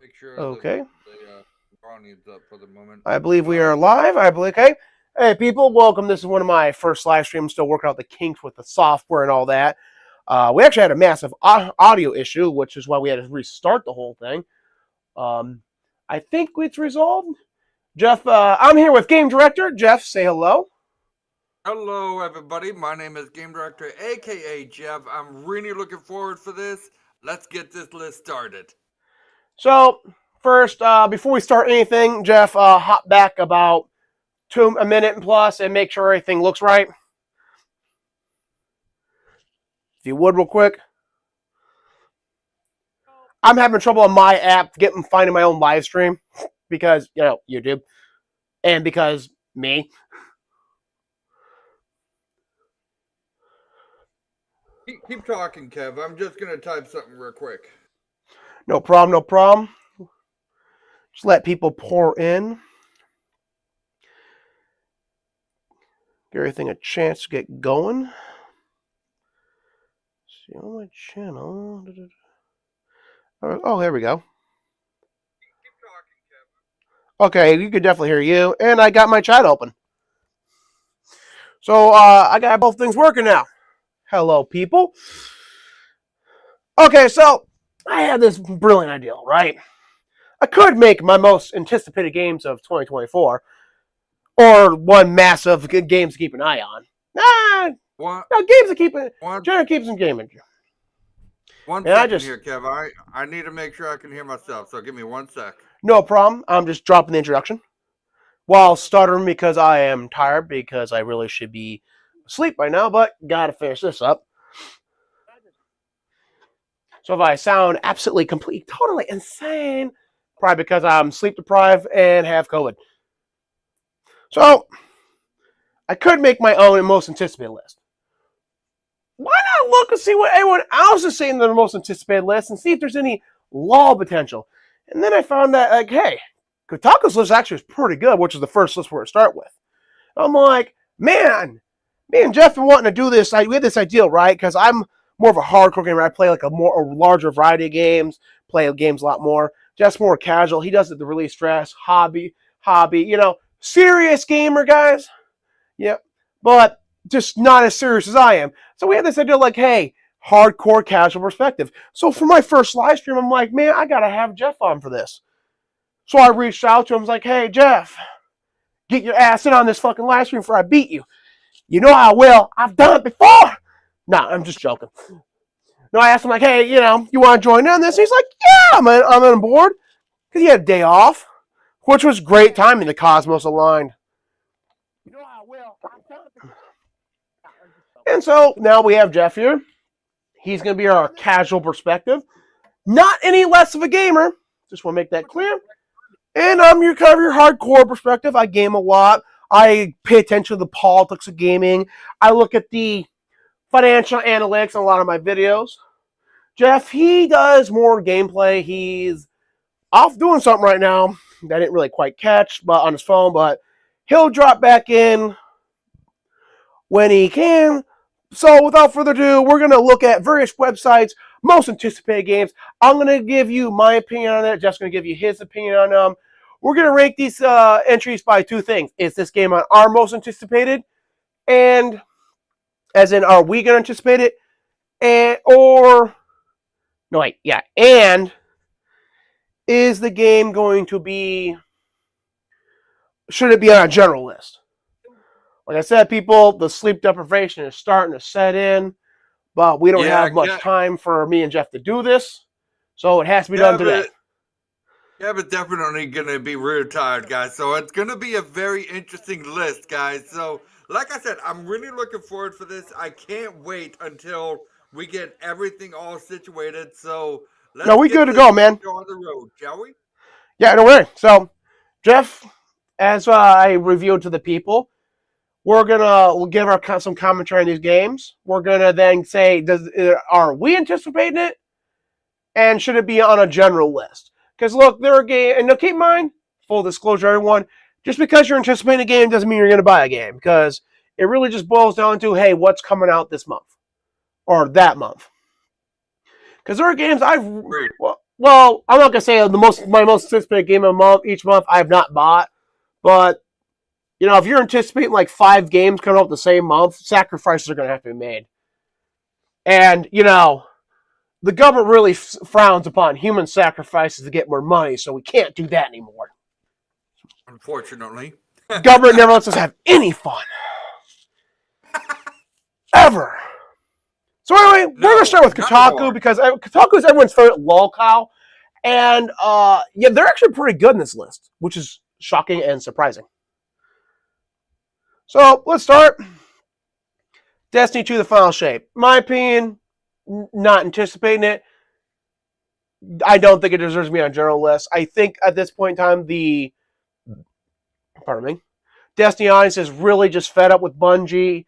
Make sure Okay. the volume's up for the moment. I believe we are live. I believe. Okay. Hey, people, welcome. This is one of my first live streams. Still working out the kinks with the software and all that. We actually had a massive audio issue, which is why we had to restart the whole thing. I think it's resolved. Jeff, I'm here with Game Director. Jeff, say hello. Hello, everybody. My name is Game Director, aka Jeff. I'm really looking forward for this. Let's get this list started. So, first, before we start anything, Jeff, hop back about a minute and plus and make sure everything looks right. If you would, real quick. I'm having trouble on my app finding my own live stream because, YouTube, and because me. Keep talking, Kev. I'm just gonna type something real quick. No problem, no problem. Just let people pour in. Give everything a chance to get going. See on my channel. Oh, there we go. Keep talking, Kev. Okay, you can definitely hear you, and I got my chat open. So I got both things working now. Hello, people. Okay, so I had this brilliant idea, right? I could make my most anticipated games of 2024, or one massive games to keep an eye on. Games to keep it. Trying to keep some gaming. One second here, Kev. I need to make sure I can hear myself, so give me 1 sec. No problem. I'm just dropping the introduction while stuttering because I am tired because I really should be asleep by now, but gotta finish this up. So if I sound absolutely, completely, totally insane, probably because I'm sleep deprived and have COVID. So I could make my own most anticipated list. Why not look and see what everyone else is saying in their most anticipated list and see if there's any lull potential? And then I found that, like, hey, Kotaku's list actually is pretty good, which is the first list we're going to start with. I'm like, man, me and Jeff been wanting to do this. We had this idea, right? Because I'm more of a hardcore gamer. I play like a larger variety of games, play games a lot more. Jeff's more casual. He does it to release stress, hobby, serious gamer, guys. Yep. But just not as serious as I am. So we had this idea like, hey, hardcore casual perspective. So for my first live stream, I'm like, man, I got to have Jeff on for this. So I reached out to him. I was like, hey, Jeff, get your ass in on this fucking live stream before I beat you. You know I will. I've done it before. Nah, I'm just joking. No, I asked him, like, hey, you want to join in on this? And he's like, yeah, I'm on board. Because he had a day off, which was great timing. The cosmos aligned. You know I will. I've done it before. And so now we have Jeff here. He's going to be our casual perspective. Not any less of a gamer. Just want to make that clear. And I'm your kind of your hardcore perspective. I game a lot. I pay attention to the politics of gaming. I look at the financial analytics in a lot of my videos. Jeff, he does more gameplay. He's off doing something right now that I didn't really quite catch, but on his phone. But he'll drop back in when he can. So without further ado, we're going to look at various websites, most anticipated games. I'm going to give you my opinion on it. Jeff's going to give you his opinion on them. We're going to rank these entries by two things. Is this game on our most anticipated? And as in, are we going to anticipate it? And is the game going to be, should it be on a general list? Like I said, people, the sleep deprivation is starting to set in, but we don't have much time for me and Jeff to do this, so it has to be done today. Yeah, but definitely going to be real tired, guys. So it's going to be a very interesting list, guys. So, like I said, I'm really looking forward for this. I can't wait until we get everything all situated. So let's we good to go, man. Go on the road, shall we? Yeah, don't worry. So, Jeff, as I revealed to the people, we'll give some commentary on these games. We're gonna then say, are we anticipating it, and should it be on a general list? Because look, there are games, and now keep in mind, full disclosure, everyone, just because you're anticipating a game doesn't mean you're gonna buy a game. Because it really just boils down to, hey, what's coming out this month or that month? Because there are games well, I'm not gonna say my most anticipated game of the month each month I have not bought, but if you're anticipating like 5 games coming up the same month, sacrifices are gonna have to be made. And the government really frowns upon human sacrifices to get more money, so we can't do that anymore. Unfortunately. Government never lets us have any fun. Ever. So anyway, we're going to start with Kotaku because Kotaku is everyone's favorite lolcow. And yeah, they're actually pretty good in this list, which is shocking and surprising. So let's start. Destiny 2, the final shape. My opinion, not anticipating it. I don't think it deserves to be on general list. I think at this point in time, Destiny audience is really just fed up with Bungie.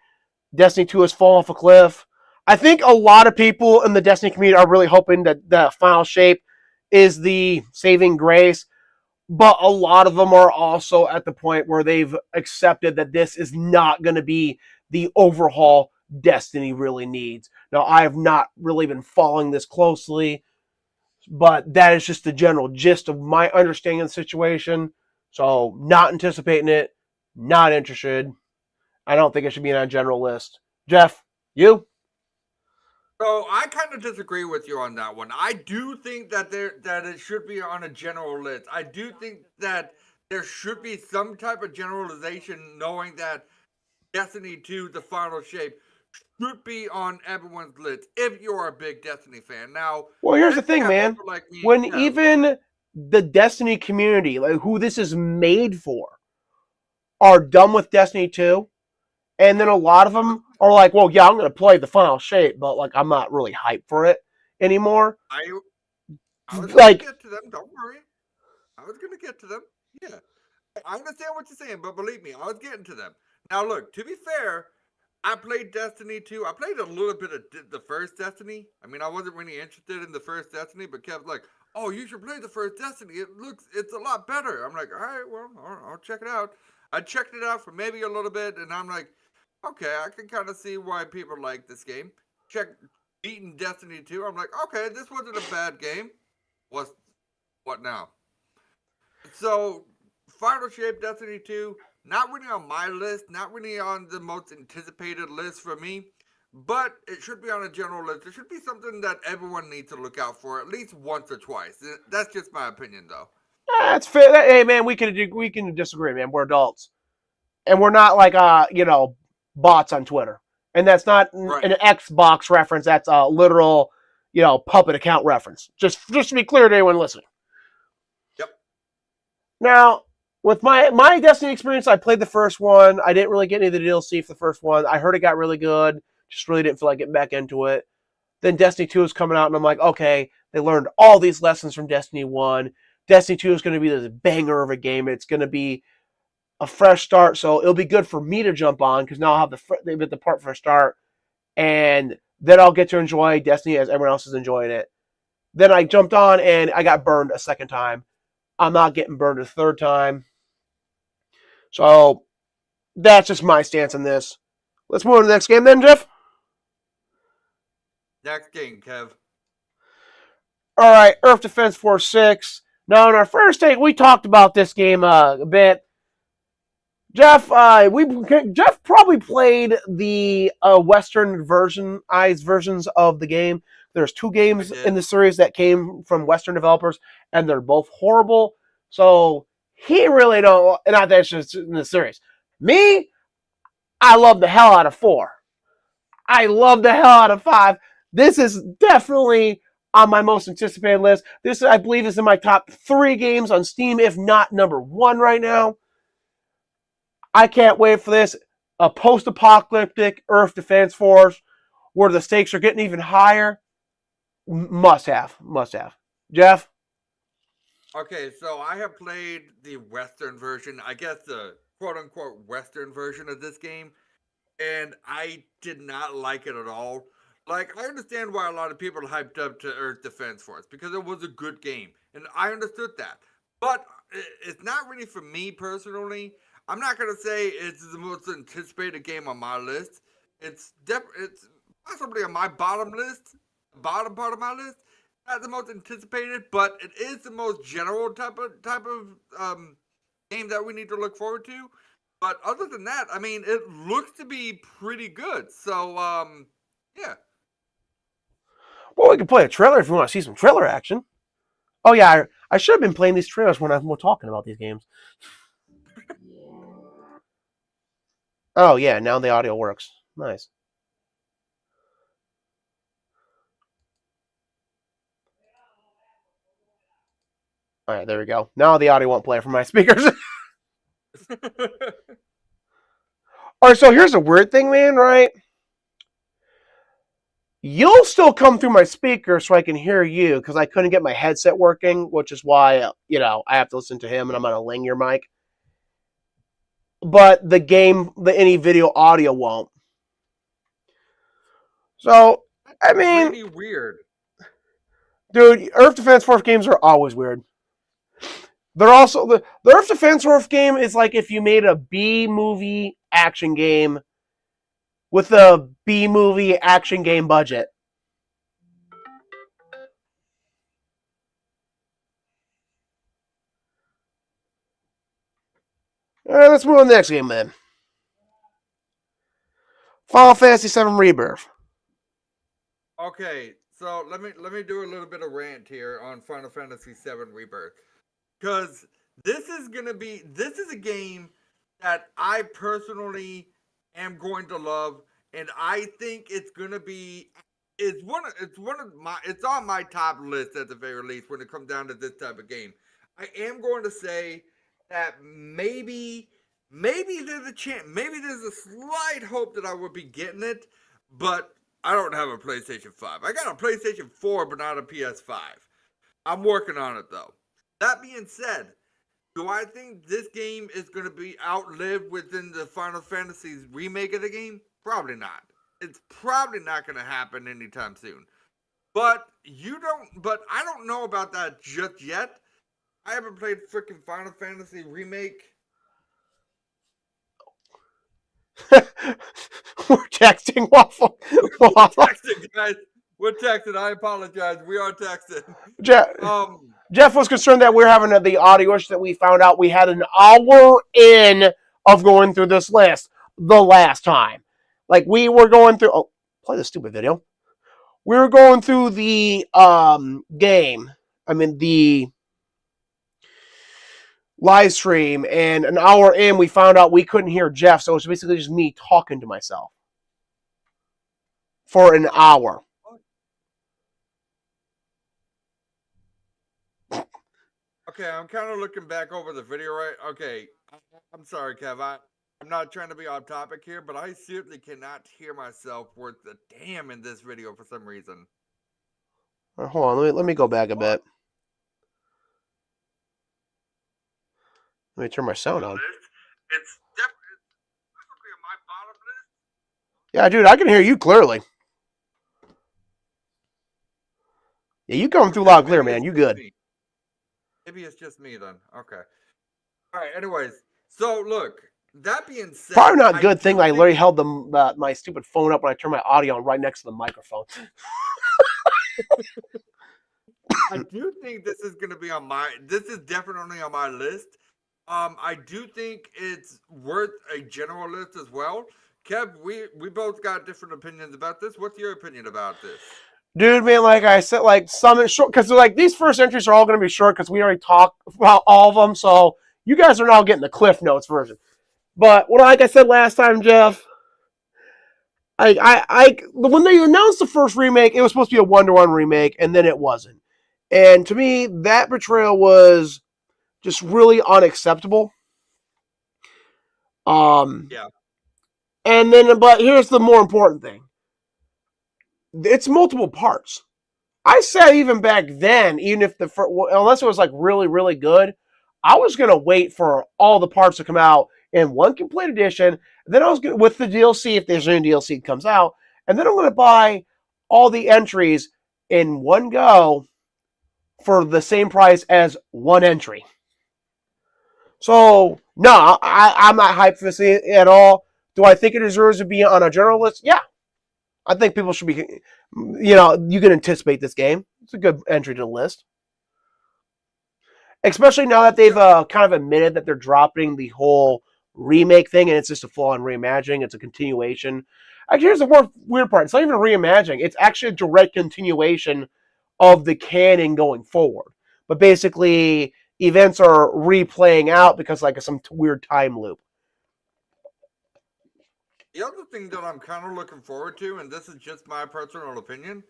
Destiny 2 has fallen off a cliff. I think a lot of people in the Destiny community are really hoping that the final shape is the saving grace, but a lot of them are also at the point where they've accepted that this is not going to be the overhaul Destiny really needs. Now, I have not really been following this closely, but that is just the general gist of my understanding of the situation. So, not anticipating it, not interested. I don't think it should be on a general list. Jeff, you? So I kind of disagree with you on that one. I do think that it should be on a general list. I do think that there should be some type of generalization, knowing that Destiny 2, the final shape, should be on everyone's list if you're a big Destiny fan. Now, well, here's the thing, man. Like me, when even the Destiny community, like who this is made for, are done with Destiny 2, and then a lot of them are like, well, yeah, I'm going to play the final shape, but like I'm not really hyped for it anymore. I was going to get to them. Don't worry. I was going to get to them. Yeah. I understand what you're saying, but believe me, I was getting to them. Now, look, to be fair, I played Destiny 2. I played a little bit of the first Destiny. I mean, I wasn't really interested in the first Destiny, but kept like, oh, you should play the first Destiny. It's a lot better. I'm like, all right, well, I'll check it out. I checked it out for maybe a little bit, and I'm like, okay, I can kind of see why people like this game. Beating Destiny 2. I'm like, okay, this wasn't a bad game. What now? So, Final Shape Destiny 2, not really on my list, not really on the most anticipated list for me, but it should be on a general list. It should be something that everyone needs to look out for at least once or twice. That's just my opinion, though. That's fair. Hey, man, we can disagree, man. We're adults, and we're not like bots on Twitter. And that's not an Xbox reference. That's a literal, puppet account reference. Just to be clear to anyone listening. Yep. Now, with my Destiny experience, I played the first one. I didn't really get any of the DLC for the first one. I heard it got really good. Just really didn't feel like getting back into it. Then Destiny 2 is coming out, and I'm like, okay, they learned all these lessons from Destiny 1. Destiny 2 is going to be this banger of a game. It's going to be a fresh start, so it'll be good for me to jump on because now I'll have the part for a start, and then I'll get to enjoy Destiny as everyone else is enjoying it. Then I jumped on, and I got burned a second time. I'm not getting burned a third time. So that's just my stance on this. Let's move on to the next game then, Jeff. Next game, Kev. All right, Earth Defense Force 6. Now, in our first take, we talked about this game a bit. Jeff probably played the Western versions of the game. There's 2 games in the series that came from Western developers, and they're both horrible. So he really don't. Not that it's just in the series. Me, I love the hell out of 4. I love the hell out of 5. This is definitely on my most anticipated list. This, I believe, is in my top 3 games on Steam, if not number 1 right now. I can't wait for this. A post-apocalyptic Earth Defense Force where the stakes are getting even higher. Must have. Jeff? Okay, so I have played the Western version, I guess the quote-unquote Western version of this game, and I did not like it at all. Like, I understand why a lot of people are hyped up to Earth Defense Force, because it was a good game, and I understood that. But it's not really for me personally. I'm not going to say it's the most anticipated game on my list. It's possibly on my bottom part of my list. not the most anticipated, but it is the most general type of game that we need to look forward to. But other than that, I mean, it looks to be pretty good. So yeah. Well, we can play a trailer if you want to see some trailer action. Oh yeah, I should have been playing these trailers when we're talking about these games. Oh yeah, now the audio works. Nice. All right, there we go. Now the audio won't play from my speakers. All right, so here's a weird thing, man. Right? You'll still come through my speaker so I can hear you because I couldn't get my headset working, which is why I have to listen to him and I'm on a linear mic. But any video audio won't. So I mean, really weird. Dude, Earth Defense Force games are always weird. They're also the Earth Defense Force game is like if you made a B movie action game with a B movie action game budget. All right, let's move on to the next game then. Final Fantasy VII Rebirth. Okay, so let me do a little bit of rant here on Final Fantasy VII Rebirth, because this is a game that I personally am going to love, and I think it's on my top list at the very least when it comes down to this type of game. I am going to say that maybe there's a chance, maybe there's a slight hope that I would be getting it, but I don't have a PlayStation 5. I got a PlayStation 4, but not a PS5. I'm working on it though. That being said, do I think this game is going to be outlived within the Final Fantasy's remake of the game? Probably not. It's probably not going to happen anytime soon. But I don't know about that just yet. I haven't played freaking Final Fantasy remake. We're texting Waffle. We're texting, guys. We're texting. I apologize. We are texting. Jeff was concerned that we're having the audio issue that we found out we had an hour in of going through this list the last time. Like we were going through. Oh, play this stupid video. We were going through the game. I mean the live stream, and an hour in we found out we couldn't hear Jeff, so it's basically just me talking to myself for an hour. Okay, I'm kind of looking back over the video, right? Okay, I'm sorry, Kev. I'm not trying to be off topic here, but I seriously cannot hear myself worth the damn in this video for some reason. Hold on, let me go back a bit. Let me turn my sound on. It's definitely on my bottom list. Yeah, dude, I can hear you clearly. Yeah, you coming through loud and clear, man. You good. Maybe it's just me then. Okay. All right, anyways. So, look, that being said... Probably not a good thing I literally held my stupid phone up when I turned my audio on right next to the microphone. I do think this is going to be this is definitely on my list. I do think it's worth a general list as well. Kev, we both got different opinions about this. What's your opinion about this? Dude, man, like I said, like some is short because like these first entries are all going to be short because we already talked about all of them. So you guys are now getting the Cliff Notes version. But like I said last time, Jeff, when they announced the first remake, it was supposed to be a 1-to-1 remake, and then it wasn't. And to me, that portrayal was just really unacceptable. Yeah. And then, but here's the more important thing. It's multiple parts. I said even back then, even if unless it was like really, really good, I was going to wait for all the parts to come out in one complete edition. Then I was going to, with the DLC, if there's any DLC that comes out, and then I'm going to buy all the entries in one go for the same price as one entry. So, no, I'm not hyped for this at all. Do I think it deserves to be on a general list? Yeah. I think people should be, you can anticipate this game. It's a good entry to the list. Especially now that they've kind of admitted that they're dropping the whole remake thing and it's just a full-on reimagining. It's a continuation. Actually, here's the more weird part. It's not even a reimagining. It's actually a direct continuation of the canon going forward. But basically, events are replaying out because like some weird time loop. The other thing that I'm kind of looking forward to, and this is just my personal opinion,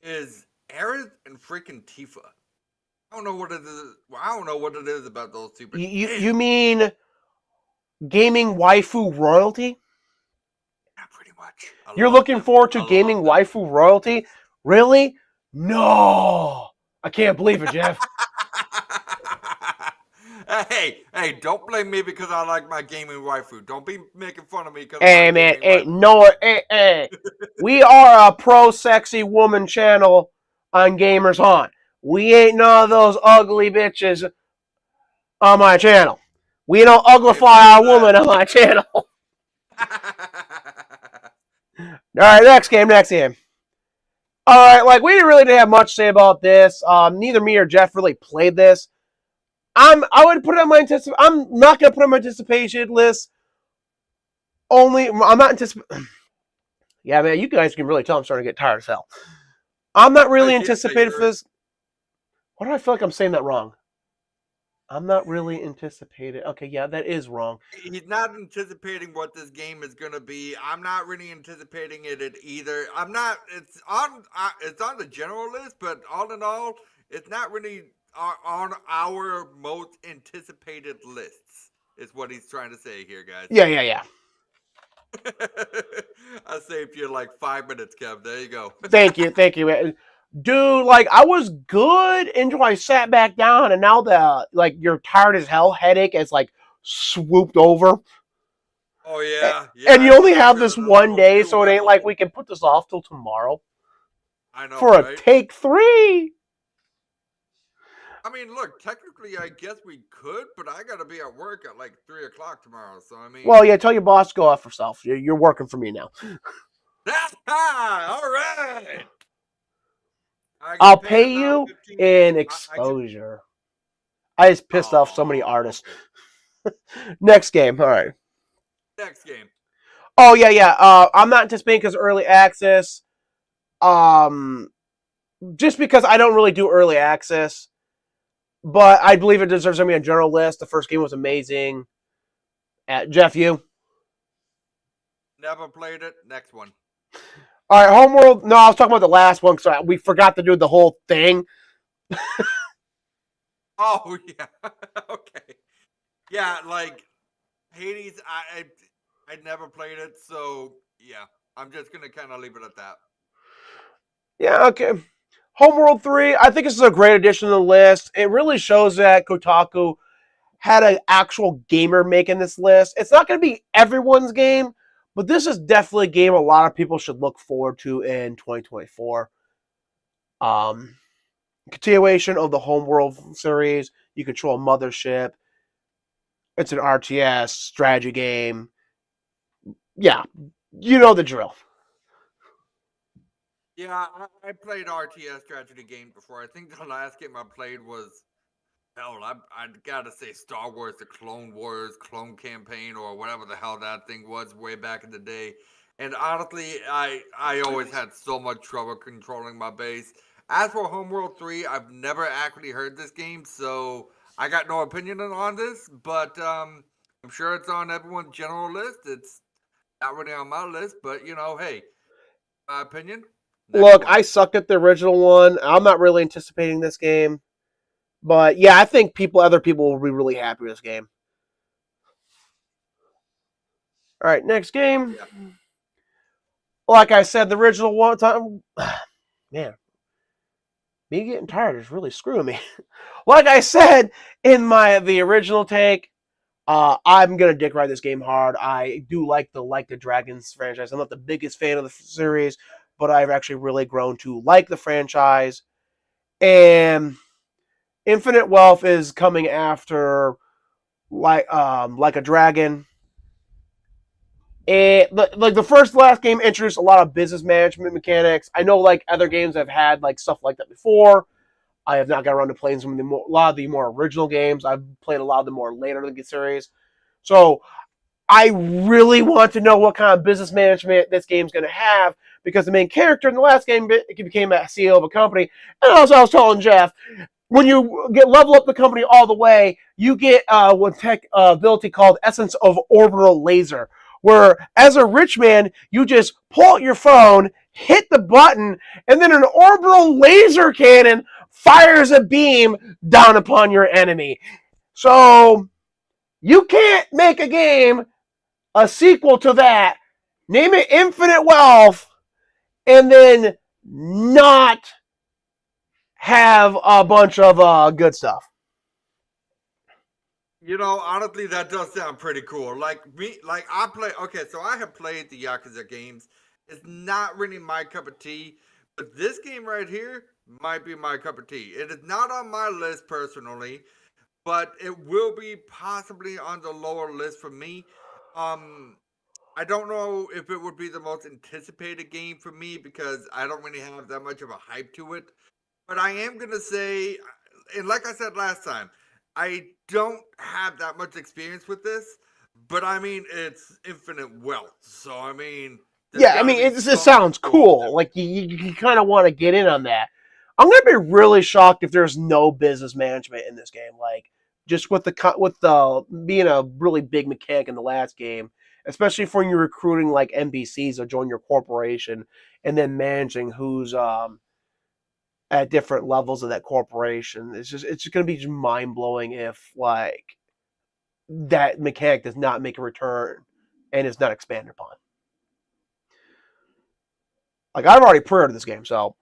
is Aerith and freaking Tifa. I don't know what it is. I don't know what it is about those two. But You mean gaming waifu royalty? yeah, pretty much. You're looking forward to gaming waifu royalty? Really? No. I can't believe it, Jeff. Hey, don't blame me because I like my gaming waifu. Don't be making fun of me because hey, man, hey. We are a pro sexy woman channel on Gamers Haunt. We ain't none of those ugly bitches on my channel. We don't uglify our woman on my channel. All right, next game. All right, like we really didn't have much to say about this. Neither me or Jeff really played this. I would put it on my I'm not gonna put it on my anticipation list. I'm not anticipating. Yeah, man, you guys can really tell I'm starting to get tired as hell. I'm not really anticipating for this. Why do I feel like I'm saying that wrong? I'm not really anticipating. Okay, yeah, that is wrong. He's not anticipating what this game is going to be. I'm not really anticipating it either. I'm not. It's on the general list, but all in all, it's not really on our most anticipated lists. Is what he's trying to say here, guys. Yeah. I saved you like 5 minutes, Kev. There you go. Thank you, man. Dude, like I was good until I sat back down, and now you're tired as hell headache has like swooped over. Oh yeah. And you only have this one day, so it ain't like we can put this off till tomorrow. I know. For a take 3. I mean, look, technically, I guess we could, but I gotta be at work at like 3:00 tomorrow. So I mean, well, yeah, tell your boss to go off herself. You're working for me now. All right. I'll pay you in exposure. I just pissed off so many artists. Okay. Next game. All right. Next game. Oh yeah. I'm not anticipating because early access. Just because I don't really do early access, but I believe it deserves to be a general list. The first game was amazing. Jeff, you? Never played it. Next one. All right, Homeworld. No, I was talking about the last one because we forgot to do the whole thing. Oh yeah. Okay. Yeah, like Hades. I never played it, so yeah. I'm just gonna kind of leave it at that. Yeah. Okay. Homeworld 3. I think this is a great addition to the list. It really shows that Kotaku had an actual gamer making this list. It's not going to be everyone's game, but this is definitely a game a lot of people should look forward to in 2024. Continuation of the Homeworld series. You control a mothership. It's an RTS strategy game. Yeah, you know the drill. Yeah, I played RTS strategy games before. I think the last game I played was, hell, I gotta say Star Wars, the Clone Wars, Clone Campaign, or whatever the hell that thing was way back in the day. And honestly, I always had so much trouble controlling my base. As for Homeworld 3, I've never actually heard this game, so I got no opinion on this, but I'm sure it's on everyone's general list. It's not really on my list, but hey, my opinion. Look, I sucked at the original one. I'm not really anticipating this game. But yeah, I think other people will be really happy with this game. All right, next game. Yeah. Like I said, the original one time, man, me getting tired is really screwing me. Like I said in the original take, I'm gonna dick ride this game hard. I do like the Dragons franchise. I'm not the biggest fan of the series, but I've actually really grown to like the franchise. And Infinite Wealth is coming after like a Dragon. like the last game introduced a lot of business management mechanics. I know like other games have had like stuff like that before. I have not got around to playing a lot of the more original games. I've played a lot of the more later in the series. So I really want to know what kind of business management this game's going to have because the main character in the last game became a CEO of a company. And also, I was telling Jeff, when you get level up the company all the way, you get one tech ability called Essence of Orbital Laser, where as a rich man, you just pull out your phone, hit the button, and then an orbital laser cannon fires a beam down upon your enemy. So you can't make a game, a sequel to that, name it Infinite Wealth, and then not have a bunch of good stuff. Honestly, that does sound pretty cool. So I have played the Yakuza games. It's not really my cup of tea, but this game right here might be my cup of tea. It is not on my list personally, but it will be possibly on the lower list for me. Um, I don't know if it would be the most anticipated game for me because I don't really have that much of a hype to it. But I am gonna say, and like I said last time, I don't have that much experience with this, but I mean it's infinite wealth. So I mean, there's Yeah, I got to mean, be it something sounds cool with cool. it. Like, you kind of want to get in on that. I'm going to be really shocked if there's no business management in this game. Like, just with the being a really big mechanic in the last game, especially for when you're recruiting like NPCs to join your corporation and then managing who's at different levels of that corporation. It's just going to be just mind blowing if like that mechanic does not make a return and is not expanded upon. Like, I've already pre-ordered this game, so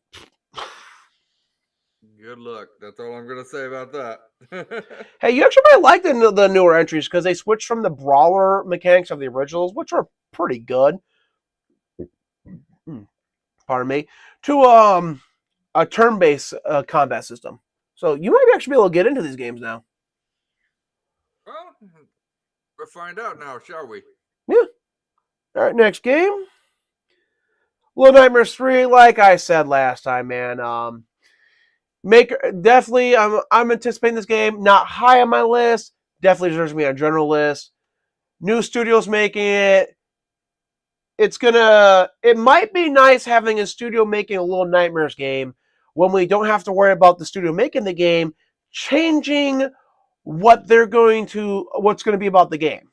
Good luck. That's all I'm gonna say about that. hey, you actually might like the newer entries because they switched from the brawler mechanics of the originals, which were pretty good. Pardon me, to a turn-based combat system. So you might actually be able to get into these games now. Well, we'll find out now, shall we? Yeah. All right, next game. Little Nightmares 3, like I said last time, man. Definitely, I'm anticipating this game. Not high on my list. Definitely deserves to be on a general list. New studios making it. It might be nice having a studio making a Little Nightmares game when we don't have to worry about the studio making the game changing what's going to be about the game,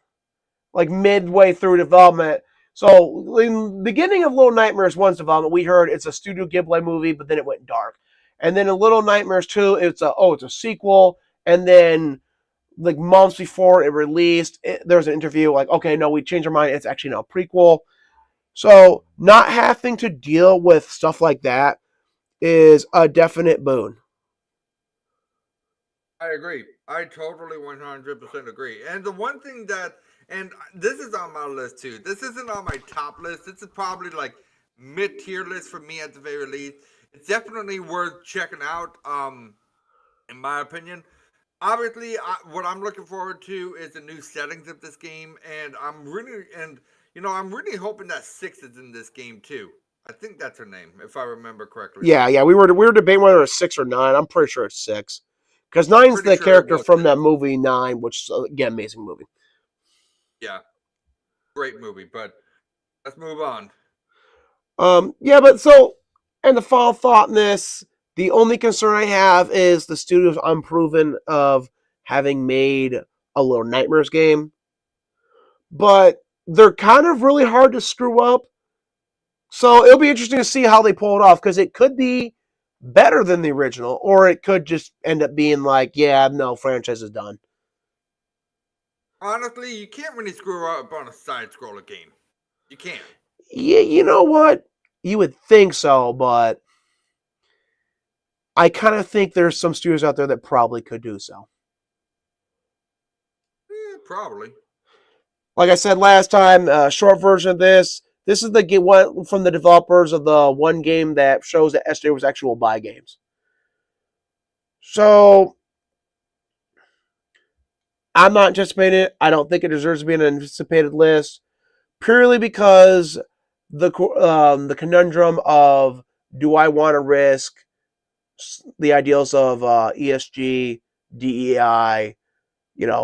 like midway through development. So in the beginning of Little Nightmares 1's development, we heard it's a Studio Ghibli movie, but then it went dark. And then in Little Nightmares 2, it's a sequel, and then like months before it released, there's an interview like, okay, no, we changed our mind. It's actually now a prequel. So not having to deal with stuff like that is a definite boon. I agree. I totally 100% agree. And the one thing and this is on my list too. This isn't on my top list. This is probably like mid tier list for me at the very least. It's definitely worth checking out. In my opinion. Obviously, what I'm looking forward to is the new settings of this game, and I'm really hoping that Six is in this game too. I think that's her name, if I remember correctly. Yeah. We were debating whether it's 6 or 9. I'm pretty sure it's 6, because nine's Pretty the sure it character was from six. that movie Nine, which again, amazing movie. Yeah, great movie. But let's move on. Yeah, but so, and the final thought in this, the only concern I have is the studio's unproven of having made a Little Nightmares game, but they're kind of really hard to screw up. So it'll be interesting to see how they pull it off because it could be better than the original, or it could just end up being like, yeah, no, franchise is done. Honestly, you can't really screw up on a side scroller game. You can't. Yeah, you know what? You would think so, but I kind of think there's some studios out there that probably could do so. Probably. Like I said last time, short version of this. This is the one from the developers of the one game that shows that SJ was actual buy games. So I'm not anticipating it. I don't think it deserves to be an anticipated list. purely because the conundrum of, do I want to risk the ideals of ESG, DEI,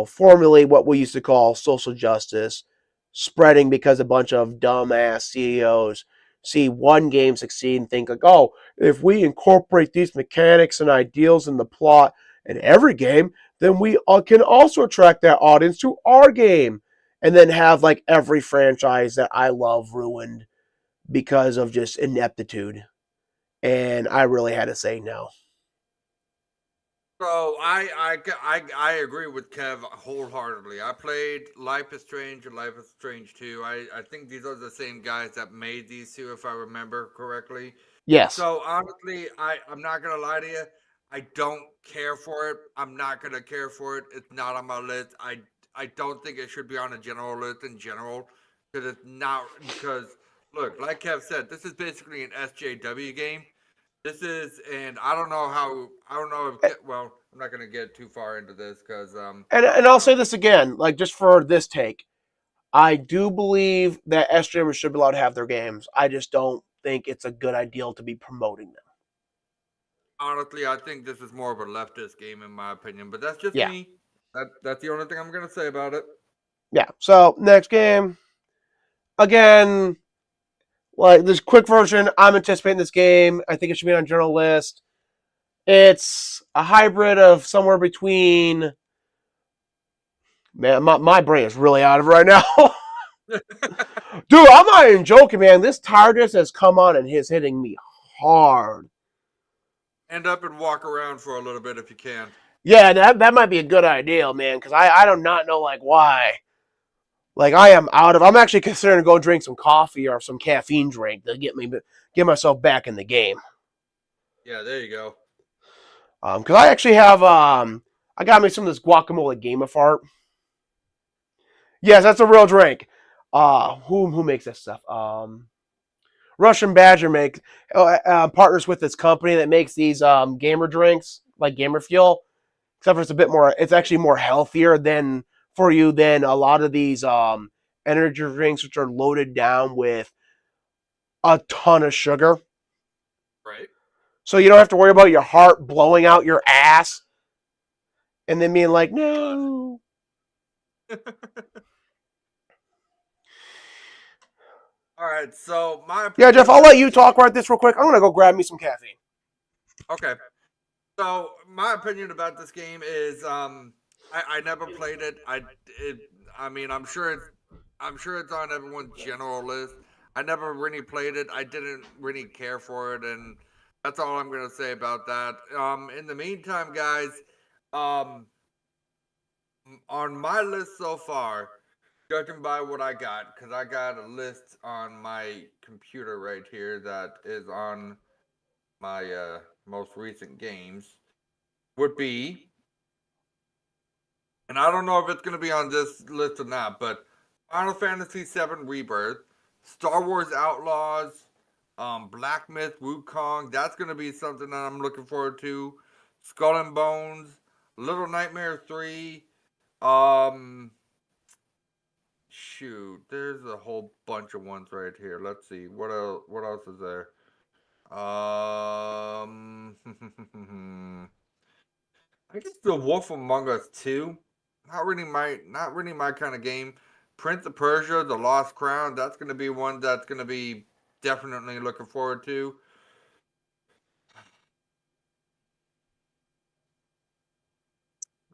formerly what we used to call social justice, spreading because a bunch of dumbass CEOs see one game succeed and think like, oh, if we incorporate these mechanics and ideals in the plot in every game, then we can also attract that audience to our game, and then have like every franchise that I love ruined because of just ineptitude. And I really had to say no. So I agree with Kev wholeheartedly. I played Life is Strange and Life is Strange 2. I think these are the same guys that made these two, if I remember correctly. Yes. So honestly, I'm not gonna lie to you. I don't care for it. I'm not gonna care for it. It's not on my list. I don't think it should be on a general list in general because it's not. Because look, like Kev said, this is basically an SJW game. This is, and I don't know how. I don't know if. Well, I'm not gonna get too far into this because And I'll say this again, like just for this take, I do believe that SJMers should be allowed to have their games. I just don't think it's a good idea to be promoting them. honestly, I think this is more of a leftist game in my opinion. But that's just Yeah, me. That's the only thing I'm gonna say about it. yeah. So next game, again, like this quick version. I'm anticipating this game. I think it should be on general list. It's a hybrid of somewhere between. Man, my brain is really out of it right now. Dude, I'm not even joking, man. This tiredness has come on and is hitting me hard. End up and walk around for a little bit if you can. Yeah, that might be a good idea, man, because I do not know like why. Like I am out of. I'm actually considering going drink some coffee or some caffeine drink to get myself back in the game. Yeah, there you go. Because I actually have I got me some of this guacamole Game of Art. Yes, that's a real drink. Who makes that stuff? Russian Badger partners with this company that makes these gamer drinks like Gamer Fuel. Except for it's a bit more. It's actually more healthier than for you than a lot of these energy drinks, which are loaded down with a ton of sugar. Right. So you don't have to worry about your heart blowing out your ass and then being like, no. All right. So my Yeah, opinion Jeff, I'll about let this you game. talk about this real quick. I'm gonna go grab me some caffeine. Okay. So my opinion about this game is I never played it. It I mean I'm sure it's on everyone's general list. I never really played it. I didn't really care for it, and that's all I'm gonna say about that. In the meantime, guys, um on my list so far, judging by what I got, because I got a list on my computer right here that is on my most recent games, would be, and I don't know if it's going to be on this list or not, but Final Fantasy VII Rebirth, Star Wars Outlaws, Black Myth Wukong. That's going to be something that I'm looking forward to. Skull and Bones, Little Nightmares 3. Um, shoot, there's a whole bunch of ones right here. Let's see what else. What else is there? Um, I guess The Wolf Among Us 2. Not really my kind of game. Prince of Persia, The Lost Crown, that's gonna be one that's gonna be definitely looking forward to.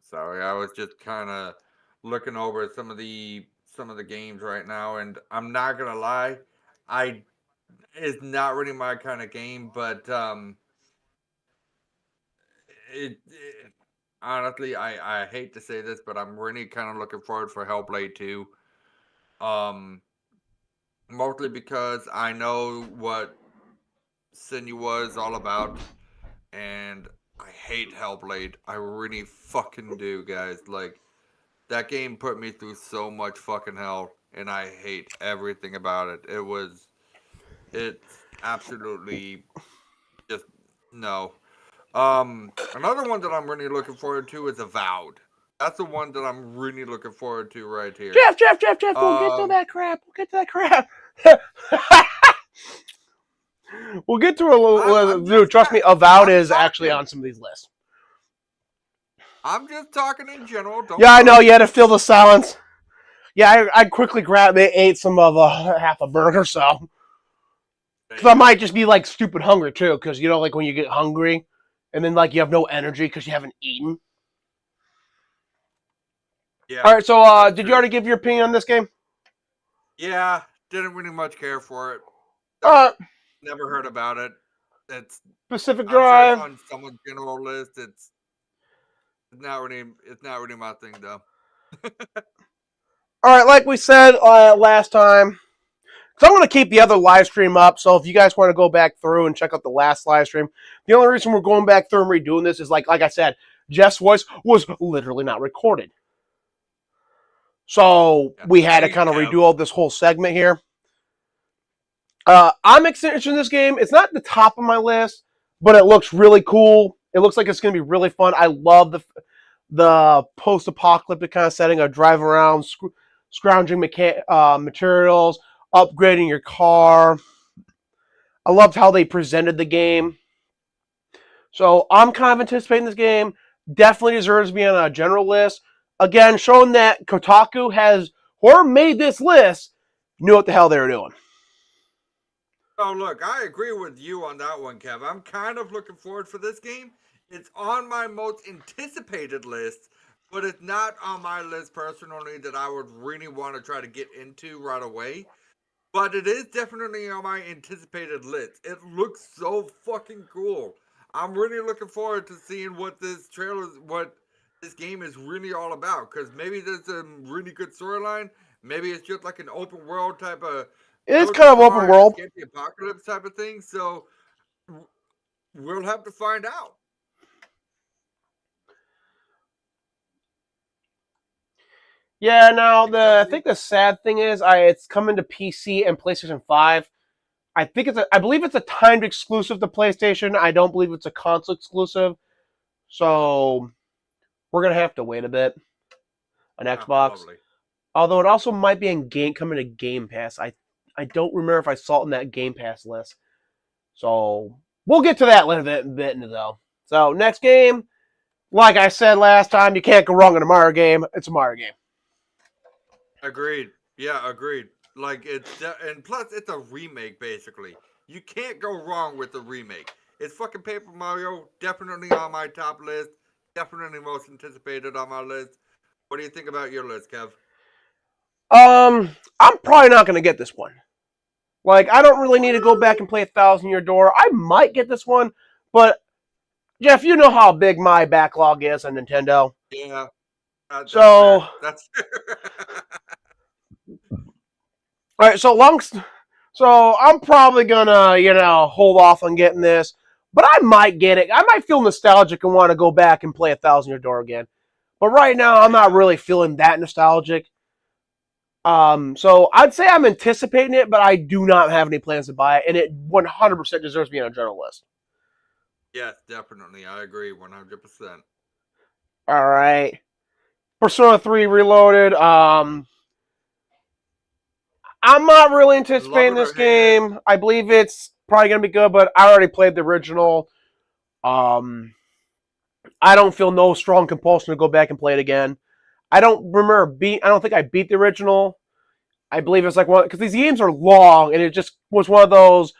Sorry, I was just kinda looking over some of the games right now, and I'm not gonna lie, I it's not really my kind of game, but it honestly I hate to say this, but I'm really kind of looking forward for Hellblade 2. Um Mostly because I know what Senua is all about, and I hate Hellblade. I really fucking do, guys. Like, that game put me through so much fucking hell, and I hate everything about it. It's absolutely just no. Another one that I'm really looking forward to is Avowed. That's the one that I'm really looking forward to right here. Jeff, we'll get to that crap. We'll get to a little. Dude, trust me, Avowed is actually on some of these lists. I'm just talking in general. Yeah, I know. You had to feel the silence. Yeah, I quickly grabbed it, ate some of half a burger, so. Because I might just be like stupid hungry too, because you know, like when you get hungry, and then like you have no energy because you haven't eaten. Yeah. All right, so did you already give your opinion on this game? Yeah, didn't really much care for it. Never heard about it. It's Pacific Drive. I'm sure it's on someone's general list. It's not really my thing though. All right, like we said last time, because I'm going to keep the other live stream up. So if you guys want to go back through and check out the last live stream, the only reason we're going back through and redoing this is like I said, Jeff's voice was literally not recorded. So we had to kind of redo all this whole segment here. I'm excited in this game. It's not the top of my list, but it looks really cool. It looks like it's going to be really fun. I love the post-apocalyptic kind of setting of drive around, scrounging materials, upgrading your car. I loved how they presented the game. So I'm kind of anticipating this game. Definitely deserves to be on a general list. Again, showing that Kotaku has, whoever made this list, knew what the hell they were doing. Oh, look, I agree with you on that one, Kev. I'm kind of looking forward for this game. It's on my most anticipated list, but it's not on my list personally that I would really want to try to get into right away. But it is definitely on my anticipated list. It looks so fucking cool. I'm really looking forward to seeing what this game is really all about. Because maybe there's a really good storyline. Maybe it's just like an open world type of. It is kind of open world. Escape the apocalypse type of thing. So we'll have to find out. Yeah, now I think the sad thing is it's coming to PC and PlayStation 5. I believe it's a timed exclusive to PlayStation. I don't believe it's a console exclusive. So we're gonna have to wait a bit on Xbox. Probably. Although it also might be coming to Game Pass. I don't remember if I saw it in that Game Pass list. So we'll get to that a little bit though. So next game, like I said last time, you can't go wrong in a Mario game. It's a Mario game. Agreed. Yeah, agreed. Like and plus it's a remake basically. You can't go wrong with the remake. It's fucking Paper Mario, definitely on my top list. Definitely most anticipated on my list. What do you think about your list, Kev? I'm probably not gonna get this one. Like, I don't really need to go back and play 1,000 Year Door. I might get this one, but Jeff, you know how big my backlog is on Nintendo. Yeah. That's so fair. That's all right. So I'm probably gonna hold off on getting this, but I might get it. I might feel nostalgic and want to go back and play 1,000 Year Door again. But right now, I'm not really feeling that nostalgic. So I'd say I'm anticipating it, but I do not have any plans to buy it, and it 100% deserves to be on a general list. Yes, definitely. I agree 100%. All right. Persona 3 Reloaded. I'm not really anticipating this game. I believe it's probably going to be good, but I already played the original. I don't feel no strong compulsion to go back and play it again. I don't think I beat the original. I believe it's like one, because these games are long, and it just was one of those,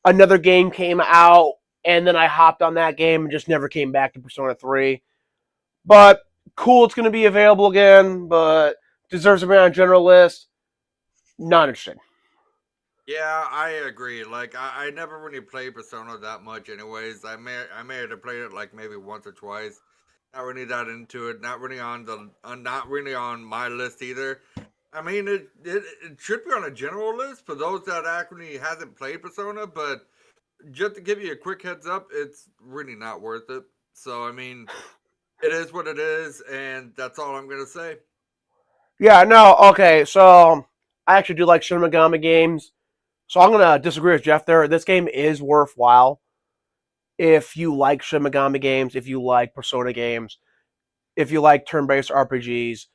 another game came out, and then I hopped on that game and just never came back to Persona 3. But cool, it's going to be available again, but deserves to be on a general list. Not interested. Yeah, I agree. Like, I never really played Persona that much anyways. I may have played it like maybe once or twice. Not really that into it. Not really on my list either. I mean, it should be on a general list for those that actually hasn't played Persona, but just to give you a quick heads up, it's really not worth it. So, I mean, it is what it is, and that's all I'm going to say. Yeah, no, okay, so I actually do like Shin Megami games, so I'm going to disagree with Jeff there. This game is worthwhile if you like Shin Megami games, if you like Persona games. if you like turn-based RPGs,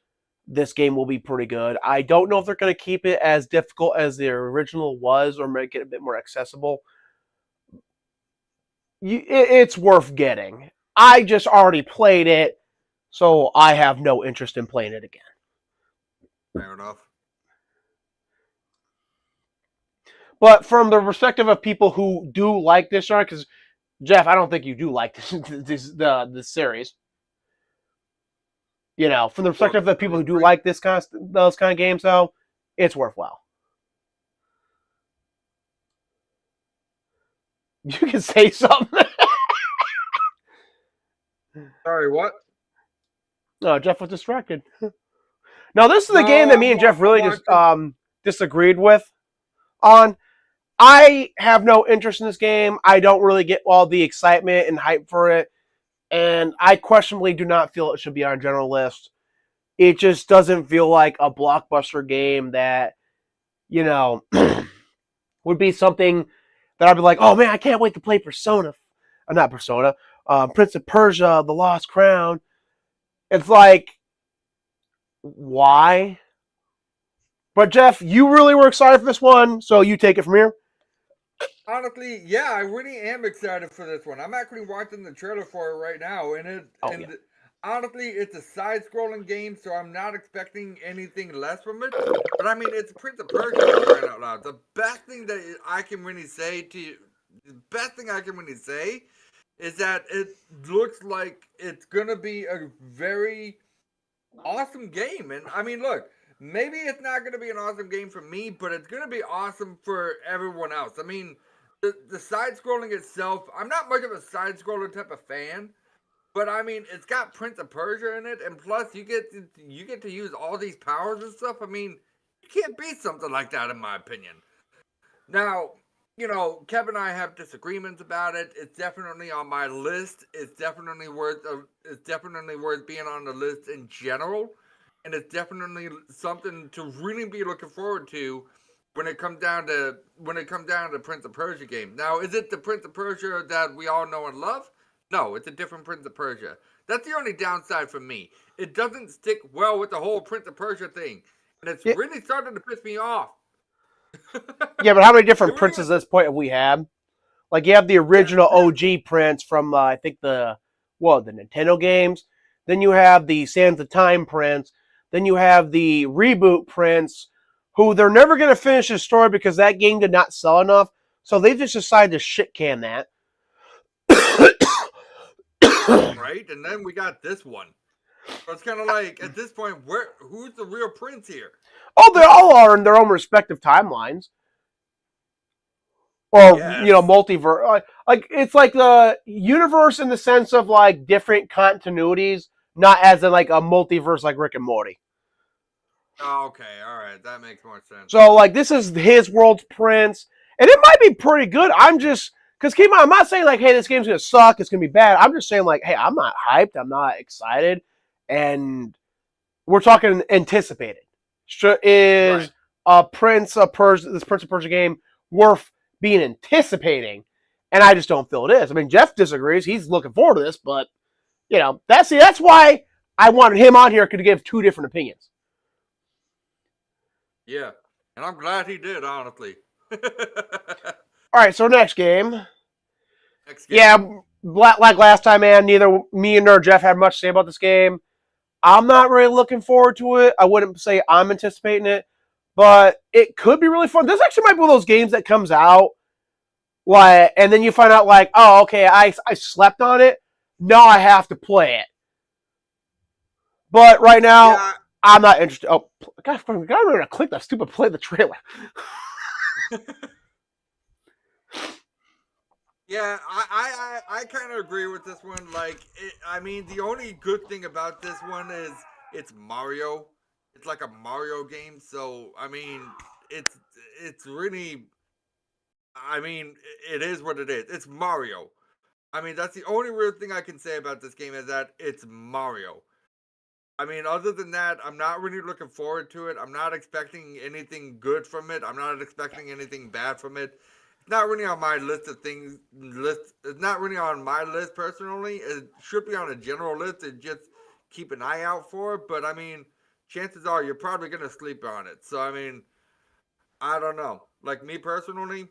this game will be pretty good. I don't know if they're going to keep it as difficult as the original was or make it a bit more accessible. It's worth getting. I just already played it, so I have no interest in playing it again. Fair enough. But from the perspective of people who do like this genre, because Jeff, I don't think you do like this series. You know, from the perspective of people who do like those kind of games, though, it's worthwhile. You can say something. Sorry, what? No, Jeff was distracted. Now, this is the game that me and Jeff really just disagreed with on. I have no interest in this game. I don't really get all the excitement and hype for it. And I questionably do not feel it should be on a general list. It just doesn't feel like a blockbuster game that, you know, would be something that I'd be like, oh man, I can't wait to play Persona. Not Persona. Prince of Persia, The Lost Crown. It's like, why? But Jeff, you really were excited for this one, so you take it from here. Honestly, yeah, I really am excited for this one. I'm actually watching the trailer for it right now, and honestly, it's a side-scrolling game, so I'm not expecting anything less from it. But I mean, it's Prince of Persia right out loud. The best thing that I can really say is that it looks like it's gonna be a very awesome game. And I mean, look, maybe it's not going to be an awesome game for me, but it's going to be awesome for everyone else. I mean, the side-scrolling itself, I'm not much of a side-scroller type of fan, but I mean, it's got Prince of Persia in it, and plus you get to use all these powers and stuff. I mean, you can't beat something like that, in my opinion. Now, you know, Kevin and I have disagreements about it. It's definitely on my list. It's definitely worth being on the list in general, and it's definitely something to really be looking forward to when it comes down to Prince of Persia game. Now, is it the Prince of Persia that we all know and love? No, it's a different Prince of Persia. That's the only downside for me. It doesn't stick well with the whole Prince of Persia thing, and it's really starting to piss me off. Yeah, but how many different princes at this point have we had? Like, you have the original OG Prince from, I think, the Nintendo games. Then you have the Sands of Time Prince. Then you have the reboot Prince, who they're never going to finish his story because that game did not sell enough. So they just decided to shit can that. Right? And then we got this one. So it's kind of like, at this point, who's the real prince here? Oh, they all are in their own respective timelines. Or, you know, multiverse. Like, it's like the universe in the sense of, like, different continuities, not as in, like, a multiverse like Rick and Morty. Oh, okay, all right. That makes more sense. So, like, this is his world's Prince. And it might be pretty good. I'm just... Because, keep in mind, I'm not saying, like, hey, this game's going to suck. It's going to be bad. I'm just saying, like, hey, I'm not hyped. I'm not excited. And we're talking anticipated. Is a Prince of Persia, this Prince of Persia game worth being anticipating? And I just don't feel it is. I mean, Jeff disagrees. He's looking forward to this, but, you know, that's why I wanted him on here to give two different opinions. Yeah, and I'm glad he did, honestly. All right, so next game. Yeah, like last time, man, neither me nor Jeff had much to say about this game. I'm not really looking forward to it. I wouldn't say I'm anticipating it, but it could be really fun. This actually might be one of those games that comes out, like, and then you find out, like, oh, okay, I slept on it. Now I have to play it. But right now, I'm not interested. Oh, God, I'm going to click that stupid play the trailer. Yeah, I kind of agree with this one. Like, I mean, the only good thing about this one is it's Mario. It's like a Mario game. So, I mean, it's really, I mean, it is what it is. It's Mario. I mean, that's the only real thing I can say about this game is that it's Mario. I mean, other than that, I'm not really looking forward to it. I'm not expecting anything good from it. I'm not expecting anything bad from it. It's not really on my list of things. It's not really on my list personally. It should be on a general list. It just keep an eye out for. But I mean, chances are you're probably gonna sleep on it. So I mean, I don't know. Like me personally,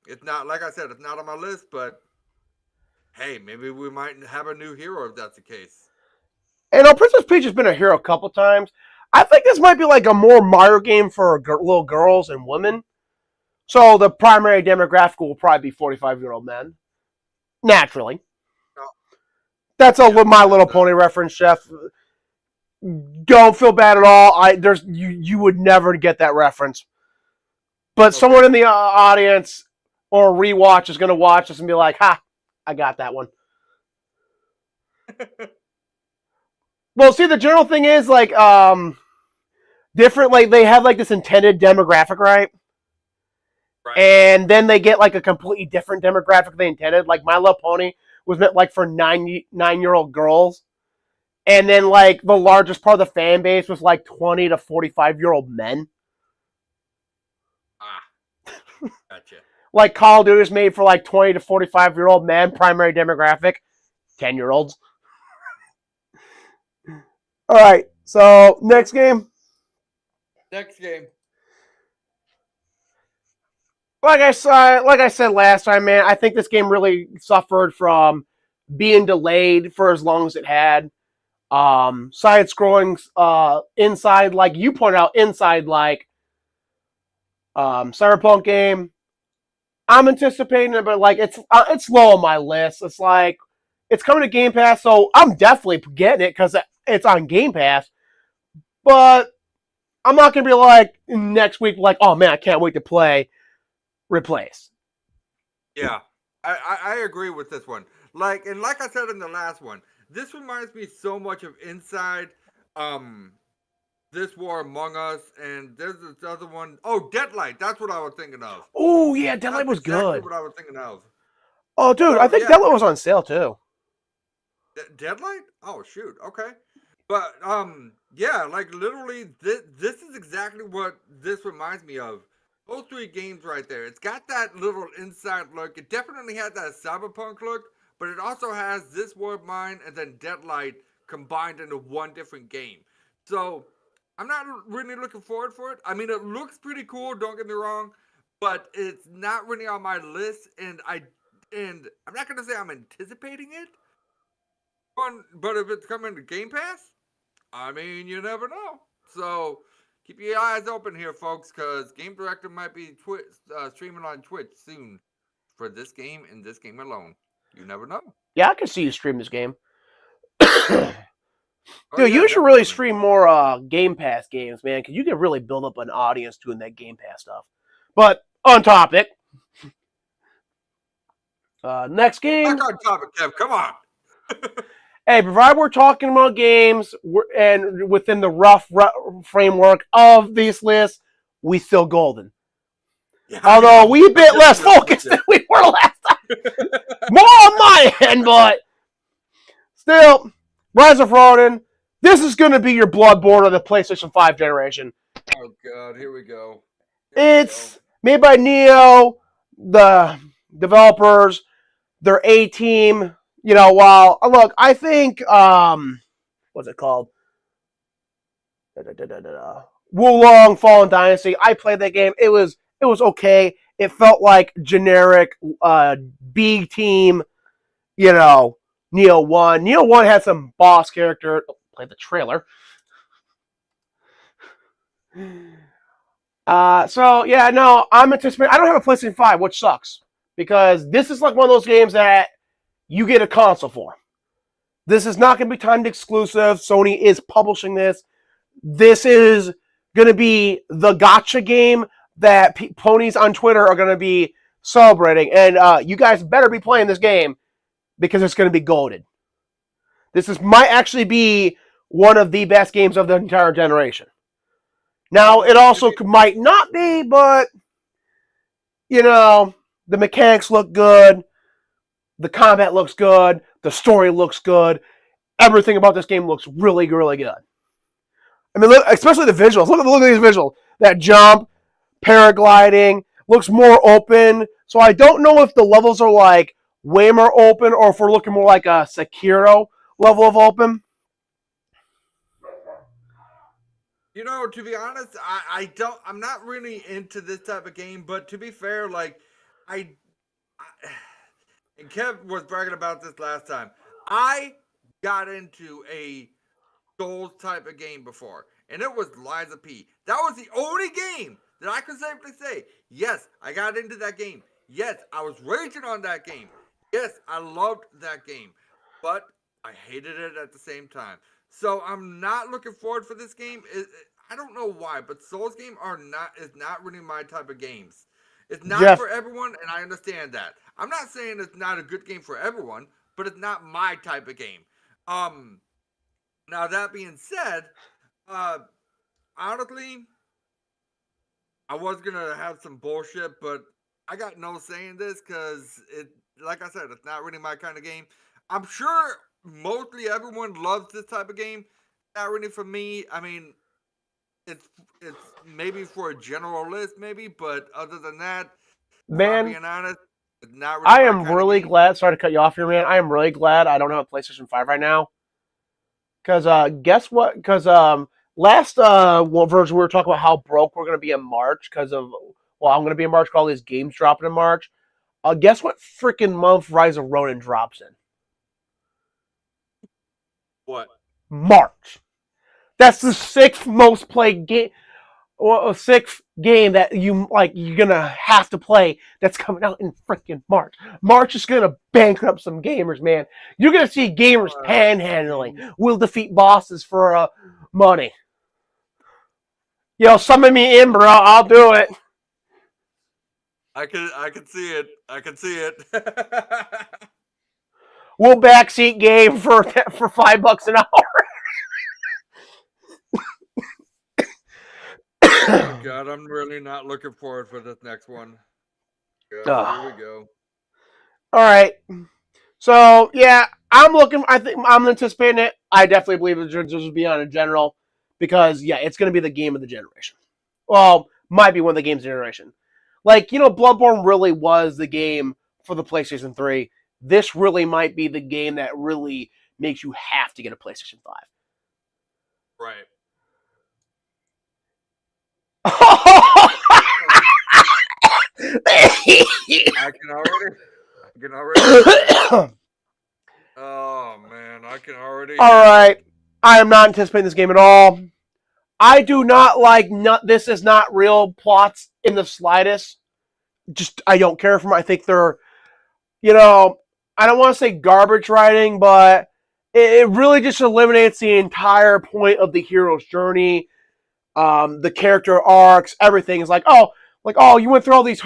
it's not like I said, it's not on my list. But hey, maybe we might have a new hero if that's the case. And Princess Peach has been a hero a couple times. I think this might be like a more Mario game for little girls and women. So the primary demographic will probably be 45-year-old men. Naturally. No. That's a My Little Pony reference, Chef. Don't feel bad at all. You would never get that reference. But someone in the audience or rewatch is going to watch this and be like, ha, I got that one. Well, see, the general thing is like different. Like they have like this intended demographic, right? Right. And then they get like a completely different demographic they intended. Like My Little Pony was meant like for 9-year-old girls, and then like the largest part of the fan base was like 20 to 45-year-old men. Gotcha. Like Call of Duty is made for like 20 to 45-year-old men. Primary demographic, 10-year-olds. All right. So next game. Next game. Like I said last time, man, I think this game really suffered from being delayed for as long as it had. Side scrolling, inside, like you pointed out, inside like Cyberpunk game. I'm anticipating it, but like it's low on my list. It's like it's coming to Game Pass, so I'm definitely getting it because it's on Game Pass. But I'm not gonna be like next week, like, oh man, I can't wait to play. Replace. Yeah, I agree with this one. Like I said in the last one, this reminds me so much of Inside, This War Among Us, and there's this other one. Oh, Deadlight. That's what I was thinking of. Oh yeah, Deadlight was exactly good. what I was thinking of. Oh dude, I think Deadlight was on sale too. Deadlight? Oh shoot. Okay. But yeah, like literally, this is exactly what this reminds me of. Those three games right there. It's got that little inside look. It definitely has that cyberpunk look, but it also has This War of Mine and then Deadlight combined into one different game. So I'm not really looking forward for it. I mean, it looks pretty cool. Don't get me wrong, but it's not really on my list, and I'm not gonna say I'm anticipating it. But if it's coming to Game Pass, I mean, you never know. So keep your eyes open here, folks, because Game Director might be streaming on Twitch soon for this game and this game alone. You never know. Yeah, I can see you stream this game. Oh, Dude, yeah, you should really definitely. stream more Game Pass games, man, because you can really build up an audience doing that Game Pass stuff. But on topic. Next game. Back on topic, Kev. Come on. Hey, provided we're talking about games and within the rough framework of this list, we still golden. Yeah, Although we a bit less focused than we were last time. More on my end, but still, Rise of Ronin. This is going to be your Bloodborne of the PlayStation 5 generation. Oh God, here we go. It's made by Neo, the developers, their A-team. You know, while look, I think what's it called? Wulong Fallen Dynasty. I played that game. It was okay. It felt like generic B team. You know, Neo 1. Neo 1 had some boss character. Play the trailer. So yeah, no, I'm anticipating. I don't have a PlayStation 5, which sucks because this is like one of those games that you get a console for. This is not going to be timed exclusive. Sony is publishing this. This is going to be the gotcha game that ponies on Twitter are going to be celebrating. And you guys better be playing this game because it's going to be goated. Might actually be one of the best games of the entire generation. Now, it also might not be, but, you know, the mechanics look good. The combat looks good. The story looks good. Everything about this game looks really, really good. I mean, especially the visuals. Look at these visuals. That jump, paragliding, looks more open. So I don't know if the levels are like way more open or if we're looking more like a Sekiro level of open. You know, to be honest, I'm not really into this type of game, but to be fair, like, I and Kev was bragging about this last time. I got into a Souls type of game before, and it was Liza P. That was the only game that I could safely say, yes, I got into that game. Yes, I was raging on that game. Yes, I loved that game, but I hated it at the same time. So I'm not looking forward for this game. I don't know why, but Souls game are not is not really my type of games. It's not Jeff, for everyone, and I understand that. I'm not saying it's not a good game for everyone, but it's not my type of game. Um, Now that being said, uh, honestly, I was gonna have some bullshit, but I got no say in this because like I said, it's not really my kind of game. I'm sure mostly everyone loves this type of game. Not really for me. I mean, it's it's maybe for a general list, maybe, but other than that, if I'm man, being honest, it's not really I my am kind of really game. glad. Sorry to cut you off here, man. I am really glad I don't have a PlayStation 5 right now. Because guess what? Because last version we were talking about how broke we're going to be in March because of, well, I'm going to be in March because all these games dropping in March. Guess what freaking month Rise of Ronin drops in? What? March. That's the sixth most played game. Well, a sixth game that you're gonna have to play that's coming out in freaking March. March is gonna bankrupt some gamers, man. You're gonna see gamers panhandling. See, Will defeat bosses for money. Yo, summon me in, bro. I'll do it. I could see it. I could see it. We'll backseat game for $5 an Oh hour. God, I'm really not looking forward for this next one. God, here we Ugh. go. All right. So yeah, I'm looking. I think I'm anticipating it. I definitely believe the Judges will be on in general because yeah, it's going to be the game of the generation. Well, might be one of the games of the generation. Like Bloodborne really was the game for the PlayStation 3. This really might be the game that really makes you have to get a PlayStation 5. Right. I can already. I can already hear it. Oh man, I can already All hear it. right, I am not anticipating this game at all. I do not like. This is not real plots in the slightest. Just I don't care for them. I think they're you know, I don't want to say garbage writing, but it really just eliminates the entire point of the hero's journey. The character arcs, everything is like, you went through all these.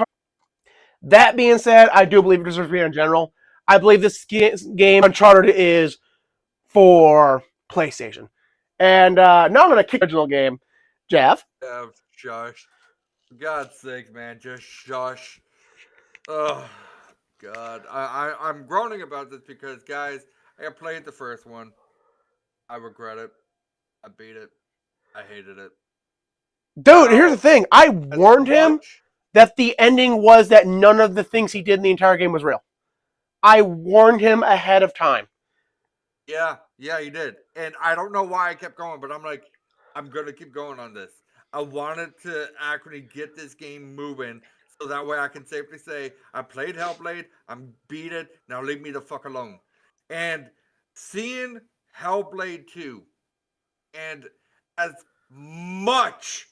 That being said, I do believe it deserves to be in general. I believe this game, Uncharted, is for PlayStation. And now I'm going to kick the original game. Jeff? Shush. For God's sake, man, just shush. Oh God, I'm groaning about this because guys, I played the first one. I regret it. I beat it. I hated it. Dude, here's the Now, thing. I as warned him much that the ending was that none of the things he did in the entire game was real. I warned him ahead of time. Yeah, yeah, you did. And I don't know why I kept going, but I'm like, I'm gonna keep going on this. I wanted to actually get this game moving so that way I can safely say I played Hellblade, I'm beat it, now leave me the fuck alone. And seeing Hellblade 2 and as much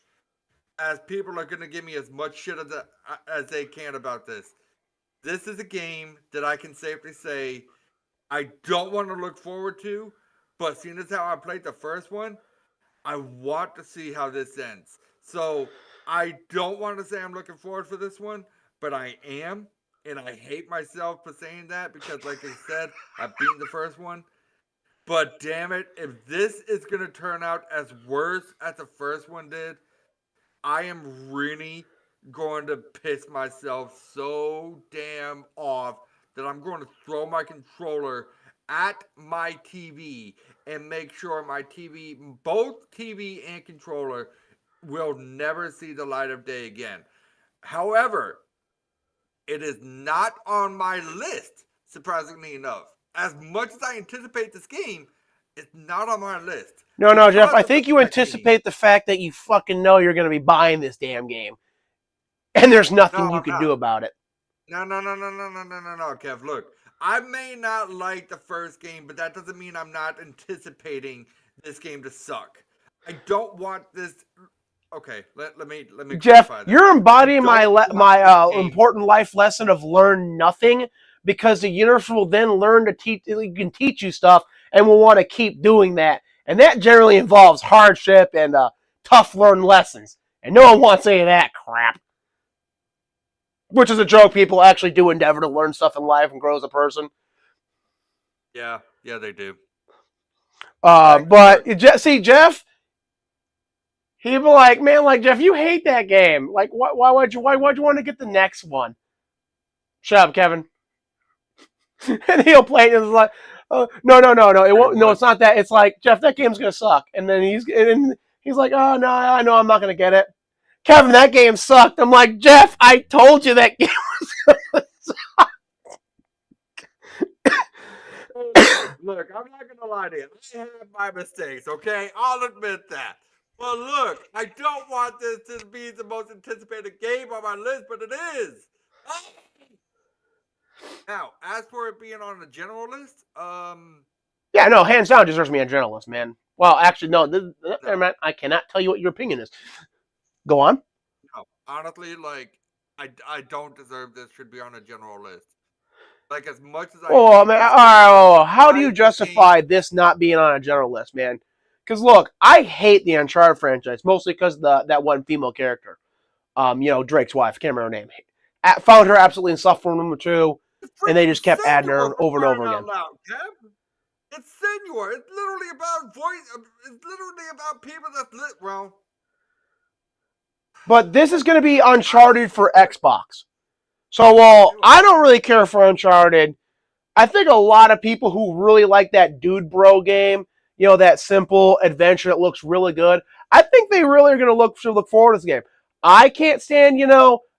as people are gonna give me as much shit as they can about this is a game that I can safely say I don't want to look forward to, but seeing as how I played the first one, I want to see how this ends. So I don't want to say I'm looking forward for this one, but I am. And I hate myself for saying that because, like I said, I've beaten the first one. But damn it, if this is going to turn out as worse as the first one did, I am really going to piss myself so damn off that I'm going to throw my controller at my TV and make sure my TV, both TV and controller, will never see the light of day again. However, it is not on my list, surprisingly enough. As much as I anticipate this game, It's not on my list. No, Jeff. I Because of the think you fact being- anticipate the fact that you fucking know you're going to be buying this damn game, and there's nothing No, you I'm can not. do about it. No, Kev. Look, I may not like the first game, but that doesn't mean I'm not anticipating this game to suck. I don't want this. Okay, let me Jeff, clarify this. you're embodying my Don't want my this game. important life lesson of learn nothing, because the universe will then learn to teach. It can teach you stuff, and will want to keep doing that, and that generally involves hardship and tough learned lessons. And no one wants any of that crap. Which is a joke. People actually do endeavor to learn stuff in life and grow as a person. Yeah, they do. But see, Jeff, he'd be like, man, like Jeff, you hate that game. Like, why would you want to get the next one? Shut up, Kevin. And he'll play it and it's like, oh, no, it won't. No, it's not that. It's like, Jeff, that game's gonna suck. And then he's like, oh no, I know I'm not gonna get it. Kevin, that game sucked. I'm like, Jeff, I told you that game was gonna suck. Look, I'm not gonna lie to you. I have my mistakes, okay? I'll admit that. But look, I don't want this to be the most anticipated game on my list, but it is. Now, as for it being on the general list, yeah, no, hands down deserves me a journalist, man. Well, actually, no, never mind. I cannot tell you what your opinion is. Go on. no, honestly, like I don't deserve this. Should be on a general list. Like as much as I. Oh man, all right, how do you justify this not being on a general list, man? Because look, I hate the Uncharted franchise mostly because that one female character, Drake's wife, can't remember her name. Found her absolutely insufferable number 2, and they just kept adding her over and over again. Loud, it's Senua. It's literally about voice. It's literally about people that lit. Well, but this is going to be Uncharted for Xbox. So while I don't really care for Uncharted, I think a lot of people who really like that Dude Bro game, that simple adventure that looks really good, I think they really are going to look forward to this game. I can't stand,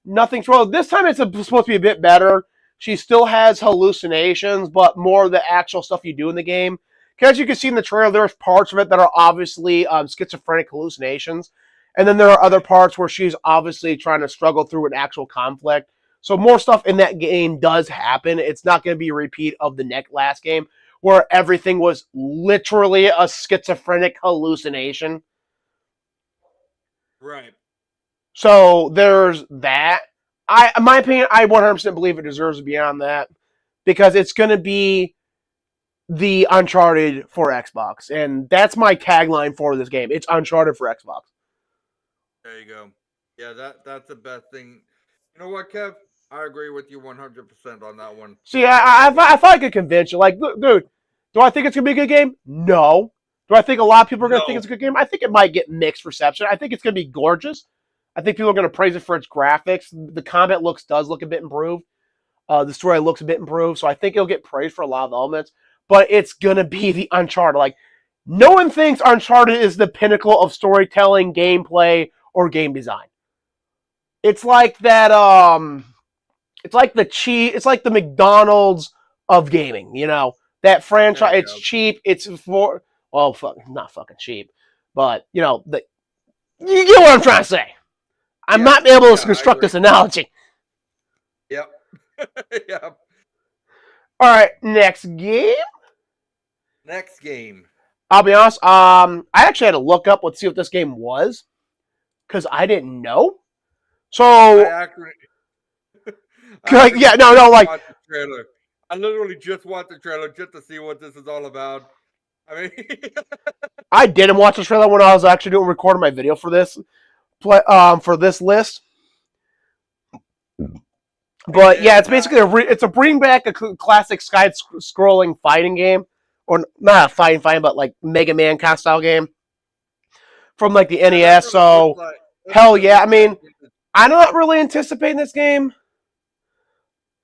Nothing's wrong. This time it's supposed to be a bit better. She still has hallucinations, but more of the actual stuff you do in the game. Because as you can see in the trailer, there's parts of it that are obviously schizophrenic hallucinations. And then there are other parts where she's obviously trying to struggle through an actual conflict. So more stuff in that game does happen. It's not going to be a repeat of the last game where everything was literally a schizophrenic hallucination. Right. So there's that. In my opinion, I 100% believe it deserves to be on that because it's going to be the Uncharted for Xbox. And that's my tagline for this game. It's Uncharted for Xbox. There you go. Yeah, that's the best thing. You know what, Kev? I agree with you 100% on that one. See, I thought I could convince you. Like, dude, do I think it's going to be a good game? No. Do I think a lot of people are going to think it's a good game? I think it might get mixed reception. I think it's going to be gorgeous. I think people are going to praise it for its graphics. The combat does look a bit improved. The story looks a bit improved. So I think it'll get praised for a lot of elements. But it's going to be the Uncharted. Like, no one thinks Uncharted is the pinnacle of storytelling, gameplay, or game design. It's like that, it's like the McDonald's of gaming, that franchise. It's cheap. It's not fucking cheap, but you get what I'm trying to say. I'm not able to construct this analogy. Yep. Yep. All right, next game. I'll be honest. I actually had to look up see what this game was because I didn't know. So. I literally just watched the trailer just to see what this is all about. I mean, I didn't watch the trailer when I was actually recording my video for this list. But yeah, it's basically it's a bring back a classic side-scrolling fighting game, or not a fighting, but like Mega Man kind of style game from like the NES. So hell yeah, I mean, I'm not really anticipating this game.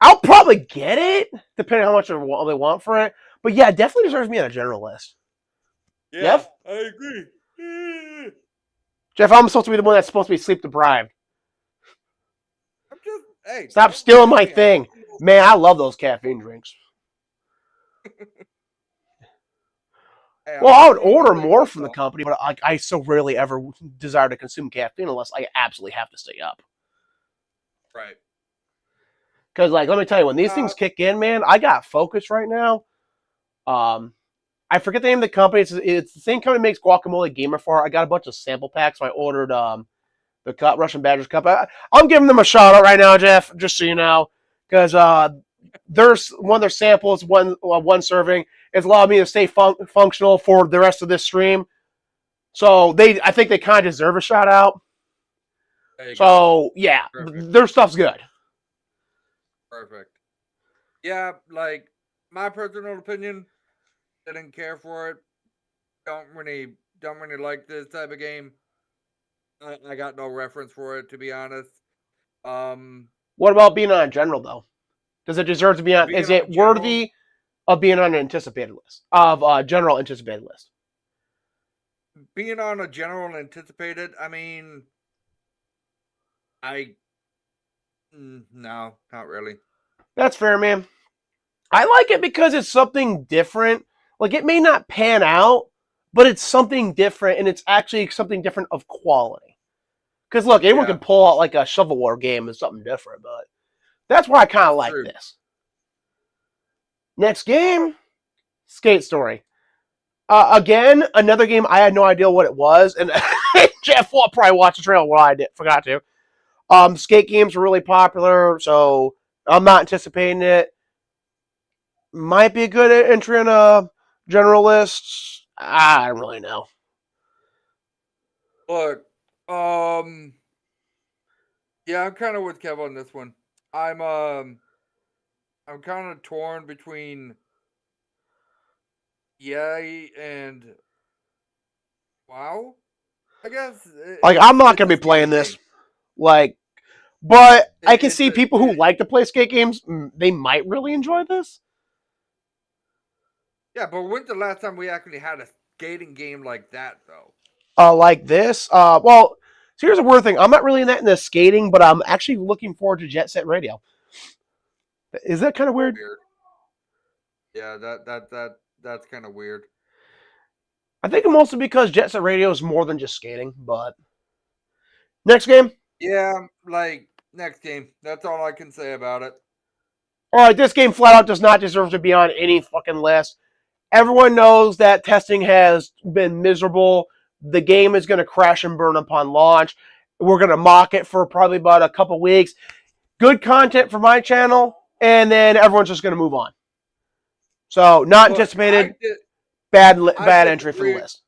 I'll probably get it, depending on how much they want for it. But yeah, it definitely deserves me on a general list. Yeah, Jeff? I agree. Jeff, I'm supposed to be the one that's supposed to be sleep deprived. Hey, stop stealing my thing. Man, I love those caffeine drinks. Hey, Well, I would I'm doing order my thing more from the myself. company, but I so rarely ever desire to consume caffeine unless I absolutely have to stay up. Right. Because, like, let me tell you, when these Uh, things kick in, man, I got focus right now. Um, I forget the name of the company. It's the same company that makes Guacamole Gamer for. I got a bunch of sample packs. So I ordered the Russian Badgers Cup. I'm giving them a shout out right now, Jeff, just so you know, because there's one of their samples, one serving, has allowed me to stay functional for the rest of this stream. So I think they kind of deserve a shout out. there you go. So yeah, Perfect. their stuff's good. Perfect. Yeah, like my personal opinion, didn't care for it. Don't really like this type of game. I got no reference for it, to be honest. Um, What about being on a general though? Does it deserve to be on? being Is on a it general, worthy of being on an anticipated list of general anticipated list? being on a general anticipated. I mean, I no, not really. That's fair, man. I like it because it's something different. Like it may not pan out, but it's something different, and it's actually something different of quality. Because look, anyone Yeah, can pull out like a shovelware game as something different, but that's why I kind of that's like true. this. Next game, Skate Story. Again, another game I had no idea what it was, and Jeff will probably watch the trailer. Well, I did forgot to. Skate games are really popular, so I'm not anticipating it. Might be a good entry in a general list. I don't really know. Look, yeah, I'm kind of with Kev on this one. I'm um, I'm kind of torn between yay and wow. I guess Like, I'm not it's gonna a be playing skating this. game. Like, but I can It's see a people who like to play skate games. They might really enjoy this. yeah, but when's the last time we actually had a skating game like that though? Like this. Well, so here's a weird thing. I'm not really in that into skating, but I'm actually looking forward to Jet Set Radio. Is that kind of weird? Weird. Yeah, that's kind of weird. I think mostly because Jet Set Radio is more than just skating. But next game. Yeah, like next game. That's all I can say about it. All right, this game flat out does not deserve to be on any fucking list. Everyone knows that testing has been miserable. The game is going to crash and burn upon launch. We're going to mock it for probably about a couple weeks. Good content for my channel, and then everyone's just going to move on. So, not Look, anticipated. I Bad entry for the disagree. list.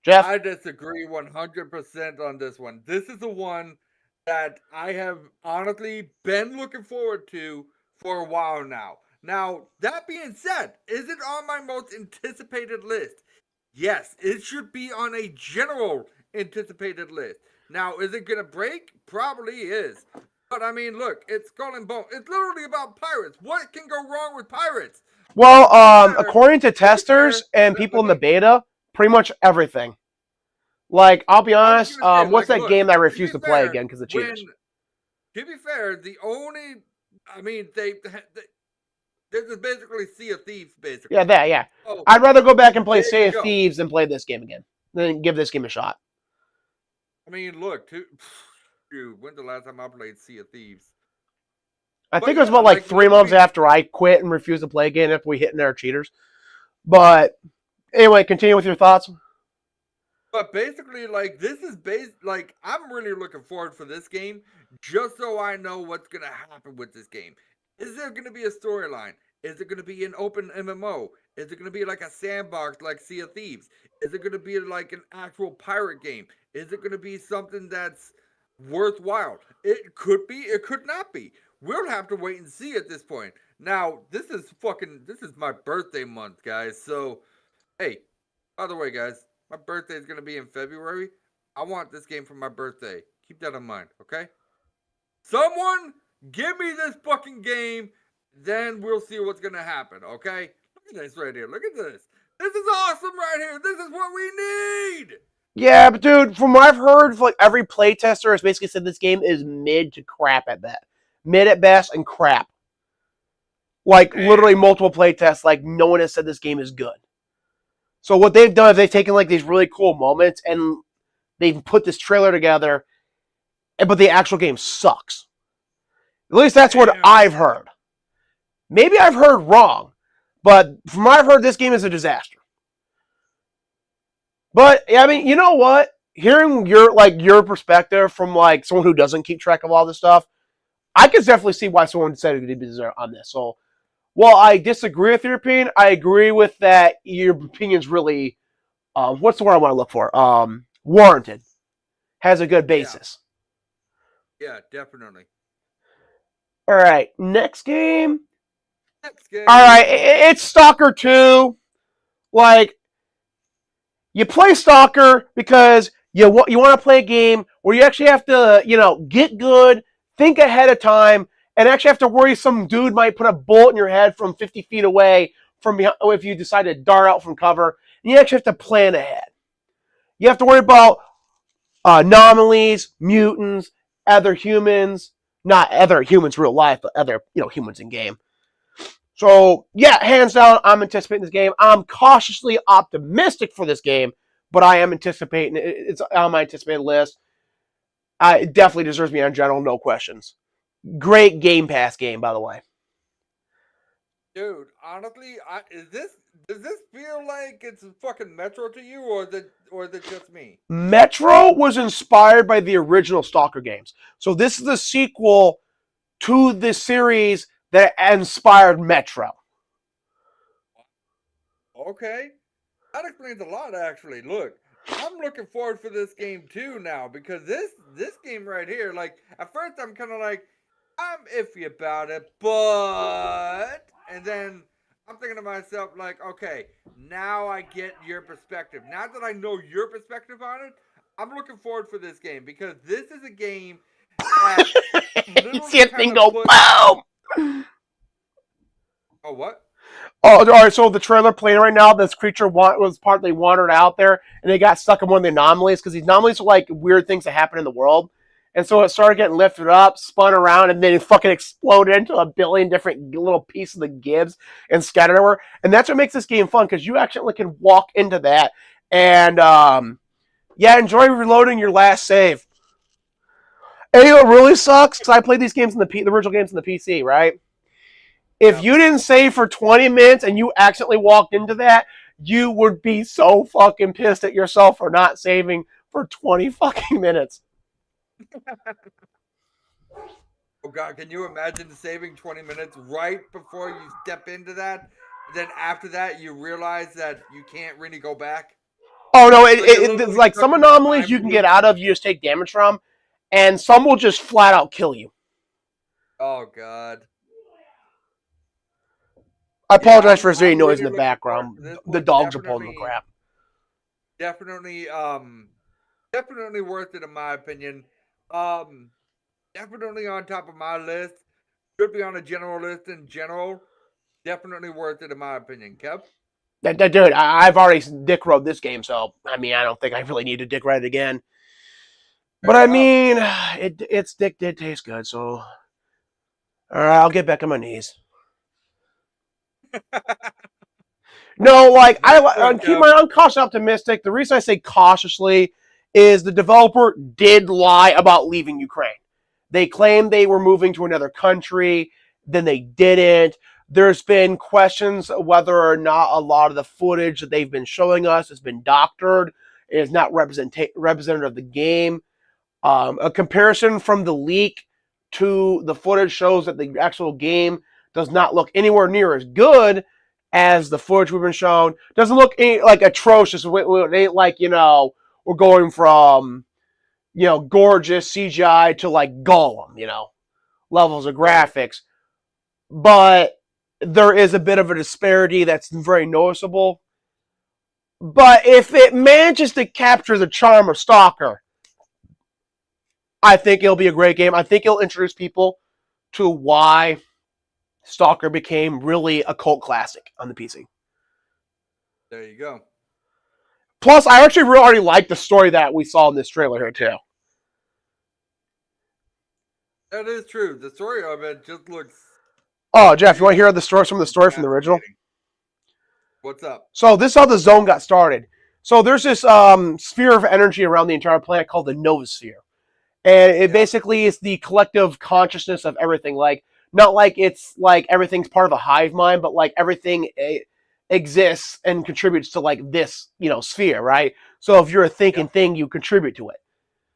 Jeff? I disagree 100% on this one. This is the one that I have honestly been looking forward to for a while now. Now, that being said, is it on my most anticipated list? Yes, it should be on a general anticipated list. Now, is it going to break? Probably is. But I mean, look, it's Skull and Bone. It's literally about pirates. What can go wrong with pirates? Well, To be fair, according to to be fair, testers and people let in the me beta, pretty much everything. Like, I'll be I was honest, gonna say, what's like, that look, game that I to be refuse to play fair, again because of when cheaters? to be fair, the only, I mean, they this is basically Sea of Thieves, Yeah, basically. that, yeah. Oh, I'd rather go back and play there Sea you of go. Thieves than play this game again. Then give this game a shot. I mean, look, dude, when's the last time I played Sea of Thieves? I think But it was yeah, about like like 3 months literally, after I quit and refused to play again after we hit in our cheaters. But anyway, continue with your thoughts. but basically, like this is like I'm really looking forward for this game, just so I know what's gonna happen with this game. Is there gonna be a storyline? Is it gonna be an open MMO? Is it gonna be like a sandbox like Sea of Thieves? Is it gonna be like an actual pirate game? Is it gonna be something that's worthwhile? It could be. It could not be. We'll have to wait and see at this point. Now, this is my birthday month, guys. So, hey, by the way, guys, my birthday is going to be in February. I want this game for my birthday. Keep that in mind, okay? Someone give me this fucking game, then we'll see what's going to happen, okay? Look at this right here. Look at this. This is awesome right here. This is what we need. Yeah, but dude, from what I've heard, like every playtester has basically said this game is mid to crap at best. Mid at best and crap. Like Man. literally multiple playtests, like no one has said this game is good. So what they've done is they've taken like these really cool moments and they've put this trailer together, but the actual game sucks. At least that's what I've heard. Maybe I've heard wrong, but from what I've heard, this game is a disaster. But I mean, you know what? Hearing your perspective from like someone who doesn't keep track of all this stuff, I can definitely see why someone decided to be on this. So while I disagree with your opinion, I agree with that your opinion's really what's the word I want to look for? Warranted. Has a good basis. Yeah, definitely. All right, next game. Next game. All right, it's Stalker 2. Like, you play Stalker because you want to play a game where you actually have to, get good, think ahead of time, and actually have to worry some dude might put a bullet in your head from 50 feet away from behind, if you decide to dart out from cover. And you actually have to plan ahead. You have to worry about anomalies, mutants, other humans, not other humans real life, but other humans in game. So yeah, hands down, I'm anticipating this game. I'm cautiously optimistic for this game, but I am anticipating it's on my anticipated list. It definitely deserves me on general, no questions. Great Game Pass game, by the way. Dude, honestly, does this feel like it's fucking Metro to you, or is it just me? Metro was inspired by the original Stalker games, so this is the sequel to the series that inspired Metro. Okay, that explains a lot, actually. Look, I'm looking forward for this game too now, because this game right here, like at first I'm kind of like I'm iffy about it, and then I'm thinking to myself like, okay, now I get your perspective. Now that I know your perspective on it, I'm looking forward for this game because this is a game that you see a thing go boom. Oh, what? Oh, all right. So the trailer playing right now, this creature was partly wandered out there, and they got stuck in one of the anomalies because these anomalies are like weird things that happen in the world. And so it started getting lifted up, spun around, and then it fucking exploded into a billion different little pieces of the Gibbs and scattered everywhere. And that's what makes this game fun because you actually can walk into that and enjoy reloading your last save. And you know what really sucks? Because I played these games the original games in the PC, right? If you didn't save for 20 minutes and you accidentally walked into that, you would be so fucking pissed at yourself for not saving for 20 fucking minutes. Oh God, can you imagine saving 20 minutes right before you step into that? Then after that, you realize that you can't really go back? Oh no, it's like some anomalies you can get out of, you just take damage from, and some will just flat out kill you. Oh God. I apologize for any noise in the background. The dogs are pulling the crap. Definitely worth it in my opinion. Definitely on top of my list. Should be on a general list in general. Definitely worth it in my opinion. Kev? Dude, I've already dick rode this game, so I mean, I don't think I really need to dick ride it again. But I mean, its dick did taste good, so all right, I'll get back on my knees. No, like I'm cautiously optimistic. The reason I say cautiously is the developer did lie about leaving Ukraine. They claimed they were moving to another country, then they didn't. There's been questions whether or not a lot of the footage that they've been showing us has been doctored. It is not representative of the game. A comparison from the leak to the footage shows that the actual game does not look anywhere near as good as the footage we've been shown. Doesn't look like atrocious. It ain't like, we're going from, gorgeous CGI to like Gollum, levels of graphics. But there is a bit of a disparity that's very noticeable. But if it manages to capture the charm of Stalker, I think it'll be a great game. I think it'll introduce people to why Stalker became really a cult classic on the PC. There you go. Plus, I actually really already like the story that we saw in this trailer here, too. That is true. The story of it just looks... Oh, Jeff, you want to hear some of the story from the original? What's up? So this is how the zone got started. So there's this sphere of energy around the entire planet called the Novosphere. And it Yep. basically is the collective consciousness of everything. Like, not like it's like everything's part of a hive mind, but like everything exists and contributes to like this, sphere, right? So if you're a thinking Yep. thing, you contribute to it.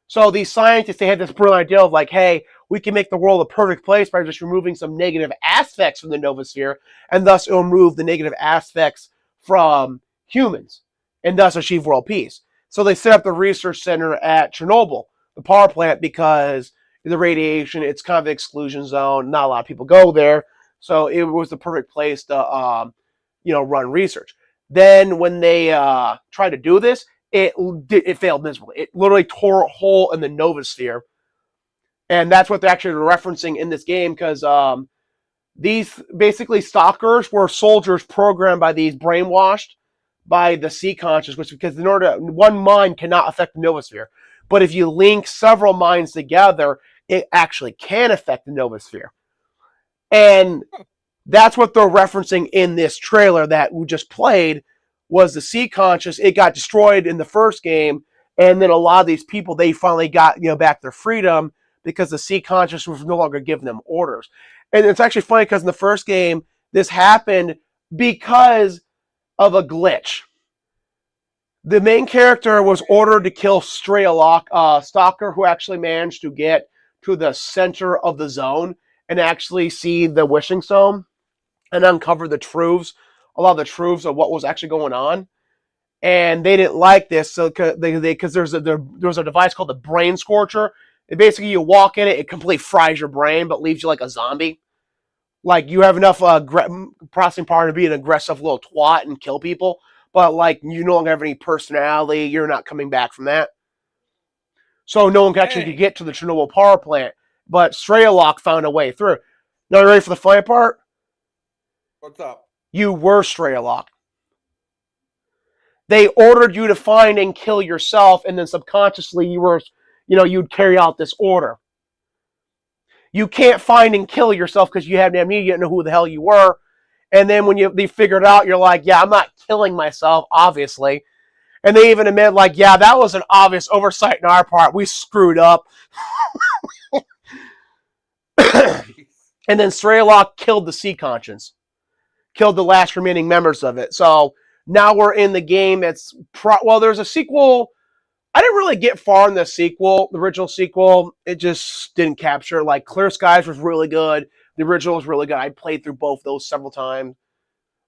So these scientists, they had this brilliant idea of like, hey, we can make the world a perfect place by just removing some negative aspects from the Novosphere, and thus it'll remove the negative aspects from humans, and thus achieve world peace. So they set up the research center at Chernobyl, the power plant, because the radiation, it's kind of an exclusion zone. Not a lot of people go there, so it was the perfect place to, run research. Then when they tried to do this, it failed miserably. It literally tore a hole in the Novosphere, and that's what they're actually referencing in this game because these basically stalkers were soldiers programmed by these brainwashed by the sea conscious, which because in order one mind cannot affect the Novosphere, but if you link several minds together, it actually can affect the Novosphere, and that's what they're referencing in this trailer that we just played was the sea conscious. It got destroyed in the first game, and then a lot of these people they finally got back their freedom because the sea conscious was no longer giving them orders. And it's actually funny because in the first game this happened because of a glitch. The main character was ordered to kill Straylock, Stalker, who actually managed to get to the center of the zone and actually see the wishing stone and uncover the truths, a lot of the truths of what was actually going on. And they didn't like this, so because there's a device called the Brain Scorcher. It basically you walk in it, it completely fries your brain, but leaves you like a zombie. Like you have enough processing power to be an aggressive little twat and kill people, but like you no longer have any personality. You're not coming back from that. So no one actually could Dang. get to the Chernobyl power plant. But Straylock found a way through. Now you ready for the funny part? What's up? You were Straylock. They ordered you to find and kill yourself, and then subconsciously you'd carry out this order. You can't find and kill yourself because you have amnesia, you didn't know who the hell you were. And then when they figured it out, you're like, yeah, I'm not killing myself, obviously. And they even admit, like, yeah, that was an obvious oversight on our part. We screwed up. Jeez. And then Straylock killed the Sea Conscience, killed the last remaining members of it. So now we're in the game. There's a sequel. I didn't really get far in the sequel, the original sequel. It just didn't capture. Like Clear Skies was really good. The original was really good. I played through both those several times.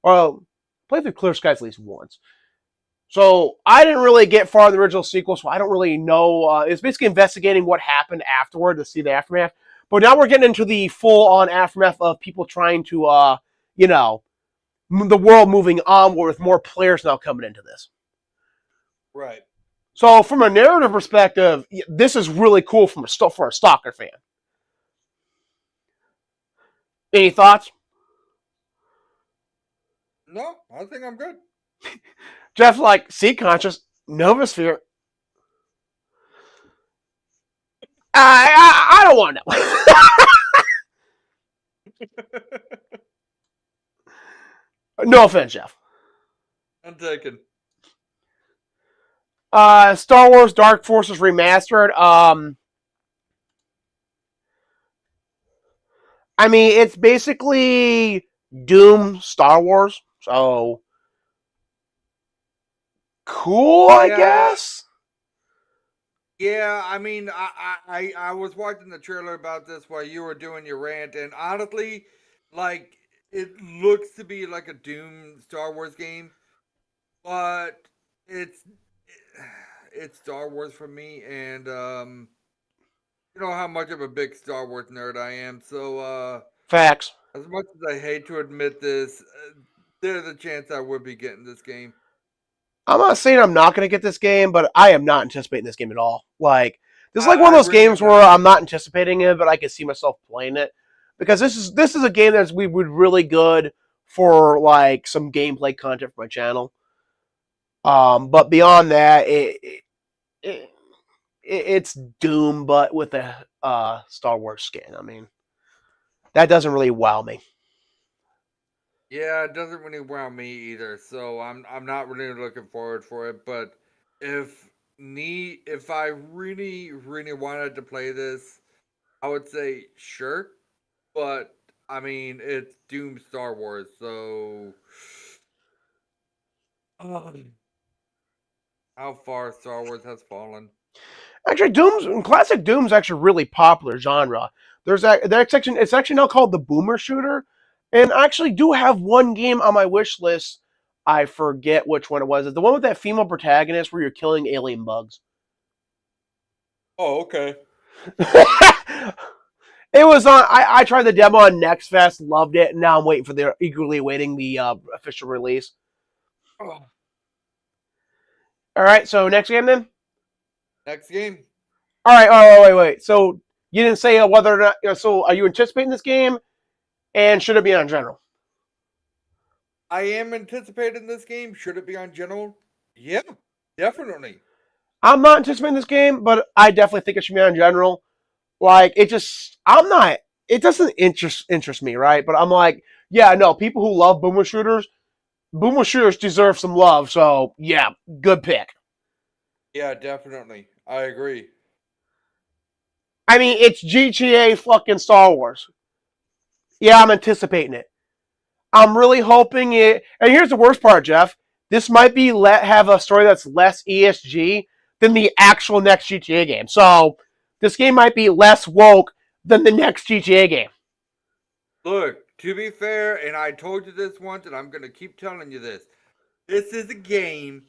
Well, played through Clear Skies at least once. So I didn't really get far in the original sequel, so I don't really know. It's basically investigating what happened afterward to see the aftermath. But now we're getting into the full-on aftermath of people trying to, the world moving on with more players now coming into this. Right. So from a narrative perspective, this is really cool for a Stalker fan. Any thoughts? No, I think I'm good. Jeff, like, Sea Conscious, Novosphere. I don't want to know. No offense, Jeff. I'm taken. Star Wars Dark Forces Remastered. I mean, it's basically Doom Star Wars. So cool, I guess. Yeah, I mean, I was watching the trailer about this while you were doing your rant, and honestly, like, it looks to be like a Doom Star Wars game, but it's it's Star Wars for me, and you know how much of a big Star Wars nerd I am. So, Facts. as much as I hate to admit this, there's a chance I would be getting this game. I'm not saying I'm not going to get this game, but I am not anticipating this game at all. Like, this is like one I of those really am games where not I'm not either. anticipating it, but I can see myself playing it because this is a game that's we would really good for like some gameplay content for my channel. But beyond that, it's Doom, but with a Star Wars skin. I mean, that doesn't really wow me. Yeah, it doesn't really wow me either. So I'm not really looking forward for it. But if if I really wanted to play this, I would say sure. But I mean, it's Doom Star Wars, so how far Star Wars has fallen. Actually, classic Doom's actually a really popular genre. There's that section. It's actually now called the Boomer Shooter, and I actually do have one game on my wish list. I forget which one it was. It's the one with that female protagonist where you're killing alien bugs. Oh, okay. It was on. I tried the demo on Next Fest, loved it, and now I'm waiting for the eagerly awaiting the official release. Oh, All right, so next game then. next game. All right. Oh, wait. So you didn't say whether or not. So are you anticipating this game, and should it be on general? I am anticipating this game. Should it be on general? Yeah, definitely. I'm not anticipating this game, but I definitely think it should be on general. Like it just, I'm not. It doesn't interest me, right? But I'm like, yeah, no. People who love boomer shooters deserve some love. So yeah, good pick. Yeah, definitely. I agree. I mean, it's GTA fucking Star Wars. Yeah, I'm anticipating it. I'm really hoping it. And here's the worst part, Jeff. This might be have a story that's less ESG than the actual next GTA game. So this game might be less woke than the next GTA game. Look, to be fair, and I told you this once, and I'm gonna keep telling you this. This is a game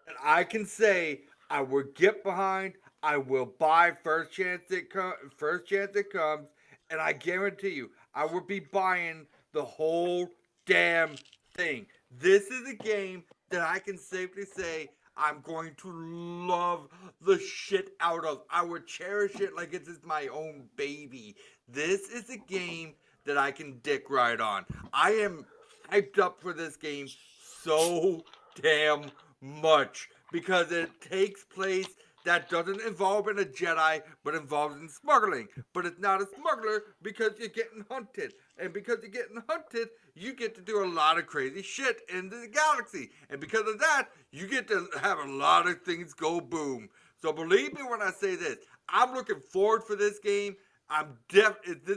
that I can say I will get behind. I will buy first chance it comes, and I guarantee you, I will be buying the whole damn thing. This is a game that I can safely say I'm going to love the shit out of. I would cherish it like it's my own baby. This is a game that I can dick ride on. I am hyped up for this game so damn much because it takes place that doesn't involve in a Jedi, but involves in smuggling. But it's not a smuggler because you're getting hunted. And because you're getting hunted, you get to do a lot of crazy shit in the galaxy. And because of that, you get to have a lot of things go boom. So believe me when I say this, I'm looking forward for this game. This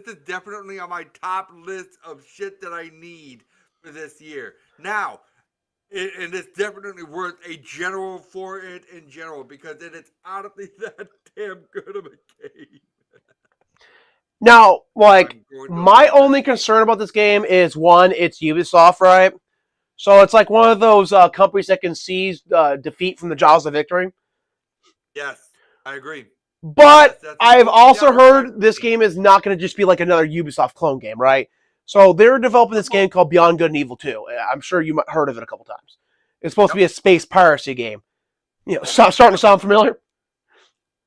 is definitely on my top list of shit that I need for this year. Now, and it's definitely worth a general for it in general because it is honestly that damn good of a game. Now, like, I'm going to my love this only game. concern about this game is one, it's Ubisoft, right? So it's like one of those companies that can seize defeat from the jaws of victory. Yes, I agree. But Yes, that's the I've only also downside heard for this me. game is not going to just be like another Ubisoft clone game, right? So they're developing this game called Beyond Good and Evil 2. I'm sure you might heard of it a couple times. It's supposed to Yep, be a space piracy game. Starting to yep, sound familiar.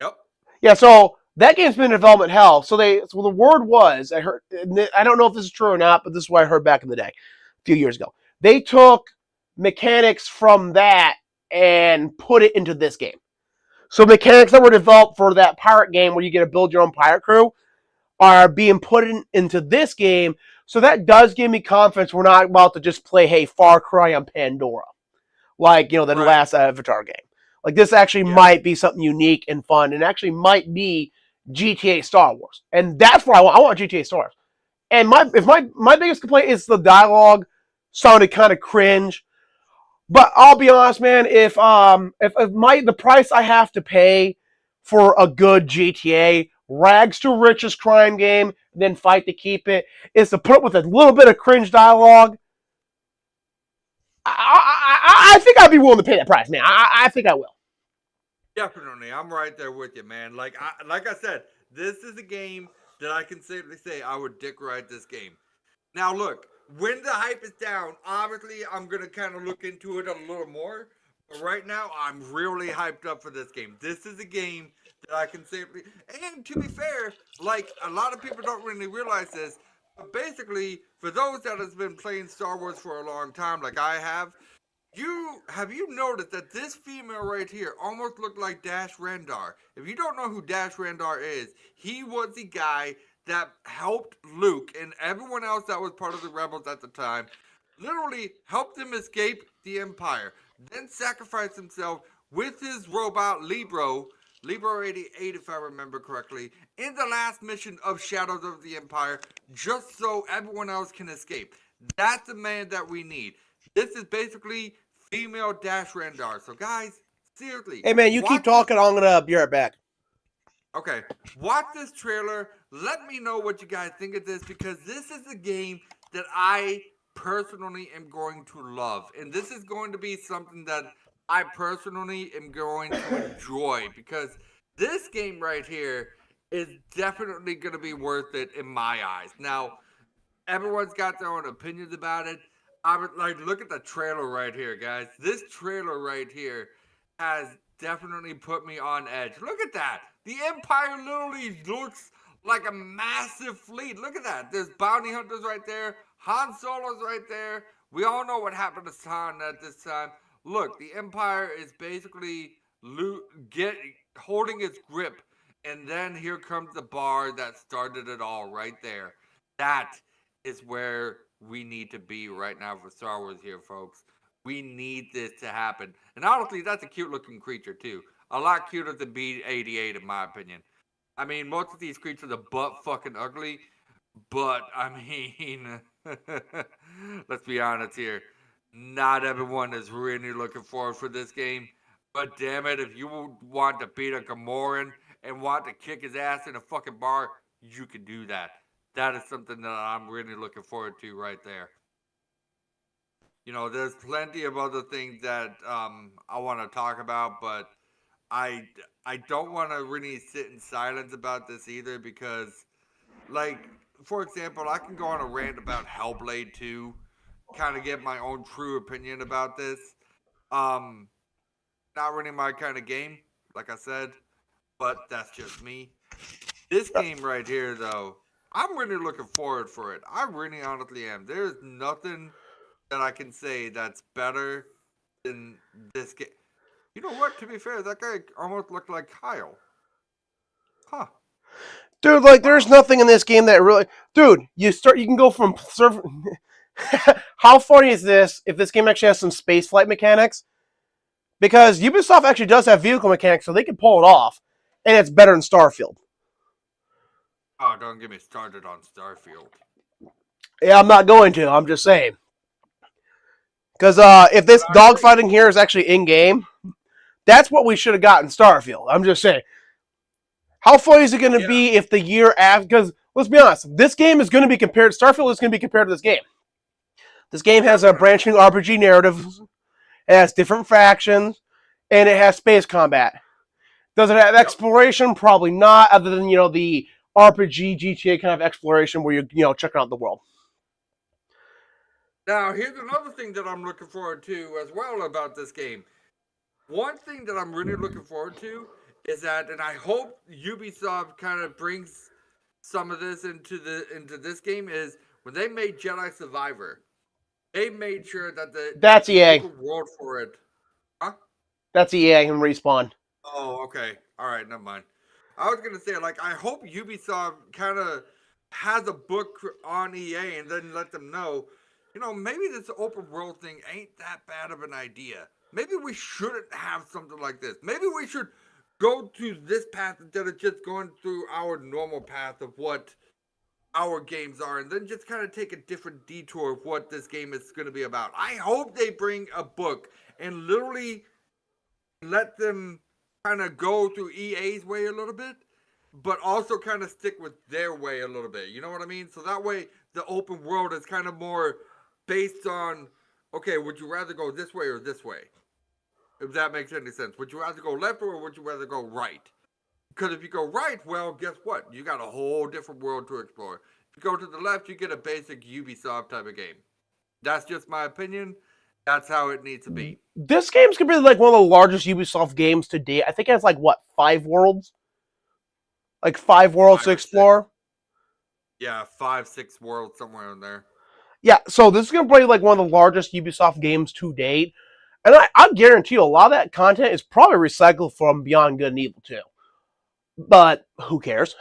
yep. Yeah, so that game's been in development hell. So the word was I heard. I don't know if this is true or not, but this is what I heard back in the day, a few years ago. They took mechanics from that and put it into this game. So mechanics that were developed for that pirate game where you get to build your own pirate crew are being put into this game. So that does give me confidence we're not about to just play, hey, Far Cry on Pandora, like, the Right. last Avatar game. Like, this actually Yeah. might be something unique and fun and actually might be GTA Star Wars. And that's what I want. I want GTA Star Wars. And my biggest complaint is the dialogue sounded kind of cringe. But I'll be honest, man. If the price I have to pay for a good GTA rags to riches crime game, then fight to keep it, is to put up with a little bit of cringe dialogue. I think I'd be willing to pay that price, man. I think I will. Definitely, I'm right there with you, man. Like I said, this is a game that I can safely say I would dick ride this game. Now, look, when the hype is down, obviously I'm gonna kind of look into it a little more. But right now, I'm really hyped up for this game. This is a game that I can safely. And to be fair, like a lot of people don't really realize this, but basically, for those that has been playing Star Wars for a long time, like I have, you noticed that this female right here almost looked like Dash Rendar? If you don't know who Dash Rendar is, he was the guy that helped Luke and everyone else that was part of the rebels at the time literally helped him escape the Empire, then sacrificed himself with his robot Libro 88, if I remember correctly, in the last mission of Shadows of the Empire, just so everyone else can escape. That's the man that we need. This is basically female Dash Rendar. So, guys, seriously, Hey, man, you keep watch this. talking. I'm going to be right back. Okay, watch this trailer. Let me know what you guys think of this, because this is a game that I personally am going to love. And this is going to be something that I personally am going to enjoy, because this game right here is definitely going to be worth it in my eyes. Now, everyone's got their own opinions about it. I would like, look at the trailer right here, guys. This trailer right here has definitely put me on edge. Look at that. The Empire literally looks like a massive fleet. Look at that. There's bounty hunters right there. Han Solo's right there. We all know what happened to Han at this time. Look, the Empire is basically holding its grip. And then here comes the bar that started it all right there. That is where we need to be right now for Star Wars here, folks. We need this to happen. And honestly, that's a cute looking creature, too. A lot cuter than B-88, in my opinion. I mean, most of these creatures are butt fucking ugly, but I mean, let's be honest here. Not everyone is really looking forward for this game. But damn it, if you want to beat a Gamoran and want to kick his ass in a fucking bar, you can do that. That is something that I'm really looking forward to right there. You know, there's plenty of other things that I want to talk about, but I I don't want to really sit in silence about this either, because, like, for example, I can go on a rant about Hellblade 2, kind of get my own true opinion about this. Um, Not really my kind of game, like I said, but that's just me. This game right here, though, I'm really looking forward for it. I really honestly am. There's nothing that I can say that's better than this game. You know what? To be fair, that guy almost looked like Kyle. Huh. Dude, like, there's Wow. nothing in this game that really... Dude, you can go from... How funny is this if this game actually has some space flight mechanics? Because Ubisoft actually does have vehicle mechanics, so they can pull it off. And it's better than Starfield. Oh, don't get me started on Starfield. Yeah, I'm not going to. I'm just saying. Because if this But I agree. dogfighting here is actually in-game, that's what we should have gotten Starfield. I'm just saying. How funny is it going to Yeah. be if the year after... Because, let's be honest, this game is going to be compared... Starfield is going to be compared to this game. This game has a branching RPG narrative. It has different factions. And it has space combat. Does it have exploration? Probably not, other than, the RPG, GTA kind of exploration where you're, checking out the world. Now, here's another thing that I'm looking forward to as well about this game. One thing that I'm really looking forward to is that, and I hope Ubisoft kind of brings some of this into this game, is when they made Jedi Survivor, they made sure that That's EA. open world for it. Huh? That's EA and Respawn. Oh, okay. All right, never mind. I was gonna say, like, I hope Ubisoft kind of has a book on EA and then let them know, maybe this open world thing ain't that bad of an idea. Maybe we shouldn't have something like this. Maybe we should go to this path instead of just going through our normal path of what our games are, and then just kind of take a different detour of what this game is going to be about. I hope they bring a book and literally let them kind of go through EA's way a little bit, but also kind of stick with their way a little bit. You know what I mean? So that way the open world is kind of more based on, okay, would you rather go this way or this way? If that makes any sense. Would you rather go left or would you rather go right? Because if you go right, well, guess what? You got a whole different world to explore. If you go to the left, you get a basic Ubisoft type of game. That's just my opinion. That's how it needs to be. This game's gonna be like one of the largest Ubisoft games to date. I think it has like 5 worlds? Like 5 worlds to explore? Yeah, 5, 6 worlds somewhere in there. Yeah, so this is gonna be like one of the largest Ubisoft games to date. And I guarantee you a lot of that content is probably recycled from Beyond Good and Evil 2. But who cares?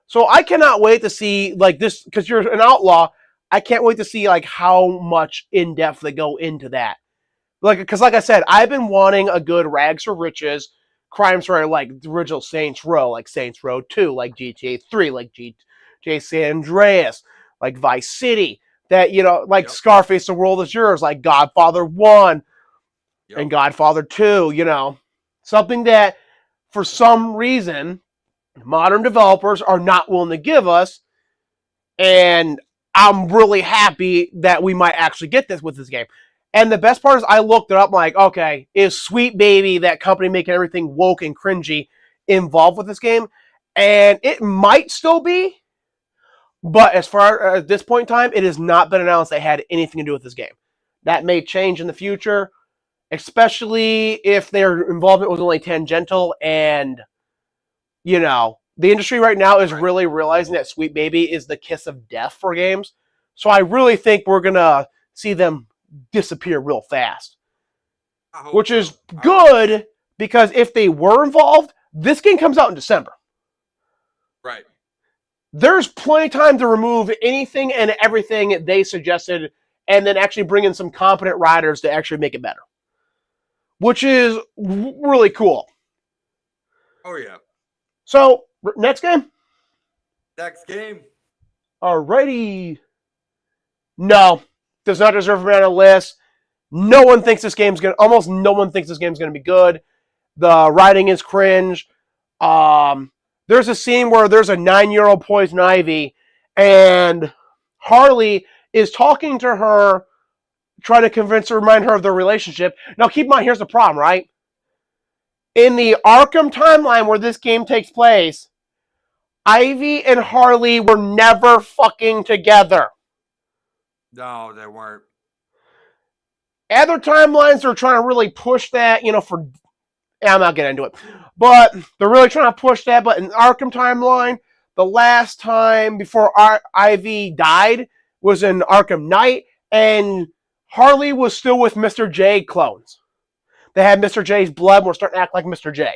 So I cannot wait to see like this, because you're an outlaw. I can't wait to see like how much in depth they go into that. Because like I said, I've been wanting a good rags for riches crime story like the original Saints Row, like Saints Row 2, like GTA 3, like GTA San Andreas, like Vice City. That like Yep. Scarface, The World Is Yours, like Godfather 1 Yep. and Godfather 2. Something that for some reason modern developers are not willing to give us, and I'm really happy that we might actually get this with this game. And the best part is I looked it up, I'm like, okay, is Sweet Baby, that company making everything woke and cringy, involved with this game? And it might still be, but as far as this point in time, it has not been announced they had anything to do with this game. That may change in the future, especially if their involvement was only tangential and, the industry right now is really realizing that Sweet Baby is the kiss of death for games. So I really think we're going to see them disappear real fast. Which is good because if they were involved, this game comes out in December. Right. There's plenty of time to remove anything and everything they suggested and then actually bring in some competent writers to actually make it better. Which is really cool. Oh, yeah. So, next game? Next game. Alrighty. No, does not deserve to be on a list. No one thinks this game's gonna. Almost no one thinks this game's gonna be good. The writing is cringe. There's a scene where there's a 9-year-old Poison Ivy, and Harley is talking to her, trying to convince her, remind her of their relationship. Now, keep in mind, here's the problem, right? In the Arkham timeline where this game takes place, Ivy and Harley were never fucking together. No, they weren't. Other timelines are trying to really push that, for. I'm not getting into it. But they're really trying to push that. But in Arkham timeline, the last time before Ivy died was in Arkham Knight, and Harley was still with Mr. J clones. They had Mr. J's blood and were starting to act like Mr. J.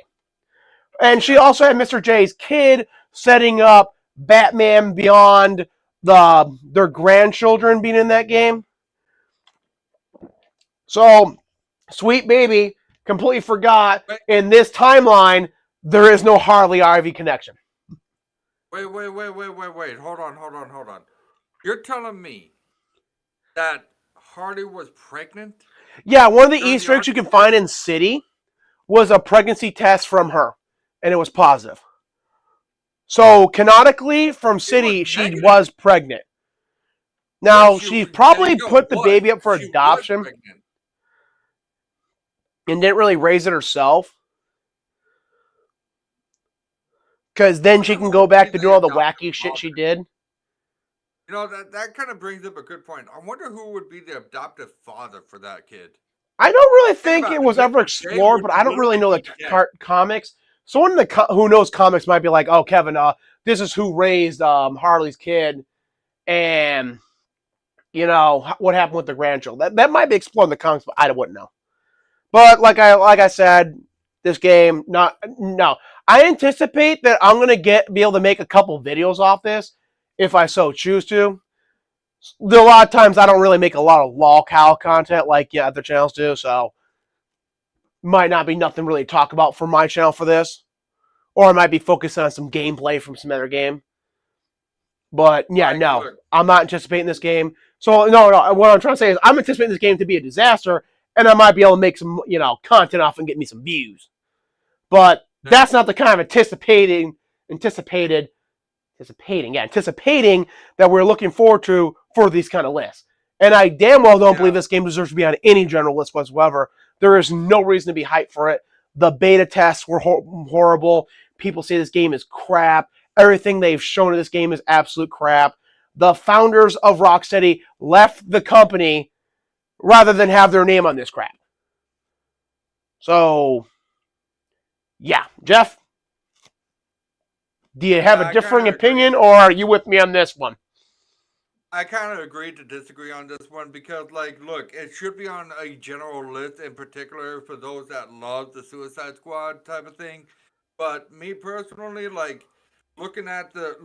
And she also had Mr. J's kid setting up Batman Beyond their grandchildren being in that game. So, Sweet Baby completely forgot in this timeline there is no Harley Ivy connection. Wait. Hold on. You're telling me that Harley was pregnant? Yeah, one of the Easter eggs you can find in City was a pregnancy test from her, and it was positive. So, canonically, from City, she was pregnant. Now, she probably put the baby up for adoption and didn't really raise it herself. Because then she can go back to do all the wacky shit she did. That kind of brings up a good point. I wonder who would be the adoptive father for that kid. I don't really think it was ever explored, but I don't really know the comics. Someone who knows comics might be like, "Oh, Kevin, this is who raised Harley's kid, and what happened with the grandchild." That might be explored in the comics, but I wouldn't know. But like I said, this game, no. I anticipate that I'm gonna be able to make a couple videos off this if I so choose to. There are a lot of times I don't really make a lot of lolcow content like other channels do, so might not be nothing really to talk about for my channel for this. Or I might be focused on some gameplay from some other game. But yeah, no, I'm not anticipating this game. So no, what I'm trying to say is I'm anticipating this game to be a disaster, and I might be able to make some content off and get me some views. But that's not the kind of anticipating that we're looking forward to for these kind of lists. And I damn well don't believe this game deserves to be on any general list whatsoever. There is no reason to be hyped for it. The beta tests were horrible. People say this game is crap. Everything they've shown in this game is absolute crap. The founders of Rocksteady left the company rather than have their name on this crap. So, yeah. Jeff, do you have a differing opinion, or are you with me on this one? I kind of agree to disagree on this one because, look, it should be on a general list in particular for those that love the Suicide Squad type of thing. But me personally, looking at the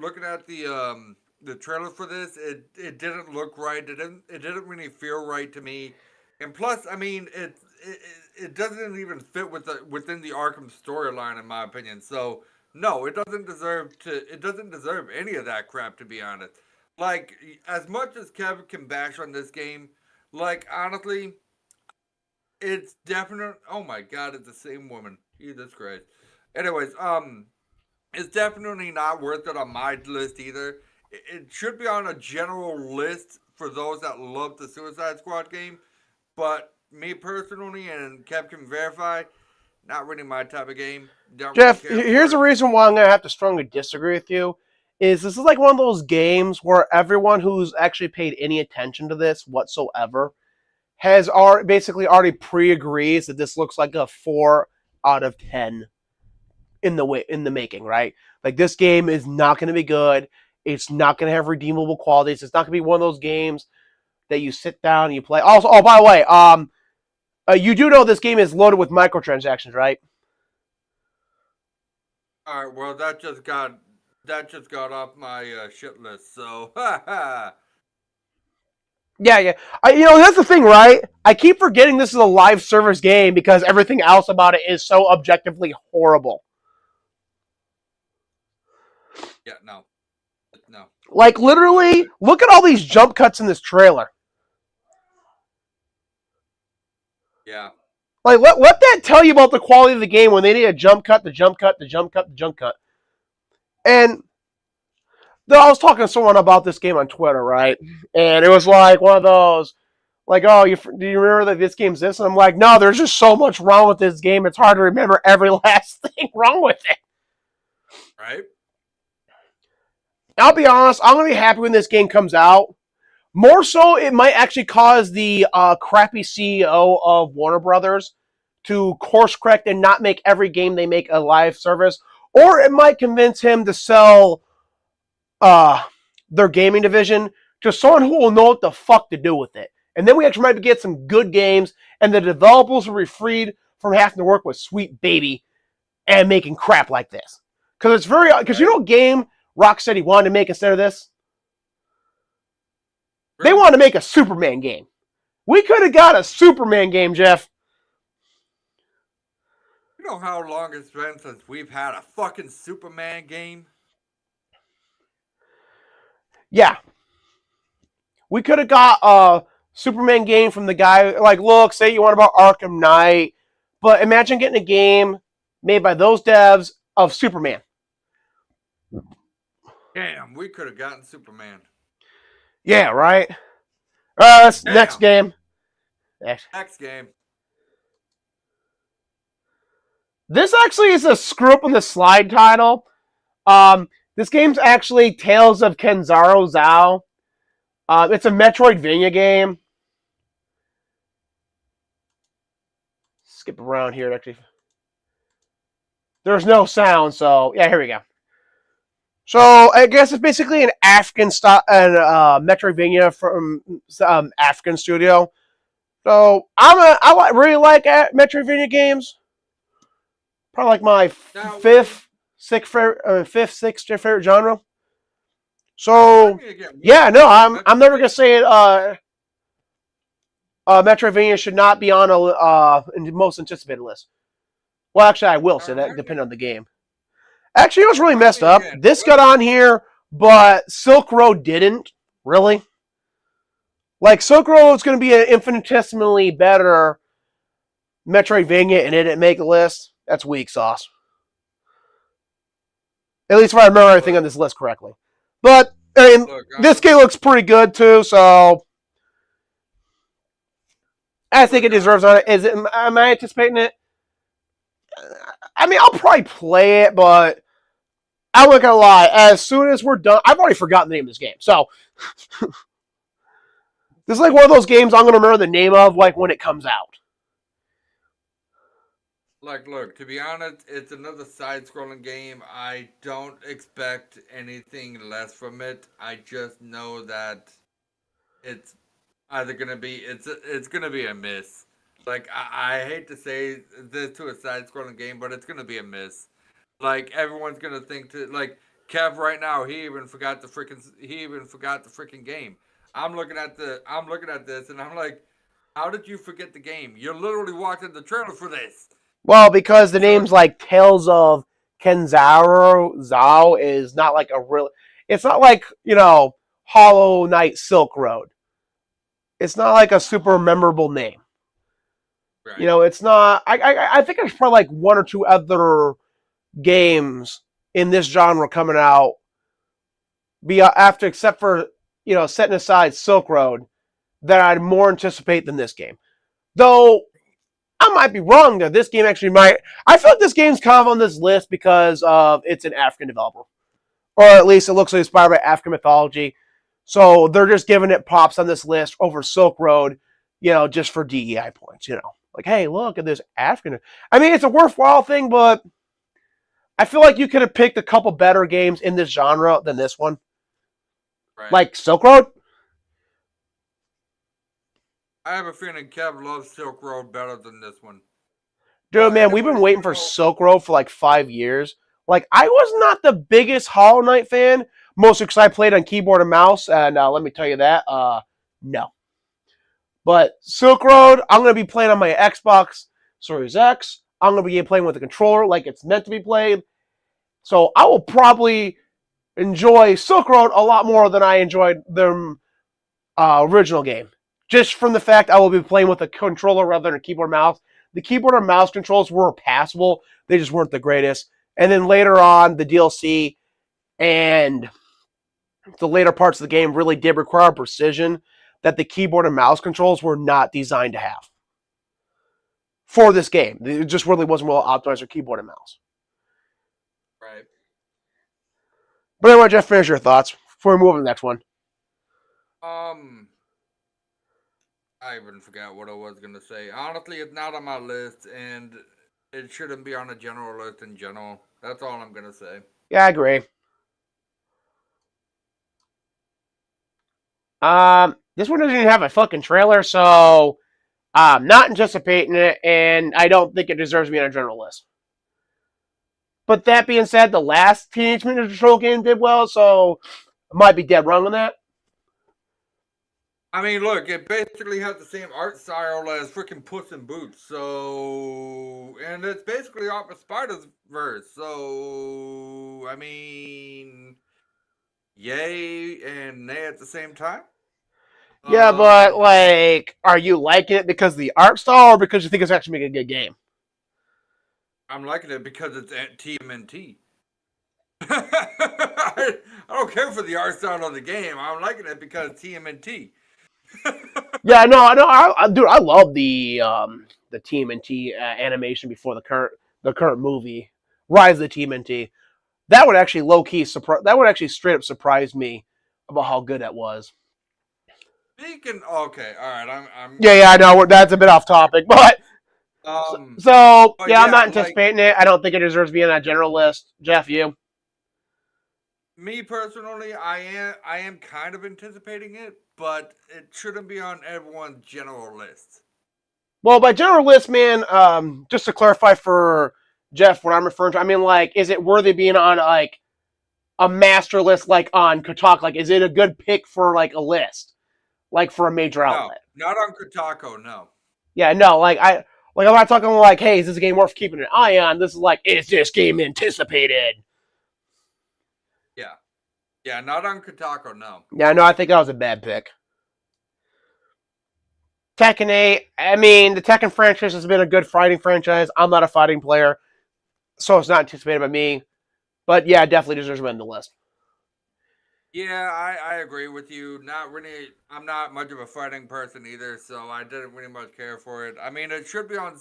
the trailer for this, it didn't look right. It didn't really feel right to me. And plus, I mean, it doesn't even fit within the Arkham storyline, in my opinion. So no, it doesn't deserve any of that crap, to be honest. Like, as much as Kevin can bash on this game, like, honestly, it's definite. Oh my god, it's the same woman. Jesus Christ. Anyways, it's definitely not worth it on my list either. It should be on a general list for those that love the Suicide Squad game, but me personally, and Kev can verify, not really my type of game. Don't really Jeff, care here's for the it. reason why I'm gonna have to strongly disagree with you. Is this is like one of those games where everyone who's actually paid any attention to this whatsoever has basically already pre-agrees that this looks like a 4 out of 10 in the making, right? Like this game is not going to be good. It's not going to have redeemable qualities. It's not going to be one of those games that you sit down and you play. Also, oh by the way, you do know this game is loaded with microtransactions, right? All right, well that just got off my shit list. So, Yeah, yeah. That's the thing, right? I keep forgetting this is a live service game because everything else about it is so objectively horrible. yeah, no, no, Like literally, look at all these jump cuts in this trailer. yeah, Like let that tell you about the quality of the game when they need a jump cut, the jump cut, the jump cut, the jump cut. And I was talking to someone about this game on Twitter, right? And it was like one of those, like, oh, do you remember that this game's this? And I'm like, no, there's just so much wrong with this game. It's hard to remember every last thing wrong with it. right, I'll be honest, I'm gonna be happy when this game comes out. More so, it might actually cause the crappy CEO of Warner Brothers to course correct and not make every game they make a live service, or it might convince him to sell uh, their gaming division to someone who will know what the fuck to do with it. And then we actually might get some good games, and the developers will be freed from having to work with Sweet Baby and making crap like this. Because because you right. know what game Rocksteady wanted to make instead of this? They Really? wanted to make a Superman game. We could have got a Superman game, Jeff. You know how long it's been since we've had a fucking Superman game? Yeah, we could have got a Superman game from the guy. Like, look, say you want about Arkham Knight, but imagine getting a game made by those devs of Superman. Damn, we could have gotten Superman. Yeah, right. Next Damn. game. Next. Next game. This actually is a screw up on the slide title. This game's actually Tales of Kenzaro Zao. It's a Metroidvania game. Skip around here. Actually, there's no sound, so yeah, here we go. So I guess it's basically an African style, Metroidvania from African studio. So really like Metroidvania games. Probably like my Now, fifth, sixth favorite genre. now remind So me again. yeah, no, I'm never gonna Metroidvania? say it. Metroidvania should not be on a in the most anticipated list. Well, actually, I will Now say that remind me. depending on the game. Actually, it was Now really remind messed me up. again. This What? got on here, but Silk Road didn't. Really? Like, Silk Road was going to be an infinitesimally better Metroidvania, and it didn't make the list. That's weak sauce. At least if I remember everything Look, on this list correctly. But, I mean, look, this game looks pretty good, too, so I think look. it deserves on it. Am I anticipating it? I mean, I'll probably play it, but I'm not going to lie. As soon as we're done, I've already forgotten the name of this game, so this is like one of those games I'm going to remember the name of like when it comes out. Like, look. To be honest, it's another side-scrolling game. I don't expect anything less from it. I just know that it's either gonna be it's gonna be a miss. Like, I hate to say this to a side-scrolling game, but it's gonna be a miss. Like, everyone's gonna think to like Kev right now, he even forgot the freaking game. I'm looking at this and I'm like, how did you forget the game? You're literally watching the trailer for this. Well, because the So name's like Tales of Kenzaro Zao is not like a real. It's not like Hollow Knight Silk Road. It's not like a super memorable name. right. It's not. I think there's probably like one or two other games in this genre coming out. Except for setting aside Silk Road, that I'd more anticipate than this game. Though I might be wrong though. This game actually might. I feel like this game's kind of on this list because it's an African developer, or at least it looks like inspired by African mythology. So they're just giving it props on this list over Silk Road, just for DEI points. Like, hey, look at this African. I mean, it's a worthwhile thing, but I feel like you could have picked a couple better games in this genre than this one, Right. like Silk Road. I have a feeling Kev loves Silk Road better than this one. Dude, man, we've been waiting for Silk Road for like 5 years. Like, I was not the biggest Hollow Knight fan, mostly because I played on keyboard and mouse, and let me tell you that, no. But Silk Road, I'm going to be playing on my Xbox Series X. I'm going to be playing with the controller like it's meant to be played. So I will probably enjoy Silk Road a lot more than I enjoyed the original game. Just from the fact I will be playing with a controller rather than a keyboard and mouse. The keyboard and mouse controls were passable. They just weren't the greatest. And then later on, the DLC and the later parts of the game really did require precision that the keyboard and mouse controls were not designed to have for this game. It just really wasn't well optimized for keyboard and mouse. Right. But anyway, Jeff, finish your thoughts before we move on to the next one. I even forgot what I was gonna say. Honestly, it's not on my list, and it shouldn't be on a general list in general. That's all I'm gonna say. Yeah, I agree. This one doesn't even have a fucking trailer, so I'm not anticipating it, and I don't think it deserves to be on a general list. But that being said, the last Teenage Mutant Ninja Turtle game did well, so I might be dead wrong on that. I mean, look, it basically has the same art style as freaking Puss in Boots, so and it's basically off of Spider's Verse, so I mean, yay and nay at the same time. Yeah, but like, are you liking it because of the art style or because you think it's actually making a good game? I'm liking it because it's TMNT. I don't care for the art style of the game. I'm liking it because it's TMNT. Yeah, no, dude, I love the TMNT animation before the current movie, Rise of the TMNT. That would actually low key surprise. That would actually straight up surprise me about how good that was. Speaking, okay, all right, I'm. Yeah, I know that's a bit off topic, but so yeah, I'm not anticipating it. I don't think it deserves to be on that general list. Jeff, you? Me personally, I am kind of anticipating it, but it shouldn't be on everyone's general list. Well, by general list, man, just to clarify for Jeff, what I'm referring to, I mean, like, is it worthy of being on like a master list, like on Kotaku? Like, is it a good pick for like a list, like for a major outlet? No, not on Kotaku. No. Yeah, no, I'm not talking like, hey, is this a game worth keeping an eye on? This is like, is this game anticipated? Yeah, not on Kotaku. No. Yeah, no, I think that was a bad pick. Tekken 8, I mean, the Tekken franchise has been a good fighting franchise. I'm not a fighting player, so it's not anticipated by me. But yeah, it definitely deserves to be on the list. Yeah, I agree with you. Not really. I'm not much of a fighting person either, so I didn't really much care for it. I mean, it should be on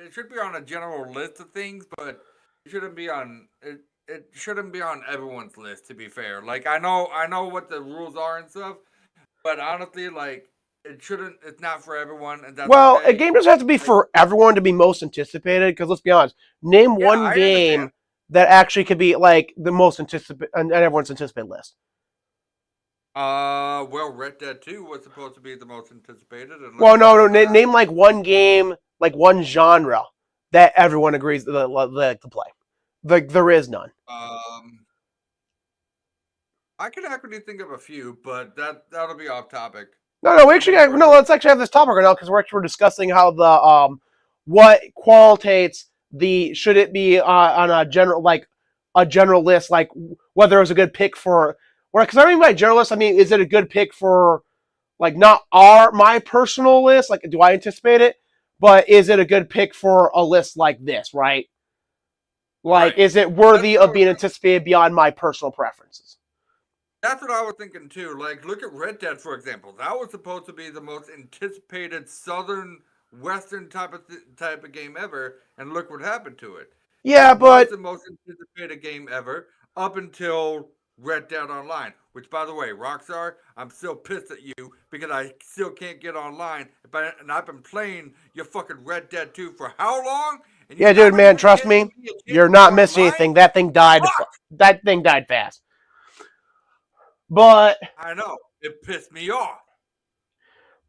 it should be on a general list of things, but it shouldn't be on it. It shouldn't be on everyone's list. To be fair, like I know what the rules are and stuff, but honestly, like it shouldn't. It's not for everyone, and that's well, okay. A game doesn't have to be for everyone to be most anticipated. Because let's be honest, name one game that actually could be like the most anticipated on everyone's anticipated list. Well, Red Dead 2 was supposed to be the most anticipated. And well, no. Name like one game, like one genre that everyone agrees to play. Like there is none. I can actually think of a few, but that'll be off topic. No, we actually no. Let's actually have this topic right now because we're discussing how the what qualitates the should it be on a general list, like whether it was a good pick for, because I mean by general list, I mean is it a good pick for like not my personal list, like do I anticipate it, but is it a good pick for a list like this, right? Like, Right. is it worthy of being anticipated beyond my personal preferences? That's what I was thinking too. Like, look at Red Dead, for example. That was supposed to be the most anticipated Southern Western type of game ever, and look what happened to it. Yeah, It was but the most anticipated game ever up until Red Dead Online. Which, by the way, Rockstar, I'm still pissed at you because I still can't get online. And I've been playing your fucking Red Dead 2 for how long? And you yeah, dude, haven't man, even trust given me, me a chance you're to not get missing online? anything. That thing died. Fuck! That thing died fast. But I know. It pissed me off.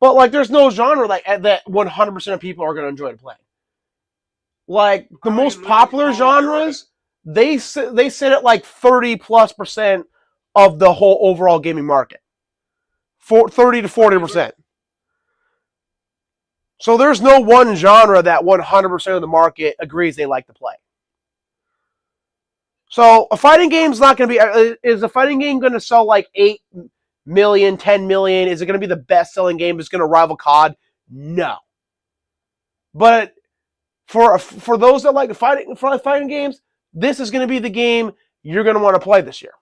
like, there's no genre like that 100% of people are going to enjoy to play. Like the most Look at popular Call of Duty. genres, they sit at like 30+% of the whole overall gaming market. 30 to 40%. So there's no one genre that 100% of the market agrees they like to play. So a fighting game's not going to be. Is a fighting game going to sell like 8 million, 10 million? Is it going to be the best-selling game? Is it going to rival COD? No. But for those that like fighting games, this is going to be the game you're going to want to play this year.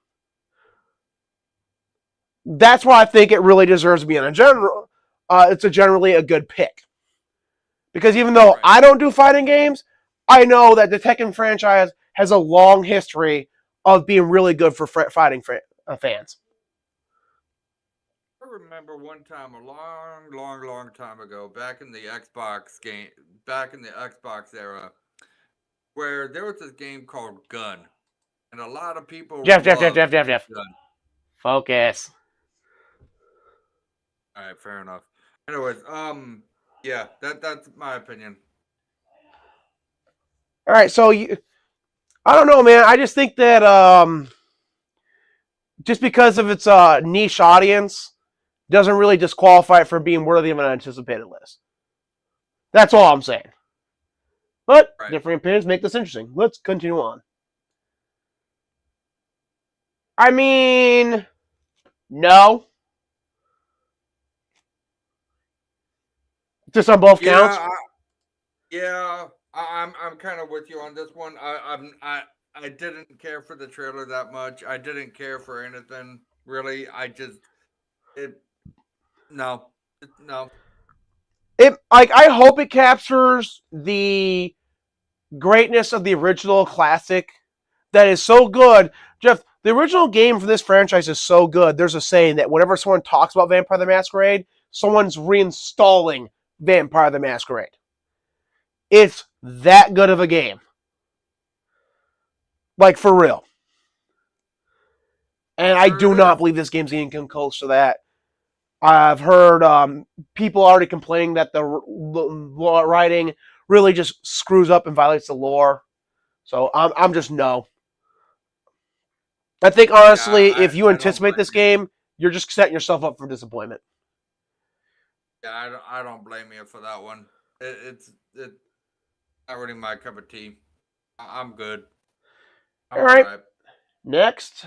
That's why I think it really deserves to be in a general. It's generally a good pick. Because even though I don't do fighting games, I know that the Tekken franchise has a long history of being really good for fighting fans. I remember one time, a long time ago, back in the Xbox era, where there was this game called Gun, and a lot of people Jeff. Gun. Focus. All right, fair enough. Anyways, yeah, that's my opinion. All right, so I don't know, man. I just think that just because of its niche audience doesn't really disqualify it for being worthy of an anticipated list. That's all I'm saying. But different opinions make this interesting. Let's continue on. I mean, no. Just on both counts. I'm kind of with you on this one. I didn't care for the trailer that much. I didn't care for anything really. No. I hope it captures the greatness of the original classic that is so good. Jeff, the original game for this franchise is so good. There's a saying that whenever someone talks about Vampire the Masquerade, someone's reinstalling Vampire the Masquerade. It's that good of a game. Like, for real. And I do not believe this game's going to come close to that. I've heard people already complaining that the writing really just screws up and violates the lore. So I'm just no. I think, honestly, if you anticipate this game, you're just setting yourself up for disappointment. Yeah, I don't blame you for that one. It's not really my cup of tea. I'm good. All right. Next.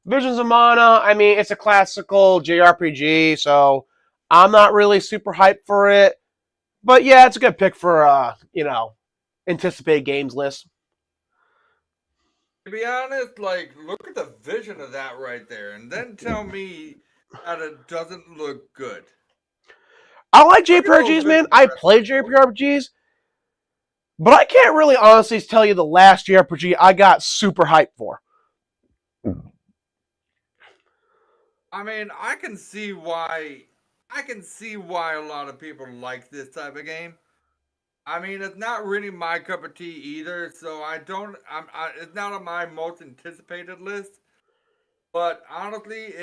Visions of Mana. I mean, it's a classical JRPG, so I'm not really super hyped for it. But yeah, it's a good pick for anticipated games list. To be honest, like, look at the vision of that right there, and then tell me that it doesn't look good. I like JRPGs, man. I play JRPGs, but I can't really honestly tell you the last JRPG I got super hyped for. I mean, I can see why a lot of people like this type of game. I mean, it's not really my cup of tea either, so it's not on my most anticipated list. But honestly,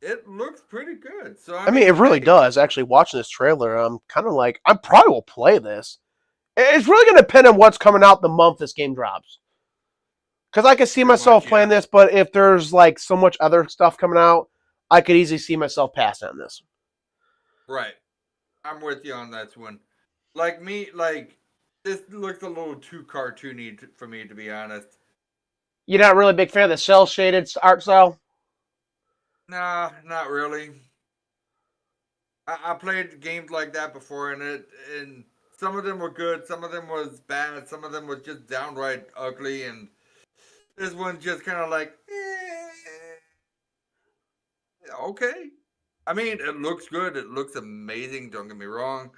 it looks pretty good. So I mean, it really does. Actually, watching this trailer, I'm kind of like, I probably will play this. It's really going to depend on what's coming out the month this game drops. Because I could see Pretty myself much, playing yeah. this, but if there's like so much other stuff coming out, I could easily see myself passing on this. Right. I'm with you on that one. Like me, like this looks a little too cartoony for me, to be honest. You're not really a big fan of the cell shaded art style? Nah, not really. I played games like that before, and some of them were good, some of them was bad, some of them was just downright ugly, and this one's just kind of like, okay. I mean, it looks good. It looks amazing. Don't get me wrong.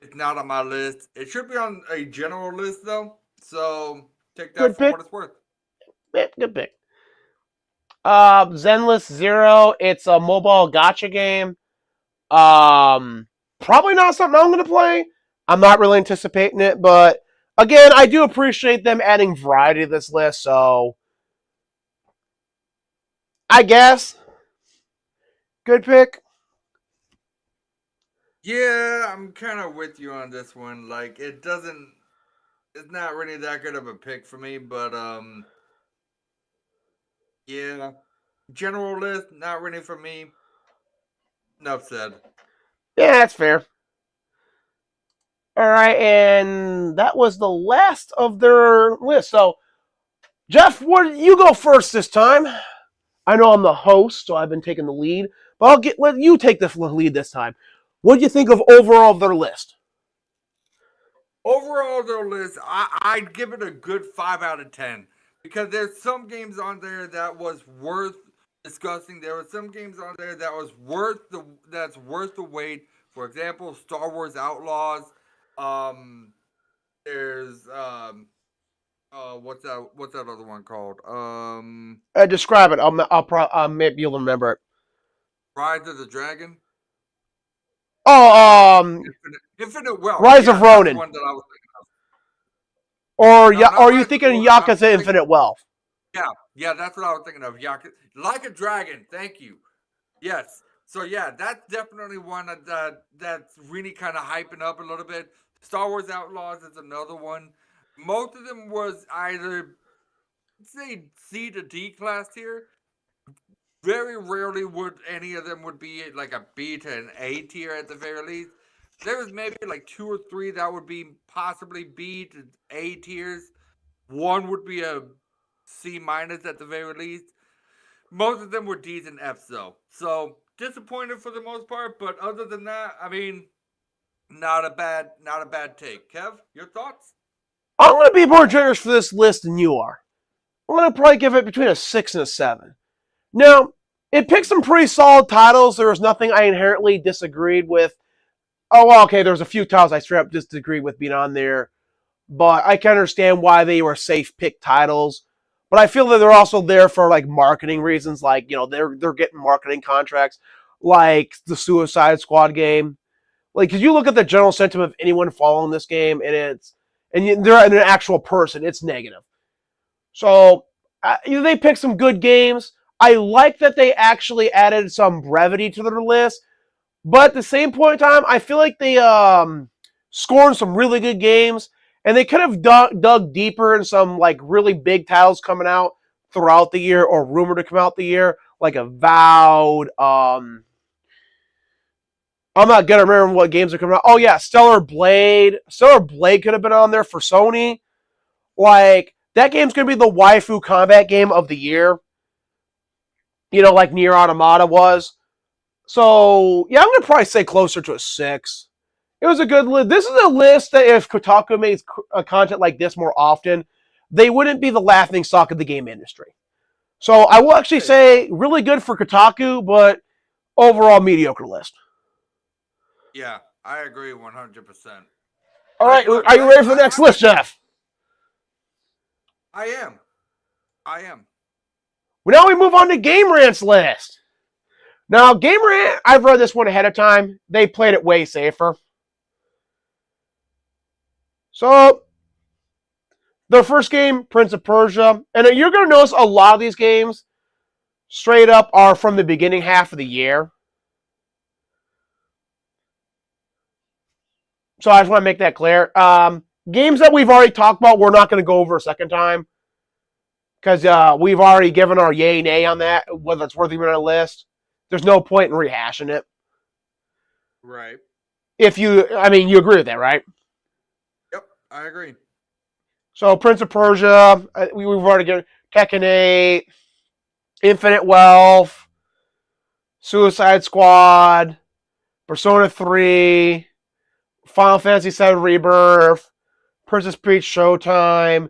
It's not on my list. It should be on a general list though. So take that Good for what pick. it's worth. Yeah, good pick. Zenless Zero. It's a mobile gotcha game. Probably not something I'm going to play. I'm not really anticipating it, but again, I do appreciate them adding variety to this list. So I guess good pick. Yeah, I'm kind of with you on this one. Like, it doesn't. It's not really that good of a pick for me, but yeah. General list, not really for me. Enough said. Yeah, that's fair. All right, and that was the last of their list. So, Jeff, what you go first this time? I know I'm the host, so I've been taking the lead, but let you take the lead this time. What do you think of overall of their list? Overall, though, Liz, I'd give it a good 5 out of 10 because there's some games on there that was worth discussing. There were some games on there that was worth the wait. For example, Star Wars Outlaws. Um, there's what's that other one called? Describe it. Maybe you'll remember it. Rise of the Dragon. Oh, Infinite Wealth. Rise of Yeah, that's the Ronin, one that I was thinking of. or No, are not you Rise of thinking Ronin. I was Yakuza thinking. Infinite Wealth? Yeah, yeah, that's what I was thinking of. Like a Dragon. Thank you. Yes. So yeah, that's definitely one that's really kind of hyping up a little bit. Star Wars Outlaws is another one. Most of them was either say C to D class tier. Very rarely would any of them would be like a B to an A tier at the very least. There was maybe like two or three that would be possibly B to A tiers. One would be a C minus at the very least. Most of them were D's and F's though. So disappointed for the most part, but other than that, I mean, not a bad take. Kev, your thoughts? I'm going to be more generous for this list than you are. I'm going to probably give it between a 6 and a 7. Now, it picked some pretty solid titles. There was nothing I inherently disagreed with. Oh, well, okay, there's a few titles I straight up disagreed with being on there, but I can understand why they were safe pick titles. But I feel that they're also there for like marketing reasons, like they're getting marketing contracts, like the Suicide Squad game. Like, because you look at the general sentiment of anyone following this game, and they're an actual person, it's negative. So they picked some good games. I like that they actually added some brevity to their list, but at the same point in time, I feel like they scored some really good games, and they could have dug deeper in some like really big titles coming out throughout the year or rumored to come out the year, like Avowed. I'm not gonna remember what games are coming out. Oh yeah, Stellar Blade. Stellar Blade could have been on there for Sony. Like that game's gonna be the waifu combat game of the year. Like Nier Automata was. So yeah, I'm gonna probably say closer to a 6. It was a good list. This is a list that if Kotaku makes content like this more often, they wouldn't be the laughing stock of the game industry. So I will actually say really good for Kotaku, but overall mediocre list. Yeah, I agree 100%. All right, Like, look, are you ready for the next list, Jeff? I am. I am. Well, now we move on to Game Rant's list. Now, Game Rant, I've read this one ahead of time. They played it way safer. So, their first game, Prince of Persia. And you're going to notice a lot of these games straight up are from the beginning half of the year. So I just want to make that clear. Games that we've already talked about, we're not going to go over a second time. because we've already given our yay nay on that, whether it's worthy or not on a list. There's no point in rehashing it. Right. You agree with that, right? Yep, I agree. So Prince of Persia, we've already given Tekken 8, Infinite Wealth, Suicide Squad, Persona 3, Final Fantasy VII Rebirth, Princess Peach Showtime.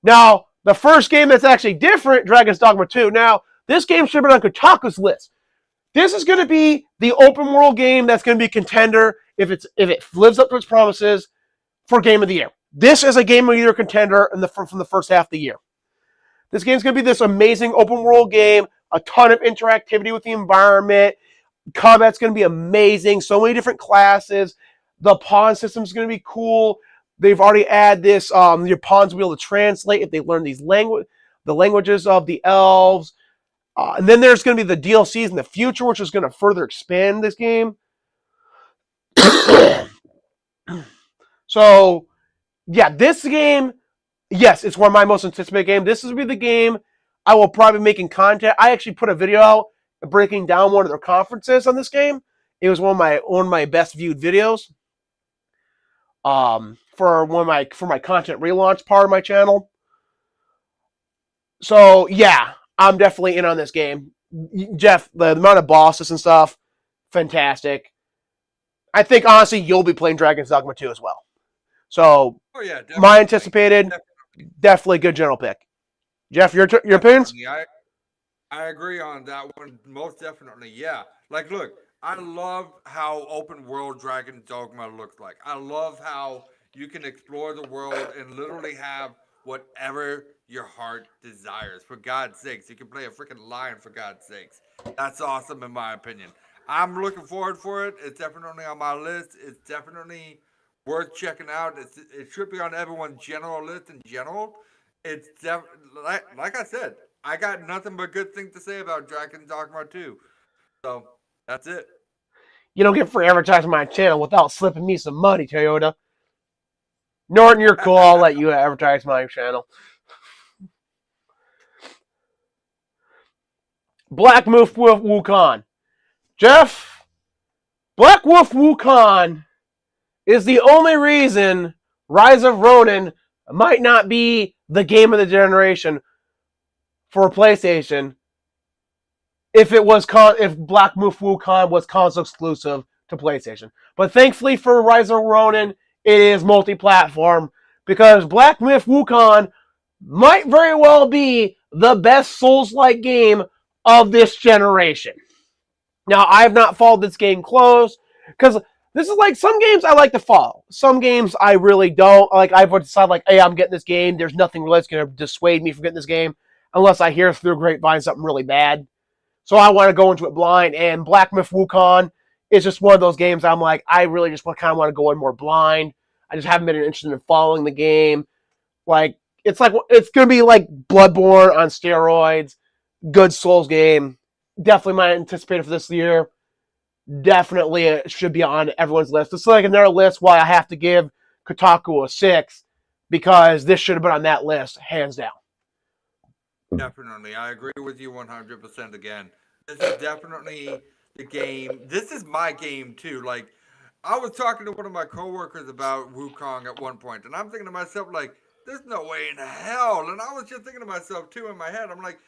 Now, the first game that's actually different, Dragon's Dogma 2. Now, this game should have been on Kotaku's list. This is going to be the open world game that's going to be a contender if it lives up to its promises for Game of the Year. This is a Game of the Year contender from the first half of the year. This game's going to be this amazing open world game, a ton of interactivity with the environment. Combat's going to be amazing. So many different classes. The pawn system's going to be cool. They've already added this. Your pawns will be able to translate if they learn the languages of the elves. And then there's going to be the DLCs in the future, which is going to further expand this game. So, yeah, this game, yes, it's one of my most anticipated games. This will be the game I will probably be making content. I actually put a video out breaking down one of their conferences on this game. It was one of my best viewed videos. For my content relaunch part of my channel. So yeah, I'm definitely in on this game. Jeff, the amount of bosses and stuff, fantastic. I think honestly you'll be playing Dragon's Dogma 2 as well. So my anticipated, definitely good general pick. Jeff, your opinions? I agree on that one, most definitely. Yeah, like look, I love how open world Dragon's Dogma looks like. I love how you can explore the world and literally have whatever your heart desires. For God's sakes, you can play a freaking lion. For God's sakes, that's awesome in my opinion. I'm looking forward for it. It's definitely on my list. It's definitely worth checking out. It should be on everyone's general list in general. It's like I said, I got nothing but good things to say about Dragon's Dogma 2. So that's it. You don't get free advertising on my channel without slipping me some money, Toyota. Norton, you're cool. I'll let you advertise my channel. Black Wolf Wukong. Jeff, Black Wolf Wukong is the only reason Rise of Ronin might not be the game of the generation for PlayStation if Black Wolf Wukong was console exclusive to PlayStation. But thankfully for Rise of Ronin, it is multi-platform because Black Myth Wukong might very well be the best Souls-like game of this generation. Now, I have not followed this game close because this is like some games I like to follow. Some games I really don't. Like I would decide like, hey, I'm getting this game. There's nothing really that's going to dissuade me from getting this game unless I hear through grapevine something really bad. So I want to go into it blind. And Black Myth Wukong is just one of those games I'm like, I really just kind of want to go in more blind. I just haven't been interested in following the game. It's going to be like Bloodborne on steroids. Good Souls game. Definitely my anticipated for this year. Definitely it should be on everyone's list. It's like another list why I have to give Kotaku a 6 because this should have been on that list, hands down. Definitely. I agree with you 100% again. This is definitely the game. This is my game too. Like, I was talking to one of my coworkers about Wukong at one point, and I'm thinking to myself, like, there's no way in hell. And I was just thinking to myself too in my head. I'm like,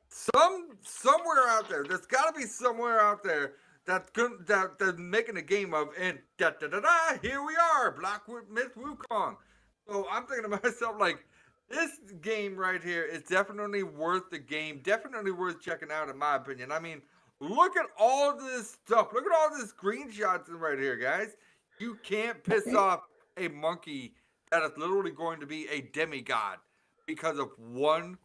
somewhere out there, there's got to be somewhere out there that's making a game of, and here we are, Black Myth Wukong. So I'm thinking to myself, like, this game right here is definitely worth the game, definitely worth checking out in my opinion. I mean, look at all this stuff. Look at all this screenshots right here, guys. You can't piss off a monkey that is literally going to be a demigod because of one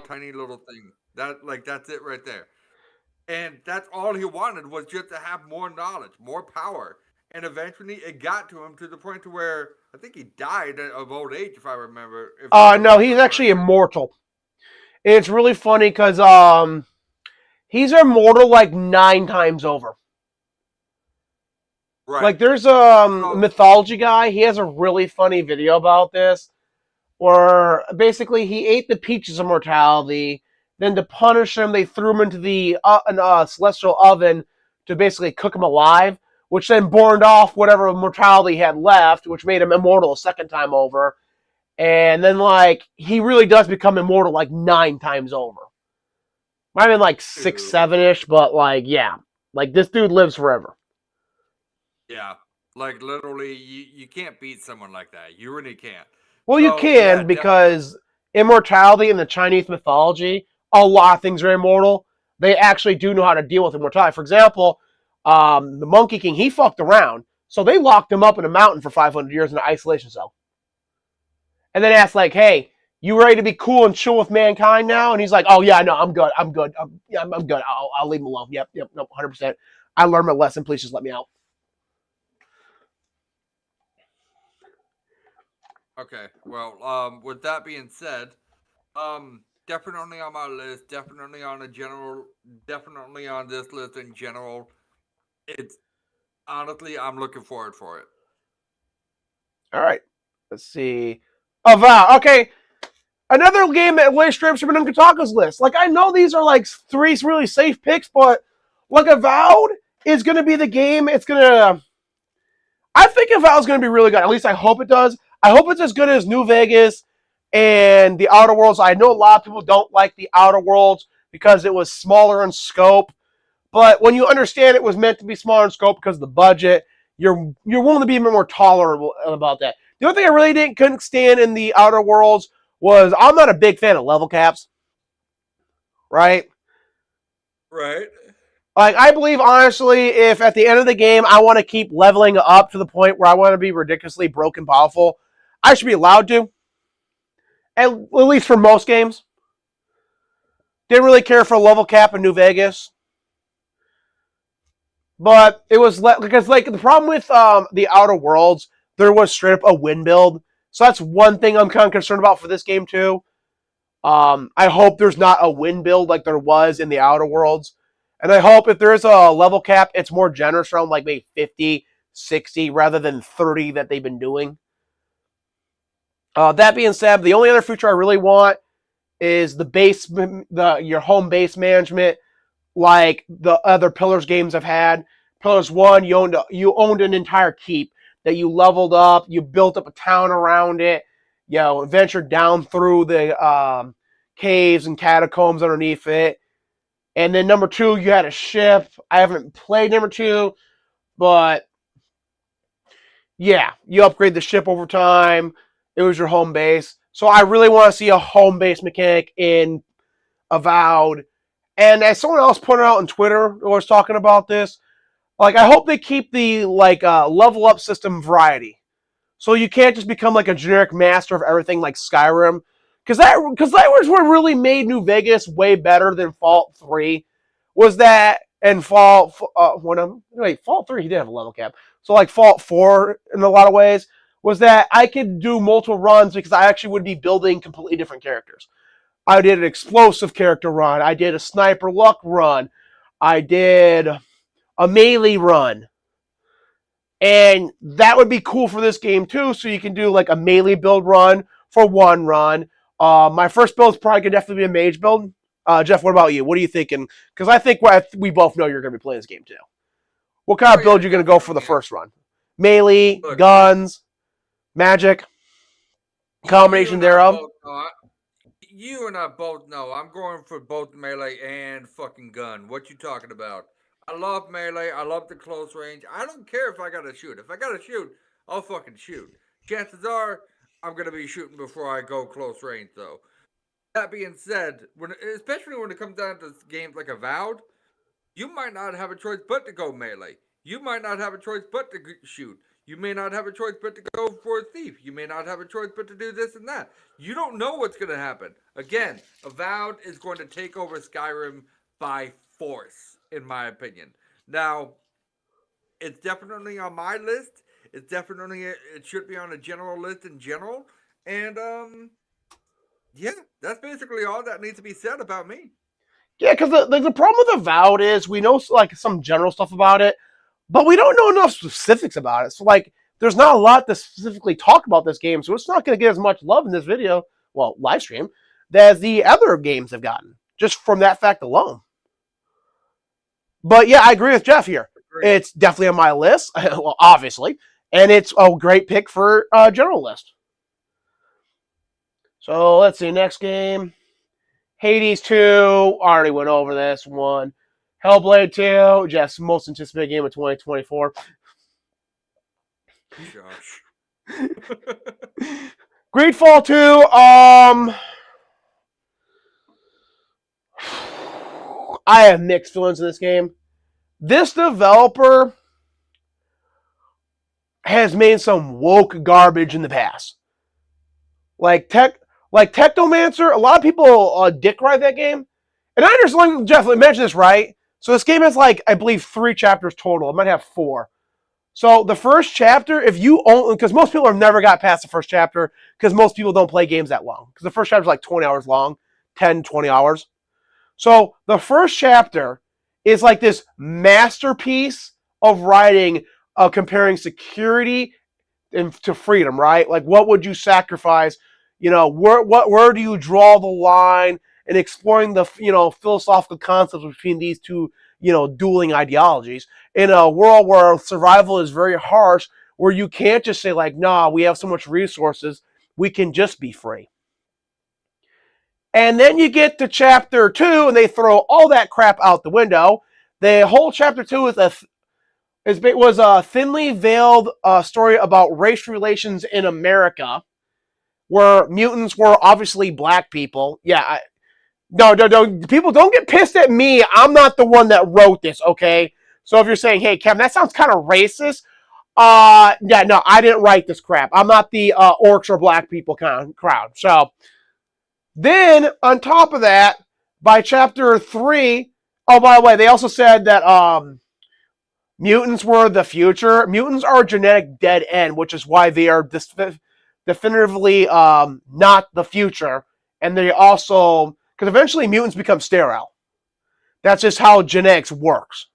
tiny little thing. That's it right there. And that's all he wanted was just to have more knowledge, more power. And eventually it got to him to the point to where I think he died of old age, if I remember. No, he's actually immortal. And it's really funny because he's immortal like 9 times over. Right. Like there's a mythology guy. He has a really funny video about this. where basically he ate the peaches of mortality. Then to punish him, they threw him into the celestial oven to basically cook him alive, which then burned off whatever mortality he had left, which made him immortal a second time over. And then, like, he really does become immortal, like, 9 times over. Might have been, like, 6, 7-ish, but, like, yeah. Like, this dude lives forever. Yeah. Like, literally, you can't beat someone like that. You really can't. Well, you can, because immortality in the Chinese mythology, a lot of things are immortal. They actually do know how to deal with immortality. For example, the Monkey King, he fucked around. So they locked him up in a mountain for 500 years in an isolation cell. And then asked, like, hey, you ready to be cool and chill with mankind now? And he's like, oh, yeah, no, I'm good. I'm good. I'm good. I'll leave him alone. Yep, no, 100%. I learned my lesson. Please just let me out. Okay, well, with that being said, definitely on my list, definitely on this list in general. It's honestly, I'm looking forward for it. All right, let's see. Avowed. Okay, another game that way strips from Kotaku's list. Like, I know these are like 3 really safe picks, but like Avowed is going to be the game. It's going to. I think Avowed is going to be really good. At least I hope it does. I hope it's as good as New Vegas and the Outer Worlds. I know a lot of people don't like the Outer Worlds because it was smaller in scope. But when you understand it was meant to be smaller in scope because of the budget, you're willing to be a bit more tolerable about that. The only thing I really couldn't stand in the Outer Worlds was I'm not a big fan of level caps. Right? Right. Like, I believe, honestly, if at the end of the game I want to keep leveling up to the point where I want to be ridiculously broken powerful, I should be allowed to. At least for most games. Didn't really care for a level cap in New Vegas. But it was because, like, the problem with the Outer Worlds, there was straight up a win build. So that's one thing I'm kind of concerned about for this game, too. I hope there's not a win build like there was in the Outer Worlds. And I hope if there is a level cap, it's more generous around like maybe 50, 60 rather than 30 that they've been doing. That being said, the only other feature I really want is your home base management, like the other Pillars games I've had. Pillars 1, you owned an entire keep that you leveled up, you built up a town around it, ventured down through the caves and catacombs underneath it. And then number 2, you had a ship. I haven't played number 2, but yeah, you upgrade the ship over time. It was your home base. So I really want to see a home base mechanic in Avowed. And as someone else pointed out on Twitter who was talking about this, like, I hope they keep the level up system variety. So you can't just become like a generic master of everything like Skyrim. Because that was what really made New Vegas way better than Fallout 3. Was that, and Fallout 3, he did have a level cap. So like Fallout 4 in a lot of ways, was that I could do multiple runs because I actually would be building completely different characters. I did an explosive character run. I did a sniper luck run. I did a melee run. And that would be cool for this game too. So you can do like a melee build run for one run. My first build is probably going to definitely be a mage build. Jeff, what about you? What are you thinking? Because I think we both know you're going to be playing this game too. What kind of build are you going to go for the first run? Melee, guns, magic, combination thereof? You and I both know I'm going for both melee and fucking gun. What you talking about? I love melee. I love the close range. I don't care if I gotta shoot. If I gotta shoot, I'll fucking shoot. Chances are I'm gonna be shooting before I go close range, though. That being said, especially when it comes down to games like Avowed, you might not have a choice but to go melee. You might not have a choice but to shoot. You may not have a choice but to go for a thief. You may not have a choice but to do this and that. You don't know what's going to happen. Again, Avowed is going to take over Skyrim by force, in my opinion. Now, it's definitely on my list. It should be on a general list in general. And, yeah, that's basically all that needs to be said about me. Yeah, because the problem with Avowed is we know like some general stuff about it, but we don't know enough specifics about it. So like there's not a lot to specifically talk about this game, so it's not going to get as much love in this video, well, live stream, as the other games have gotten, just from that fact alone. But yeah, I agree with Jeff here. It's definitely on my list, well, obviously, and it's a great pick for general list. So let's see, next game. Hades 2, already went over this one. Hellblade 2, Jeff's most anticipated game of 2024. Josh. Greedfall 2, I have mixed feelings in this game. This developer has made some woke garbage in the past. Like Technomancer, a lot of people dick ride that game. And I understand, Jeff, mentioned this, right? So this game has, like, I believe 3 chapters total. It might have 4. So the first chapter, if you only, because most people have never got past the first chapter, because most people don't play games that long. Because the first chapter is like 20 hours long, 10, 20 hours. So the first chapter is like this masterpiece of writing, comparing security to freedom, right? Like, what would you sacrifice? You know, where do you draw the line? And exploring the, you know, philosophical concepts between these two, you know, dueling ideologies in a world where survival is very harsh, where you can't just say, like, nah, we have so much resources, we can just be free. And then you get to chapter 2 and they throw all that crap out the window. The whole chapter 2 was a thinly veiled story about race relations in America, where mutants were obviously black people. Yeah, no. People, don't get pissed at me. I'm not the one that wrote this, okay? So if you're saying, hey, Kevin, that sounds kind of racist. Yeah, no, I didn't write this crap. I'm not the orcs or black people kind of crowd. So then, on top of that, by chapter 3, oh, by the way, they also said that mutants were the future. Mutants are a genetic dead end, which is why they are definitively not the future. And they also, because eventually mutants become sterile. That's just how genetics works.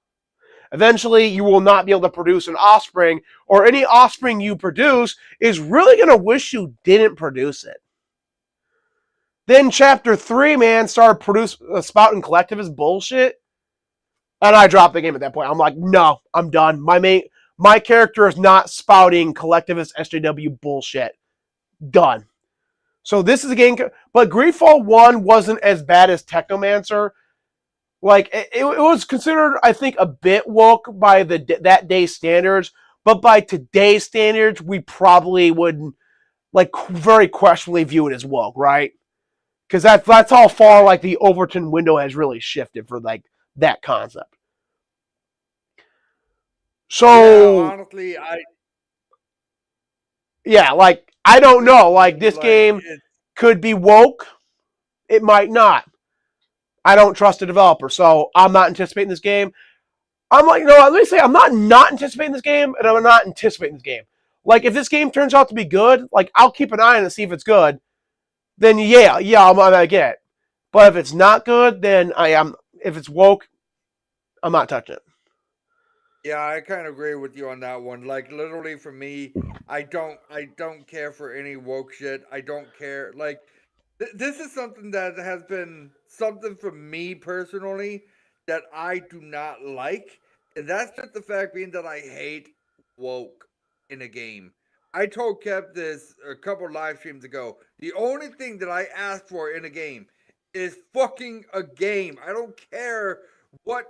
Eventually, you will not be able to produce an offspring, or any offspring you produce is really going to wish you didn't produce it. Then chapter 3, man, started spouting collectivist bullshit. And I dropped the game at that point. I'm like, no, I'm done. My character is not spouting collectivist SJW bullshit. Done. So this is a game, but Greedfall 1 wasn't as bad as Technomancer. Like, it was considered, I think, a bit woke by that day's standards, but by today's standards, we probably would, like, very questionably view it as woke, right? Because that's how far, like, the Overton window has really shifted for, like, that concept. So, yeah, honestly, like, I don't know. Like, this game could be woke. It might not. I don't trust the developer, so I'm not anticipating this game. I'm like, let me say, I'm not anticipating this game, and I'm not anticipating this game. Like, if this game turns out to be good, like, I'll keep an eye on it to see if it's good. Then yeah, I'm gonna get it. But if it's not good, then if it's woke, I'm not touching it. Yeah, I kind of agree with you on that one. Like, literally, for me, I don't care for any woke shit. I don't care. Like, this is something that has been something for me personally that I do not like, and that's just the fact being that I hate woke in a game. I told Kev this a couple live streams ago. The only thing that I ask for in a game is fucking a game. I don't care what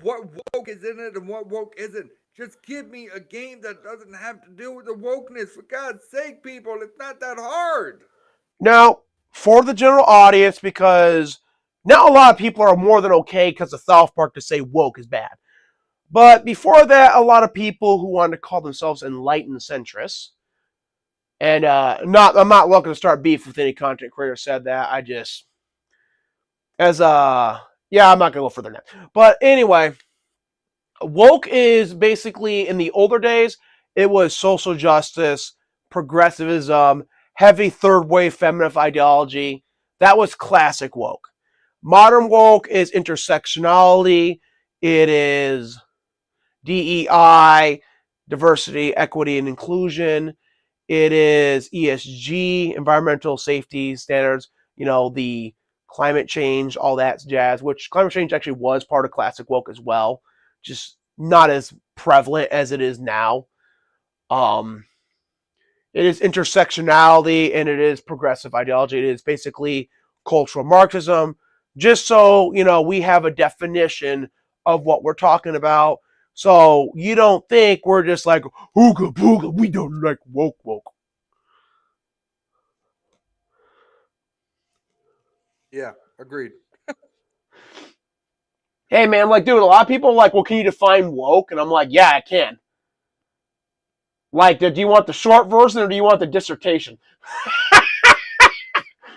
woke is in it and what woke isn't. Just give me a game that doesn't have to do with the wokeness. For God's sake, people, it's not that hard. Now, for the general audience, because now a lot of people are more than okay because of South Park to say woke is bad. But before that, a lot of people who wanted to call themselves enlightened centrists, and I'm not looking to start beef with any content creator said that. I just, yeah, I'm not gonna go further than that. But anyway, woke is basically, in the older days, it was social justice, progressivism, heavy third wave feminist ideology. That was classic woke. Modern woke is intersectionality. It is DEI. diversity, equity, and inclusion. It is ESG, environmental safety standards, the climate change, all that jazz, which climate change actually was part of classic woke as well, just not as prevalent as it is now. Um, it is intersectionality and it is progressive ideology. It is basically cultural Marxism, just so, we have a definition of what we're talking about. So you don't think we're just like, ooga booga, we don't like woke. Yeah, agreed. Hey man, like, dude, a lot of people are like, well, can you define woke? And I'm like, yeah, I can. Like, do you want the short version or do you want the dissertation?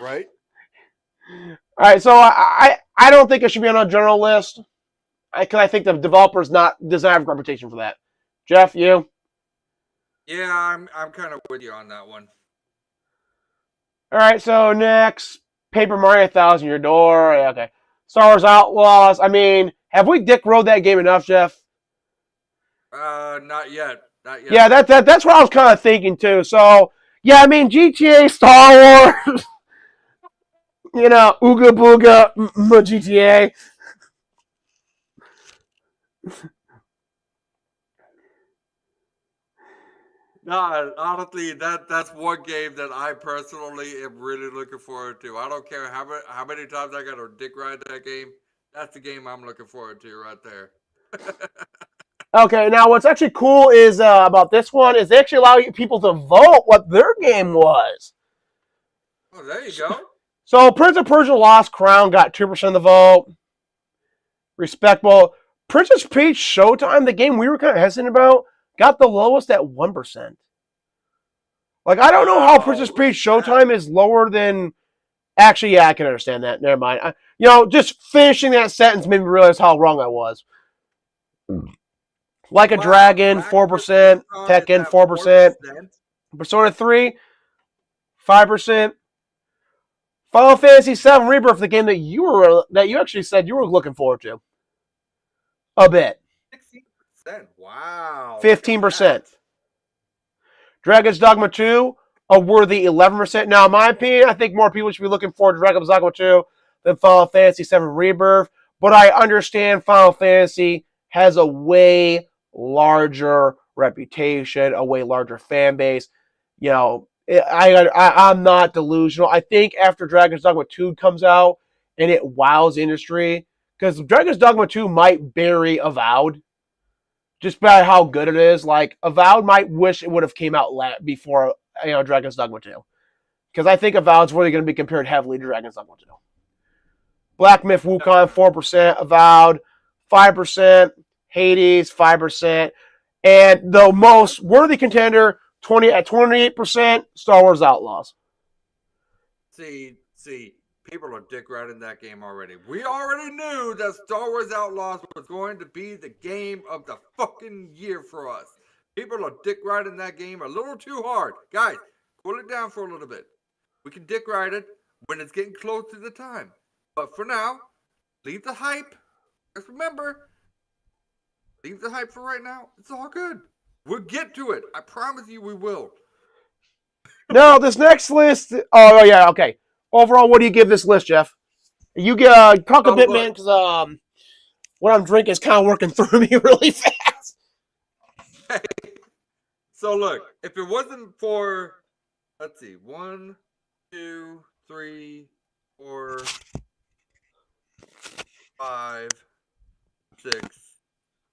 Right? All right, so I don't think it should be on a general list. I think the developer's doesn't have a reputation for that. Jeff, you? Yeah, I'm kind of with you on that one. All right, so next, Paper Mario 1000 Year Door. Okay, Star Wars Outlaws. I mean, have we dick rode that game enough, Jeff? Not yet. Not yet. Yeah, that's what I was kind of thinking too. So yeah, I mean, GTA, Star Wars. Ooga booga, GTA. No, honestly, that's one game that I personally am really looking forward to. I don't care how many times I got to dick ride that game. That's the game I'm looking forward to right there. Okay, now what's actually cool is about this one is they actually allow people to vote what their game was. Oh, there you go. So Prince of Persia: Lost Crown got 2% of the vote. Respectable. Princess Peach Showtime, the game we were kind of hesitant about, got the lowest at 1%. Like, I don't know how Princess Peach Showtime is lower than. Actually, yeah, I can understand that. Never mind. Just finishing that sentence made me realize how wrong I was. Like a Dragon, 4%. Tekken, 4%. Persona 3, 5%. Final Fantasy VII Rebirth, the game that you actually said you were looking forward to. A bit. 16%. Wow. 15%. Dragon's Dogma 2, a worthy 11%. Now, in my opinion, I think more people should be looking forward to Dragon's Dogma 2 than Final Fantasy VII Rebirth. But I understand Final Fantasy has a way larger reputation, a way larger fan base. I'm not delusional. I think after Dragon's Dogma 2 comes out and it wows the industry, because Dragon's Dogma 2 might bury Avowed just by how good it is. Like, Avowed might wish it would have came out before Dragon's Dogma 2. Because I think Avowed's really going to be compared heavily to Dragon's Dogma 2. Black Myth Wukong, 4%. Avowed, 5%. Hades, 5%. And the most worthy contender, at 28%, Star Wars Outlaws. See, people are dick riding that game already. We already knew that Star Wars Outlaws was going to be the game of the fucking year for us. People are dick riding that game a little too hard. Guys, cool it down for a little bit. We can dick ride it when it's getting close to the time. But for now, leave the hype. Just remember, leave the hype for right now. It's all good. We'll get to it. I promise you we will. No, this next list. Oh, yeah, okay. Overall, what do you give this list, Jeff? You talk a bit, man, because what I'm drinking is kind of working through me really fast. Hey, so look, if it wasn't for, let's see, 1, 2, 3, 4, 5, 6,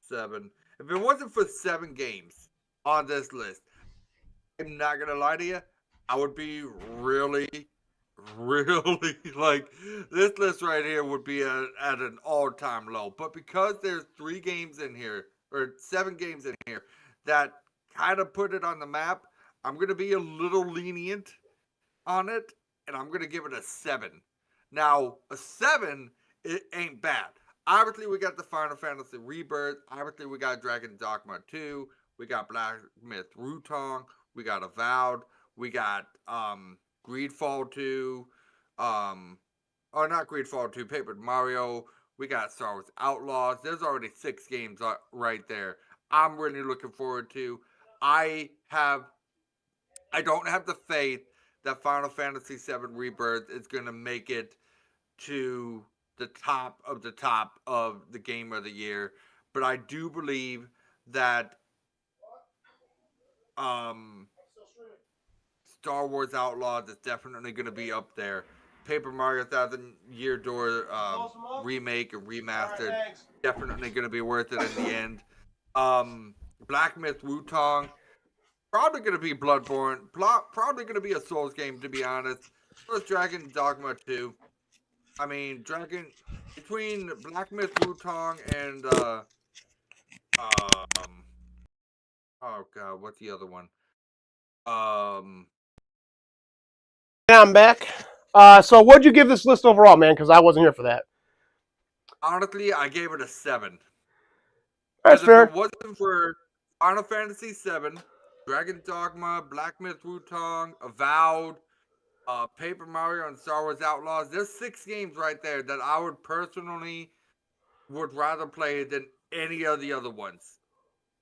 7. If it wasn't for 7 games on this list, I'm not gonna lie to you, I would be really like, this list right here would be at an all-time low. But because there's 3 games in here, or 7 games in here, that kind of put it on the map, I'm going to be a little lenient on it, and I'm going to give it a 7. Now, a 7, it ain't bad. Obviously, we got the Final Fantasy Rebirth. Obviously, we got Dragon's Dogma 2. We got Black Myth Wukong. We got Avowed. We got Greedfall 2. Or not Greedfall 2, Paper Mario. We got Star Wars Outlaws. There's already 6 games right there I'm really looking forward to. I don't have the faith that Final Fantasy VII Rebirth is going to make it to the top of the game of the year, but I do believe that um, Star Wars Outlaws is definitely going to be up there. Paper Mario Thousand Year Door remake or remastered, definitely going to be worth it in the end. Black Myth Wutong, probably going to be Bloodborne, probably going to be a Souls game, to be honest. Plus Dragon Dogma 2. I mean, between Black Myth Wutong and oh god, what's the other one? Yeah, I'm back. So what'd you give this list overall, man? Because I wasn't here for that. Honestly, I gave it a 7. That's fair. If it wasn't for Final Fantasy VII, Dragon Dogma, Black Myth Wutong, Avowed, Paper Mario, and Star Wars Outlaws, there's 6 games right there that I would personally rather play than any of the other ones.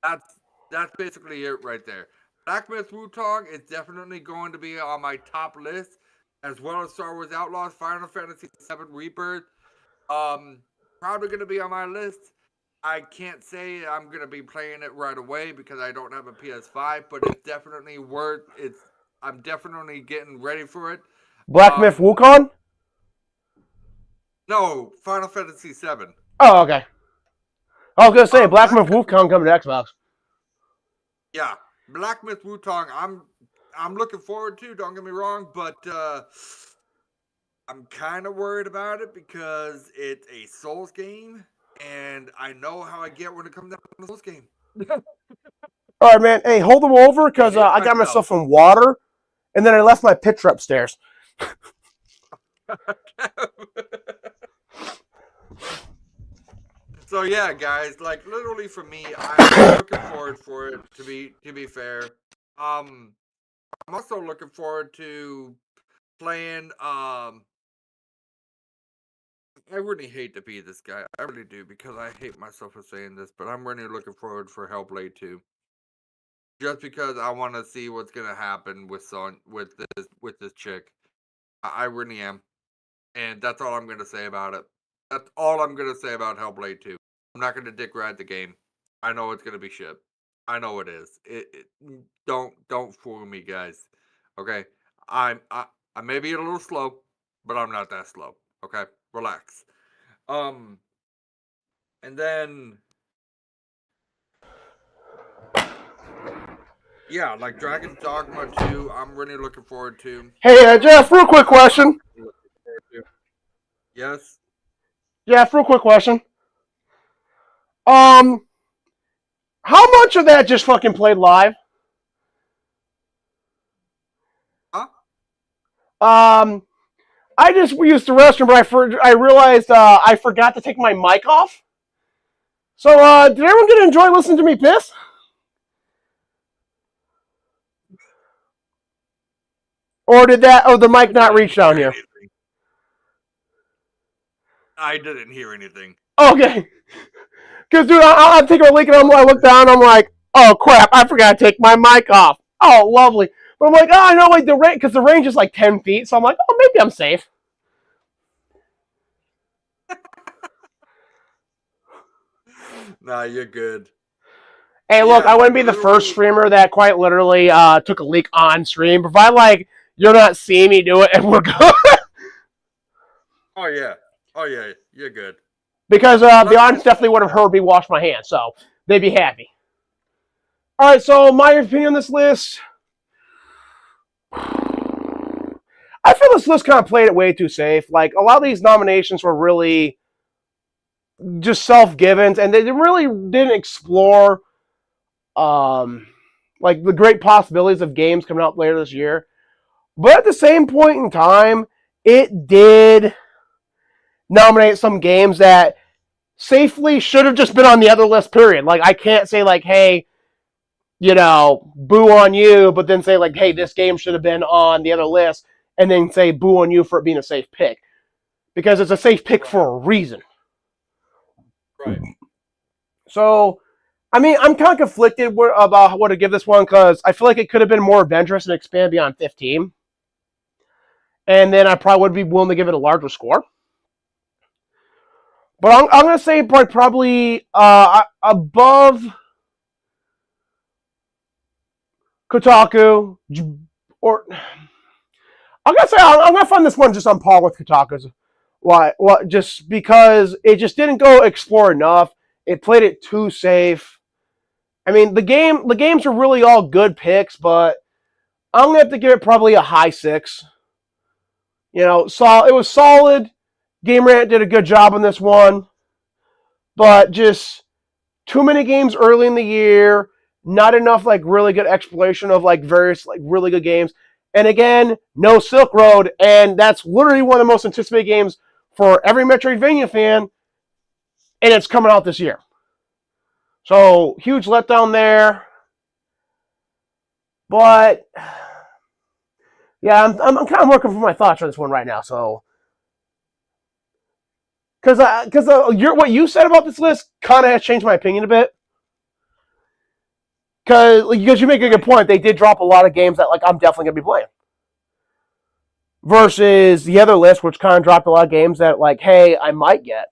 That's basically it right there. Black Myth Wutong is definitely going to be on my top list, as well as Star Wars Outlaws, Final Fantasy VII Rebirth. Probably going to be on my list. I can't say I'm going to be playing it right away because I don't have a PS5, but it's definitely worth it. I'm definitely getting ready for it. Black Myth Wukong? No, Final Fantasy VII. Oh, okay. I was going to say, Black Myth Wukong coming to Xbox. Yeah, Black Myth Wutong, I'm looking forward to, don't get me wrong, but I'm kind of worried about it because it's a Souls game, and I know how I get when it comes down to the Souls game. All right, man. Hey, hold them over because I got myself some water, and then I left my pitcher upstairs. So yeah, guys, like literally for me, I'm looking forward for it to be fair. I'm also looking forward to playing I really hate to be this guy. I really do because I hate myself for saying this, but I'm really looking forward for Hellblade 2. Just because I want to see what's gonna happen with this chick. I really am. And that's all I'm gonna say about it. That's all I'm gonna say about Hellblade 2. I'm not gonna dick ride the game. I know it's gonna be shit. I know it is. Don't fool me, guys. Okay, I may be a little slow, but I'm not that slow. Okay, relax. And then yeah, like Dragon Dogma 2, I'm really looking forward to. Hey, Jeff, real quick question. Yes. Jeff, real quick question. How much of that just fucking played live? Huh? I just used the restroom, but I realized I forgot to take my mic off. So, did everyone get to enjoy listening to me piss? Or did the mic not reach down here? I didn't hear anything. Okay. Because, dude, I'm taking a leak and I look down and I'm like, oh, crap, I forgot to take my mic off. Oh, lovely. But I'm like, oh, no, wait, because the range is like 10 feet. So I'm like, oh, maybe I'm safe. Nah, you're good. Hey, look, I wouldn't be the first streamer that quite literally took a leak on stream. Provide, like, you're not seeing me do it and we're good. Oh, yeah. Oh, yeah, you're good. Because the audience definitely would have heard me wash my hands, so they'd be happy. All right, so my opinion on this list. I feel this list kind of played it way too safe. Like, a lot of these nominations were really just self-givens, and they really didn't explore like the great possibilities of games coming out later this year. But at the same point in time, it did nominate some games that safely should have just been on the other list, period. Like, I can't say, like, hey, you know, boo on you, but then say, like, hey, this game should have been on the other list, and then say boo on you for it being a safe pick. Because it's a safe pick for a reason. Right. So, I mean, I'm kind of conflicted about what to give this one because I feel like it could have been more adventurous and expand beyond 15. And then I probably would be willing to give it a larger score. But I'm going to say probably above Kotaku, or I'm going to say I'm going to find this one just on par with Kotaku's. Why? Well, just because it just didn't go explore enough. It played it too safe. I mean, the games are really all good picks, but I'm gonna have to give it probably a high 6. It was solid. Game Rant did a good job on this one, but just too many games early in the year. Not enough like really good exploration of like various like really good games. And again, no Silk Road, and that's literally one of the most anticipated games for every Metroidvania fan, and it's coming out this year. So huge letdown there. But yeah, I'm kind of working for my thoughts on this one right now. So because what you said about this list kind of has changed my opinion a bit. Because you make a good point, they did drop a lot of games that like I'm definitely gonna be playing. Versus the other list, which kind of dropped a lot of games that like, hey, I might get.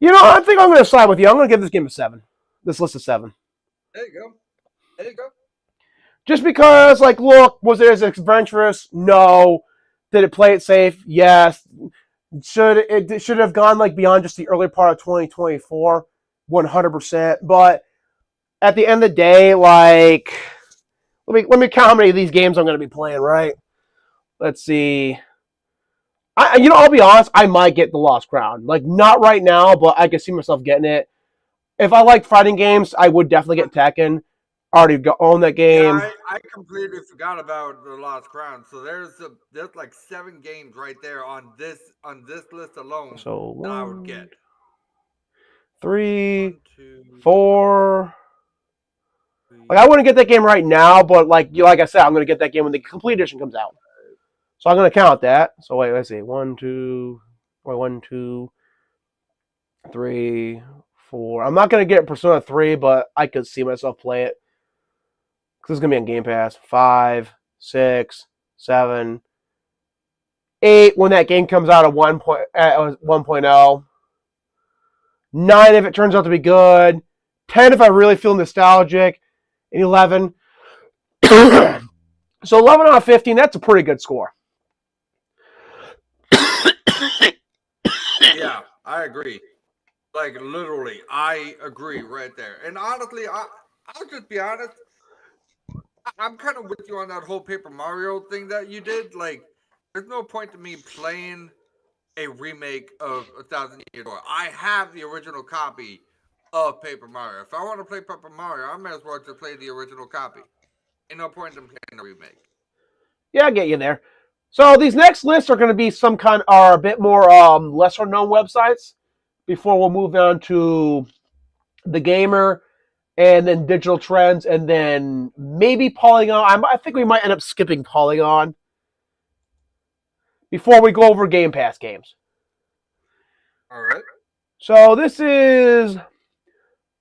I think I'm gonna side with you. I'm gonna give this game a 7. This list a 7. There you go. There you go. Just because, like, look, was it as adventurous? No. Did it play it safe? Yes. Should it have gone like beyond just the early part of 2024? 100%. But at the end of the day, like, let me count how many of these games I'm going to be playing. Right? Let's see. I'll be honest. I might get the Lost Crown. Like, not right now, but I can see myself getting it. If I like fighting games, I would definitely get Tekken. Already own that game. Yeah, I completely forgot about the Lost Crown. So there's like 7 games right there on this list alone So that I would get. 3, 1, 2, 4. 3. Like I wouldn't get that game right now, but like I said, I'm gonna get that game when the complete edition comes out. So I'm gonna count that. So wait, let's see. 1, 2, 3, 4. I'm not gonna get Persona 3, but I could see myself play it. Because it's gonna be on Game Pass. 5, 6, 7, 8 when that game comes out at 1.0. 9 if it turns out to be good. 10 if I really feel nostalgic. And 11. So 11 out of 15, that's a pretty good score. Yeah, I agree. Like literally, I agree right there. And honestly, I'll just be honest. I'm kind of with you on that whole Paper Mario thing that you did. Like, there's no point to me playing a remake of 1,000 Year Door. I have the original copy of Paper Mario. If I want to play Paper Mario, I might as well just play the original copy. Ain't no point in playing a remake. Yeah, I get you there. So these next lists are going to be are a bit more lesser known websites before we'll move on to The Gamer and then Digital Trends and then maybe Polygon. I think we might end up skipping Polygon before we go over Game Pass games. All right. So this is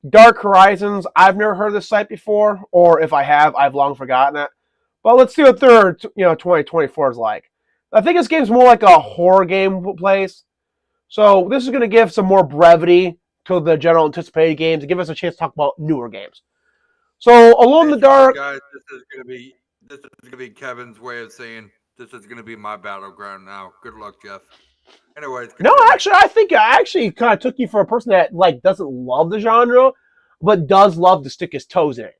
Dark Horizons. I've never heard of this site before, or if I have, I've long forgotten it. But let's see what their 2024 is like. I think this game's more like a horror game place. So this is going to give some more brevity to the general anticipated games and give us a chance to talk about newer games. So Alone in the Dark. Guys, this is gonna be Kevin's way of saying this is gonna be my battleground now. Good luck, Jeff. Anyways. No, actually, I think I actually kind of took you for a person that like doesn't love the genre, but does love to stick his toes in it.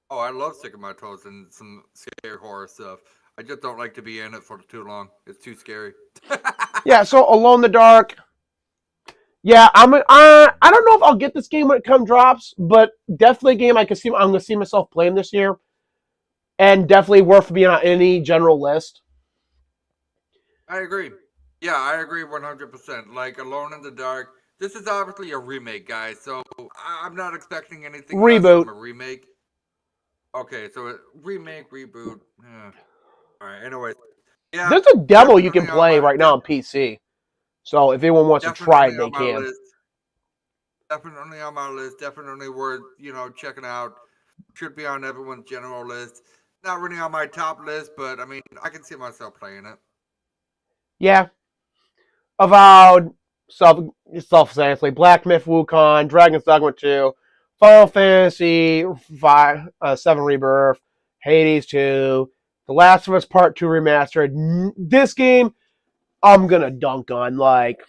Oh, I love sticking my toes in some scary horror stuff. I just don't like to be in it for too long. It's too scary. Yeah, so Alone in the Dark. Yeah, I don't know if I'll get this game when it drops, but definitely a game I'm gonna see myself playing this year, and definitely worth being on any general list. I agree. Yeah, I agree 100%. Like Alone in the Dark. This is obviously a remake, guys. So I'm not expecting anything Reboot. from a remake. Okay, so remake, reboot. Yeah. All right. Anyway, yeah. There's a demo you can play right now on PC. So if anyone wants to try it, Definitely they on my can. list. Definitely on my list. Definitely worth checking out. Should be on everyone's general list. Not really on my top list, but I mean I can see myself playing it. Yeah, Avowed, self-explanatory. Black Myth Wukong, Dragon's Dogma 2, Final Fantasy 5, 7 Rebirth, Hades 2, The Last of Us Part 2 Remastered. This game, I'm gonna dunk on. Like,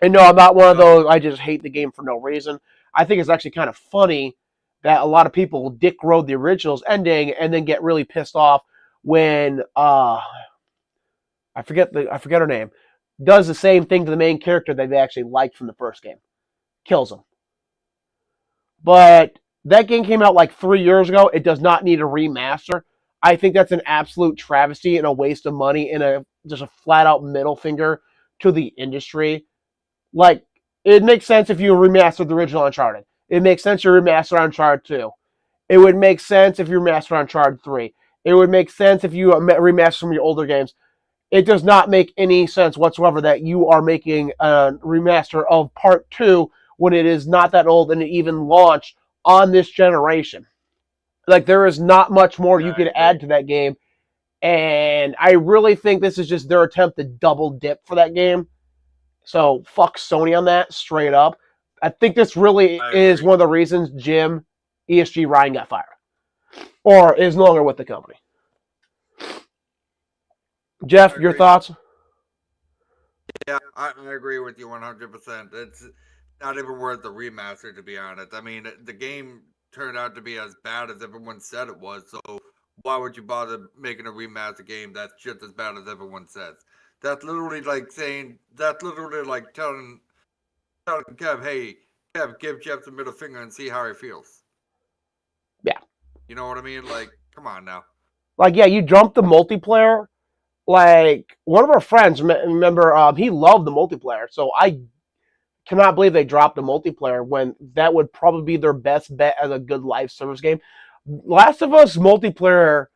and no, I'm not one of So those, I just hate the game for no reason. I think it's actually kind of funny that a lot of people dick road the original's ending and then get really pissed off when I forget her name, does the same thing to the main character that they actually liked from the first game. Kills him. But that game came out like 3 years ago. It does not need a remaster. I think that's an absolute travesty and a waste of money and just a flat out middle finger to the industry. Like, it makes sense if you remastered the original Uncharted. It makes sense you remaster Uncharted 2. It would make sense if you remaster Uncharted 3. It would make sense if you remaster some of your older games. It does not make any sense whatsoever that you are making a remaster of Part 2 when it is not that old and it even launched on this generation. Like, there is not much more you yeah, I could agree. add to that game. And I really think this is just their attempt to double dip for that game. So, fuck Sony on that, straight up. I think this really I is agree. one of the reasons Jim ESG Ryan got fired. Or is no longer with the company. I Jeff, your agree. thoughts? Yeah, I agree with you 100%. It's not even worth the remaster, to be honest. I mean, the game turned out to be as bad as everyone said it was. So why would you bother making a remaster game that's just as bad as everyone says? That's literally like saying. That's literally like telling Kev, "Hey, Kev, give Jeff the middle finger and see how he feels." Yeah. You know what I mean? Like, come on now. Like, yeah, you jumped the multiplayer. Like, one of our friends, remember, he loved the multiplayer. So I cannot believe they dropped the multiplayer when that would probably be their best bet as a good live service game. Last of Us multiplayer,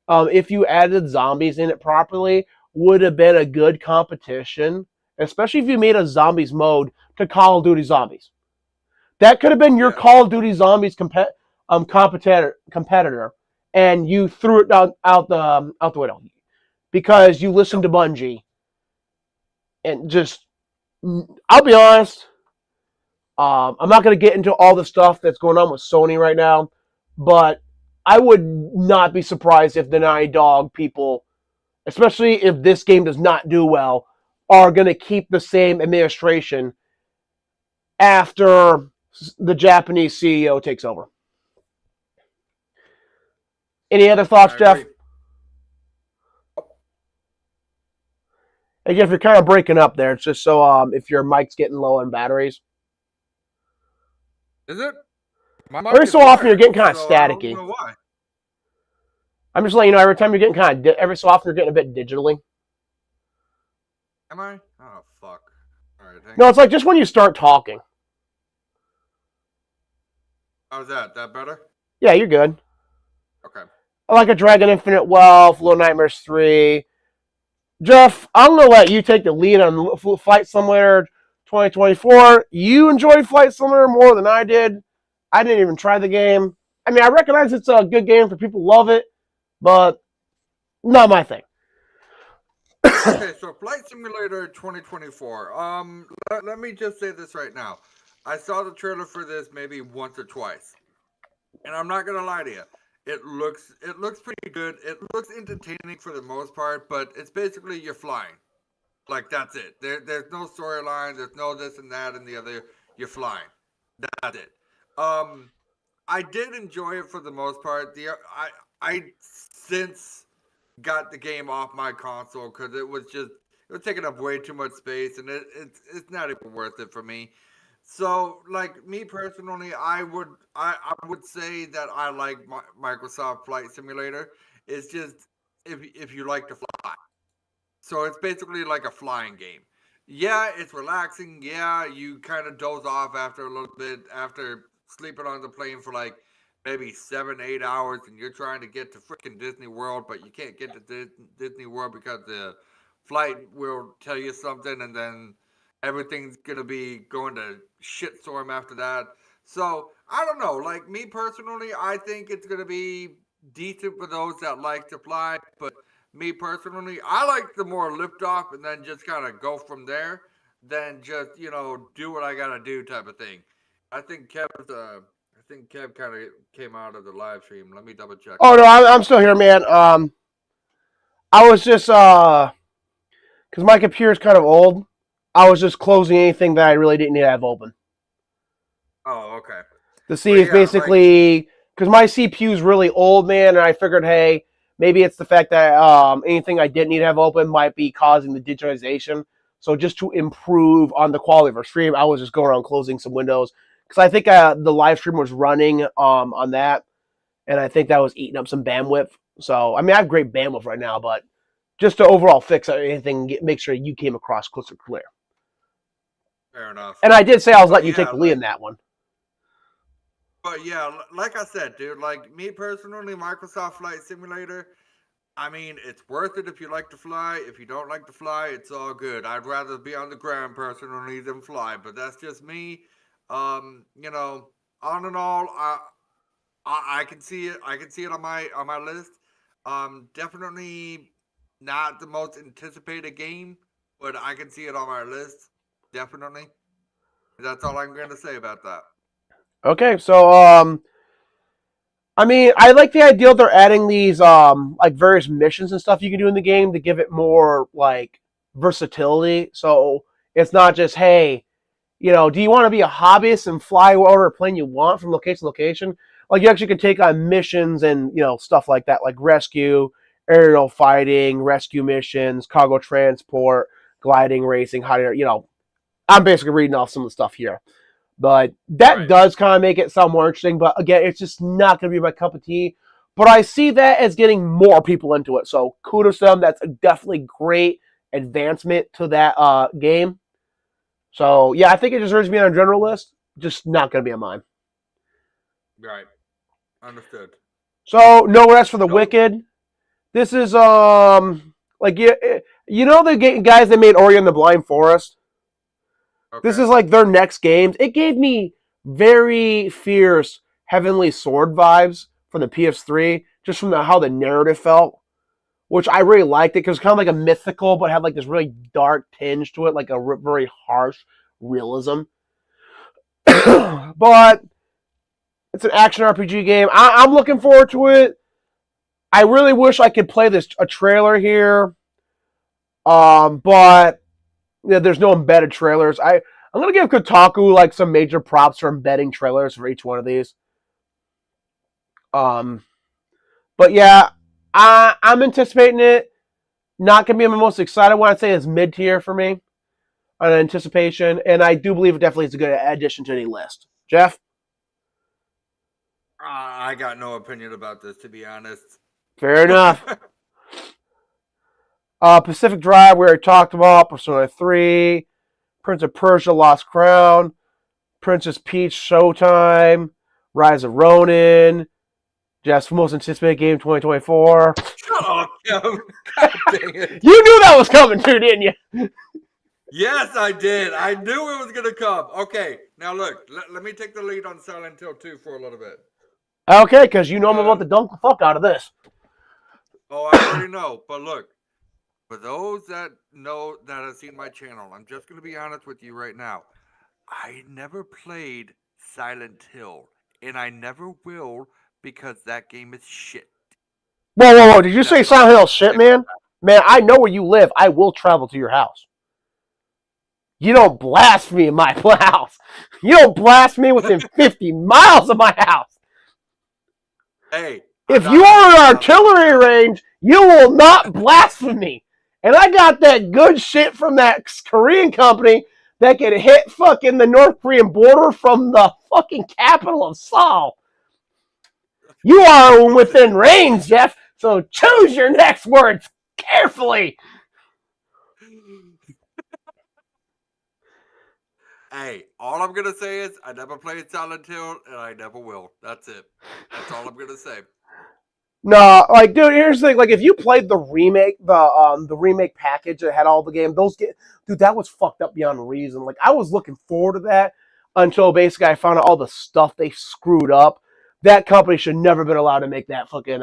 if you added zombies in it properly, would have been a good competition, especially if you made a zombies mode to Call of Duty Zombies. That could have been your Yeah, Call of Duty Zombies competitor, and you threw it down out the window because you listened yep. to Bungie and just. I'll be honest. I'm not going to get into all the stuff that's going on with Sony right now, but I would not be surprised if the Naughty Dog people, especially if this game does not do well, are going to keep the same administration after the Japanese CEO takes over. Any other thoughts, I Jeff? agree. Hey, Jeff, you're kind of breaking up there. It's just so if your mic's getting low on batteries. Is it? My mic Every is so often you're getting wired, kind of so I don't staticky. know why. I'm just letting you know every time you're getting every so often you're getting a bit digitally. Am I? Oh fuck! All right, hang No, on. it's like just when you start talking. How's that? That better? Yeah, you're good. Okay. I like a Dragon Infinite Wealth, Little Nightmares 3. Jeff, I'm going to let you take the lead on Flight Simulator 2024. You enjoyed Flight Simulator more than I did. I didn't even try the game. I mean, I recognize it's a good game for people who love it, but not my thing. Okay, so Flight Simulator 2024. Let me just say this right now. I saw the trailer for this maybe once or twice, and I'm not gonna lie to you. It looks pretty good. It looks entertaining for the most part, but it's basically you're flying. Like that's it. There's no storyline. There's no this and that and the other. You're flying. That's it. Um, I did enjoy it for the most part. I since got the game off my console because it was taking up way too much space and it's not even worth it for me. So like me personally, I would say that I like Microsoft Flight Simulator. It's just if you like to fly. So it's basically like a flying game. Yeah, it's relaxing. Yeah, you kind of doze off after a little bit after sleeping on the plane for like maybe 7, 8 hours, and you're trying to get to freaking Disney World, but you can't get to Disney World because the flight will tell you something, and then everything's gonna be going to shitstorm after that. So I don't know. Like me personally, I think it's gonna be decent for those that like to fly. But me personally, I like the more lift off and then just kind of go from there than just do what I gotta do type of thing. I think Kev kind of came out of the live stream. Let me double check Oh no, that. I'm still here, man. I was just because my computer's kind of old. I was just closing anything that I really didn't need to have open Oh, okay. to see But if yeah, like basically because my CPU's really old, man, and I figured, hey, maybe it's the fact that anything I didn't need to have open might be causing the digitization. So just to improve on the quality of our stream, I was just going around closing some windows because I think the live stream was running on that, and I think that was eating up some bandwidth. So I mean, I have great bandwidth right now, but just to overall fix anything, make sure you came across crystal clear. fair enough. And I did say I was But letting you take yeah, the lead like in that one. But yeah, like I said, dude, like me personally, Microsoft Flight Simulator, I mean, it's worth it if you like to fly. If you don't like to fly, it's all good. I'd rather be on the ground personally than fly, but that's just me. You know, on and all, I can see it. I can see it on my list. Definitely not the most anticipated game, but I can see it on my list. Definitely. That's all I'm going to say about that. Okay, so I mean, I like the idea they're adding these like various missions and stuff you can do in the game to give it more like versatility. So it's not just hey, do you want to be a hobbyist and fly whatever plane you want from location to location? Like you actually can take on missions and stuff like that, like rescue, aerial fighting, rescue missions, cargo transport, gliding, racing, hot air. I'm basically reading off some of the stuff here. But that Right. does kind of make it sound more interesting. But again, it's just not going to be my cup of tea. But I see that as getting more people into it. So kudos to them. That's a definitely great advancement to that game. So yeah, I think it deserves to be on a general list. Just not going to be on mine. Right. Understood. So no rest for the Nope. wicked. This is like the guys that made Ori and the Blind Forest. This Okay. is like their next games. It gave me very fierce Heavenly Sword vibes from the PS3, just from how the narrative felt, which I really liked it because it's kind of like a mythical, but had like this really dark tinge to it, like a very harsh realism. But it's an action RPG game. I'm looking forward to it. I really wish I could play a trailer here, but there's no embedded trailers. I'm gonna give Kotaku like some major props for embedding trailers for each one of these. Um, but yeah, I'm anticipating it. Not gonna be my most excited one. I'd say is mid tier for me on anticipation, and I do believe it definitely is a good addition to any list. Jeff, I got no opinion about this, to be honest. fair enough. Pacific Drive, we already talked about. Persona 3, Prince of Persia, Lost Crown, Princess Peach, Showtime, Rise of Ronin, Jeff's most anticipated game 2024. Shut up, Kevin. God dang it. You knew that was coming too, didn't you? Yes, I did. I knew it was going to come. Okay. Now, look, let me take the lead on Silent Hill 2 for a little bit. Okay, because you know I'm about Because, to dunk the fuck out of this. oh, I already know. But look, for those that know that have seen my channel, I'm just going to be honest with you right now. I never played Silent Hill, and I never will because that game is shit. Whoa. Did you say That's all Silent I'm Hill going to shit, say about man? Man, I know where you live. I will travel to your house. You don't blast me in my house. You don't blast me within 50 miles of my house. that. Hey, I'm If not you are in 50 miles away artillery from range, you will not blaspheme. And I got that good shit from that Korean company that can hit fucking the North Korean border from the fucking capital of Seoul. You are within range, Jeff. So choose your next words carefully. you. Hey, all I'm gonna say is I never played Silent Hill and I never will. That's it. That's all I'm gonna say. No, like, dude, here's the thing. Like, if you played the remake package that had all the games, dude, that was fucked up beyond reason. Like, I was looking forward to that until basically I found out all the stuff they screwed up. That company should never been allowed to make that fucking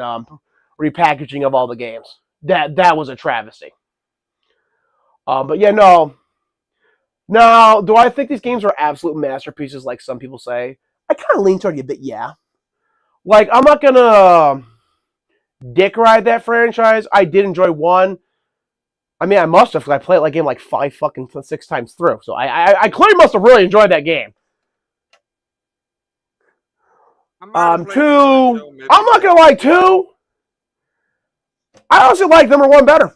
repackaging of all the games. That was a travesty. But yeah, no. Now, do I think these games are absolute masterpieces, like some people say? I kind of lean toward you a bit, yeah. Like, I'm not gonna dick ride that franchise. I did enjoy one. I mean, I must have, because I played that game like 6 times through. So I clearly must have really enjoyed that game. I might have played Silent Two. Hill maybe I'm not gonna once. lie, two. I honestly like number one better.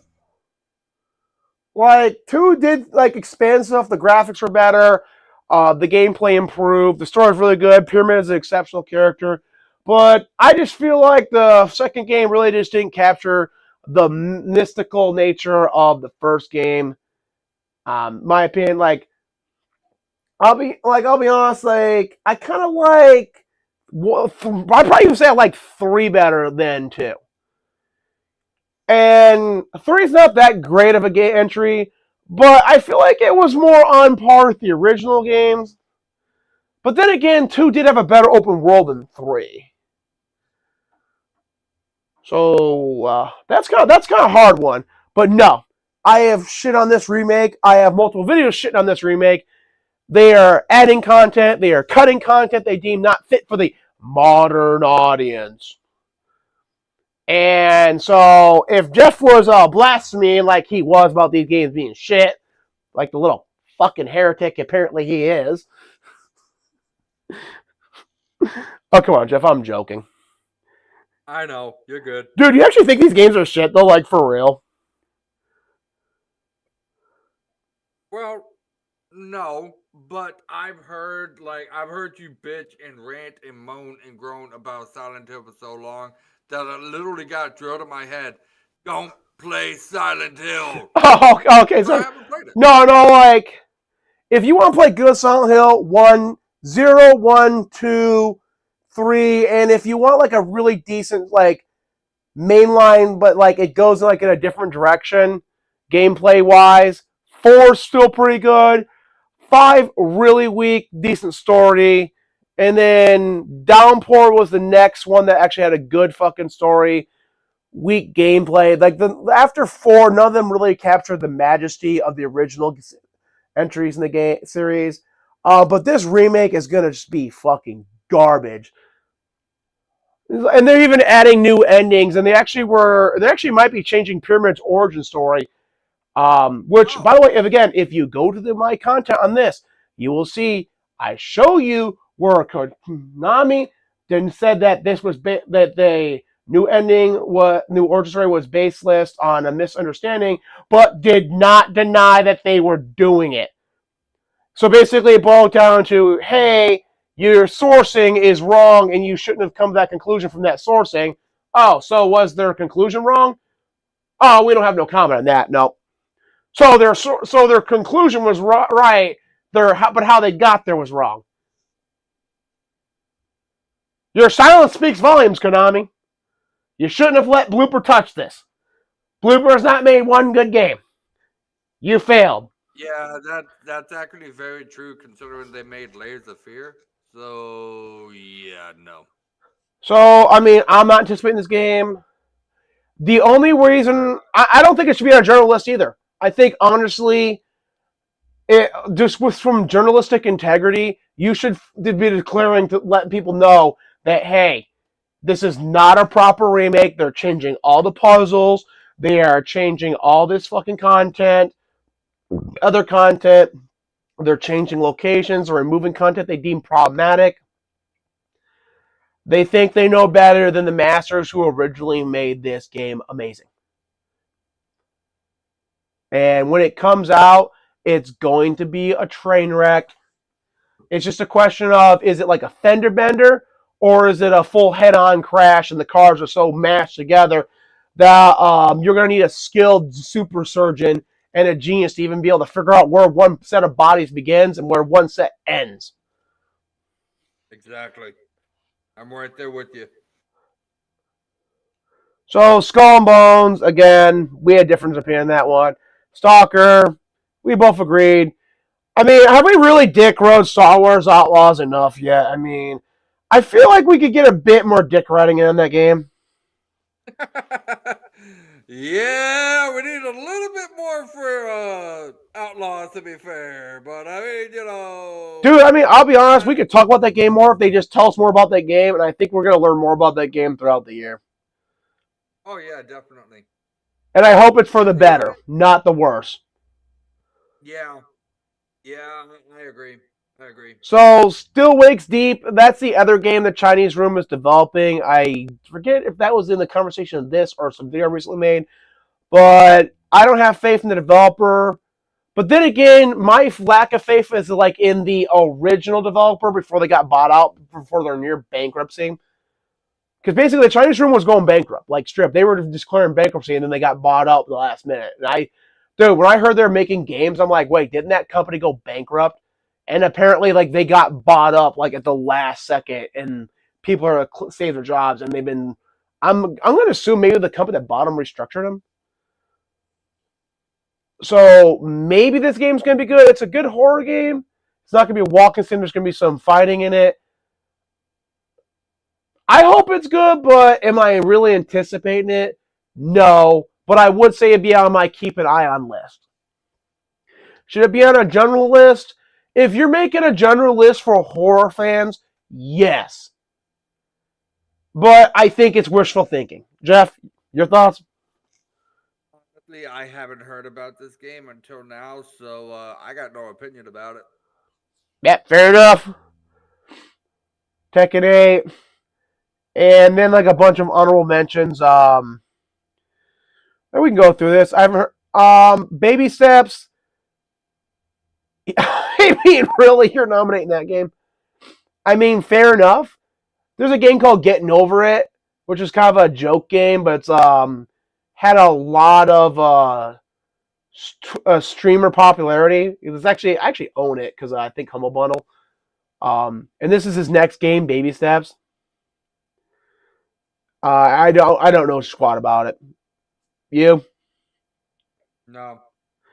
Like, two did like expand stuff. The graphics were better. The gameplay improved. The story was really good. Pyramid is an exceptional character. But I just feel like the second game really just didn't capture the mystical nature of the first game. My opinion, like I'll be honest, like I kind of like. I'd probably even say I like three better than two. And three's not that great of a game entry, but I feel like it was more on par with the original games. But then again, two did have a better open world than three. So that's kind of a hard one. But no, I have shit on this remake. I have multiple videos shitting on this remake. They are adding content. They are cutting content they deem not fit for the modern audience. And so if Jeff was blaspheming like he was about these games being shit, like the little fucking heretic apparently he is. Oh, come on, Jeff. I'm joking. I know, you're good. Dude, you actually think these games are shit, though? Like, for real? Well, no, but I've heard you bitch and rant and moan and groan about Silent Hill for so long that I literally got drilled in my head. Don't play Silent Hill. Oh, okay. So I So, haven't played it. no, like, if you want to play good Silent Hill, 1, 0, 1, 2, 3, and if you want, like, a really decent, like, mainline, but, like, it goes, like, in a different direction, gameplay-wise, 4's still pretty good. 5, really weak, decent story. And then Downpour was the next one that actually had a good fucking story, weak gameplay. Like after 4, none of them really captured the majesty of the original entries in the game series. But this remake is gonna just be fucking garbage. And they're even adding new endings, and they actually might be changing Pyramid's origin story. Which, by the way, if you go to my content on this, you will see I show you where Konami then said that this was that the new origin story was baseless on a misunderstanding, but did not deny that they were doing it. So basically, it boiled down to, hey, your sourcing is wrong, and you shouldn't have come to that conclusion from that sourcing. Oh, so was their conclusion wrong? Oh, we don't have no comment on that. No. So their conclusion was right. But how they got there was wrong. Your silence speaks volumes, Konami. You shouldn't have let Blooper touch this. Blooper has not made one good game. You failed. Yeah, that's actually very true considering they made Layers of Fear. So yeah, no. So I mean, I'm not anticipating this game. The only reason I don't think it should be on a journalist either. I think honestly, just with from journalistic integrity, you should be declaring to let people know that hey, this is not a proper remake. They're changing all the puzzles. They are changing all this fucking content, other content. They're changing locations or removing content they deem problematic. They think they know better than the masters who originally made this game amazing. And when it comes out, it's going to be a train wreck. It's just a question of is it like a fender bender or is it a full head-on crash and the cars are so mashed together that you're going to need a skilled super surgeon and a genius to even be able to figure out where one set of bodies begins and where one set ends. Exactly. I'm right there with you. So Skull and Bones, again, we had different opinion on that one. Stalker, we both agreed. I mean, have we really dick rode Star Wars Outlaws enough yet? I mean, I feel like we could get a bit more dick riding in that game. Yeah, we need a little bit more for Outlaws, to be fair. But I mean, Dude, I mean, I'll be honest, we could talk about that game more if they just tell us more about that game, and I think we're going to learn more about that game throughout the year. Oh yeah, definitely. And I hope it's for the You're right. better, not the worse. Yeah, yeah, I agree. I agree. So, Still Wakes Deep, that's the other game the Chinese Room is developing. I forget if that was in the conversation of this or some video I recently made, but I don't have faith in the developer. But then again, my lack of faith is like in the original developer before they got bought out, before they're near bankruptcy. Because basically, the Chinese Room was going bankrupt, like strip. They were declaring bankruptcy, and then they got bought out at the last minute. And dude, when I heard they're making games, I'm like, wait, didn't that company go bankrupt? And apparently, like they got bought up like at the last second, and people are save their jobs, and they've been. I'm going to assume maybe the company that bought them restructured them. So maybe this game's going to be good. It's a good horror game. It's not going to be a walking sim. There's going to be some fighting in it. I hope it's good, but am I really anticipating it? No. But I would say it'd be on my keep an eye on list. Should it be on a general list? If you're making a general list for horror fans, yes. But I think it's wishful thinking. Jeff, your thoughts? Honestly, I haven't heard about this game until now, so I got no opinion about it. Yeah, fair enough. Tekken 8. And then like a bunch of honorable mentions. We can go through this. I haven't heard. Baby Steps. I mean, really, you're nominating that game? I mean, fair enough. There's a game called Getting Over It, which is kind of a joke game, but it's had a lot of streamer popularity. It was actually I actually own it because I think Humble Bundle. And this is his next game, Baby Steps. I don't know squat about it. You? No,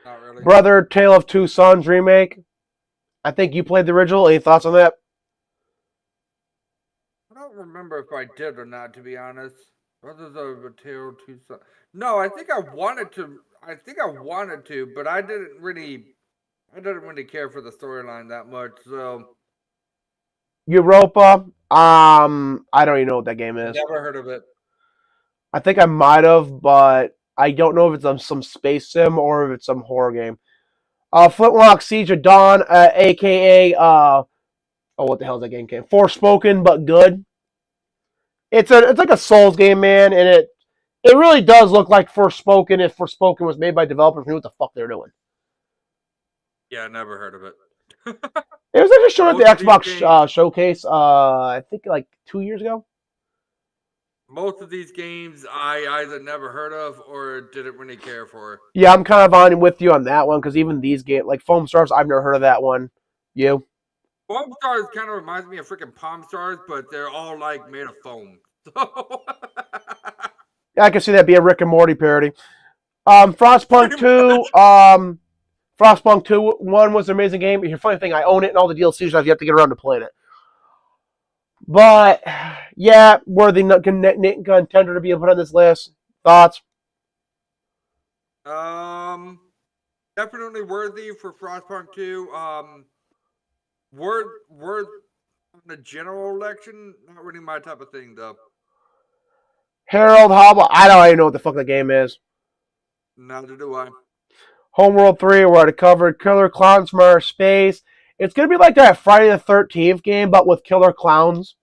not really. Brother, Tale of Two Sons remake. I think you played the original. Any thoughts on that? I don't remember if I did or not, to be honest. Brothers of a Tale Two Sons. No, I think I wanted to. I think I wanted to, but I didn't really. I didn't really care for the storyline that much. So Europa. I don't even know what that game is. never heard of it. I think I might have, but I don't know if it's some space sim or if it's some horror game. Flintlock Siege of Dawn, aka what the hell is that game? Forspoken but good. It's like a Souls game, man, and it really does look like Forspoken if Forspoken was made by developers who knew what the fuck they're doing. Yeah, never heard of it. It was actually shown at the Most of these Xbox games- showcase. I think like 2 years ago. Most of these games I either never heard of or didn't really care for. Yeah, I'm kind of on with you on that one because even these games, like Foam Stars, I've never heard of that one. You? Foam Stars kind of reminds me of freaking Palm Stars, but they're all like made of foam. So Yeah, I can see that be a Rick and Morty parody. Frostpunk Pretty 2, Frostpunk 2 1 was an amazing game. Your funny thing, I own it and all the DLCs. I've yet to get around to playing it. But yeah, worthy contender to be put on this list. Thoughts? definitely worthy for Frostpunk 2. Worth on the general election, not really my type of thing though. Harold, how about I don't even know what the fuck the game is. Neither do I. Homeworld 3, we already covered. Killer Clowns from Outer Space. It's going to be like that Friday the 13th game, but with killer clowns,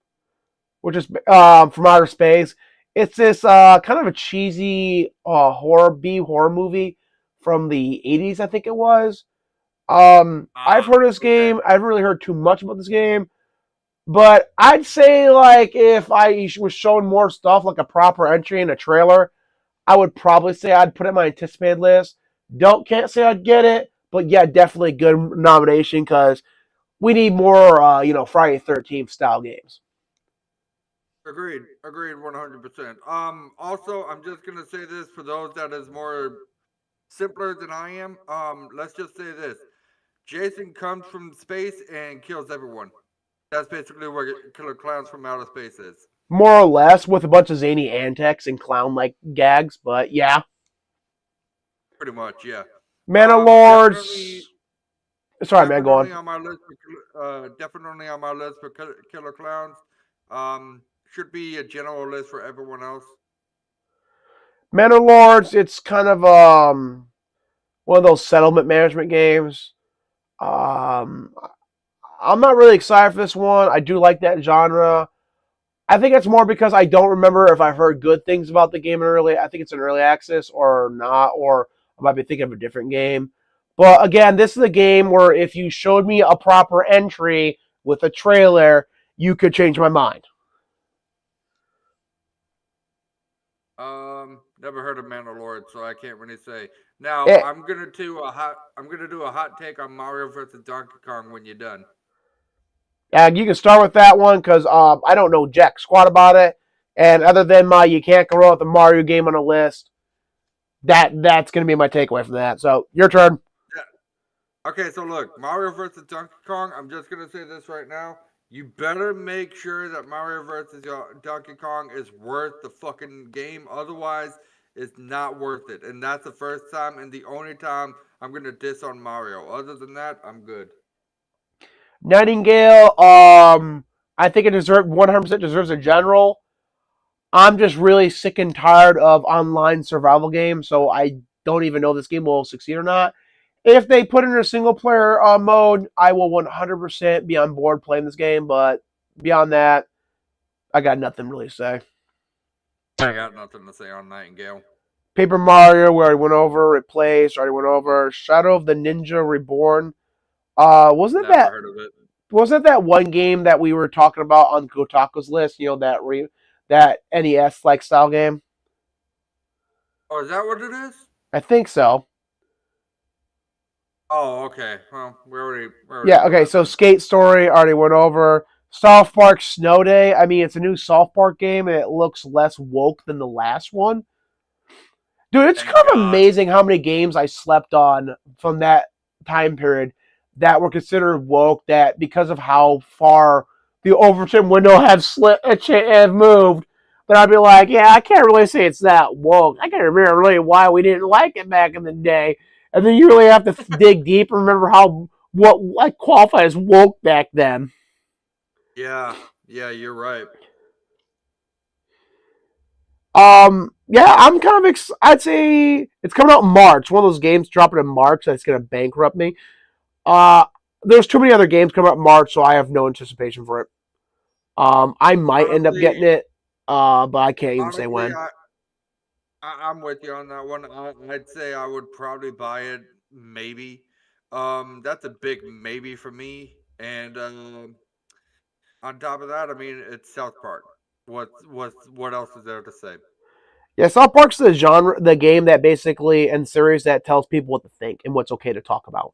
which is from outer space. It's this kind of a cheesy horror movie from the 80s, I think it was. I've heard of this game. I haven't really heard too much about this game. But I'd say, like, if I was showing more stuff, like a proper entry in a trailer, I would probably say I'd put it in my anticipated list. Can't say I'd get it, but yeah, definitely a good nomination because we need more, Friday 13th style games. Agreed. Agreed. 100%. Also, I'm just gonna say this for those that is more simpler than I am. Let's just say this: Jason comes from space and kills everyone. That's basically what Killer Clowns from Outer Space is. More or less, with a bunch of zany antics and clown-like gags, but yeah. Pretty much, yeah. Mandalords. Definitely, Sorry, man, go on. definitely on my list for Killer Clowns. Should be a general list for everyone else. Mandalords, it's kind of one of those settlement management games. Um, I'm not really excited for this one. I do like that genre. I think it's more because I don't remember if I've heard good things about the game in early. I think it's an early access or not, or I might be thinking of a different game. But again, this is a game where if you showed me a proper entry with a trailer, you could change my mind. Never heard of Mandalorian, so I can't really say. Now Eh, I'm gonna do a hot take on Mario versus Donkey Kong when you're done. you can start with that one because I don't know jack squat about it. And other than my you can't go wrong with the Mario game on a list, that's going to be my takeaway from that. So your turn. Yeah. Okay, so look, Mario versus Donkey Kong. I'm just gonna say this right now. You better make sure that Mario versus Donkey Kong is worth the fucking game. Otherwise, it's not worth it. And that's the first time and the only time I'm gonna diss on Mario. Other than that, I'm good. Nightingale, I think it deserves 100% deserves a general. I'm just really sick and tired of online survival games, so I don't even know if this game will succeed or not. If they put in a single player mode, I will 100% be on board playing this game, but beyond that, I got nothing really to say. I got nothing to say on Nightingale. Paper Mario, we already went over. Replaced, already went over. Shadow of the Ninja Reborn. Wasn't it Never that? heard of it. Wasn't that one game that we were talking about on Kotaku's list? You know that NES like style game. Oh, is that what it is? I think so. Oh, okay. Well, we already Yeah. know Okay. that So then. Skate Story already went over. South Park Snow Day. I mean, it's a new South Park game, and it looks less woke than the last one. Dude, it's Thank kind of God. amazing how many games I slept on from that time period that were considered woke. That because of how far the Overton window have moved, that I'd be like, yeah, I can't really say it's that woke. I can't remember really why we didn't like it back in the day, and then you really have to dig deep and remember how what like qualified as woke back then. Yeah, yeah, you're right. Yeah, I'm kind of. I'd say it's coming out in March. One of those games dropping in March that's going to bankrupt me. Uh, there's too many other games coming out in March, so I have no anticipation for it. I might end up Honestly, getting it, but I can't even say honestly, when. I'm with you on that one. I'd say I would probably buy it, maybe. That's a big maybe for me. And on top of that, I mean, it's South Park. What else is there to say? Yeah, South Park's the genre, the game that basically and series that tells people what to think and what's okay to talk about.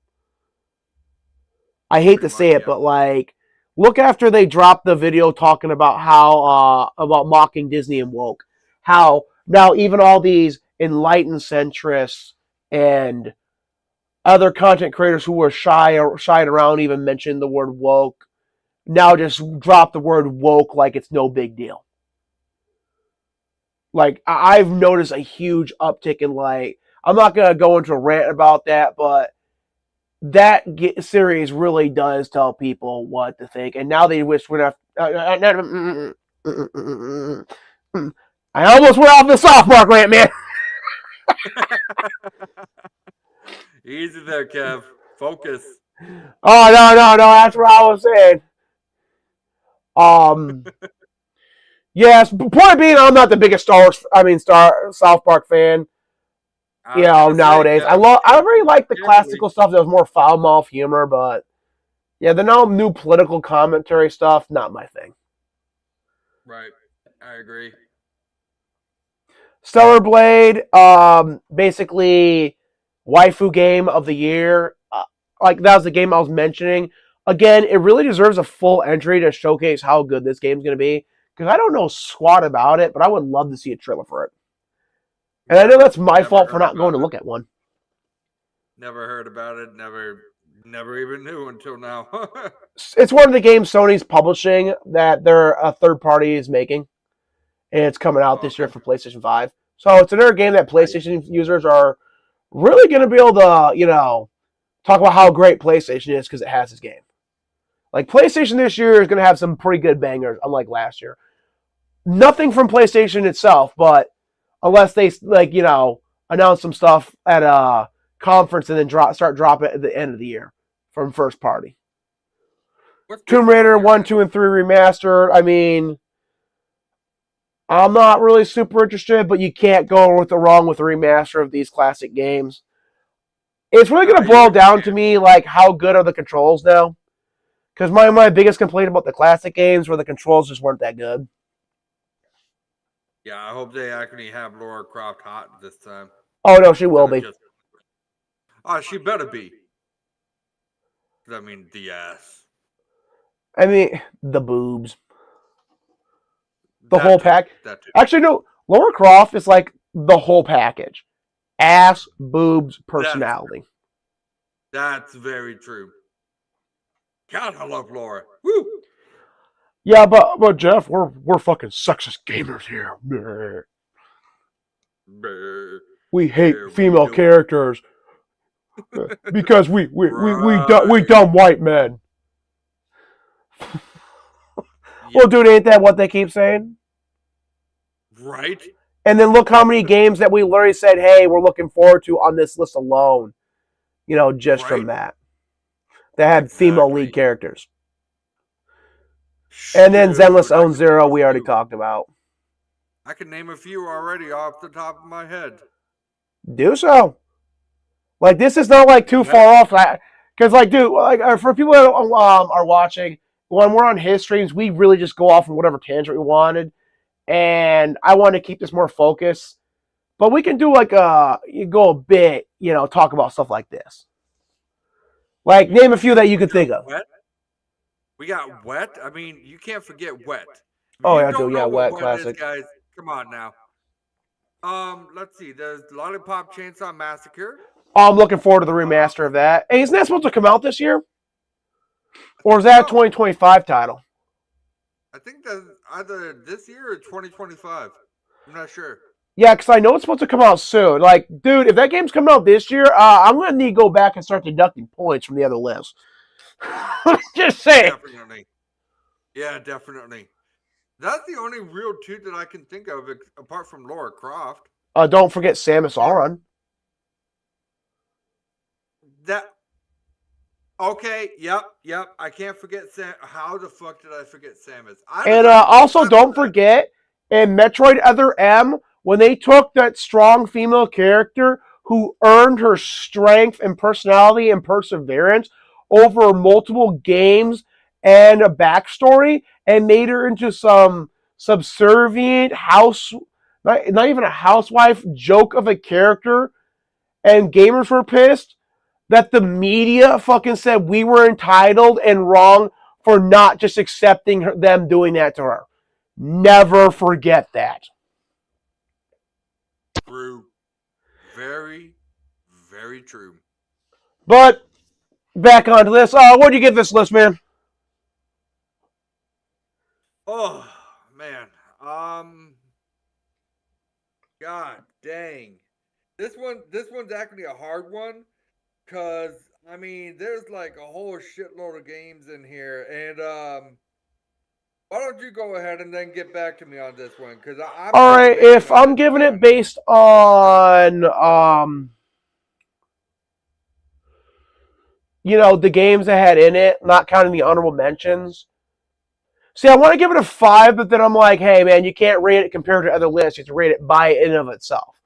I hate Pretty to say much, it, yeah. but like, look after they dropped the video talking about how about mocking Disney and woke, how now even all these enlightened centrists and other content creators who were shying around even mentioned the word woke now just drop the word woke like it's no big deal. Like I've noticed a huge uptick in like I'm not gonna go into a rant about that, but that series really does tell people what to think, and now they wish we're not. I almost went off the South Park rant, man. Easy there, Kev. Focus. Oh no! That's what I was saying. Um, yes. Point being, I'm not the biggest South Park fan. I was gonna say, Nowadays Kev, I really like the carefully. classical stuff that was more foul mouth humor, but yeah, the now new political commentary stuff, not my thing. Right. I agree. Stellar Blade, basically waifu game of the year. Like that was the game I was mentioning. Again, it really deserves a full entry to showcase how good this game's going to be because I don't know squat about it, but I would love to see a trailer for it. And I know that's my Never fault for heard not going about to it. look at one. Never heard about it. Never even knew until now. It's one of the games Sony's publishing that their third party is making, and it's coming out this year Okay. for PlayStation 5. So it's another game that PlayStation users are really going to be able to, talk about how great PlayStation is because it has this game. Like, PlayStation this year is going to have some pretty good bangers, unlike last year. Nothing from PlayStation itself, but unless they, announce some stuff at a conference and then start dropping it at the end of the year from first party. What's Tomb big on Raider your 1, end? 2, and 3 remastered. I mean, I'm not really super interested, but you can't go wrong with a remaster of these classic games. It's really going to You boil really down to can't. me, like, how good are the controls now? Because my biggest complaint about the classic games were the controls just weren't that good. Yeah, I hope they actually have Laura Croft hot this time. Oh, no, she will Instead of be. just. Oh, she better be. I mean, the ass. I mean, the boobs. The That whole too. pack. That too. Actually, no. Laura Croft is like the whole package. Ass, boobs, personality. That's very true. God, I love Laura. Woo! Yeah, but Jeff, we're fucking sexist gamers here. Brr. We hate Yeah, we female do. characters because we Right. dumb white men. Well, Yep. dude, ain't that what they keep saying? Right? And then look how many games that we literally said, hey, we're looking forward to on this list alone. Just from Right? that. That had female Exactly. lead characters. And then Zenless Shoot, I Own can Zero, name a we already few. talked about. I can name a few already off the top of my head. Do so. Like, this is not like too far off. Because, like, dude, like, for people that are watching, when we're on his streams, we really just go off on whatever tangent we wanted. And I want to keep this more focused. But we can do you go a bit, talk about stuff like this. Like, name a few that you could think of. Wet? We got Wet. I mean, you can't forget Wet. If Oh, you yeah, don't dude, know yeah, what Wet, Wet is, classic. guys, come on now. Let's see. There's Lollipop Chainsaw Massacre. Oh, I'm looking forward to the remaster of that. Hey, isn't that supposed to come out this year? Or is that a 2025 title? I think that's either this year or 2025. I'm not sure. Yeah, because I know it's supposed to come out soon. Like, dude, if that game's coming out this year, I'm going to need to go back and start deducting points from the other list. Just saying. Definitely. Yeah, definitely. That's the only real two that I can think of apart from Laura Croft. Don't forget Samus Aran. Okay, yep. I can't forget Sam. How the fuck did I forget Samus? And also, don't forget, in Metroid Other M, when they took that strong female character who earned her strength and personality and perseverance over multiple games and a backstory and made her into some subservient not even a housewife joke of a character, and gamers were pissed that the media fucking said we were entitled and wrong for not just accepting them doing that to her. Never forget that. True. Very, very true. But back onto this. What do you give this list, man? Oh man. God dang. One's actually a hard one. Cause I mean there's like a whole shitload of games in here. And why don't you go ahead and then get back to me on this one? Because I'm all right. If on I'm this giving one. it based on the games I had in it, not counting the honorable mentions. See, I want to give it a 5, but then I'm like, hey man, you can't rate it compared to other lists. You have to rate it by in of itself.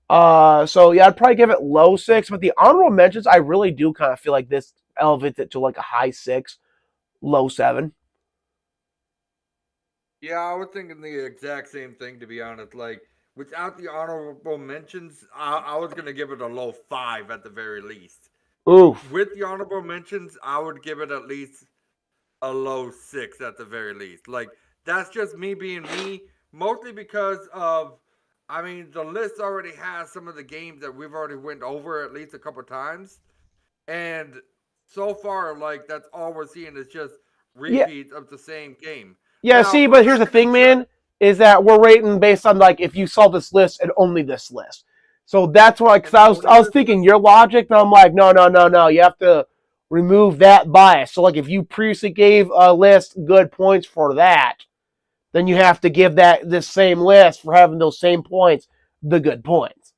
So yeah, I'd probably give it low 6, but the honorable mentions, I really do kind of feel like this elevates it to like a high 6, low 7. Yeah, I was thinking the exact same thing, to be honest. Like, without the honorable mentions, I was going to give it a low 5 at the very least. Oof. With the honorable mentions, I would give it at least a low 6 at the very least. Like, that's just me being me, mostly because of, I mean, the list already has some of the games that we've already went over at least a couple times, and so far, like that's all we're seeing is just Yeah, repeats of the same game. yeah. Now See, we're but here's not the gonna thing, judge. man, is that we're rating based on like if you saw this list and only this list. So that's why, because And only I was this thinking list. your logic, but I'm like, no, no, no, no. You have to remove that bias. So like, if you previously gave a list good points for that, then you have to give that this same list for having those same points the good points,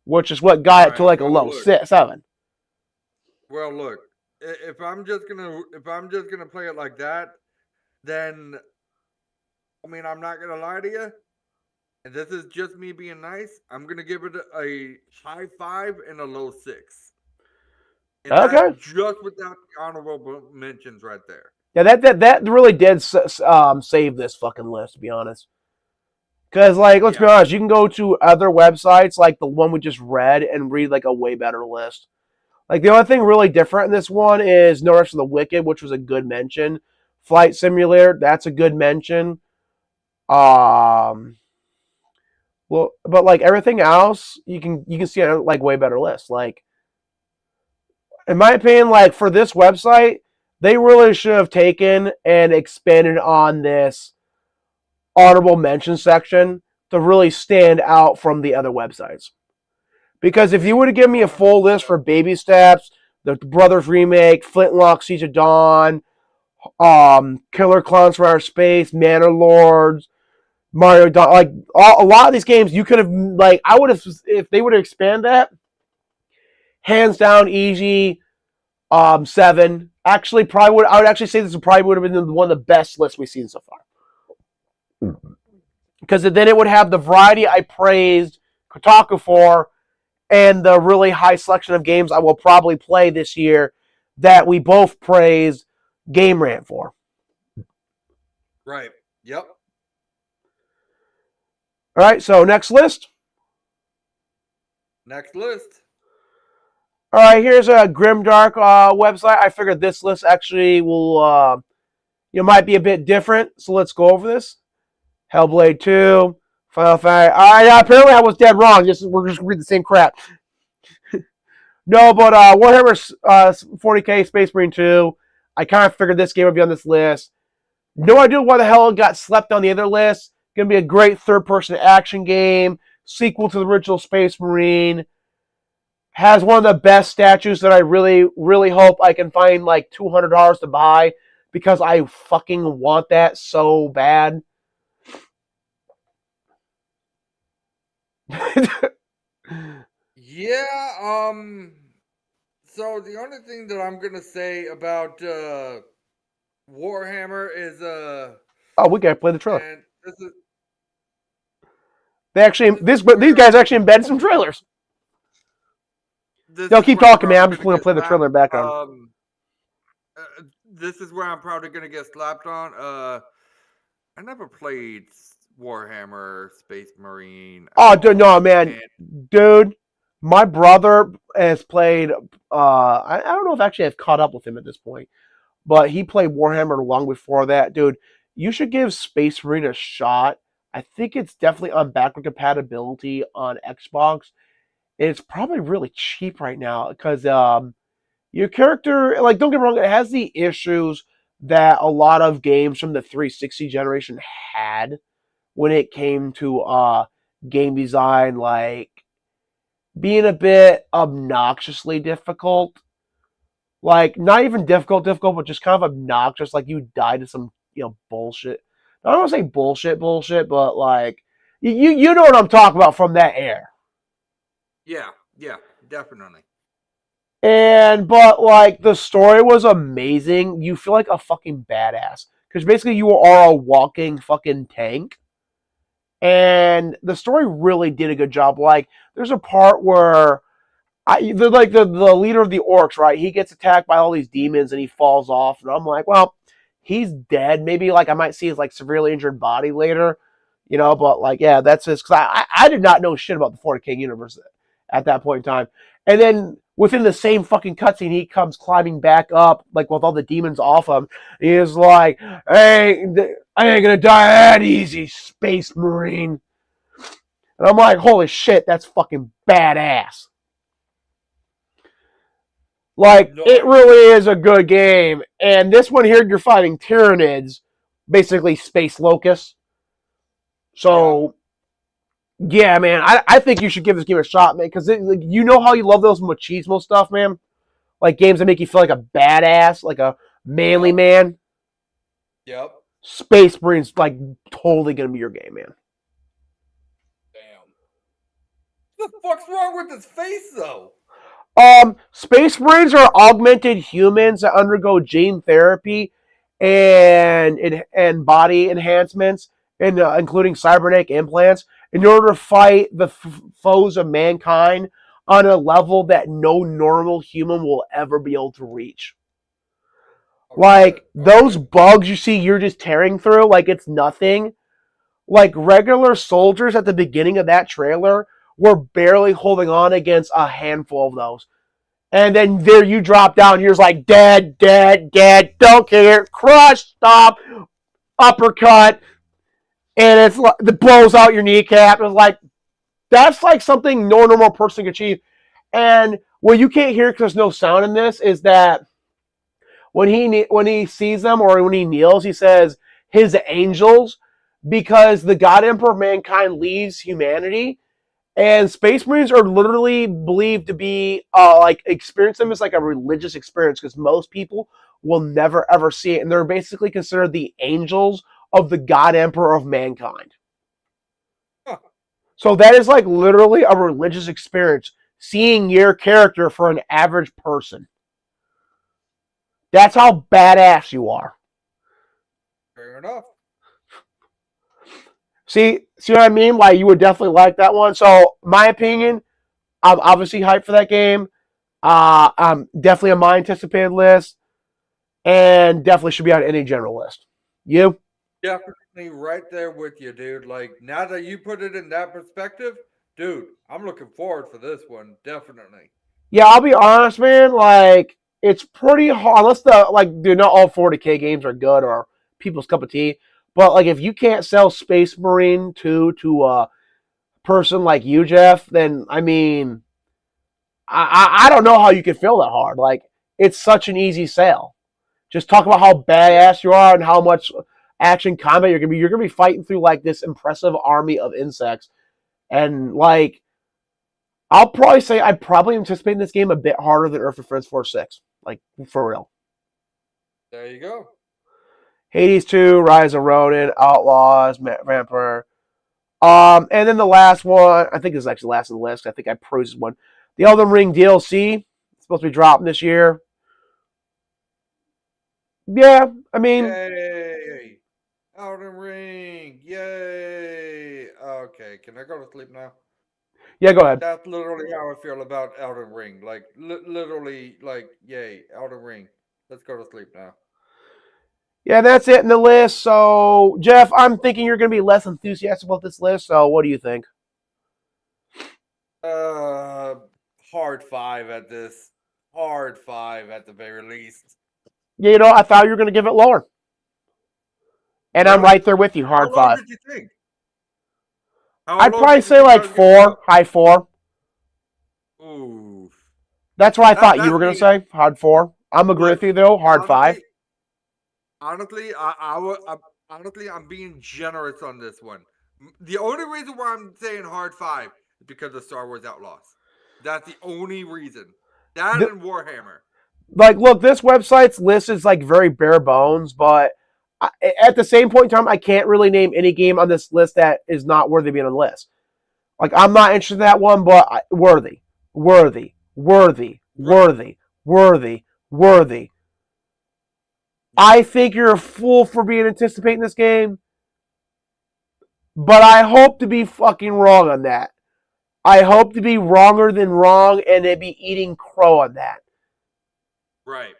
which is what All got it to right. like a Well, low look. 7. Well, look. If I'm just gonna play it like that, then I mean I'm not gonna lie to you. And this is just me being nice. I'm gonna give it a high 5 and a low 6, and that's Okay. just without the honorable mentions right there. Yeah, that really did save this fucking list, to be honest. Because, like, let's be Yeah. honest, you can go to other websites like the one we just read and read like a way better list. Like the only thing really different in this one is No Rest for the Wicked, which was a good mention. Flight Simulator, that's a good mention. Um, well, but like everything else, you can see a like way better list. Like in my opinion, like for this website, they really should have taken and expanded on this honorable mention section to really stand out from the other websites. I Because if you agree. were to give me a full list 100%. for Baby Steps, the Brothers remake, Flintlock, Siege of Dawn, Killer Clowns from Outer Space, Manor Lords, Mario, like a lot of these games, you could have like I would have if they would have expanded that, hands down, easy. 7. Actually, probably would I would actually say this probably would have been one of the best lists we've seen so far. Because then it would have the variety I praised Kotaku for and the really high selection of games I will probably play this year that we both praised Game Rant for. Right. Yep. All right, so next list. Next list. All right, here's a Grimdark website. I figured this list actually will, might be a bit different. So let's go over this. Hellblade 2, Final Fantasy. Yeah, apparently I was dead wrong. We're just reading the same crap. No, but Warhammer 40k Space Marine 2. I kind of figured this game would be on this list. No idea why the hell it got slept on the other list. Gonna be a great third-person action game, sequel to the original Space Marine. Has one of the best statues that I really, really hope I can find like $200 to buy because I fucking want that so bad. Yeah. So the only thing that I'm gonna say about Warhammer is Oh, we gotta play the trailer. and They actually, this is these where guys actually embedded some trailers. this Yo, is keep where I'm talking, man. probably I'm just gonna gonna get play the trailer slapped. in the background. This is where I'm probably gonna get slapped on. I never played Warhammer Space Marine at Oh, dude, all, no, man, and dude. My brother has played. I don't know if actually I've caught up with him at this point, but he played Warhammer long before that, dude. You should give Space Marine a shot. I think it's definitely on backward compatibility on Xbox. It's probably really cheap right now because your character, like, don't get me wrong, it has the issues that a lot of games from the 360 generation had when it came to game design, like being a bit obnoxiously difficult. Like, not even difficult, but just kind of obnoxious. Like, you die to some, bullshit. I don't want to say bullshit, but like, you know what I'm talking about from that era. yeah, definitely. But like, the story was amazing. You feel like a fucking badass. Because basically, you are a walking fucking tank. And the story really did a good job. Like, there's a part where the leader of the orcs, right? He gets attacked by all these demons and he falls off, and I'm like, well, he's dead. Maybe like I might see his like severely injured body later, But like, yeah, that's just because I did not know shit about the 40k universe at that point in time. And then within the same fucking cutscene, he comes climbing back up, like with all the demons off him. He is like, "Hey, I ain't gonna die that easy, Space Marine." And I'm like, "Holy shit, that's fucking badass!" Like, No. it really is a good game. And this one here, you're fighting Tyranids, basically space locusts. So, yeah, man, I think you should give this game a shot, man, because like, you know how you love those machismo stuff, man? Like games that make you feel like a badass, like a manly man. Yep. Space Marine's like totally gonna be your game, man. Damn. What the fuck's wrong with his face, though? Space Marines are augmented humans that undergo gene therapy and body enhancements, and including cybernetic implants, in order to fight the foes of mankind on a level that no normal human will ever be able to reach. Like those bugs you see, you're just tearing through like it's nothing. Like regular soldiers at the beginning of that trailer were barely holding on against a handful of those. And then there you drop down. Here's like dead, dead, dead. Don't care. Crush, stop, uppercut, and it's like it blows out your kneecap. It's like that's like something no normal person can achieve. And what you can't hear because there's no sound in this is that when he sees them or when he kneels, he says his angels, because the God Emperor of mankind leaves humanity. And Space Marines are literally believed to be like experience them as like a religious experience because most people will never ever see it, and they're basically considered the angels of the God Emperor of mankind. Huh. So that is like literally a religious experience, seeing your character for an average person. That's how badass you are. Fair enough. See what I mean? Like you would definitely like that one. So my opinion, I'm obviously hyped for that game. Definitely on my anticipated list, and definitely should be on any general list. You? Definitely right there with you, dude. Like, now that you put it in that perspective, dude, I'm looking forward for this one. Definitely. Yeah, I'll be honest, man. Like it's pretty hard. Unless dude, not all 40K games are good or people's cup of tea. But like, if you can't sell Space Marine 2 to a person like you, Jeff, then I mean, I don't know how you can feel that hard. Like it's such an easy sale. Just talk about how badass you are and how much action combat you're gonna be. You're gonna be fighting through like this impressive army of insects, and like I'll probably say I probably anticipate this game a bit harder than Earth Defense Force 6. Like for real. There you go. Hades 2, Rise of Ronin, Outlaws, Vampire. And then the last one, I think this is actually last on the list. I think I pros one. The Elden Ring DLC. It's supposed to be dropping this year. Yeah, I mean, Yay! Elden Ring! Yay! Okay, can I go to sleep now? yeah, go ahead. That's literally how I feel about Elden Ring. Like, literally, like, yay, Elden Ring. Let's go to sleep now. Yeah, that's it in the list. So, Jeff, I'm thinking you're going to be less enthusiastic about this list. So, what do you think? Hard 5 at this. Hard 5 at the very least. Yeah, I thought you were going to give it lower. And really? I'm right there with you, hard How low 5. Did you think? I'd probably say like 4, high 4. Ooh. That's what I thought you were going to say, hard 4. I'm agreeing with you, though, hard 5. Honestly, honestly, I'm being generous on this one. The only reason why I'm saying hard 5 is because of Star Wars Outlaws. That's the only reason. That and Warhammer. Like, look, this website's list is like very bare bones, but at the same point in time, I can't really name any game on this list that is not worthy of being on the list. Like, I'm not interested in that one, but worthy. I think you're a fool for being anticipating this game, but I hope to be fucking wrong on that. I hope to be wronger than wrong and to be eating crow on that. Right.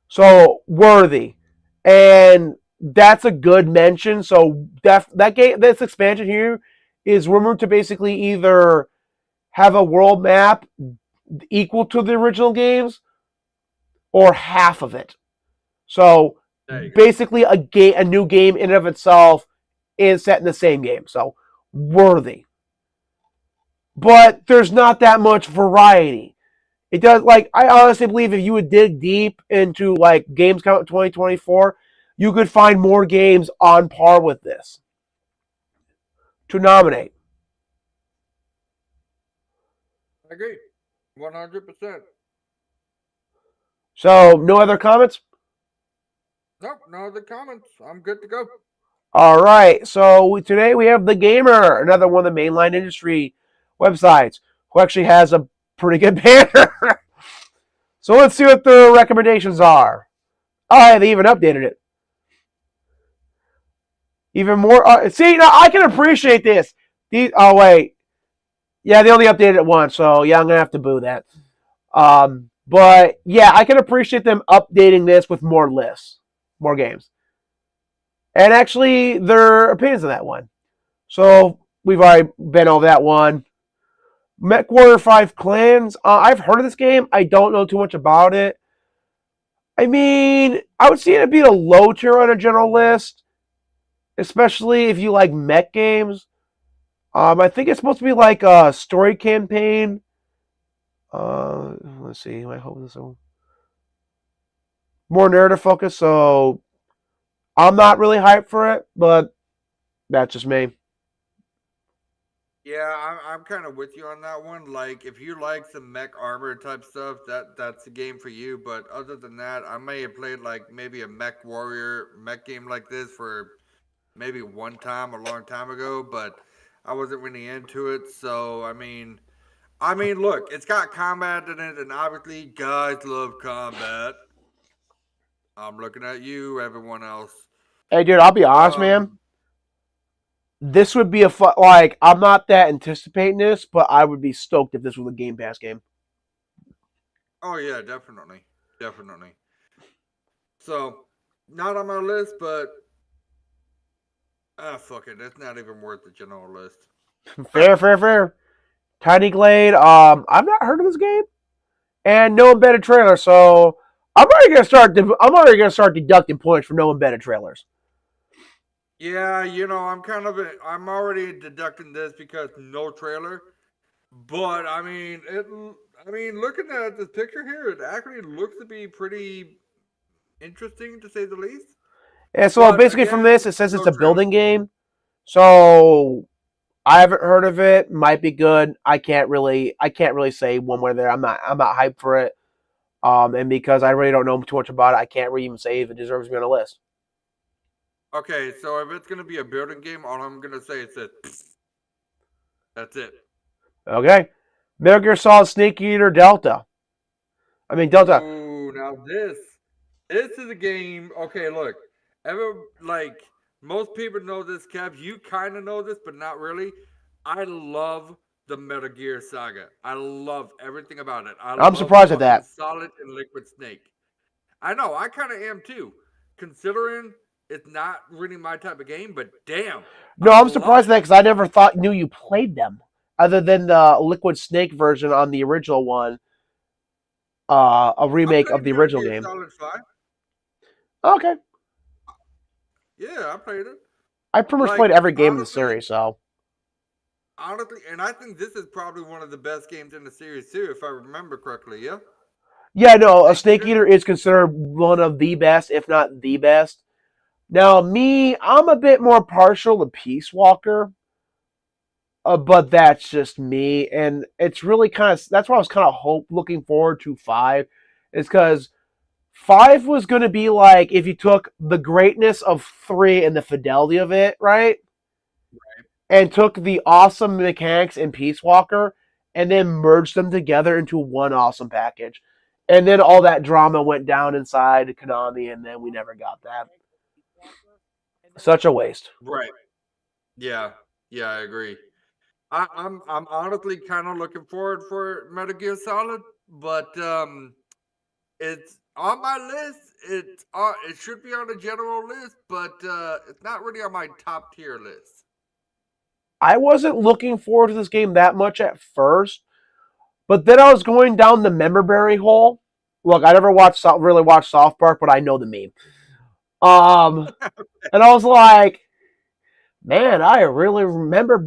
So, worthy. And that's a good mention. So, that game, this expansion here is rumored to basically either have a world map equal to the original games or half of it. So basically, a new game in and of itself is set in the same game. So worthy, but there's not that much variety. It does I honestly believe if you would dig deep into like games coming out 2024, you could find more games on par with this to nominate. I agree, 100%. So no other comments? Nope, no other comments. I'm good to go. All right. So today we have The Gamer, another one of the mainline industry websites, who actually has a pretty good banner. So let's see what the recommendations are. Oh, yeah, they even updated it. Even more. See, now I can appreciate this. Oh, wait. Yeah, they only updated it once, so yeah, I'm going to have to boo that. But yeah, I can appreciate them updating this with more lists, more games. And actually, their opinions on that one. So we've already been over that one. MechWarrior 5 Clans. I've heard of this game. I don't know too much about it. I mean, I would see it being a low tier on a general list, especially if you like mech games. I think it's supposed to be like a story campaign. Let's see. I hope this one more narrative focused. So I'm not really hyped for it, but that's just me. Yeah, I'm kind of with you on that one. Like, if you like some mech armor type stuff, that's a game for you. But other than that, I may have played like maybe a mech warrior mech game like this for maybe one time a long time ago, but I wasn't really into it. So I mean, look, it's got combat in it, and obviously, guys love combat. I'm looking at you, everyone else. Hey, dude, I'll be honest, man. Um, This would be a fun. Like, I'm not that anticipating this, but I would be stoked if this was a Game Pass game. oh yeah, definitely, definitely. So, not on my list, but fuck it, it's not even worth the general list. Fair, fair, fair. Tiny Glade. I've not heard of this game, and no embedded trailer. So I'm already gonna start. I'm already gonna start deducting points for no embedded trailers. Yeah, I'm already deducting this because no trailer. But looking at this picture here, it actually looks to be pretty interesting to say the least. And so But basically, from again, this, it says it's no a trailer. building game. So I haven't heard of it. Might be good. I can't really say one way or the other. I'm not hyped for it. And because I really don't know too much about it, I can't really even say if it deserves to be on a list. Okay, so if it's gonna be a building game, all I'm gonna say is that that's it. Okay, Metal Gear Solid Snake Eater Delta. I mean Delta. Ooh, now this is a game. Okay, look, ever like most people know this, Kev. You kind of know this, but not really. I love the Metal Gear saga. I love everything about it. I I'm love surprised at fucking that. Solid and Liquid Snake. I know, I kind of am too, considering it's not really my type of game. But damn, No, I I'm love surprised it. at that because I never knew you played them, other than the Liquid Snake version on the original one, a I remake of played the Metal original Gear game. Solid 5. Okay, Yeah, I played it. I pretty much Like played every game in the honestly, series, so honestly, and I think this is probably one of the best games in the series too, if I remember correctly. Yeah, yeah, no, a Snake Snake Eater. Eater is considered one of the best, if not the best. Now, me, I'm a bit more partial to Peace Walker, but that's just me, and it's really kind of that's why I was kind of looking forward to 5, is because 5 was going to be like if you took the greatness of 3 and the fidelity of it, right, and took the awesome mechanics in Peace Walker and then merged them together into one awesome package. And then all that drama went down inside Konami, and then we never got that. Such a waste. Right. Yeah. Yeah, I agree. I'm honestly kind of looking forward for Metal Gear Solid, but it's on my list. It should be on the general list, but it's not really on my top tier list. I wasn't looking forward to this game that much at first, But then I was going down the memberberry hole. Look, I never really watched South Park, but I know the meme. And I was like, man, I really remember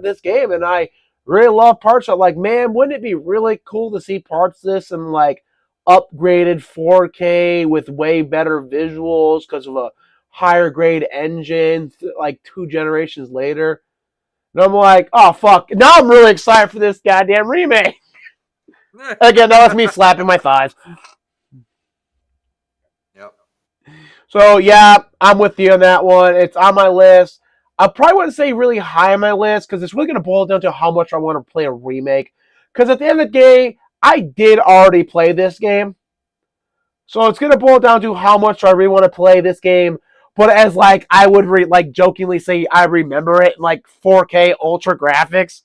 this game, and I really love parts of it. Like, man, wouldn't it be really cool to see parts of this in like upgraded 4K with way better visuals because of a higher grade engine, like 2 generations later? And I'm like, oh fuck! Now I'm really excited for this goddamn remake. Again, that was me slapping my thighs. Yep. So yeah, I'm with you on that one. It's on my list. I probably wouldn't say really high on my list because it's really going to boil down to how much I want to play a remake. Because at the end of the day, I did already play this game. So it's going to boil down to how much I really want to play this game. But as like I would like jokingly say, I remember it in like 4K ultra graphics.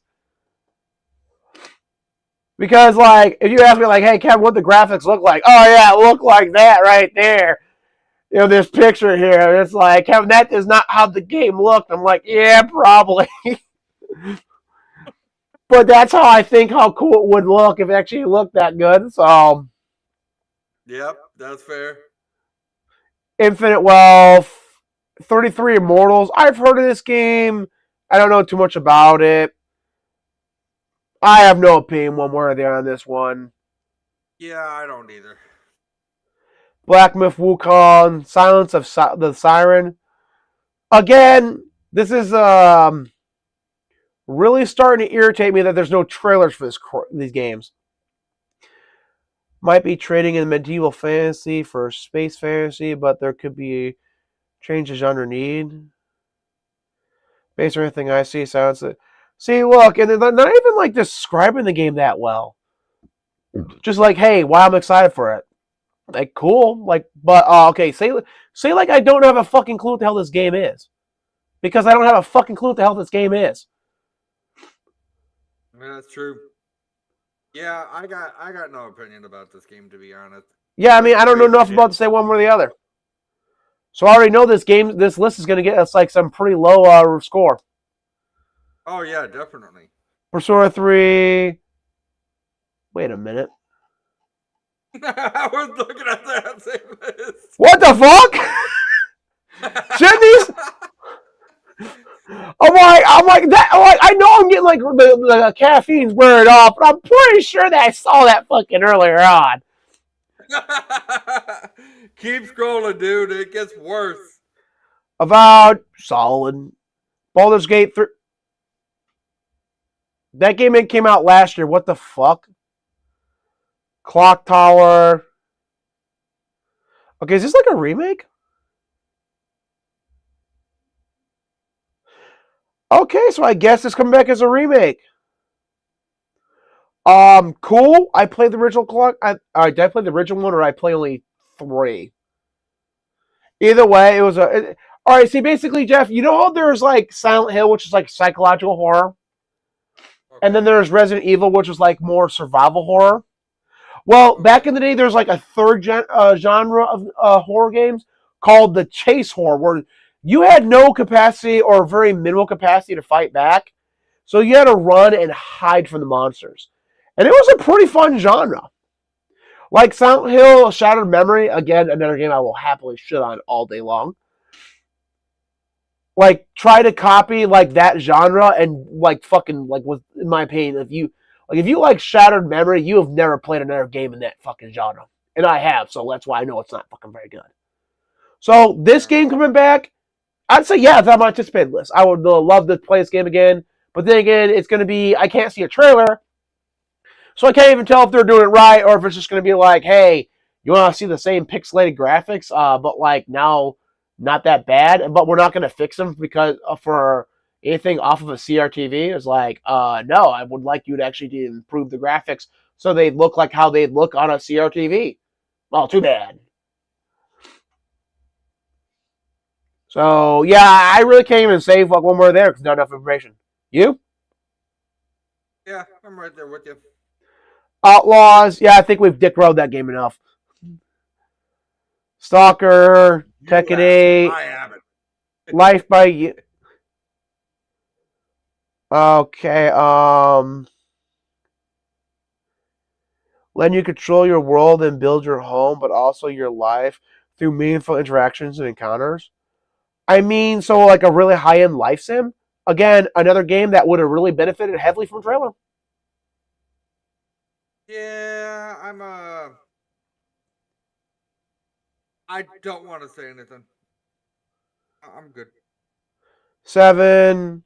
Because like if you ask me like, hey Kevin, what the graphics look like? Oh yeah, it look like that right there. You know, this picture here, it's like, Kevin, that is not how the game looked. I'm like, yeah, probably. But that's how I think how cool it would look if it actually looked that good. So, Yep, that's fair. Infinite Wealth, 33 Immortals. I've heard of this game. I don't know too much about it. I have no opinion one way or the other on this one. Yeah, I don't either. Black Myth Wukong, Silence of the Siren. Again, this is really starting to irritate me that there's no trailers for these games. Might be trading in medieval fantasy for space fantasy, but there could be changes genre need. Based on everything I see, sounds like. See, look, and they're not even like describing the game that well. Just like, hey, why I'm excited for it. Like, cool. Like, but okay, say like I don't have a fucking clue what the hell this game is, because I don't have a fucking clue what the hell this game is. That's true. Yeah, I got no opinion about this game, to be honest. Yeah, I mean, I don't know enough about to say one way or the other. So I already know this list is going to get us like some pretty low score. Oh yeah, definitely. Persona 3. Wait a minute. I was looking at that same list. What the fuck? Shouldn't these? I'm like that. Like, I know I'm getting like the caffeine's wearing off, but I'm pretty sure that I saw that fucking earlier on. Keep scrolling, dude. It gets worse. About solid. Baldur's Gate 3. That game came out last year. What the fuck? Clock Tower. Okay, is this like a remake? Okay, so I guess it's coming back as a remake. Cool. I played the original clock. Did I play the original one, or did I play only 3? Either way, it was a. All right. See, basically, Jeff, you know how there's like Silent Hill, which is like psychological horror, and then there's Resident Evil, which is like more survival horror. Well, back in the day, there's like a third genre of horror games called the chase horror, where you had no capacity or very minimal capacity to fight back, so you had to run and hide from the monsters, and it was a pretty fun genre. Like Silent Hill, Shattered Memory, again, another game I will happily shit on all day long. Like, try to copy like that genre and like fucking like with, in my opinion, if you like Shattered Memory, you have never played another game in that fucking genre, and I have, so that's why I know it's not fucking very good. So this game coming back, I'd say yeah, it's on my anticipated list. I would love to play this game again, but then again, it's going to be I can't see a trailer. So I can't even tell if they're doing it right or if it's just going to be like, hey, you want to see the same pixelated graphics, but like now not that bad, but we're not going to fix them because for anything off of a CRTV. It's like, no, I would like you to actually improve the graphics so they look like how they'd look on a CRTV. Well, too bad. So yeah, I really can't even say like one more there because not enough information. You? Yeah, I'm right there with you. Outlaws, yeah, I think we've dick rode that game enough. Stalker, Tekken 8. I haven't. Life by You. Okay, letting you control your world and build your home, but also your life through meaningful interactions and encounters. I mean, so like a really high end life sim. Again, another game that would have really benefited heavily from trailer. Yeah, I don't want to say anything. I'm good. 7.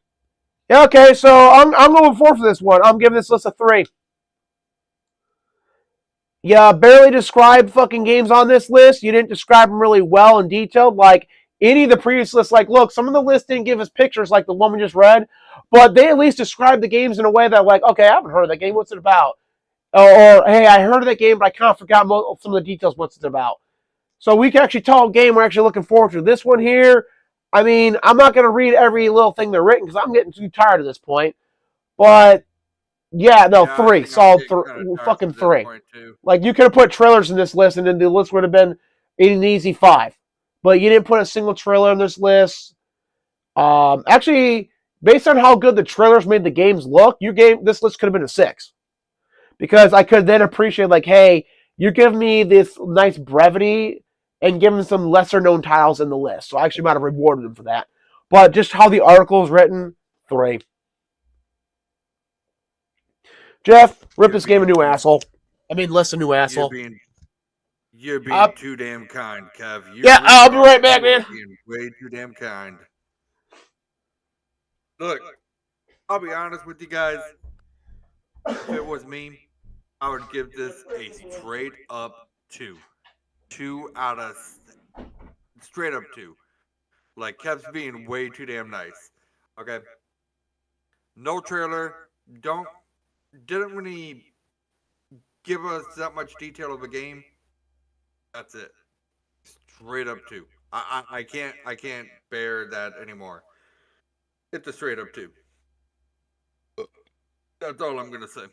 Yeah, okay, so I'm going 4 for this one. I'm giving this list a 3. You barely described fucking games on this list. You didn't describe them really well and detailed. Like any of the previous lists, like, look, some of the lists didn't give us pictures like the one we just read, but they at least described the games in a way that, like, okay, I haven't heard of that game. What's it about? Or hey, I heard of that game, but I kind of forgot some of the details. What's it about? So we can actually tell a game we're actually looking forward to. This one here, I mean, I'm not going to read every little thing they're written because I'm getting too tired at this point. But yeah, no, Yeah, I 3, think I'm solid, getting kind of tired fucking at this 3. point too. Like you could have put trailers in this list, and then the list would have been an easy 5. But you didn't put a single trailer in this list. Actually, based on how good the trailers made the games look, this list could have been a 6. Because I could then appreciate, like, hey, you give me this nice brevity and give them some lesser known titles in the list. So I actually might have rewarded them for that. But just how the article is written, 3. Jeff, rip this game a new asshole. I mean, list a new asshole. You're being too damn kind, Kev. Yeah, I'll be right back, man. Being way too damn kind. Look, I'll be honest with you guys. If it was me, I would give this a straight up 2. 2 out of straight up 2. Like Kev's being way too damn nice. Okay. No trailer. Didn't really give us that much detail of a game. That's it. Straight up 2. I can't bear that anymore. It's a straight up 2. That's all I'm gonna say.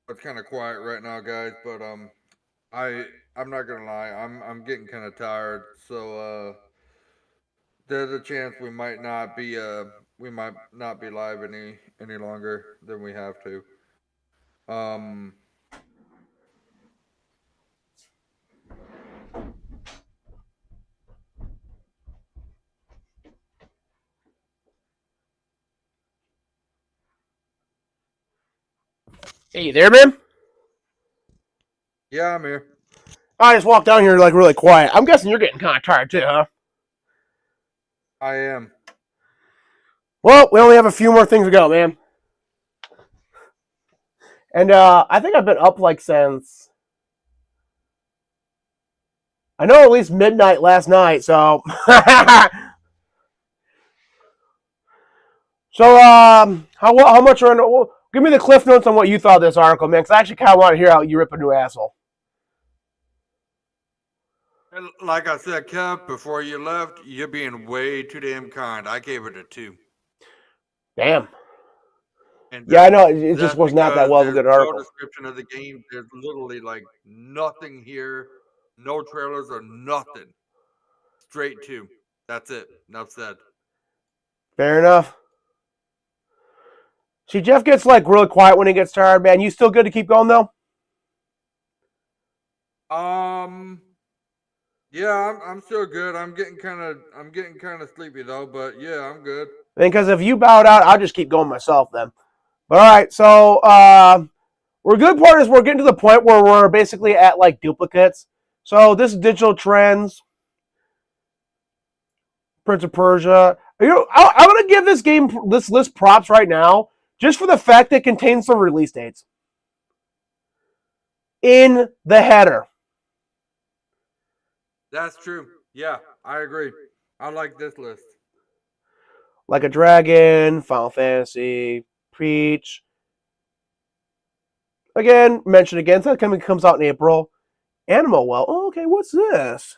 It's kind of quiet right now, guys, but I'm not gonna lie, I'm getting kind of tired, so there's a chance we might not be live any longer than we have to. Um, Hey, you there, man? yeah, I'm here. I just walked down here like really quiet. I'm guessing you're getting kind of tired too, huh? I am. Well, we only have a few more things to go, man. And I think I've been up like since I know at least midnight last night. So, how much are well, give me the cliff notes on what you thought of this article, man? Because I actually kind of want to hear how you rip a new asshole. Like I said, Kev, before you left, you're being way too damn kind. I gave it a 2. Damn. And yeah, I know it just was not that well of a good article. No description of the game. There's literally like nothing here. No trailers or nothing. Straight 2. That's it. Enough said. Fair enough. See, Jeff gets like really quiet when he gets tired, man. You still good to keep going though? Yeah, I'm still good. I'm getting kind of sleepy though, but yeah, I'm good. Because if you bowed out, I'll just keep going myself then. But all right, so we're good part is we're getting to the point where we're basically at like duplicates. So this is Digital Trends, Prince of Persia. I'm gonna give this list props right now, just for the fact that it contains some release dates in the header. That's true. Yeah, I agree. I like this list. Like a Dragon, Final Fantasy, Preach. Again, mentioned again. So that comes out in April. Animal Well. Oh, okay, what's this?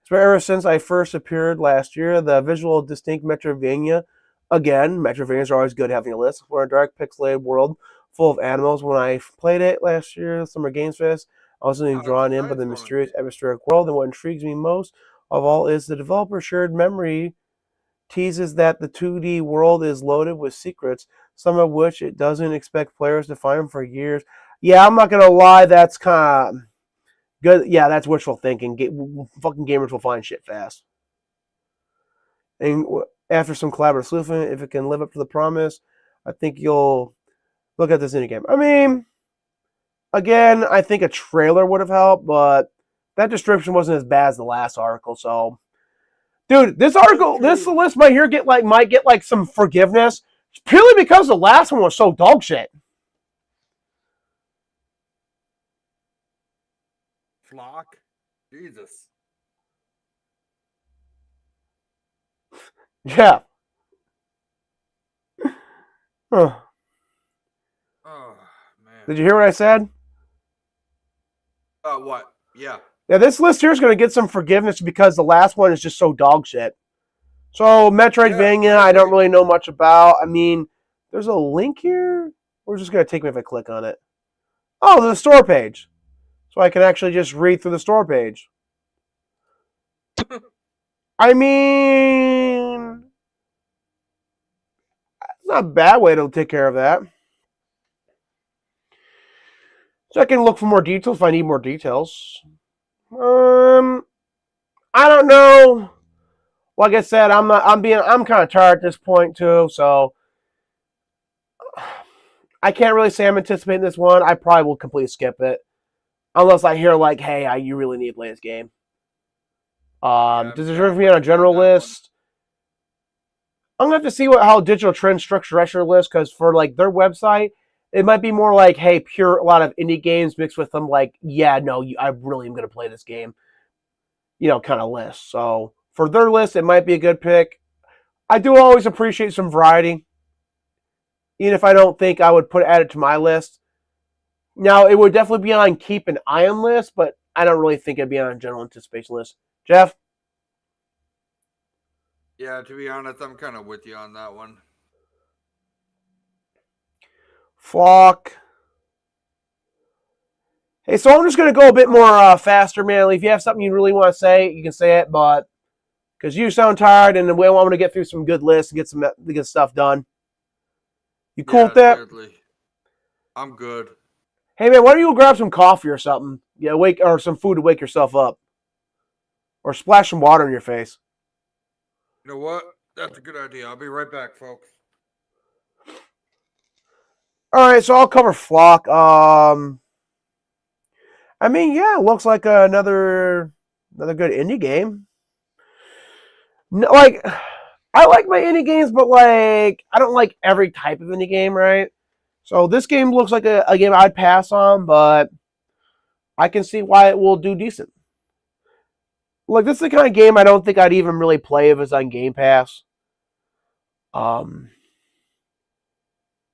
It's been ever since I first appeared last year. The visual distinct Metroidvania. Again, Metroidvanias are always good having a list. For a dark pixelated world full of animals. When I played it last year, Summer Games Fest, I was being drawn in by the mysterious atmospheric world. And what intrigues me most of all is the developer shared memory teases that the 2D world is loaded with secrets, some of which it doesn't expect players to find for years. Yeah, I'm not gonna lie, that's kind of good. Yeah, that's wishful thinking. Fucking gamers will find shit fast. And after some collaborative sleuthing, if it can live up to the promise, I think you'll look at this indie game. I mean, again, I think a trailer would have helped, but that description wasn't as bad as the last article. So, dude, this list might get like some forgiveness purely because the last one was so dog shit. Flock, Jesus. Yeah. Huh. Oh man. Did you hear what I said? What? Yeah. Yeah, this list here is going to get some forgiveness because the last one is just so dog shit. So, Metroidvania, Yeah, I don't really know much about. I mean, there's a link here. We're just going to take me if I click on it. Oh, the store page. So I can actually just read through the store page. I mean, it's not a bad way to take care of that. So I can look for more details if I need more details. I don't know. Like I said, I'm kind of tired at this point too, so I can't really say I'm anticipating this one. I probably will completely skip it. Unless I hear like, hey, you really need to play this game. Does it deserve me on a general list? I'm gonna have to see how Digital Trends structure their list, because for like their website, it might be more like, hey, a lot of indie games mixed with them like, yeah, no, I really am gonna play this game, kind of list. So for their list, it might be a good pick. I do always appreciate some variety, even if I don't think I would add it to my list. Now, it would definitely be on keep an eye on list, but I don't really think it'd be on a general anticipation list. Jeff? Yeah, to be honest, I'm kind of with you on that one. Flock. Hey, so I'm just going to go a bit more faster, man. If you have something you really want to say, you can say it, but because you sound tired and we want to get through some good lists and get some good stuff done. You cool with that? Seriously. I'm good. Hey, man, why don't you go grab some coffee or something? Yeah, or some food to wake yourself up. Or splash some water in your face. You know what? That's a good idea. I'll be right back, folks. All right, so I'll cover Flock. I mean, yeah, it looks like another good indie game. No, like, I like my indie games, but like, I don't like every type of indie game, right? So this game looks like a game I'd pass on, but I can see why it will do decent. Like, this is the kind of game I don't think I'd even really play if it's on Game Pass.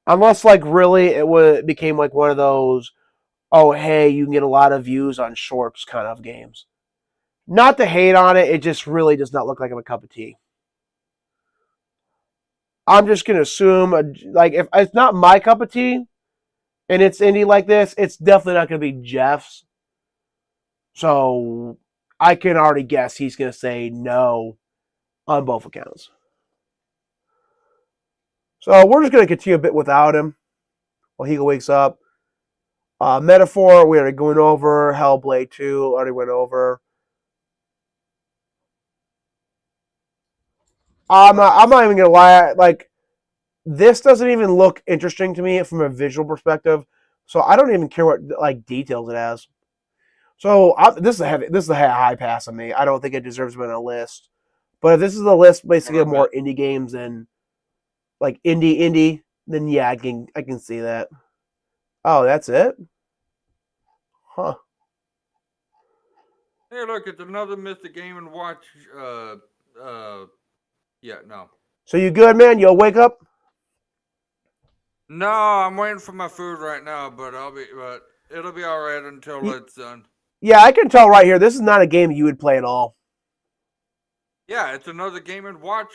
Unless, like, really it became like one of those, oh, hey, you can get a lot of views on shorts kind of games. Not to hate on it, it just really does not look like a cup of tea. I'm just going to assume, like, if it's not my cup of tea and it's indie like this, it's definitely not going to be Jeff's. So I can already guess he's going to say no on both accounts. So we're just going to continue a bit without him while he wakes up. Metaphor, we already going over. Hellblade 2, already went over. I'm not even going to lie. Like, this doesn't even look interesting to me from a visual perspective. So I don't even care what like details it has. So this is a high pass on me. I don't think it deserves to be on a list. But if this is a list basically of more indie games than like indie, then yeah, I can see that. Oh, that's it? Huh. Hey, look, it's another Mr. Game & Watch. Yeah, no. So you good, man? You'll wake up? No, I'm waiting for my food right now, but it'll be all right until it's done. Yeah, I can tell right here. This is not a game you would play at all. Yeah, it's another Game & Watch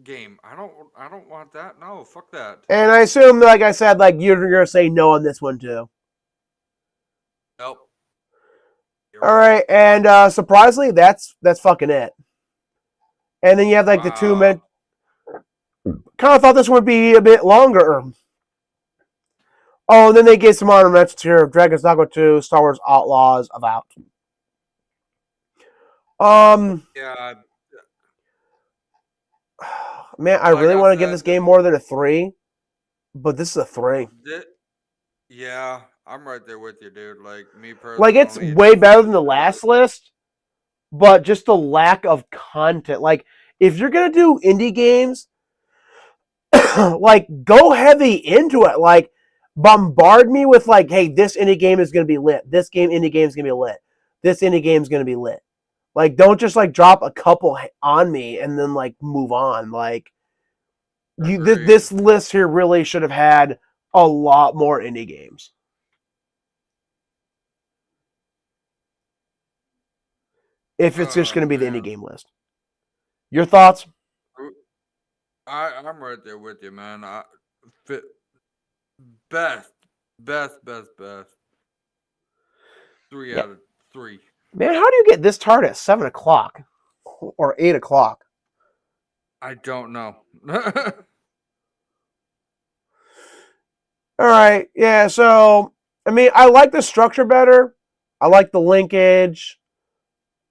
game. I don't want that. No, fuck that. And I assume, like I said, like you're gonna say no on this one too. Nope. All right, and surprisingly, that's fucking it. And then you have like the two men. kind of thought this would be a bit longer. Oh, and then they gave some honorable mentions here of Dragon's Dogma 2, Star Wars Outlaws of Out. Yeah. Man, I really want to give this game more than a 3, but this is a 3. Yeah, I'm right there with you, dude. Like, me personally. Like, it's way better than the last list, but just the lack of content. Like, if you're going to do indie games, like, go heavy into it. Like, bombard me with, like, hey, this indie game is going to be lit. This indie game is going to be lit. This indie game is going to be lit. Like, don't just, like, drop a couple on me and then, like, move on. Like, this list here really should have had a lot more indie games. If it's just going to be the indie game list. Your thoughts? I'm right there with you, man. Best. 3 out of 3. Man, how do you get this tart at 7 o'clock or 8 o'clock? I don't know. All right. Yeah, so, I mean, I like the structure better. I like the linkage.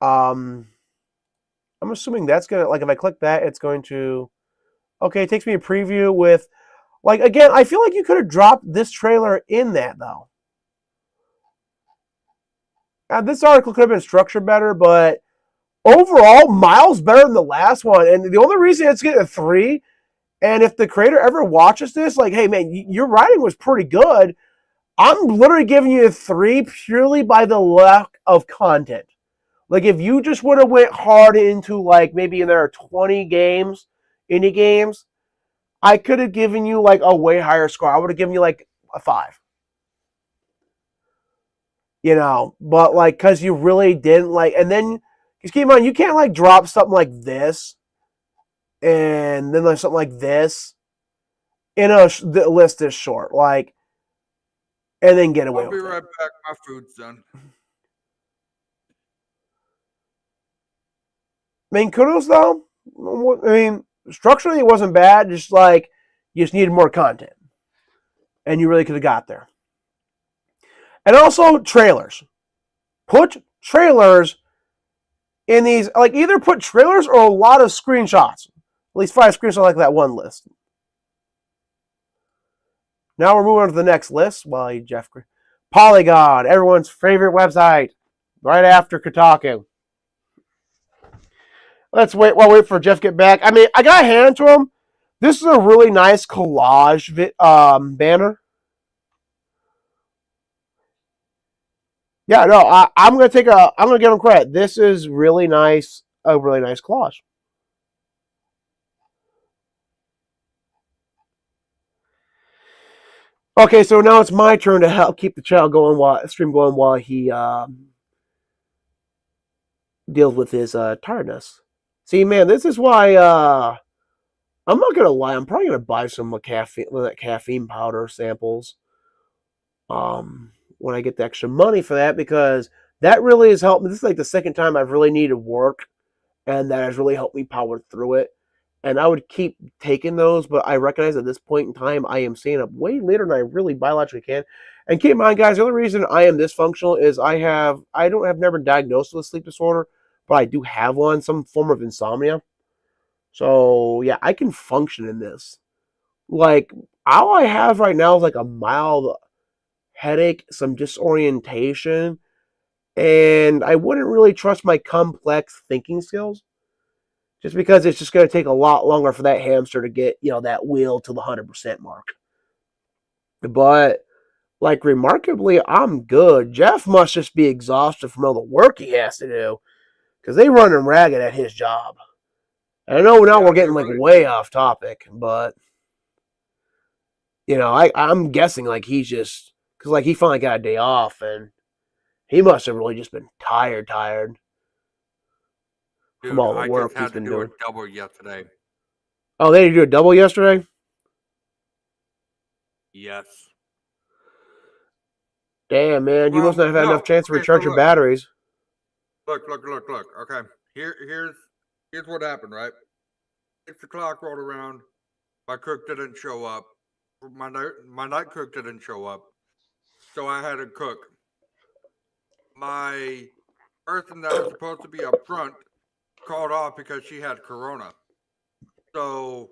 I'm assuming that's going to, like, if I click that, it's going to, okay, it takes me a preview with, like, again, I feel like you could have dropped this trailer in that, though. This article could have been structured better, but overall, miles better than the last one. And the only reason it's getting a 3, and if the creator ever watches this, like, hey, man, your writing was pretty good. I'm literally giving you a 3 purely by the lack of content. Like, if you just would have went hard into, like, maybe there are 20 games, indie games, I could have given you, like, a way higher score. I would have given you, like, a 5. You know, but, like, because you really didn't, like, and then, just keep in mind, you can't, like, drop something like this, and then there's something like this, in the list this short, like, and then get away with it. I'll be right back. My food's done. I mean, kudos, though. I mean, structurally, it wasn't bad. Just, like, you just needed more content. And you really could have got there. And also, trailers. Put trailers in these, like, either put trailers or a lot of screenshots. At least 5 screenshots like that one list. Now we're moving on to the next list. Well, Jeff. Polygon, everyone's favorite website. Right after Kotaku. Let's wait while we wait for Jeff to get back. I mean, I got to hand it to him. This is a really nice collage banner. Yeah, no, I'm gonna give him credit. This is really nice, a really nice collage. Okay, so now it's my turn to help keep the stream going while he deals with his tiredness. See, man, this is why I'm not gonna lie. I'm probably gonna buy some caffeine powder samples. When I get the extra money for that, because that really has helped me. This is like the second time I've really needed work, and that has really helped me power through it. And I would keep taking those, but I recognize at this point in time, I am staying up way later than I really biologically can. And keep in mind, guys, the only reason I am this functional is I have never been diagnosed with a sleep disorder, but I do have one, some form of insomnia. So yeah, I can function in this. Like, all I have right now is like a mild headache, some disorientation, and I wouldn't really trust my complex thinking skills, just because it's just going to take a lot longer for that hamster to get, that wheel to the 100% mark. But, like, remarkably, I'm good. Jeff must just be exhausted from all the work he has to do, because they run him ragged at his job. And I know now we're getting, like, way off topic, but, I'm guessing, like, he's just, because, like, he finally got a day off, and he must have really just been tired. Dude, from all the work he's been doing. A double yesterday. Oh, they did do a double yesterday? Yes. Damn, man, you must not have had enough chance to recharge your batteries. Look. Okay, here's what happened, right? 6 o'clock rolled around. My cook didn't show up. My night cook didn't show up, so I had to cook. My person that was supposed to be up front called off because she had corona. So,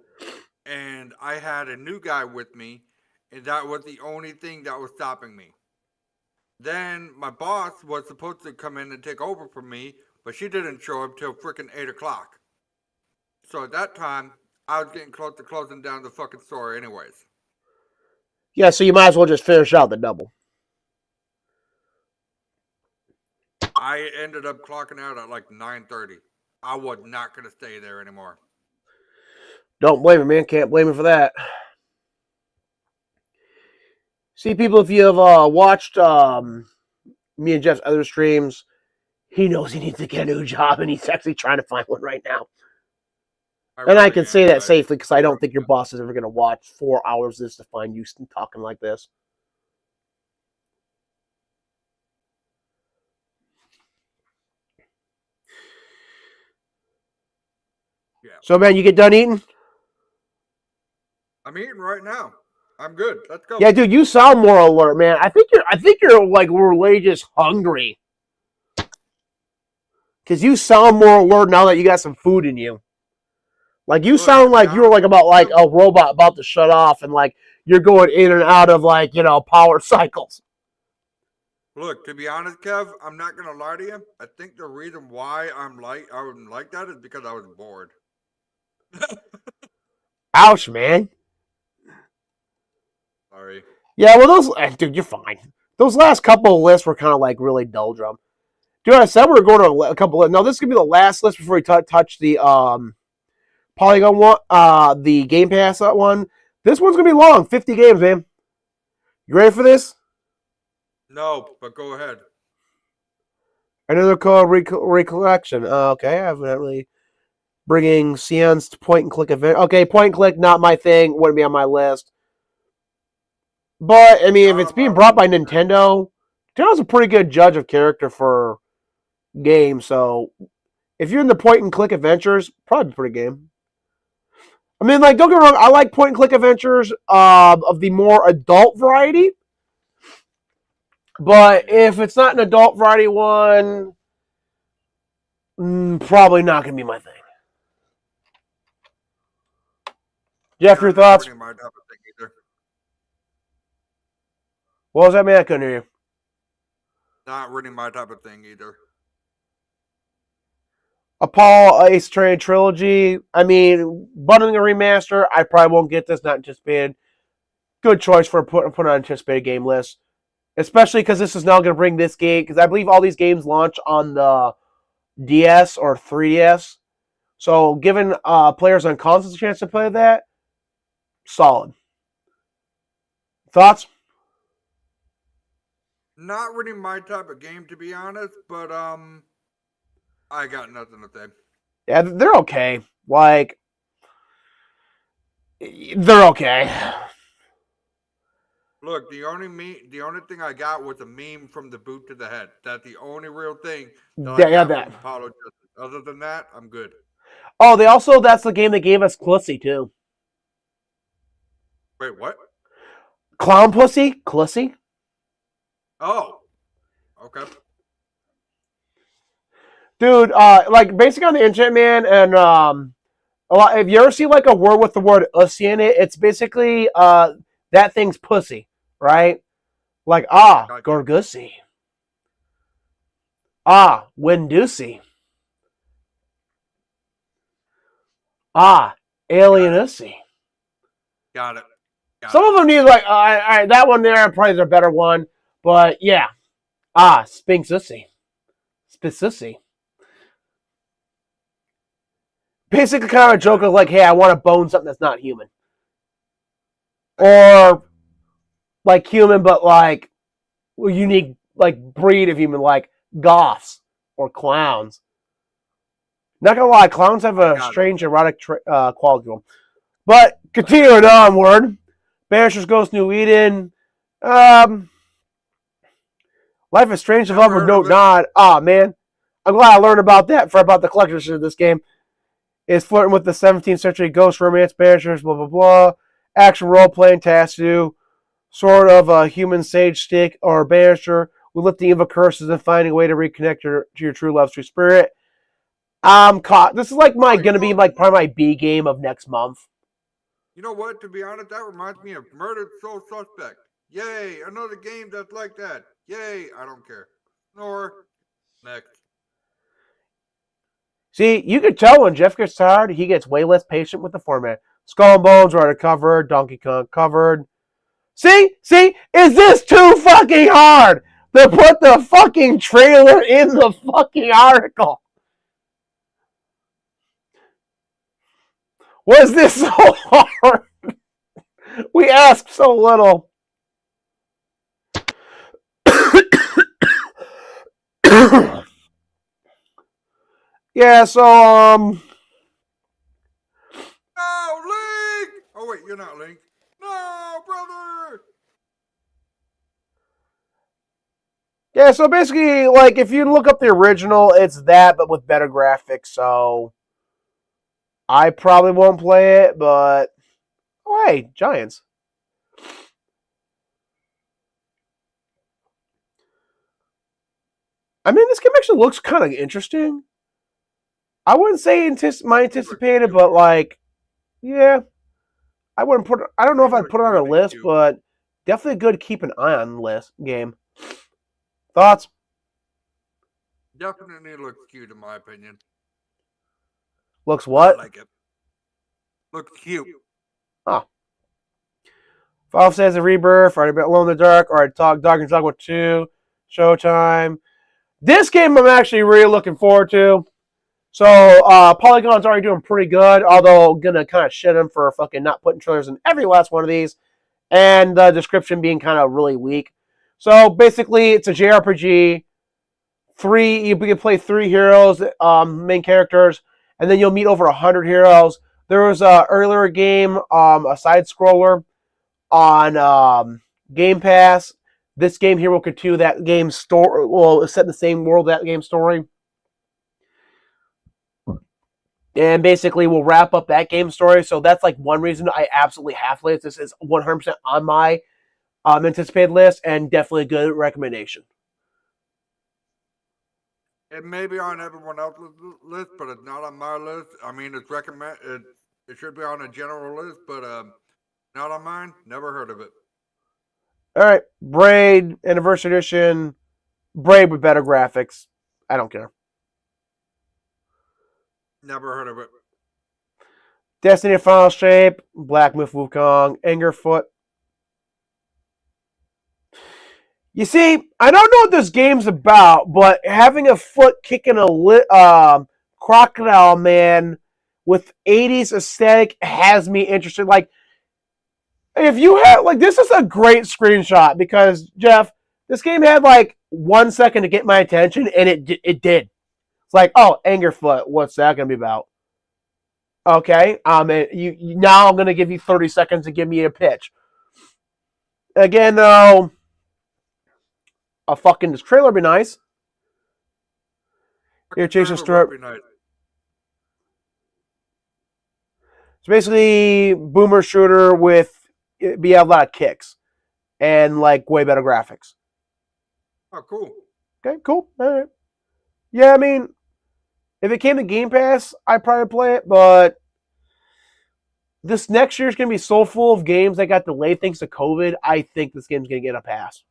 and I had a new guy with me, and that was the only thing that was stopping me. Then my boss was supposed to come in and take over for me, but she didn't show up till freaking 8 o'clock. So at that time, I was getting close to closing down the fucking store, anyways. Yeah, so you might as well just finish out the double. I ended up clocking out at like 9:30. I was not gonna stay there anymore. Don't blame me, man. Can't blame me for that. See, people, if you have watched me and Jeff's other streams, he knows he needs to get a new job, and he's actually trying to find one right now. And I can say that safely because I don't think your boss is ever going to watch 4 hours of this to find you talking like this. Yeah. So, man, you get done eating? I'm eating right now. I'm good. Let's go. Yeah, dude, you sound more alert, man. I think you're like really just hungry. Because you sound more alert now that you got some food in you. Like, you sound like you were like about like a robot about to shut off, and like you're going in and out of like, power cycles. Look, to be honest, Kev, I'm not gonna lie to you. I think the reason why I'm like that is because I was bored. Ouch, man. Sorry. Yeah, well, dude, you're fine. Those last couple of lists were kind of like really dull drum. Dude, I said we were going to a couple of. No, this is gonna be the last list before we touch the Polygon one, the Game Pass one. This one's gonna be long, 50 games, man. You ready for this? No, but go ahead. Another called Recollection. Okay, I'm not really bringing Sion's point and click event. Okay, point and click, not my thing. Wouldn't be on my list. But I mean, if it's being brought by Nintendo, Nintendo's a pretty good judge of character for games. So if you're in the point and click adventures, probably a pretty game. I mean, like, don't get me wrong, I like point and click adventures of the more adult variety. But if it's not an adult variety one, probably not going to be my thing. Jeff, your thoughts? Not really my type of thing either. What was that, man? I couldn't hear you. Not really my type of thing either. Apollo Ace Attorney Trilogy. I mean, bundling a remaster, I probably won't get this, not anticipated. Good choice for put on anticipated game list. Especially because this is now going to bring this game, because I believe all these games launch on the DS or 3DS. So giving players on consoles a chance to play that, solid. Thoughts? Not really my type of game, to be honest, but I got nothing to say. Yeah, they're okay. Like, they're okay. Look, the only thing I got was a meme from the boot to the head. That's the only real thing that I got from Apollo Justice. Other than that, I'm good. Oh, that's the game that gave us Clussy, too. Wait, what? Clown Pussy? Clussy? Oh. Okay. Dude, like, basically on the internet, man, and if you ever see, like, a word with the word ussy in it, it's basically, that thing's pussy, right? Like, Gorgussy. Windussy. Alienussy. Got it. Some of them need, like, all right, that one there probably is a better one, but yeah. Spinksussy. Spisussy. Basically kind of a joke of like, hey, I want to bone something that's not human. Or like human, but like a unique like breed of human, like goths or clowns. Not gonna lie, clowns have a strange erotic quality to them. But continuing onward, Banisher's Ghost New Eden. Life is Strange of Love with Note Nod. Man. I'm glad I learned about that about the collectorship of this game. is flirting with the 17th century ghost romance banishers, blah, blah, blah. Action role-playing tasks to do. Sort of a human sage stick or banisher with lifting evil curses and finding a way to reconnect to your true love's true spirit. I'm caught. This is like gonna be like probably my B game of next month. You know what? To be honest, that reminds me of Murdered Soul Suspect. Yay! Another game that's like that. Yay! I don't care. Nor next. See, you can tell when Jeff gets tired, he gets way less patient with the format. Skull and Bones are covered. Donkey Kong covered. See, is this too fucking hard to put the fucking trailer in the fucking article? Was this so hard? We asked so little. Yeah, so No, Link! Oh wait, you're not Link. No, brother! Yeah, so basically, like, if you look up the original, it's that, but with better graphics, so I probably won't play it, but oh, hey, Giants. I mean, this game actually looks kind of interesting. I wouldn't say my anticipated, but like, yeah, I wouldn't put. I don't know if I'd put it on a list, but definitely a good keep an eye on list game. Thoughts? Definitely looks cute in my opinion. Looks what? I like it. Looks cute. Oh. Final Fantasy Rebirth, already been Alone in the Dark, already talked Dark and Dogma 2, Showtime. This game I'm actually really looking forward to. So Polygon's already doing pretty good, although gonna kind of shit him for fucking not putting trailers in every last one of these, and the description being kind of really weak. So basically, it's a JRPG. You can play 3 heroes, main characters, and then you'll meet over 100 heroes. There was a earlier game, a side scroller on Game Pass. This game here will continue that game's story. Well, it's set in the same world that game's story. And basically, we'll wrap up that game story. So that's like one reason I absolutely have to play it. This is 100% on my anticipated list, and definitely a good recommendation. It may be on everyone else's list, but it's not on my list. I mean, it's recommended. It should be on a general list, but not on mine. Never heard of it. All right, Braid Anniversary Edition. Braid with better graphics. I don't care. Never heard of it. Destiny Final Shape. Black Myth Wukong. Angerfoot. You see, I don't know what this game's about, but having a foot kicking a crocodile man with 80s aesthetic has me interested. Like, if you have, like, this is a great screenshot because, Jeff, this game had like 1 second to get my attention, and it did. It's like, oh, Angerfoot, what's that going to be about? Okay, now I'm going to give you 30 seconds to give me a pitch. Again, though, a fucking this trailer would be nice. Here, Jason Stewart. Nice. It's basically boomer shooter with be a lot of kicks and like way better graphics. Oh, cool. Okay, cool. All right. Yeah, I mean, if it came to Game Pass, I'd probably play it, but this next year is going to be so full of games that got delayed thanks to COVID. I think this game's going to get a pass.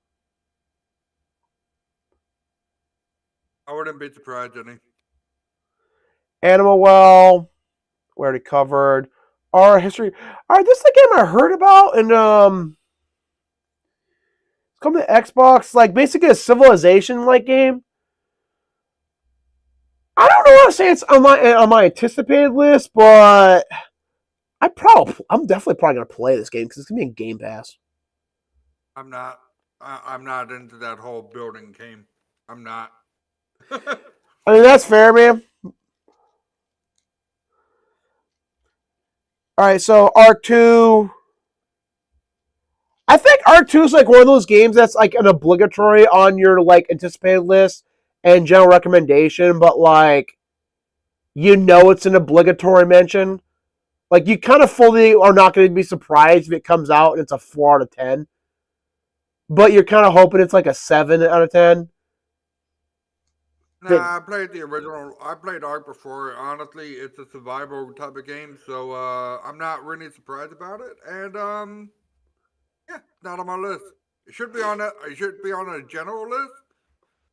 I wouldn't be surprised, Jenny. Animal Well, we already covered. Our history. All right, this is the game I heard about, and it's coming to Xbox. Like basically a Civilization-like game. I don't know what to say. It's on my anticipated list, but I'm definitely probably gonna play this game because it's gonna be in Game Pass. I'm not into that whole building game. I'm not. I mean, that's fair, man. All right, so R2. I think R2 is like one of those games that's like an obligatory on your like anticipated list and general recommendation, but like you know it's an obligatory mention. Like, you kind of fully are not going to be surprised if it comes out and it's a 4 out of 10. But you're kind of hoping it's like a 7 out of 10. Nah, I played the original. I played Ark before. Honestly, it's a survival type of game, so I'm not really surprised about it. And yeah, not on my list. It should be on a. It should be on a general list.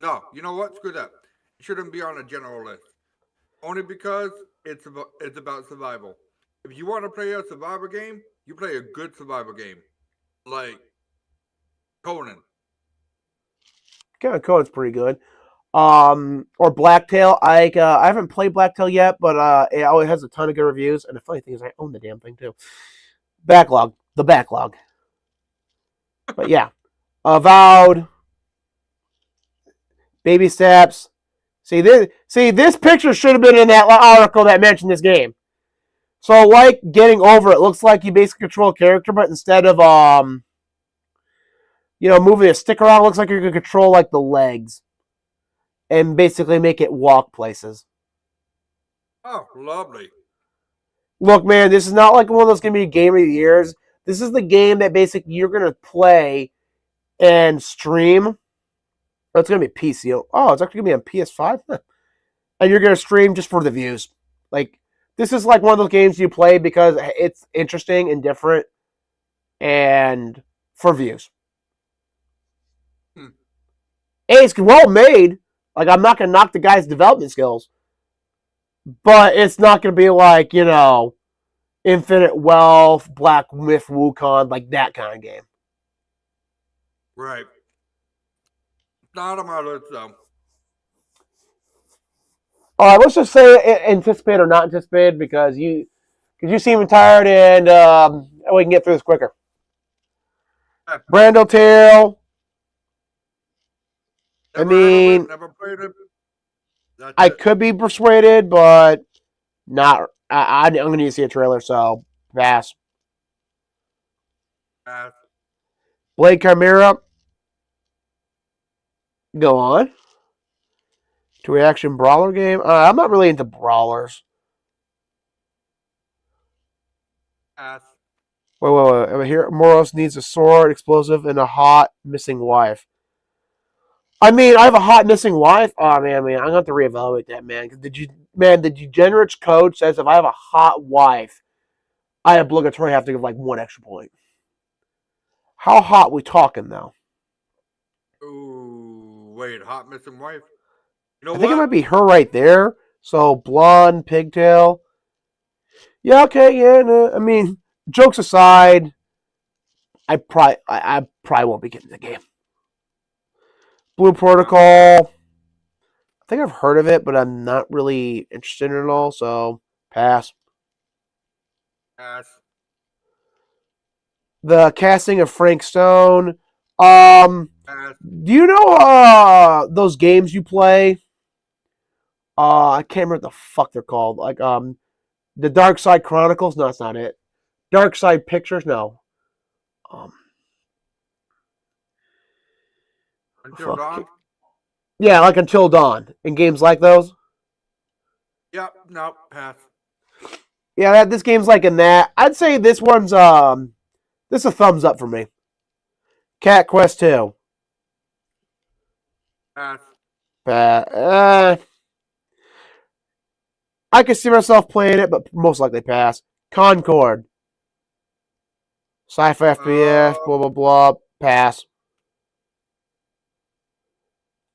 No, you know what? Screw that. It shouldn't be on a general list. Only because it's about survival. If you want to play a survival game, you play a good survival game, like Conan. Kind of Code's pretty good. Or Blacktail. I haven't played Blacktail yet, but it always has a ton of good reviews. And the funny thing is, I own the damn thing too. The backlog. But yeah, Avowed, Baby Steps. See this picture should have been in that article that mentioned this game. So, like Getting Over, it looks like you basically control a character, but instead of moving a stick around, it looks like you're gonna control like the legs and basically make it walk places. Oh, lovely. Look, man, this is not like one of those gonna be game of the years. This is the game that basically you're gonna play and stream. Oh, it's gonna be PC. Oh, it's actually gonna be on PS5, and you're gonna stream just for the views. Like, this is like one of those games you play because it's interesting and different, and for views. Hmm. Hey, it's well made. Like, I'm not gonna knock the guy's development skills, but it's not gonna be like, Infinite Wealth, Black Myth Wukong, like that kind of game. Right. Not on my list though. All right, let's just say anticipate or not anticipated because you seem tired and we can get through this quicker. Brando Tale. Never played it. I could be persuaded, but not. I'm going to need to see a trailer, so pass. Pass. Blade Chimera. Go on. To reaction brawler game. I'm not really into brawlers. Pass. Wait. Here, Moros needs a sword, explosive, and a hot missing wife. I mean, I have a hot missing wife. Oh man, I'm gonna have to reevaluate that, man. The degenerate code says if I have a hot wife, I obligatory have to give like 1 extra point. How hot we talking now? Ooh, wait, hot missing wife. You know I think it might be her right there. So blonde, pigtail. Yeah, okay, yeah. No, I mean, jokes aside, I probably won't be getting the game. Blue Protocol. I think I've heard of it, but I'm not really interested in it all, so pass. Pass. The casting of Frank Stone. Pass. Do you know those games you play? I can't remember what the fuck they're called. Like the Dark Side Chronicles. No, that's not it. Dark Side Pictures. No. Until Dawn? Yeah, like Until Dawn. In games like those? Yep, no, pass. Yeah, this game's like in that. I'd say this one's this is a thumbs up for me. Cat Quest 2. Pass. I could see myself playing it, but most likely pass. Concord. Sci-fi FPS, blah blah blah. Pass.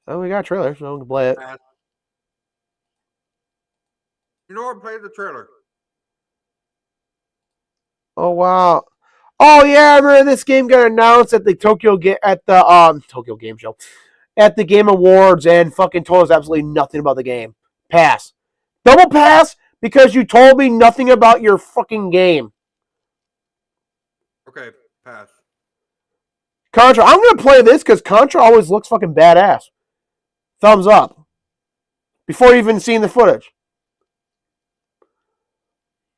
Oh, we got a trailer, so we can play it. Pass. You know what? Play the trailer. Oh wow. Oh yeah, I remember this game got announced at the Tokyo Game Show. At the Game Awards and fucking told us absolutely nothing about the game. Pass. Double pass because you told me nothing about your fucking game. Okay, pass. Contra. I'm going to play this because Contra always looks fucking badass. Thumbs up. Before even seeing the footage.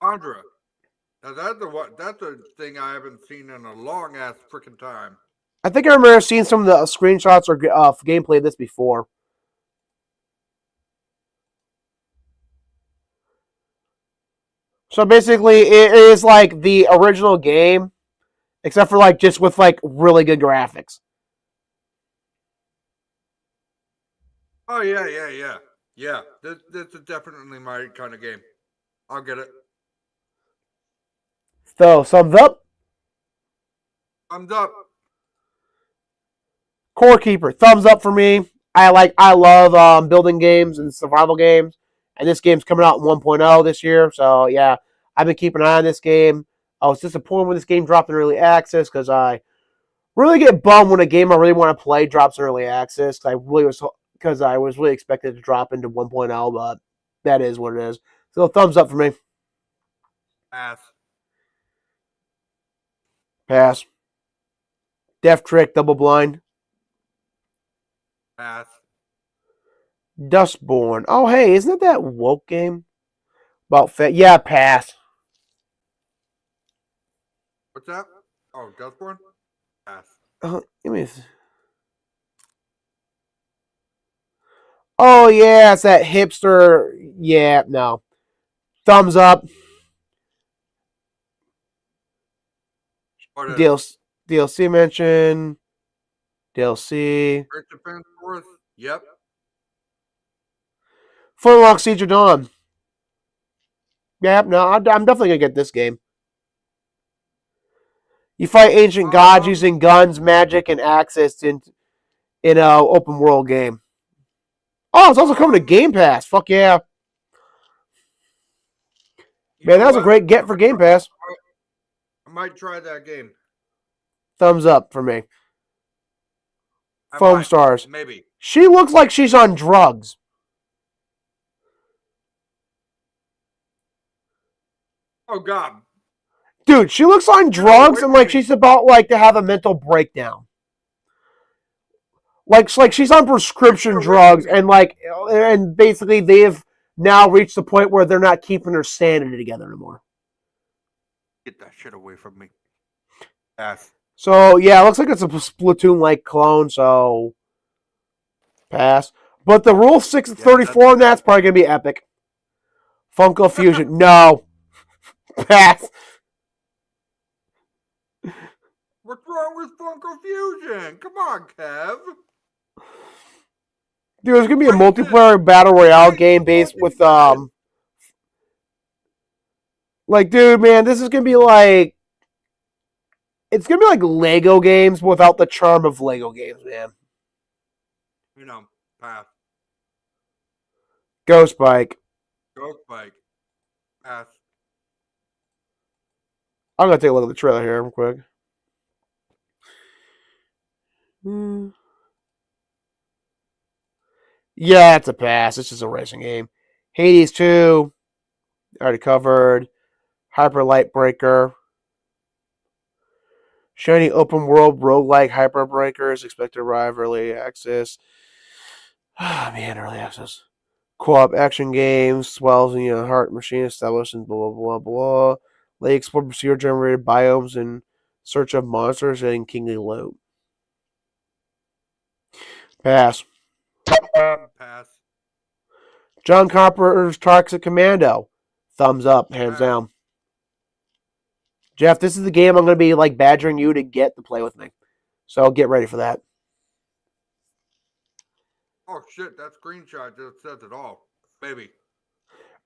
Andra. Now that's a thing I haven't seen in a long ass freaking time. I think I remember seeing some of the screenshots or gameplay of this before. So basically, it is like the original game, except for like just with like really good graphics. Oh yeah. This is definitely my kind of game. I'll get it. So thumbs up. Thumbs up. Core Keeper, thumbs up for me. I love building games and survival games, and this game's coming out in 1.0 this year. So yeah, I've been keeping an eye on this game. I was disappointed when this game dropped in early access because I really get bummed when a game I really want to play drops in early access. Because I was really expected to drop into 1.0, but that is what it is. So thumbs up for me. Pass. Pass. Death Trick, Double Blind. Pass. Dustborn. Oh hey, isn't that woke game? Yeah, pass. What's that? Oh, Dustborn? Pass. Give me. Oh yeah, it's that hipster. Yeah, no. Thumbs up. What is DLC mention. DLC. Earth Defense Force? Yep. Flintlock Siege of Dawn. Yeah, no, I'm definitely gonna get this game. You fight ancient gods using guns, magic, and axes in a open world game. Oh, it's also coming to Game Pass. Fuck yeah. Man, that was a great get for Game Pass. I might try that game. Thumbs up for me. Foam Stars. Maybe. She looks like she's on drugs. Oh God. Dude, she looks on drugs and like she's about like to have a mental breakdown. Like she's on prescription drugs and basically they've now reached the point where they're not keeping her sanity together anymore. Get that shit away from me. Pass. So yeah, it looks like it's a Splatoon like clone, so pass. But the Rule 634 and that's probably gonna be epic. Funko Fusion. No. Pass. What's wrong with Funko Fusion? Come on, Kev. Dude, there's gonna be a multiplayer battle royale game based with like, dude, man, this is gonna be like it's gonna be like Lego games without the charm of Lego games, man. You know, pass. Ghost Bike. Ghost Bike. Pass. I'm gonna take a look at the trailer here real quick. Yeah, it's a pass. It's just a racing game. Hades 2. Already covered. Hyper Light Breaker. Shiny open world roguelike Hyper Breakers. Expect to arrive early access. Ah, man, early access. Co-op action games. Swells and heart machine established and blah, blah, blah, blah. They explore procedure generated biomes in search of monsters and kingly loot. Pass. Pass. John Carpenter's Toxic Commando. Thumbs up, hands down. Jeff, this is the game I'm going to be like badgering you to get to play with me. So get ready for that. Oh shit, that screenshot just says it all. Baby.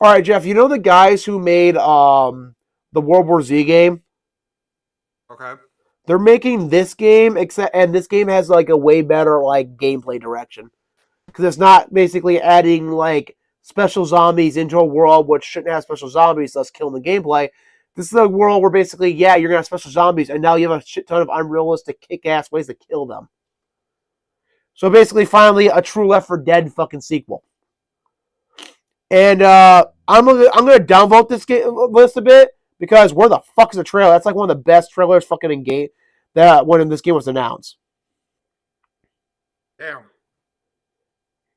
All right, Jeff, you know the guys who made the World War Z game? Okay. They're making this game, and this game has like a way better like gameplay direction. Because it's not basically adding like special zombies into a world which shouldn't have special zombies, thus killing the gameplay. This is a world where basically, yeah, you're gonna have special zombies, and now you have a shit ton of unrealistic, kick-ass ways to kill them. So basically, finally, a true Left 4 Dead fucking sequel. And I'm gonna downvote this list a bit because where the fuck is the trailer? That's like one of the best trailers fucking in game that when this game was announced. Damn.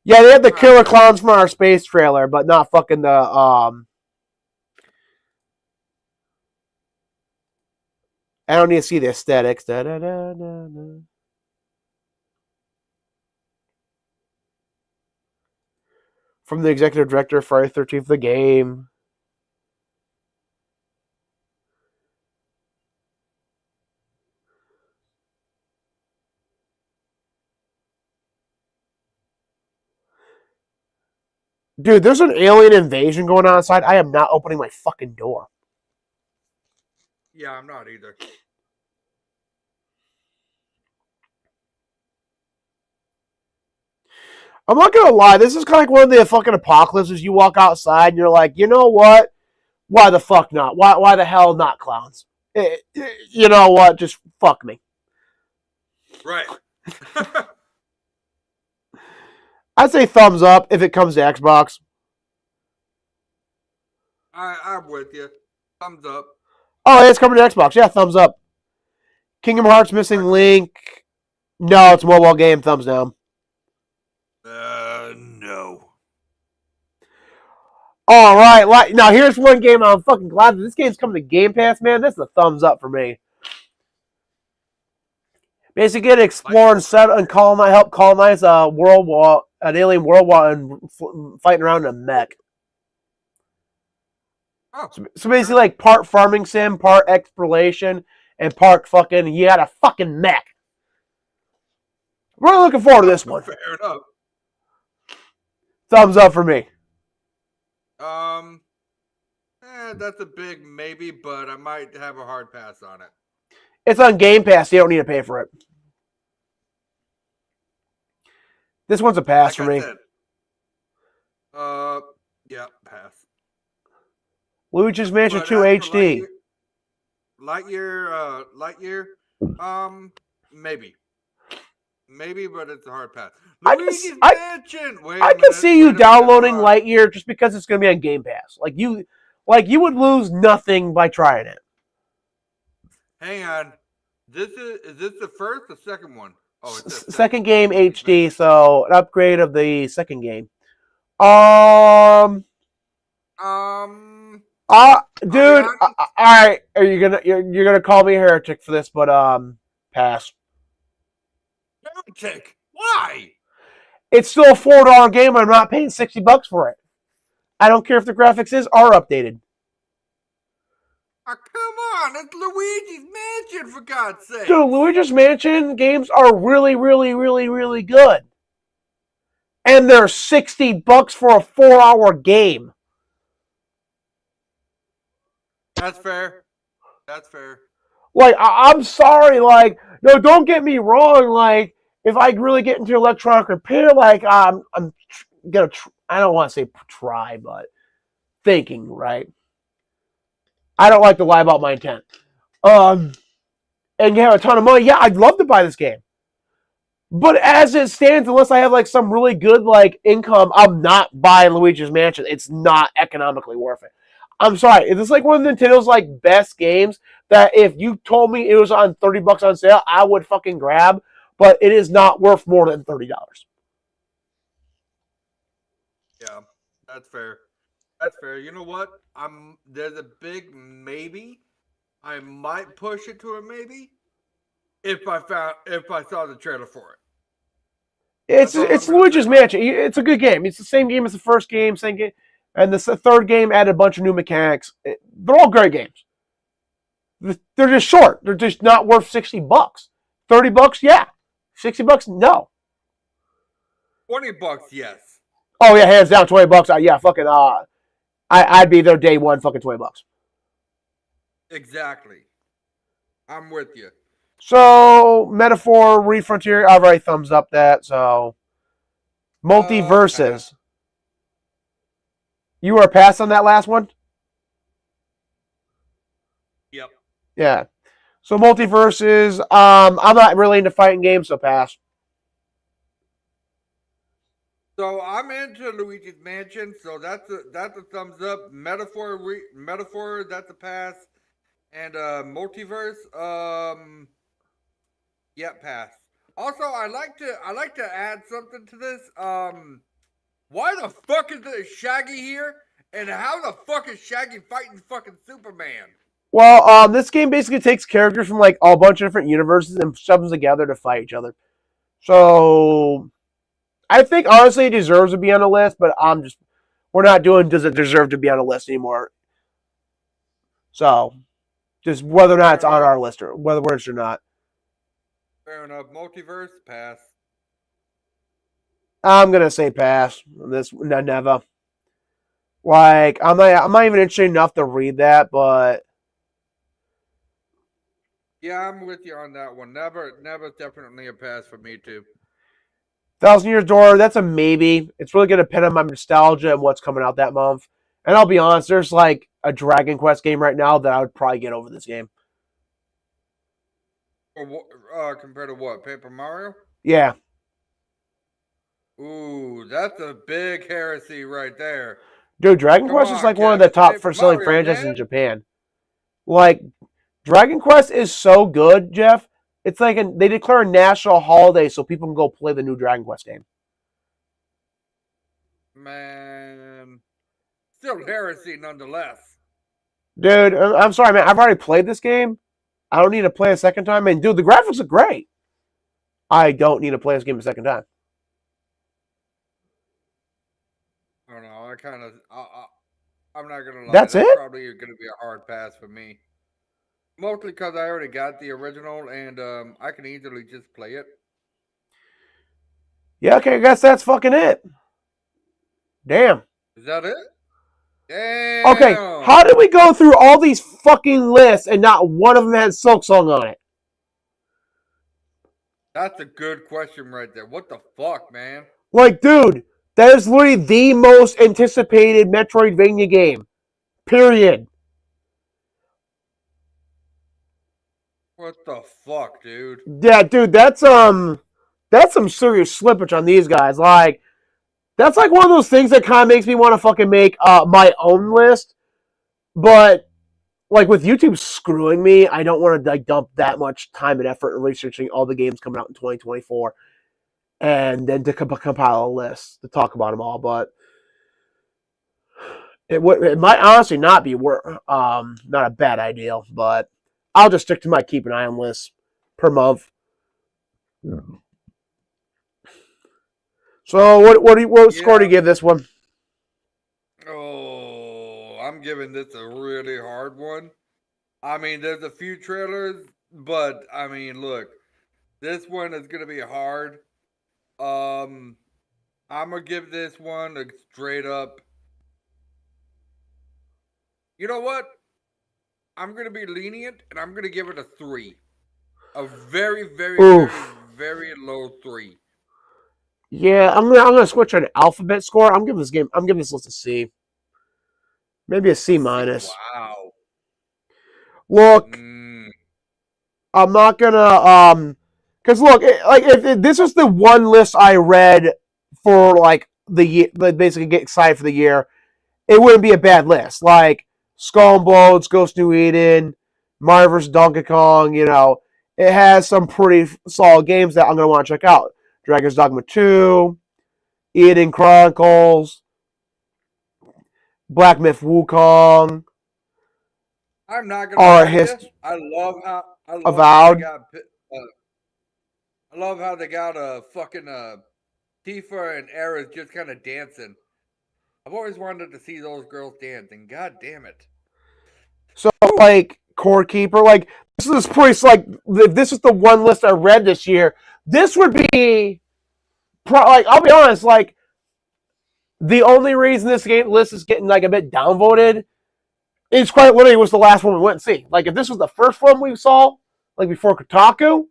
Yeah, they had the killer clowns from our space trailer, but not fucking the I don't need to see the aesthetics. Da, da, da, da, da. From the executive director of Friday the 13th, the game. Dude, there's an alien invasion going on outside. I am not opening my fucking door. Yeah, I'm not either. I'm not gonna lie, this is kind of like one of the fucking apocalypses. You walk outside and you're like, you know what? Why the fuck not? Why the hell not, clowns? You know what? Just fuck me. Right. I'd say thumbs up if it comes to Xbox. I'm with you. Thumbs up. Oh, it's coming to Xbox. Yeah, thumbs up. Kingdom Hearts Missing Link. No, it's a mobile game. Thumbs down. No. All right. Now, here's one game I'm fucking glad that this game's coming to Game Pass, man. This is a thumbs up for me. Basically, get to explore and set and help colonize an alien world while fighting around in a mech. Oh, So basically, like part farming sim, part exploration, and part fucking you got a fucking mech. Really looking forward to this one. fair enough. Thumbs up for me. That's a big maybe, but I might have a hard pass on it. It's on Game Pass. So you don't need to pay for it. This one's a pass for me. Said, yeah, pass. Luigi's Mansion 2 HD. Lightyear, maybe. Maybe, but it's a hard pass. Luigi's Mansion! I can see you downloading Lightyear just because it's going to be on Game Pass. Like you would lose nothing by trying it. Hang on. Is this the first or second one? Oh, it's the second game HD, so an upgrade of the second game. Dude, all right. Are you you're gonna call me a heretic for this? But pass. Heretic? Why? It's still a $4 game. I'm not paying $60 for it. I don't care if the graphics are updated. Oh, come on, it's Luigi's Mansion, for God's sake. Dude, Luigi's Mansion games are really, really, really, really good. And they're $60 for a 4-hour game. That's fair. Like, I'm sorry, like, no, don't get me wrong, like, if I really get into electronic repair, like, I'm gonna, I don't want to say try, but thinking, right? I don't like to lie about my intent. And you have a ton of money, yeah, I'd love to buy this game. But as it stands, unless I have like some really good like income, I'm not buying Luigi's Mansion. It's not economically worth it. I'm sorry. This is like one of Nintendo's like best games that if you told me it was on $30 on sale, I would fucking grab. But it is not worth more than $30. Yeah, that's fair. You know what? There's a big maybe. I might push it to a maybe if I saw the trailer for it. It's Luigi's Mansion. It's a good game. It's the same game as the first game, same game, and the third game added a bunch of new mechanics. They're all great games. They're just short. They're just not worth $60. $30, yeah. $60, no. $20, yes. Oh yeah, hands down, $20. Yeah, fucking. I'd be there day one, fucking $20. Exactly. I'm with you. So, Metaphor, ReFrontier, I've already thumbs up that, so. Multiverses. You were a pass on that last one? Yep. Yeah. So, Multiverses, I'm not really into fighting games, so pass. So, I'm into Luigi's Mansion, so that's a thumbs up. Metaphor, that's a pass. And Multiverse, yeah, pass. Also, I like to add something to this. Why the fuck is Shaggy here? And how the fuck is Shaggy fighting fucking Superman? Well, this game basically takes characters from like a bunch of different universes and shoves them together to fight each other. So, I think honestly it deserves to be on the list, but we're not doing does it deserve to be on the list anymore. So, just whether or not it's on our list or whether it's or not. Fair enough. Multiverse, pass. I'm gonna say pass. This never. Like, I'm not even interested enough to read that, but Yeah, I'm with you on that one. Never definitely a pass for me too. Thousand Years Door, that's a maybe. It's really going to depend on my nostalgia and what's coming out that month. And I'll be honest, there's like a Dragon Quest game right now that I would probably get over this game. Compared to what? Paper Mario? Yeah. Ooh, that's a big heresy right there. Dude, Dragon Come Quest is on, like one of the Kevin. top Paper selling Mario, franchises in man. Japan. Like, Dragon Quest is so good, Jeff. It's like they declare a national holiday so people can go play the new Dragon Quest game. Man. Still heresy nonetheless. Dude, I'm sorry, man. I've already played this game. I don't need to play a second time. And, dude, the graphics are great. I don't need to play this game a second time. I don't know. I'm not gonna lie. That's That's it? probably gonna be a hard pass for me. Mostly because I already got the original, and I can easily just play it. Yeah, okay, I guess that's fucking it. Damn. Is that it? Okay, Damn. how did we go through all these fucking lists and not one of them had Silksong on it? That's a good question right there. What the fuck, man? Like, dude, that is literally the most anticipated Metroidvania game. Period. What the fuck, dude? Yeah, dude, that's some serious slippage on these guys. Like, that's like one of those things that kind of makes me want to fucking make my own list. But like with YouTube screwing me, I don't want to like dump that much time and effort in researching all the games coming out in 2024, and then to compile a list to talk about them all. But it might honestly not be not a bad idea. But I'll just stick to my keep an eye on list per month. So what score do you give this one? Oh, I'm giving this a really hard one. I mean, there's a few trailers, but I mean, look, this one is gonna be hard. Um, I'm gonna give this one a straight up. You know what? I'm gonna be lenient, and I'm gonna give it a 3. A very, very, Oof. very, very low 3. Yeah, I'm gonna switch an alphabet score. I'm giving this list a C. Maybe a C minus. Wow. Look, I'm not gonna because look, like if this was the one list I read for like the year, basically get excited for the year, it wouldn't be a bad list. Like Skull and Bones, Ghost New Eden, Mario vs. Donkey Kong. You know, it has some pretty solid games that I'm gonna want to check out. Dragon's Dogma 2, Eden Chronicles, Black Myth Wukong. I'm not gonna lie to you. I love how Avowed. I love how they got a fucking Tifa and Aerith just kind of dancing. I've always wanted to see those girls dancing. God damn it! So like Core Keeper, like this is pretty like if this is the one list I read this year, this would be like I'll be honest, like the only reason this game list is getting like a bit downvoted is quite literally was the last one we went and see. Like if this was the first one we saw, like before Kotaku,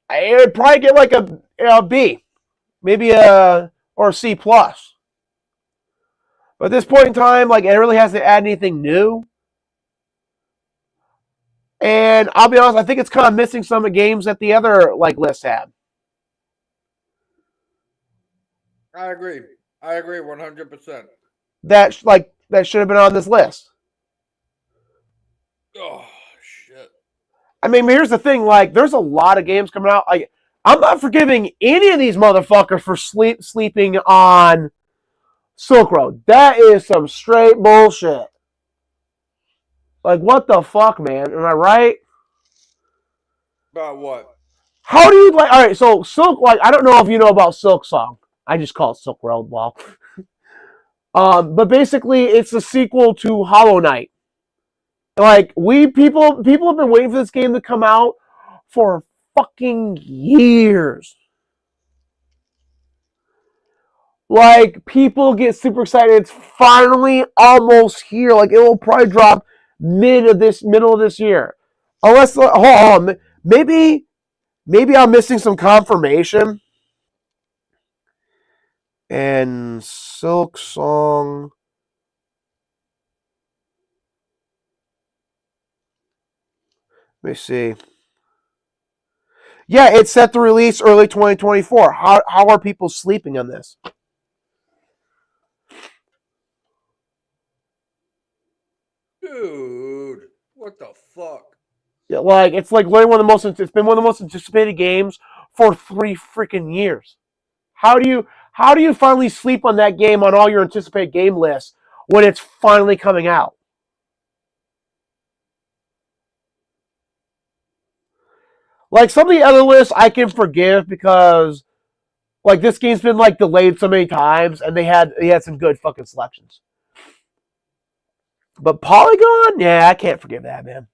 it would probably get like a B, maybe a or a C plus. But at this point in time, like it really hasn't added anything new. And I'll be honest, I think it's kind of missing some of the games that the other like lists had. I agree. I agree 100%. That should have been on this list. Oh shit! I mean, here's the thing: like, there's a lot of games coming out. Like, I'm not forgiving any of these motherfuckers for sleeping on Silk Road. That is some straight bullshit. Like, what the fuck, man? Am I right? About what? How do you like? All right, so Silk. Like, I don't know if you know about Silksong. I just call it Silk Road. Well, but basically, it's a sequel to Hollow Knight. Like people have been waiting for this game to come out for fucking years. Like, people get super excited. It's finally almost here. Like, it will probably drop middle of this year. Unless, hold on, maybe I'm missing some confirmation. And Silk Song. Let me see. Yeah, it's set to release early 2024. How are people sleeping on this? Dude, what the fuck? Yeah, like, it's like literally it's been one of the most anticipated games for 3 freaking years. How do you finally sleep on that game on all your anticipated game lists when it's finally coming out? Like, some of the other lists I can forgive because like this game's been like delayed so many times and they had some good fucking selections. But Polygon, yeah, I can't forgive that, man.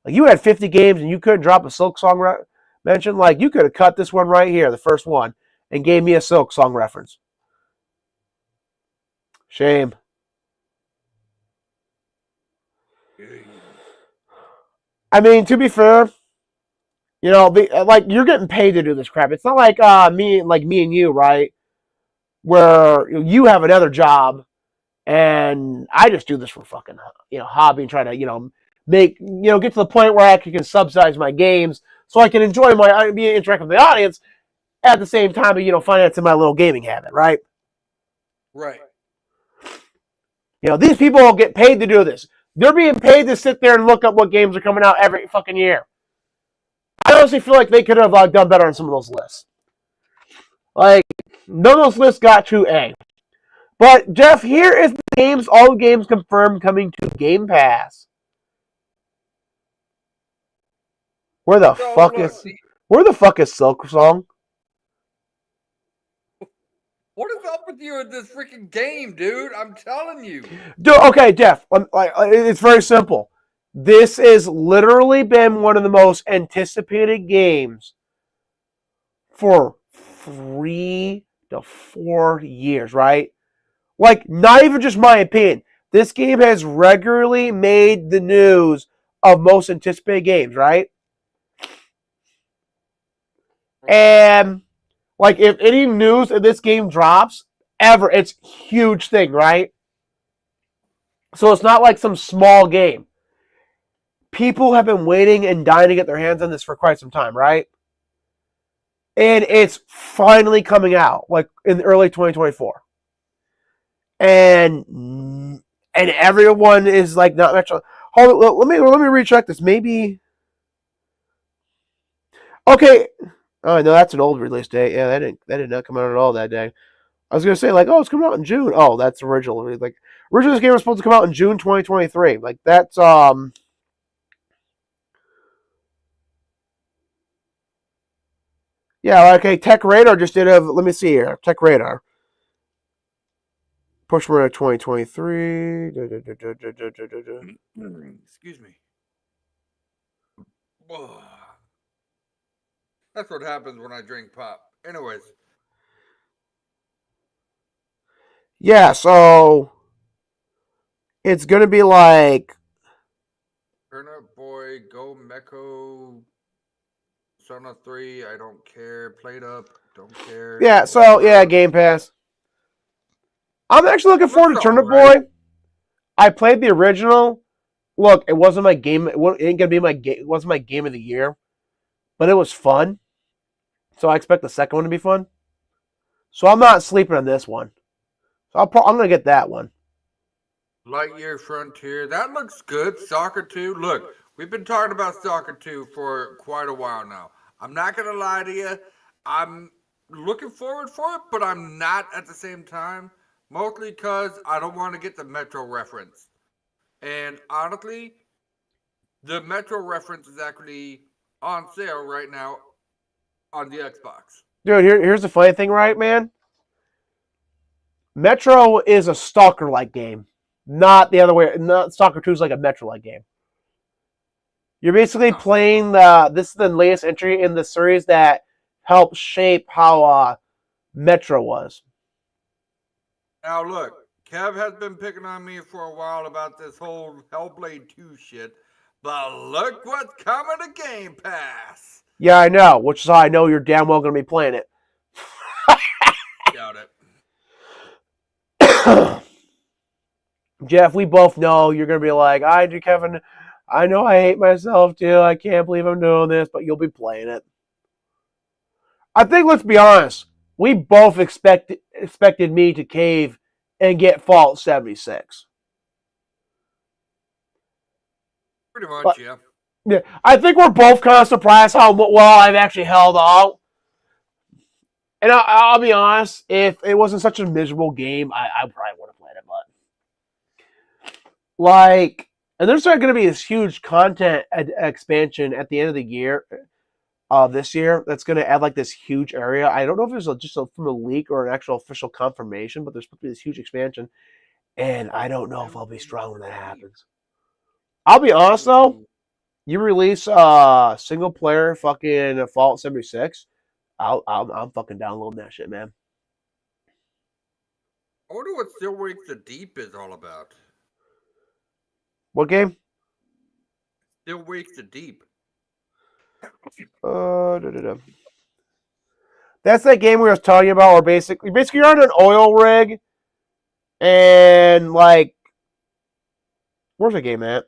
Like, you had 50 games and you couldn't drop a Silk Song mention. Like, you could have cut this one right here, the first one, and gave me a Silk Song reference. Shame. I mean, to be fair, you know, like, you're getting paid to do this crap. It's not like me and you, right? Where you have another job and I just do this for fucking hobby and try to make get to the point where I can subsidize my games so I can enjoy be interactive with the audience at the same time, financing my little gaming habit, right? Right. These people get paid to do this. They're being paid to sit there and look up what games are coming out every fucking year. I honestly feel like they could have done better on some of those lists. Like, none of those lists got to A. But Jeff, here is the games, all the games confirmed coming to Game Pass. Where the fuck is Silk Song? What is up with you in this freaking game, dude? I'm telling you. Dude, okay, Jeff. It's very simple. This has literally been one of the most anticipated games for 3 to 4 years, right? Like, not even just my opinion. This game has regularly made the news of most anticipated games, right? And like, if any news of this game drops ever, it's a huge thing, right? So it's not like some small game. People have been waiting and dying to get their hands on this for quite some time, right? And it's finally coming out, like, in early 2024. And everyone is like, not much. Hold on, let me recheck this. Maybe. Okay. Oh no, that's an old release date. Yeah, that did not come out at all that day. I was gonna say, like, oh, it's coming out in June. Oh, that's original. Like, originally this game was supposed to come out in June 2023. Like, that's yeah, okay. Tech Radar just did a. Let me see here. Tech Radar. Push Radar 2023. Excuse me. That's what happens when I drink pop. Anyways. Yeah, so it's gonna be like Turnip Boy, Go Mecho, Sona 3, I don't care. Played Up, don't care. Yeah, so yeah, Game Pass. I'm actually looking forward to Turnip Boy. I played the original. Look, it wasn't my game. It ain't gonna be my game. It wasn't my game of the year, but it was fun. So I expect the second one to be fun. So I'm not sleeping on this one. So I'm gonna get that one. Lightyear Frontier, that looks good. Soccer 2, look, we've been talking about Soccer 2 for quite a while now. I'm not gonna lie to you. I'm looking forward for it, but I'm not at the same time. Mostly because I don't want to get the Metro reference. And honestly, the Metro reference is actually on sale right now on the Xbox. Dude, here's the funny thing, right, man? Metro is a Stalker-like game, not the other way. Not Stalker 2 is like a Metro-like game. You're basically playing this is the latest entry in the series that helped shape how Metro was. Now look, Kev has been picking on me for a while about this whole Hellblade 2 shit, but look what's coming to Game Pass. Yeah, I know, which is how I know you're damn well going to be playing it. Doubt it. Jeff, we both know you're going to be like, I do, Kevin. I know I hate myself too. I can't believe I'm doing this, but you'll be playing it. I think, let's be honest, we both expected me to cave and get Fallout 76. Pretty much, But, yeah. yeah, I think we're both kind of surprised how well I've actually held out. And I'll be honest, if it wasn't such a miserable game, I probably would have played it. But like, and there's going to be this huge content expansion at the end of the year, this year, that's going to add like this huge area. I don't know if it's from a leak or an actual official confirmation, but there's supposed to be this huge expansion, and I don't know if I'll be strong when that happens. I'll be honest though, you release single player fucking Fallout 76. I'm fucking downloading that shit, man. I wonder what Still Wakes the Deep is all about. What game? Still Wakes the Deep. That's that game we was talking about, where basically you're on an oil rig, and like, where's the game at?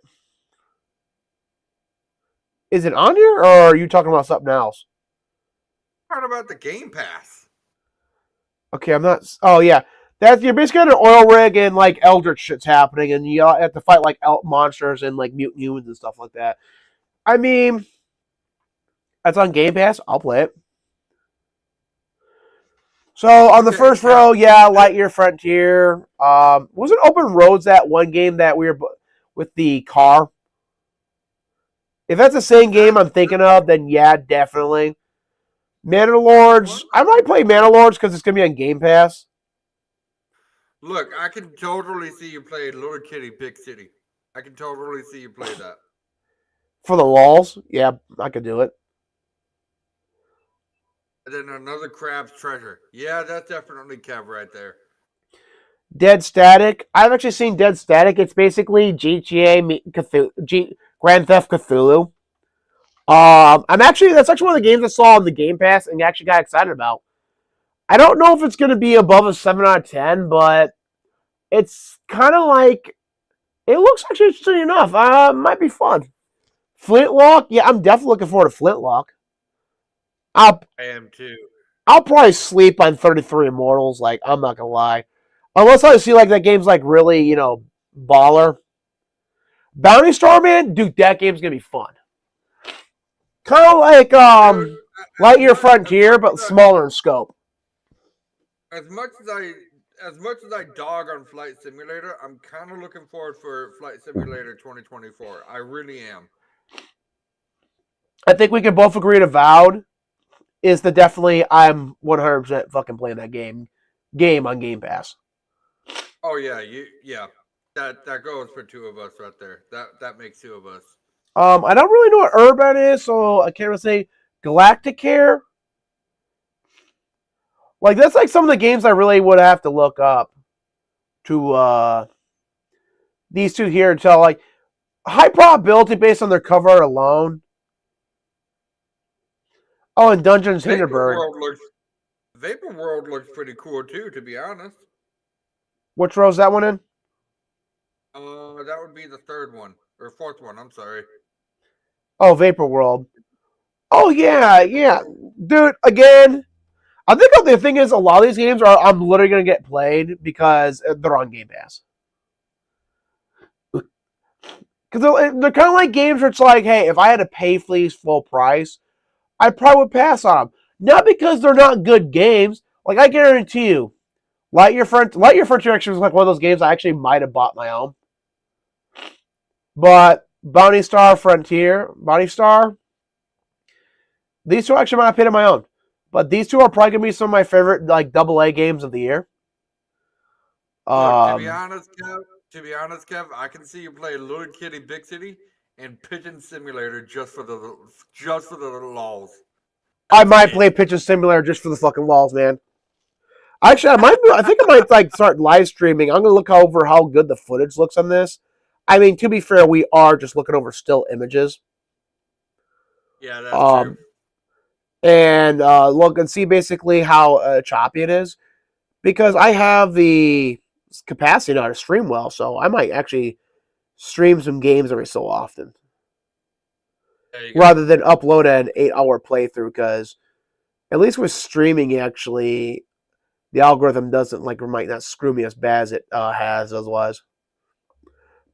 Is it on here, or are you talking about something else? What about the Game Pass? Okay, I'm not. Oh yeah, you're basically on an oil rig, and like eldritch shit's happening, and you have to fight like monsters and like mutant humans and stuff like that. I mean, that's on Game Pass. I'll play it. So on the first row, yeah, Lightyear Frontier. Wasn't Open Roads that one game that we were with the car? If that's the same game I'm thinking of, then yeah, definitely. Manor I might play Manor because it's gonna be on Game Pass. Look, I can totally see you play Little Kitty Big City. I can totally see you play that. For the lulz, yeah, I could do it. And then another Crab's Treasure. Yeah, that's definitely Kev right there. Dead Static. I've actually seen Dead Static. It's basically GTA Grand Theft Cthulhu. That's actually one of the games I saw on the Game Pass and actually got excited about. I don't know if it's going to be above a 7 out of 10, but it's kind of like, it looks actually interesting enough. Might be fun. Flintlock, yeah, I'm definitely looking forward to Flintlock. I am too. I'll probably sleep on 33 Immortals. Like, I'm not gonna lie, unless I see like that game's like really, baller. Bounty Star, man, dude, that game's gonna be fun. Kind of like Lightyear Frontier, but smaller in scope. As much as I dog on Flight Simulator, I'm kind of looking forward for Flight Simulator 2024. I really am. I think we can both agree to Vowed is the definitely I'm 100% fucking playing that game on Game Pass. Oh yeah, that goes for two of us right there. That makes two of us. I don't really know what Urban is, so I can't really say. Galacticare. Like, that's like some of the games I really would have to look up to these two here and tell, like, high probability based on their cover art alone. Oh, and Dungeons Hinterberg. Vapor World looks pretty cool too, to be honest. Which row's that one in? That would be the third one or fourth one. I'm sorry. Oh, Vapor World. Oh yeah, dude. Again, I think the thing is, a lot of these games I'm literally gonna get played because they're on Game Pass. Because they're kind of like games where it's like, hey, if I had to pay for these full price, I probably would pass on them. Not because they're not good games. Like, I guarantee you, Lightyear Frontier actually was like one of those games I actually might have bought my own. But Bounty Star, these two actually might have paid on my own. But these two are probably going to be some of my favorite, like, AA games of the year. Look, to be honest, Kev, I can see you play Little Kitty Big City and Pigeon Simulator just for the lulz. I might play Pigeon Simulator just for the fucking lulz, man. Actually, I think I might like start live streaming. I'm gonna look over how good the footage looks on this. I mean, to be fair, we are just looking over still images. Yeah, that's true. Um, and look and see basically how choppy it is because I have the capacity now to stream well, so I might actually stream some games every so often There you go. rather than upload an 8-hour playthrough because at least with streaming, actually, the algorithm doesn't like might not screw me as bad as it has otherwise.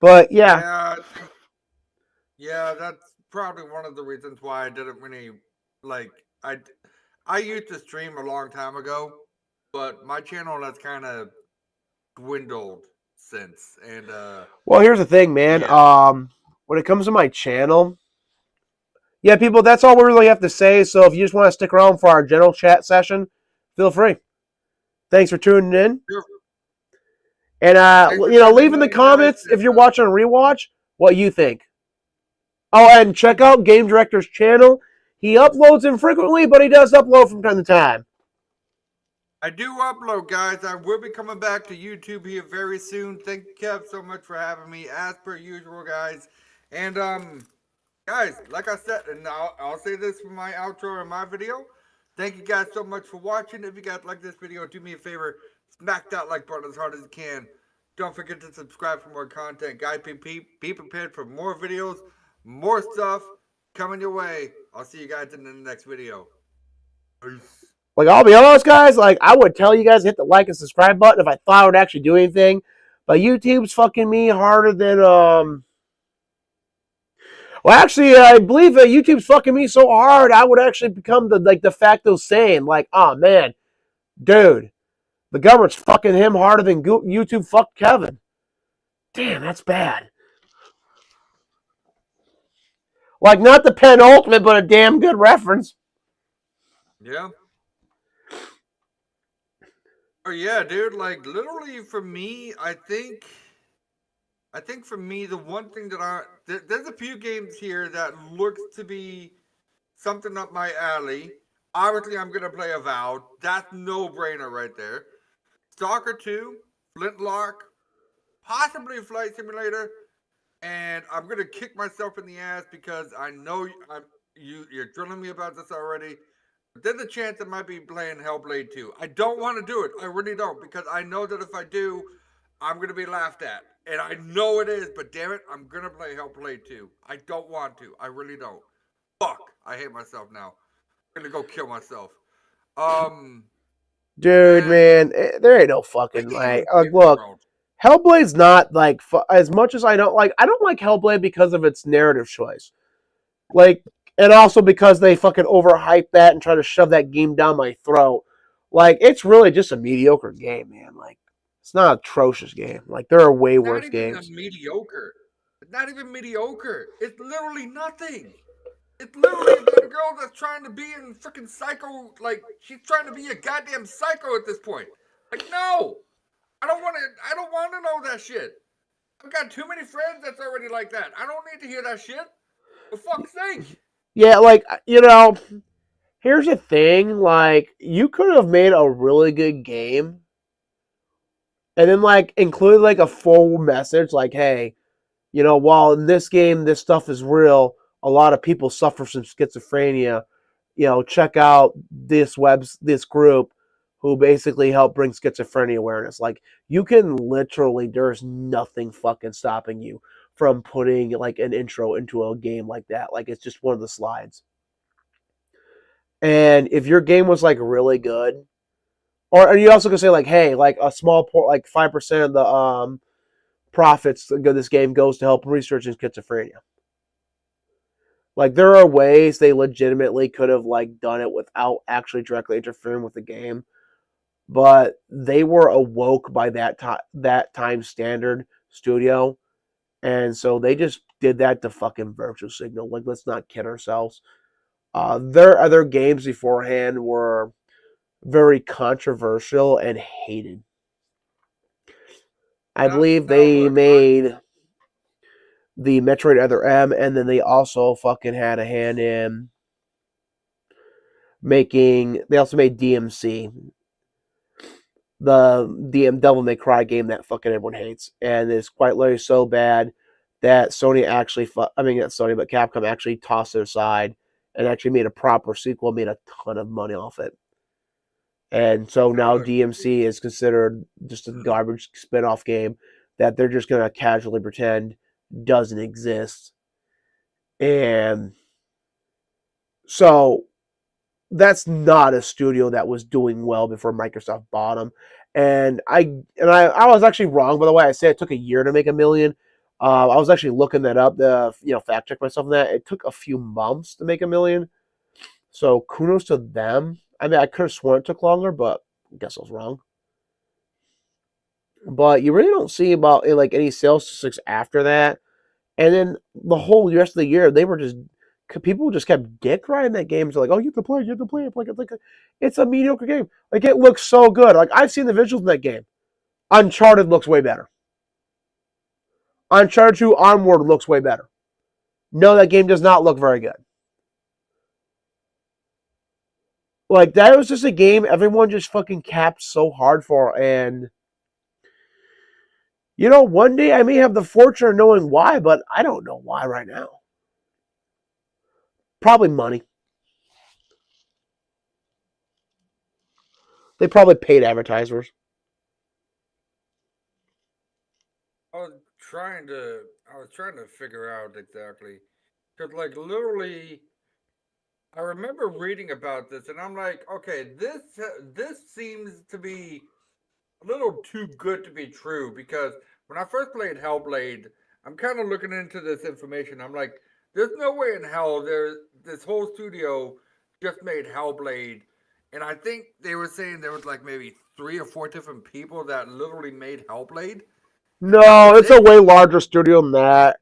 But yeah, Yeah, yeah, that's probably one of the reasons why I didn't really like. I I used to stream a long time ago, but my channel has kind of dwindled since. And well, here's the thing, man. yeah, When it comes to my channel, yeah, people, that's all we really have to say. So if you just want to stick around for our general chat session, feel free. Thanks for tuning in. sure. And Thanks for leave tuning in the in, guys. comments if you're watching a rewatch what you think. Oh, and check out Game Director's channel. He uploads infrequently, but he does upload from time to time. I do upload, guys. I will be coming back to YouTube here very soon. Thank you, Kev, so much for having me, as per usual, guys. And guys, like I said, and I'll say this for my outro in my video. Thank you guys so much for watching. If you guys like this video, do me a favor, smack that like button as hard as you can. Don't forget to subscribe for more content. Guys, be prepared for more videos, more stuff coming your way. I'll see you guys in the next video. Peace. Like, I'll be honest, guys, like, I would tell you guys to hit the like and subscribe button if I thought I would actually do anything. But YouTube's fucking me harder than, well, actually, I believe that YouTube's fucking me so hard, I would actually become the, like, de facto saying, like, oh, man, dude, the government's fucking him harder than YouTube fucked Kevin. Damn, that's bad. Like, not the penultimate, but a damn good reference. Yeah. Oh yeah, dude. Like literally, for me, I think for me, the one thing that there's a few games here that looks to be something up my alley. Obviously, I'm gonna play Avowed. That's no brainer right there. Stalker 2, Flintlock, possibly Flight Simulator, and I'm gonna kick myself in the ass because I know you're drilling me about this already. But there's a chance I might be playing Hellblade 2. I don't want to do it. I really don't because I know that if I do, I'm gonna be laughed at, and I know it is. But damn it, I'm gonna play Hellblade 2. I don't want to. I really don't. Fuck. I hate myself now. I'm gonna go kill myself. Dude, And man, there ain't no fucking thinking way. of Game Look, World. Hellblade's not like as much as I don't like Hellblade because of its narrative choice. Like, and also because they fucking overhype that and try to shove that game down my throat. Like, it's really just a mediocre game, man. Like, it's not an atrocious game. Like, there are way Not worse even a games. mediocre. It's not even mediocre. It's literally nothing. It's literally about a girl that's trying to be in freaking psycho. Like she's trying to be a goddamn psycho at this point. Like no, I don't want to. I don't want to know that shit. I've got too many friends that's already like that. I don't need to hear that shit. For fuck's sake. Yeah, like, here's the thing. Like, you could have made a really good game and then, like, include, like, a full message, like, hey, while in this game this stuff is real, a lot of people suffer from schizophrenia. Check out this group who basically help bring schizophrenia awareness. Like, you can literally, there's nothing fucking stopping you from putting like an intro into a game like that. Like, it's just one of the slides. And if your game was like really good, or you also could say like, hey, like a small like 5% of the profits of this game goes to help researching schizophrenia. Like, there are ways they legitimately could have like done it without actually directly interfering with the game, but they were awoke by that time standard studio, and so they just did that to fucking virtue signal. Like, let's not kid ourselves. Their other games beforehand were very controversial and hated. I believe Now they look, made the Metroid Other M, and then they also fucking had a hand in making. They also made DMC. the Devil May Cry game that fucking everyone hates, and it's quite literally so bad that Sony actually, I mean not Sony, but Capcom actually tossed it aside and actually made a proper sequel, made a ton of money off it. And so now DMC is considered just a garbage spin-off game that they're just going to casually pretend doesn't exist. And so that's not a studio that was doing well before Microsoft bought them. And I was actually wrong, by the way. I said it took a year to make $1 million. I was actually looking that up, fact check myself on that. It took a few months to make $1 million. So kudos to them. I mean, I could have sworn it took longer, but I guess I was wrong. But you really don't see about like any sales statistics after that. And then the whole rest of the year, they were just people just kept dick riding that game. So like, oh, you have to play it. Like it's a mediocre game. Like it looks so good. Like I've seen the visuals in that game. Uncharted looks way better. Uncharted 2 Onward looks way better. No, that game does not look very good. Like, that was just a game everyone just fucking capped so hard for, and one day I may have the fortune of knowing why, but I don't know why right now. Probably money. They probably paid advertisers. I was trying to figure out exactly, because like literally, I remember reading about this, and I'm like, okay, this seems to be a little too good to be true, because when I first played Hellblade, I'm kind of looking into this information. I'm like, there's no way in hell this whole studio just made Hellblade, and I think they were saying there was like maybe 3 or 4 different people that literally made Hellblade. No, it's a way larger studio than that.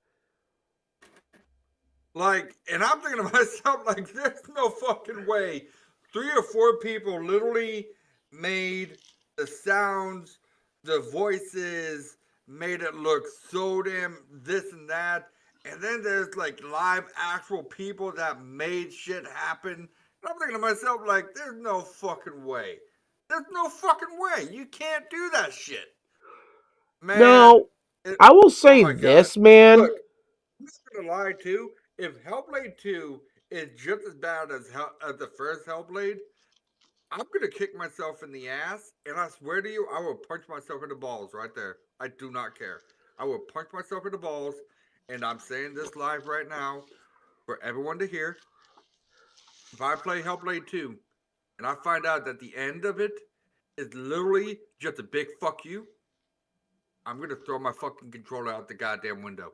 Like, and I'm thinking to myself, like, there's no fucking way 3 or 4 people literally made the sounds, the voices, made it look so damn this and that. And then there's like live actual people that made shit happen. And I'm thinking to myself, like, there's no fucking way. There's no fucking way. You can't do that shit. Man. No, I will say this, man. Look, I'm not gonna lie too. If Hellblade 2 is just as bad as the first Hellblade, I'm gonna kick myself in the ass, and I swear to you, I will punch myself in the balls right there. I do not care. I will punch myself in the balls, and I'm saying this live right now for everyone to hear. If I play Hellblade 2, and I find out that the end of it is literally just a big fuck you, I'm gonna throw my fucking controller out the goddamn window.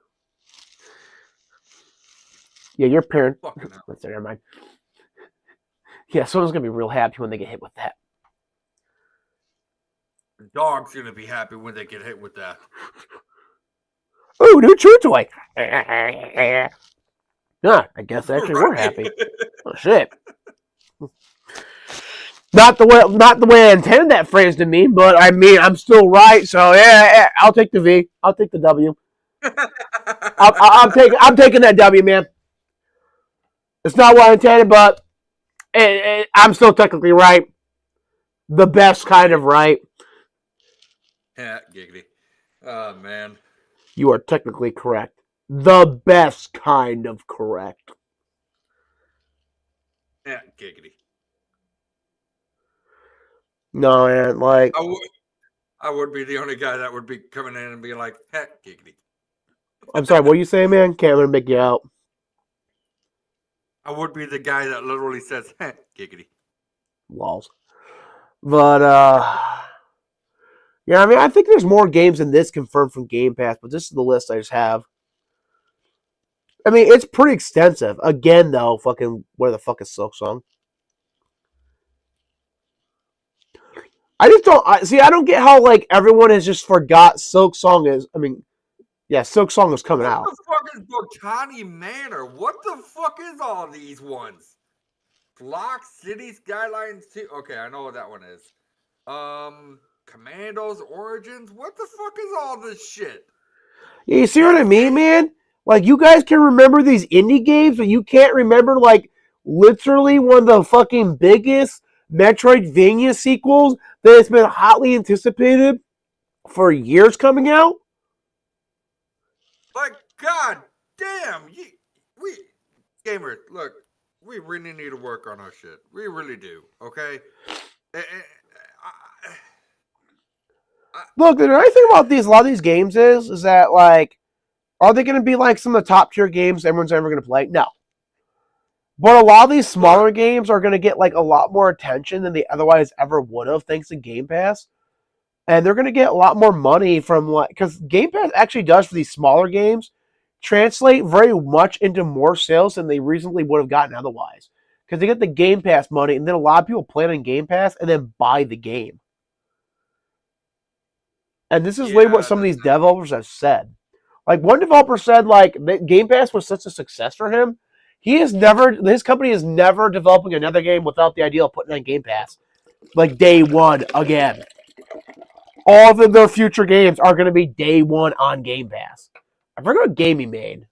Yeah, your parents. Let's say, never mind. Yeah, someone's gonna be real happy when they get hit with that. The dog's gonna be happy when they get hit with that. Oh, new chew toy. Yeah, I guess actually we're happy. Oh shit. Not the way I intended that phrase to mean, but I mean I'm still right. So yeah, I'll take the V. I'll take the W. I'm taking that W, man. It's not what I intended, but I'm still technically right. The best kind of right. Yeah, giggity. Oh, man. You are technically correct. The best kind of correct. Yeah, giggity. No, man, like... I would be the only guy that would be coming in and being like, heck, giggity. I'm sorry, what are you saying, man? Can't let me make you out. I would be the guy that literally says, giggity. Walls. But, yeah, I mean, I think there's more games than this confirmed from Game Pass, but this is the list I just have. I mean, it's pretty extensive. Again, though, fucking, where the fuck is Silksong? I just don't, I don't get how, like, everyone has just forgot Silksong is, I mean, yeah, Silksong is coming out. What the fuck is Botany Manor? What the fuck is all these ones? Flock City Skylines 2. Okay, I know what that one is. Commandos Origins. What the fuck is all this shit? Yeah, you see what I mean, man? Like, you guys can remember these indie games, but you can't remember, like, literally one of the fucking biggest Metroidvania sequels that has been hotly anticipated for years coming out. Like, god damn, we gamers, look, we really need to work on our shit. We really do. Okay. Look, the nice thing about a lot of these games is that like, are they going to be like some of the top tier games everyone's ever going to play? No. But a lot of these smaller games are going to get like a lot more attention than they otherwise ever would have thanks to Game Pass. And they're going to get a lot more money from what, because Game Pass actually does for these smaller games translate very much into more sales than they reasonably would have gotten otherwise. Because they get the Game Pass money, and then a lot of people play it on Game Pass and then buy the game. And this is literally what some of these developers have said. Like one developer said, like Game Pass was such a success for him. His company is never developing another game without the idea of putting it on Game Pass, like day one again. All of their future games are going to be day one on Game Pass. I forgot what game he made,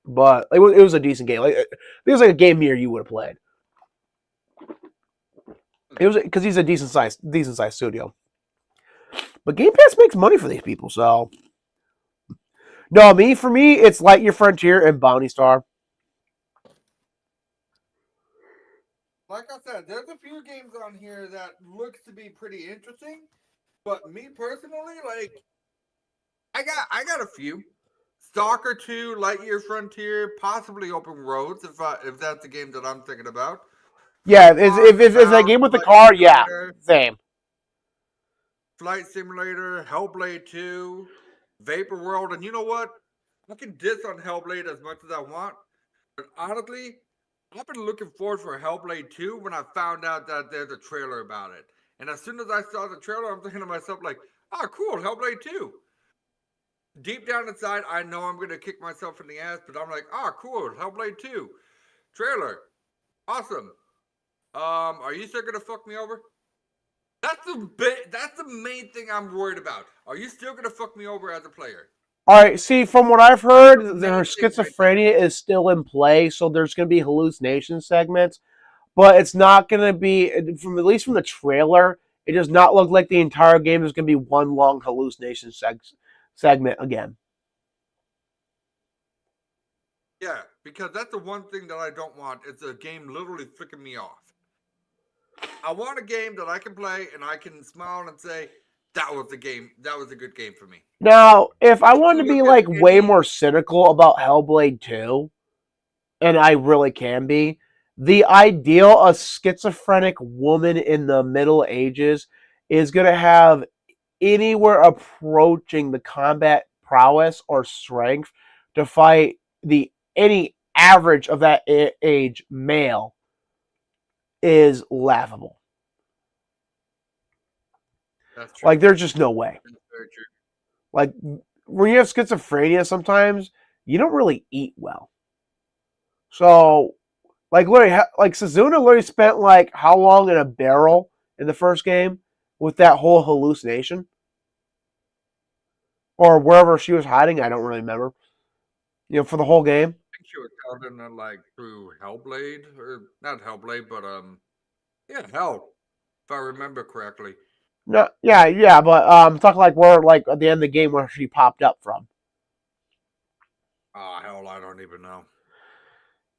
but it was a decent game. Like it was like a game here you would have played. It was because he's a decent sized studio. But Game Pass makes money for these people, so no, for me, it's Lightyear Frontier and Bounty Star. Like I said, there's a few games on here that looks to be pretty interesting, but me personally, like, I got a few. Stalker 2, Lightyear Frontier, possibly Open Roads, if that's the game that I'm thinking about. Yeah, if it's that game with the car, yeah, same. Flight Simulator, Hellblade 2, Vapor World, and you know what? I can diss on Hellblade as much as I want, but honestly, I've been looking forward for Hellblade 2 when I found out that there's a trailer about it. And as soon as I saw the trailer, I'm thinking to myself, like, oh, cool, Hellblade 2. Deep down inside, I know I'm going to kick myself in the ass, but I'm like, oh, cool, Hellblade 2. Trailer. Awesome. Are you still going to fuck me over? That's the main thing I'm worried about. Are you still going to fuck me over as a player? All right, see, from what I've heard, her schizophrenia is still in play, so there's going to be hallucination segments, but it's not going to be, at least from the trailer, it does not look like the entire game is going to be one long hallucination segment again. Yeah, because that's the one thing that I don't want. It's a game literally flicking me off. I want a game that I can play and I can smile and say, that was the game. That was a good game for me. Now, if I wanted to be like way more cynical about Hellblade 2, and I really can be, the ideal a schizophrenic woman in the Middle Ages is going to have anywhere approaching the combat prowess or strength to fight any average of that age male is laughable. That's true. Like, there's just no way. That's very true. Like, when you have schizophrenia, sometimes you don't really eat well. So, like, literally, like Suzuna literally spent like how long in a barrel in the first game with that whole hallucination, or wherever she was hiding. I don't really remember. For the whole game. I think she was held in like through Hellblade, or not Hellblade, but yeah, Hell, if I remember correctly. No, yeah, but talking like where, like at the end of the game where she popped up from. Oh hell, I don't even know.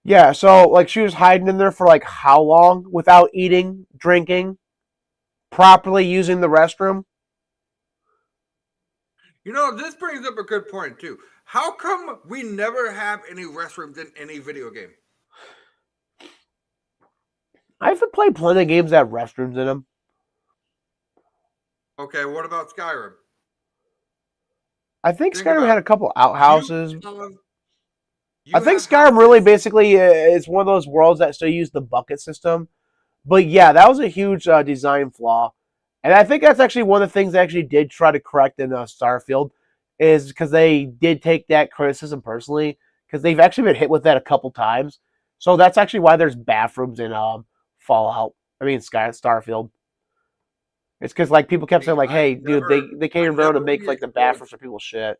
Yeah, so like she was hiding in there for like how long without eating, drinking, properly using the restroom? This brings up a good point too. How come we never have any restrooms in any video game? I've played plenty of games that have restrooms in them. Okay, what about Skyrim? I think Skyrim had a couple outhouses. I think Skyrim houses. really basically is one of those worlds that still use the bucket system. But yeah, that was a huge design flaw. And I think that's actually one of the things they actually did try to correct in Starfield, is because they did take that criticism personally, because they've actually been hit with that a couple times. So that's actually why there's bathrooms in Starfield. It's because like people kept saying like, "Hey, dude, they can't even remember to make like the bathrooms for people's shit."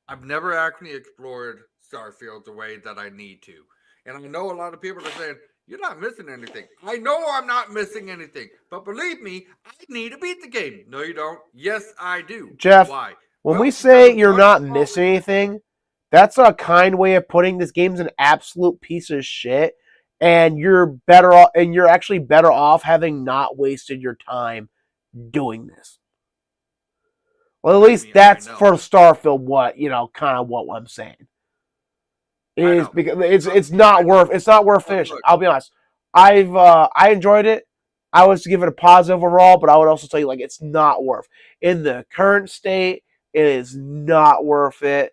I've never actually explored Starfield the way that I need to. And I know a lot of people are saying, you're not missing anything. I know I'm not missing anything. But believe me, I need to beat the game. No, you don't. Yes, I do. Jeff, Why? when Well, we because say of you're one not small missing reason. anything, that's a kind way of putting this game's an absolute piece of shit, and you're better off, and you're actually better off having not wasted your time doing this. Well, at Believe least me, I that's know. for Starfield. What kind of what I'm saying I is know. because Trust it's me, I not know. worth But finishing. look, I'll be honest. I enjoyed it. I was to give it a positive overall, but I would also tell you like it's not worth in the current state. It is not worth it.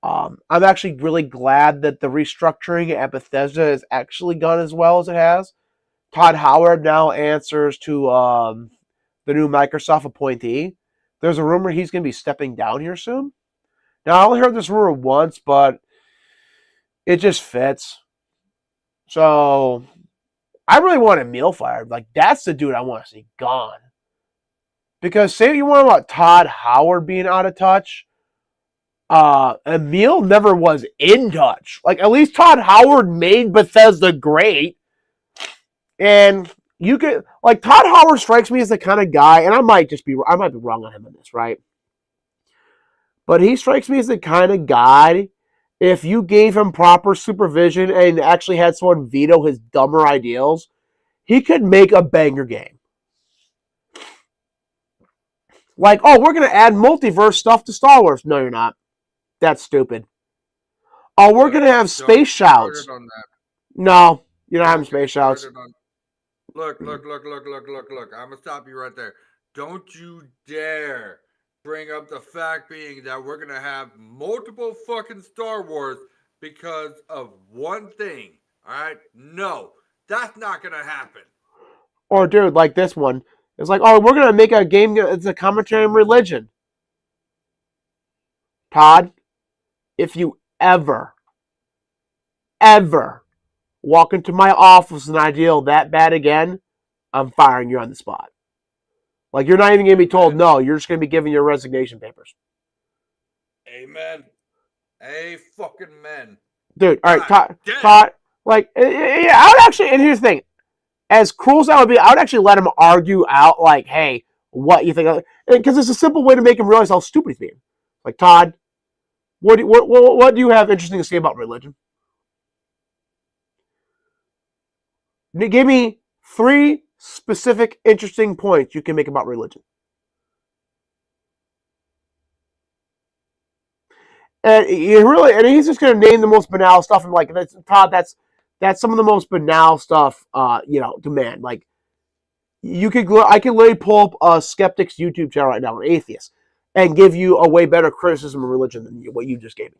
I'm actually really glad that the restructuring at Bethesda has actually gone as well as it has. Todd Howard now answers to the new Microsoft appointee. There's a rumor he's going to be stepping down here soon. Now, I only heard this rumor once, but it just fits. So, I really want Emil fired. Like, that's the dude I want to see gone. Because say what you want about Todd Howard being out of touch, Emil never was in touch. Like, at least Todd Howard made Bethesda great. And you could, like, Todd Howard strikes me as the kind of guy, and I might be wrong on him on this, right? But he strikes me as the kind of guy, if you gave him proper supervision and actually had someone veto his dumber ideals, he could make a banger game. Like, oh, we're going to add multiverse stuff to Star Wars. No, you're not. That's stupid. Oh, we're look, going to have don't space get started shouts. on that. No, you're not having Don't get space shouts. started on. Look. I'm gonna stop you right there. Don't you dare bring up the fact being that we're gonna have multiple fucking Star Wars because of one thing. All right? No, that's not gonna happen. Or, dude, like this one. It's like, oh, we're going to make a game. It's a commentary on religion. Todd, if you ever walk into my office with an ideal that bad again, I'm firing you on the spot. Like, you're not even going to be told Amen. no. You're just going to be given your resignation papers. Amen. A fucking men. Dude, all right, God Todd, damn. Todd, like, yeah, I would actually, and here's the thing. As cruel as that would be, I would actually let him argue out, like, hey, what you think? Because it's a simple way to make him realize how stupid he's being. Like, Todd, what do you have interesting to say about religion? Give me 3 specific interesting points you can make about religion. And he's just going to name the most banal stuff. And like, Todd, that's some of the most banal stuff, demand. Like, I could literally pull up a skeptic's YouTube channel right now, an atheist, and give you a way better criticism of religion than what you just gave me.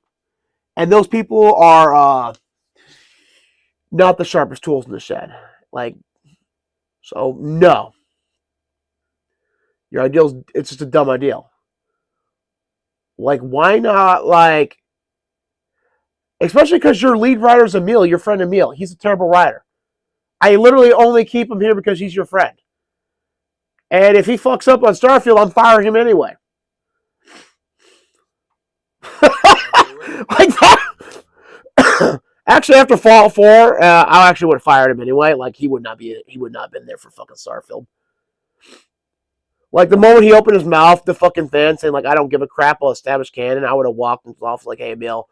And those people are not the sharpest tools in the shed. Like, so no, your ideal's it's just a dumb ideal. Like, why not? Like, especially because your lead writer is Emil, your friend Emil. He's a terrible writer. I literally only keep him here because he's your friend. And if he fucks up on Starfield, I'm firing him anyway. Like that. Actually, after Fallout 4, I actually would have fired him anyway. Like, he would not have been there for fucking Starfield. Like, the moment he opened his mouth, the fucking fan saying, like, I don't give a crap, I'll establish canon, I would have walked him off like, hey, Emil,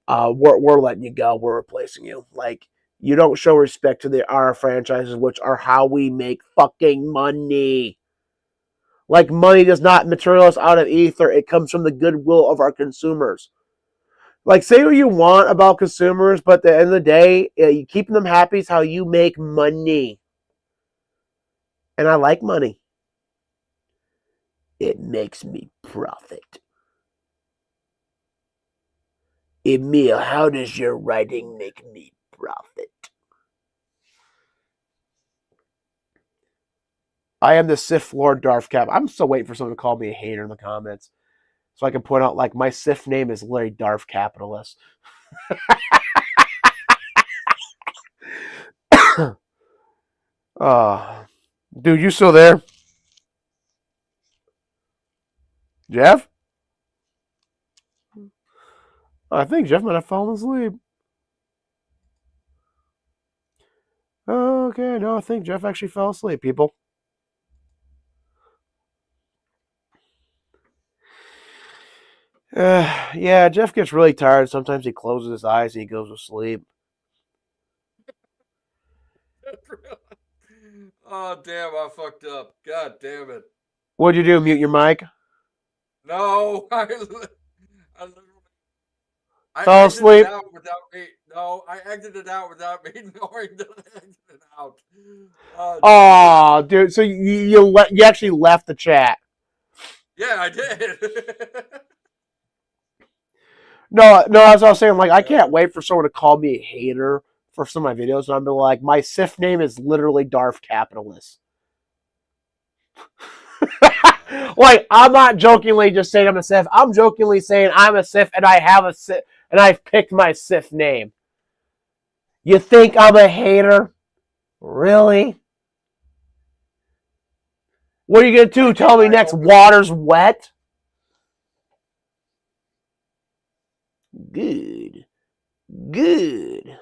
we're letting you go. We're replacing you. Like, you don't show respect to our franchises, which are how we make fucking money. Like, money does not materialize out of ether. It comes from the goodwill of our consumers. Like, say what you want about consumers, but at the end of the day, you keeping them happy is how you make money. And I like money. It makes me profit. Emil, how does your writing make me profit? I am the Sith Lord Darth Cap. I'm still waiting for someone to call me a hater in the comments. So I can point out, like, my Sith name is Larry Darth Capitalist. Dude, you still there? Jeff? I think Jeff might have fallen asleep. Okay, no, I think Jeff actually fell asleep, people. Yeah, Jeff gets really tired. Sometimes he closes his eyes and he goes to sleep. Oh damn! I fucked up. God damn it! What'd you do? Mute your mic? No, I literally I Fell exited asleep? out without me. No, I exited out without me knowing that I exited out. Oh Jesus! Oh, dude. So you actually left the chat. Yeah, I did. No, no, as I was saying, like, I can't God. wait for someone to call me a hater for some of my videos, and I'll be like, my SIF name is literally Darth Capitalist. Like, I'm not jokingly just saying I'm a SIF. I'm jokingly saying I'm a SIF and I have a SIF and I've picked my SIF name. You think I'm a hater? Really? What are you gonna Why do? Tell can't me I next open this? water's wet? Good. Good.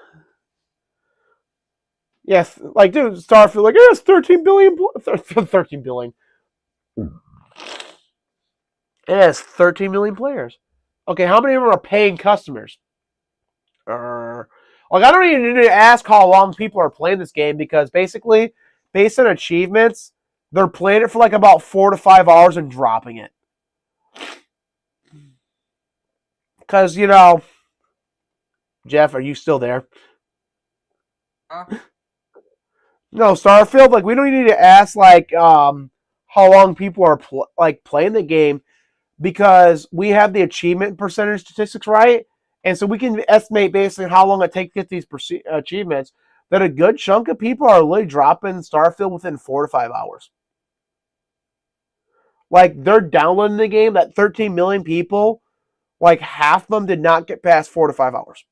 Yes, like, dude, Starfield, like, it's 13 billion. 13 billion. It has 13 million players. Okay, how many of them are paying customers? Like, I don't even need to ask how long people are playing this game because basically, based on achievements, they're playing it for like about 4 to 5 hours and dropping it. Because, Jeff, are you still there? Huh? No, Starfield, like, we don't need to ask, like, how long people are, playing the game because we have the achievement percentage statistics right. And so we can estimate basically how long it takes to get these achievements. That a good chunk of people are literally dropping Starfield within 4 to 5 hours. Like, they're downloading the game, that 13 million people, like half of them did not get past 4 to 5 hours,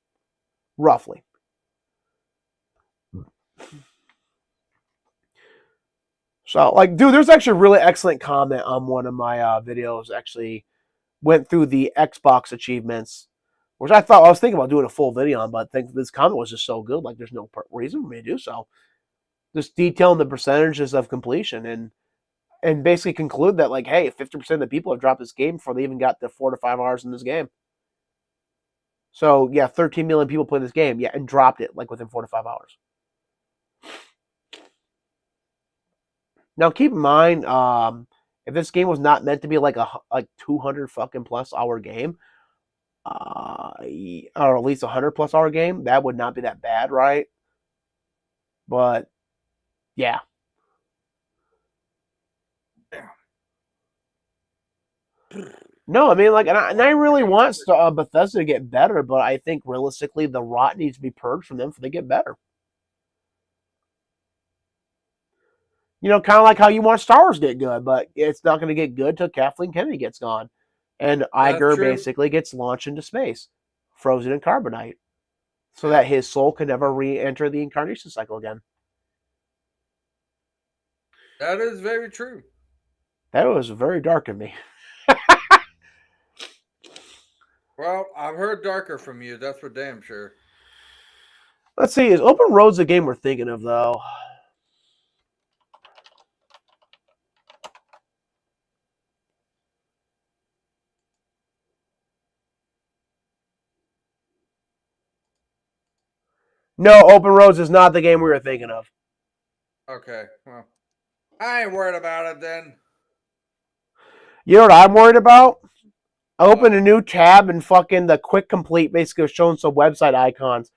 roughly. So, like, dude, there's actually a really excellent comment on one of my videos. Actually, went through the Xbox achievements, which I was thinking about doing a full video on, but I think this comment was just so good. Like, there's no reason for me to do so. Just detailing the percentages of completion and basically conclude that, like, hey, 50% of the people have dropped this game before they even got the 4 to 5 hours in this game. So yeah, 13 million people played this game, yeah, and dropped it like within 4 to 5 hours. Now keep in mind, if this game was not meant to be like a 200 fucking plus hour game, or at least 100 plus hour game, that would not be that bad, right? But yeah, Yeah. no, I mean, like, and I really want Bethesda to get better, but I think realistically the rot needs to be purged from them for they get better. Kind of like how you want Star Wars to get good, but it's not going to get good till Kathleen Kennedy gets gone, and That's Iger true. basically gets launched into space, frozen in carbonite, so Yeah, that his soul can never re-enter the incarnation cycle again. that is very true. That was very dark of me. Well, I've heard darker from you. That's for damn sure. Let's see, is Open Roads the game we're thinking of though? No, Open Roads is not the game we were thinking of. Okay, well, I ain't worried about it then. You know what I'm worried about? I opened What? a new tab and fucking the quick complete basically was showing some website icons.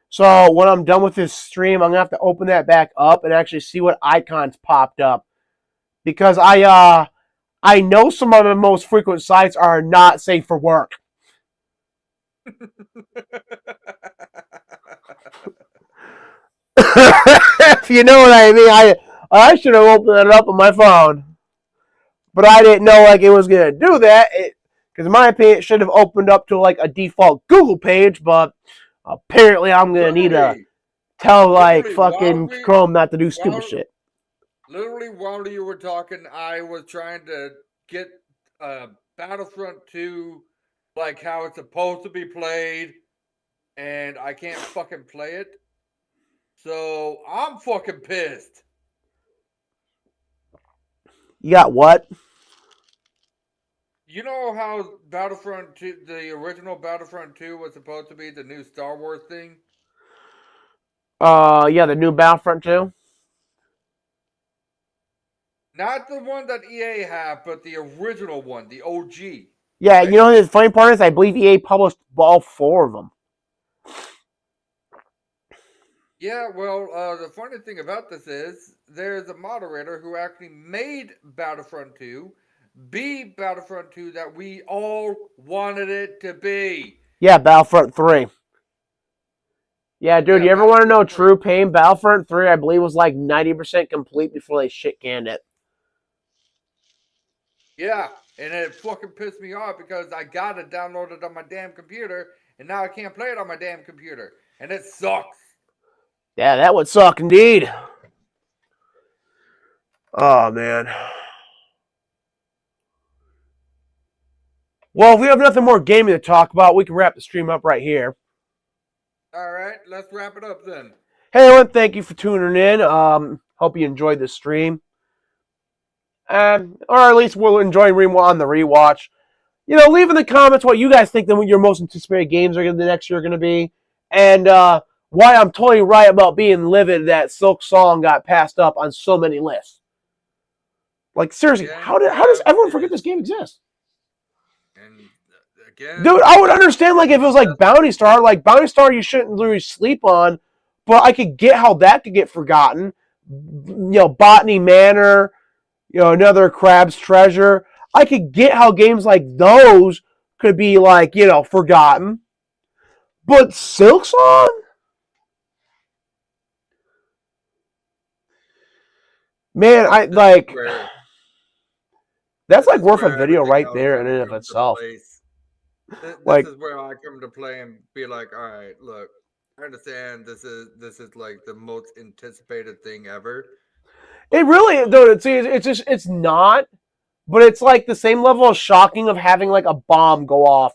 So when I'm done with this stream, I'm gonna have to open that back up and actually see what icons popped up. Because I know some of the most frequent sites are not safe for work. If you know what I mean, I should have opened it up on my phone, but I didn't know like it was gonna do that. Because in my opinion, it should have opened up to like a default Google page, but apparently I'm gonna need to Literally, tell like literally, fucking Chrome not to do stupid while shit. literally while you were talking, I was trying to get Battlefront 2 like how it's supposed to be played, and I can't fucking play it. So I'm fucking pissed. You got what? You know how Battlefront 2, the original Battlefront 2 was supposed to be the new Star Wars thing? Yeah, the new Battlefront 2. Not the one that EA had, but the original one, the OG. Yeah, you Right? know the funny part is I believe EA published all 4 of them. Yeah, well, the funny thing about this is there's a moderator who actually made Battlefront 2 be Battlefront 2 that we all wanted it to be. Yeah, Battlefront 3. Yeah, dude, Yeah, you ever want to know Battlefront 3. true pain? Battlefront 3, I believe, was like 90% complete before they shit canned it. Yeah, and it fucking pissed me off because I got it downloaded on my damn computer, and now I can't play it on my damn computer, and it sucks. Yeah, that would suck indeed. Oh, man. Well, if we have nothing more gaming to talk about, we can wrap the stream up right here. All right, let's wrap it up then. Hey, everyone, thank you for tuning in. Hope you enjoyed the stream. Or at least we'll enjoy on the rewatch. You know, leave in the comments what you guys think your most anticipated games are the next year going to be. And why I'm totally right about being livid that Silk Song got passed up on so many lists. Like, seriously, Again, how does everyone forget this game exists? And again, Dude, I would understand like if it was like Bounty Star. Like Bounty Star, you shouldn't literally sleep on, but I could get how that could get forgotten. You know, Botany Manor, you know, another Crab's Treasure. I could get how games like those could be like, you know, forgotten. But Silk Song? Man, I like that's like worth a video right there in and of itself. This is where I come to play and be like, all right, look, I understand this is like the most anticipated thing ever. It really, dude. It's not, but it's like the same level of shocking of having like a bomb go off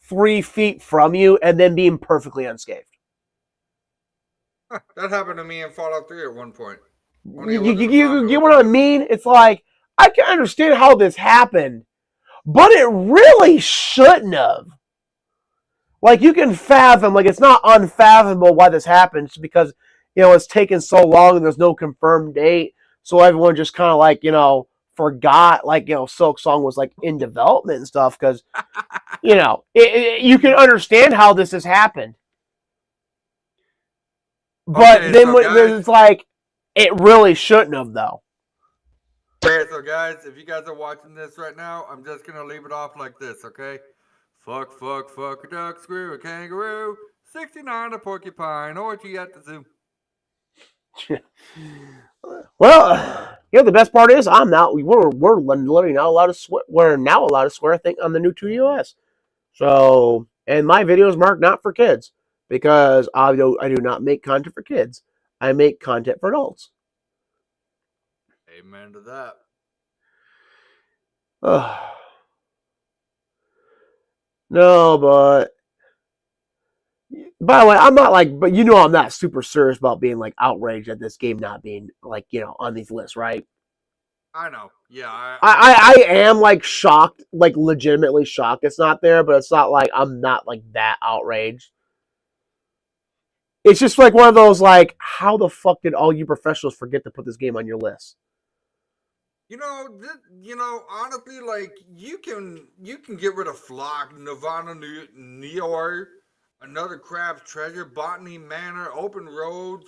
3 feet from you and then being perfectly unscathed. That happened to me in Fallout 3 at one point. You get what I mean? It's like I can understand how this happened, but it really shouldn't have. Like you can fathom, like it's not unfathomable why this happens because you know it's taken so long and there's no confirmed date, so everyone just kind of like you know forgot like you know Silk Song was like in development and stuff because you know you can understand how this has happened, but okay, then so guys, it's like it really shouldn't have though. Okay, so guys, if you guys are watching this right now, I'm just gonna leave it off like this, okay? Fuck a duck, screw a kangaroo, 69 a porcupine, orgy at the zoo. Well, you know the best part is I'm not. We're literally not allowed to swear. We're now allowed to swear. I think on the new 2US. So, and my video is marked not for kids because I do not make content for kids. I make content for adults. Amen to that. No, but by the way, I'm not like, but you know, I'm not super serious about being like outraged at this game not being like you know on these lists, right? I know. Yeah, I am like shocked, like legitimately shocked it's not there, but it's not like I'm not like that outraged. It's just like one of those like, how the fuck did all you professionals forget to put this game on your list? You know, honestly, like you can get rid of Flock, Nirvana, Neo, another Crab's Treasure, Botany Manor, Open Roads,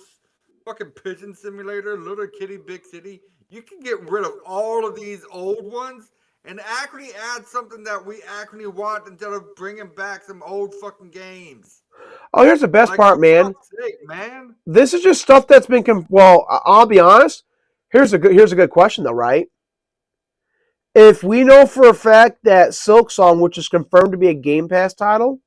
fucking Pigeon Simulator, Little Kitty, Big City. You can get rid of all of these old ones and actually add something that we actually want instead of bringing back some old fucking games. Oh, here's the best part, man. Sake, man. This is just stuff that's been well. I'll be honest. Here's a good question though, right? If we know for a fact that Silk Song, which is confirmed to be a Game Pass title,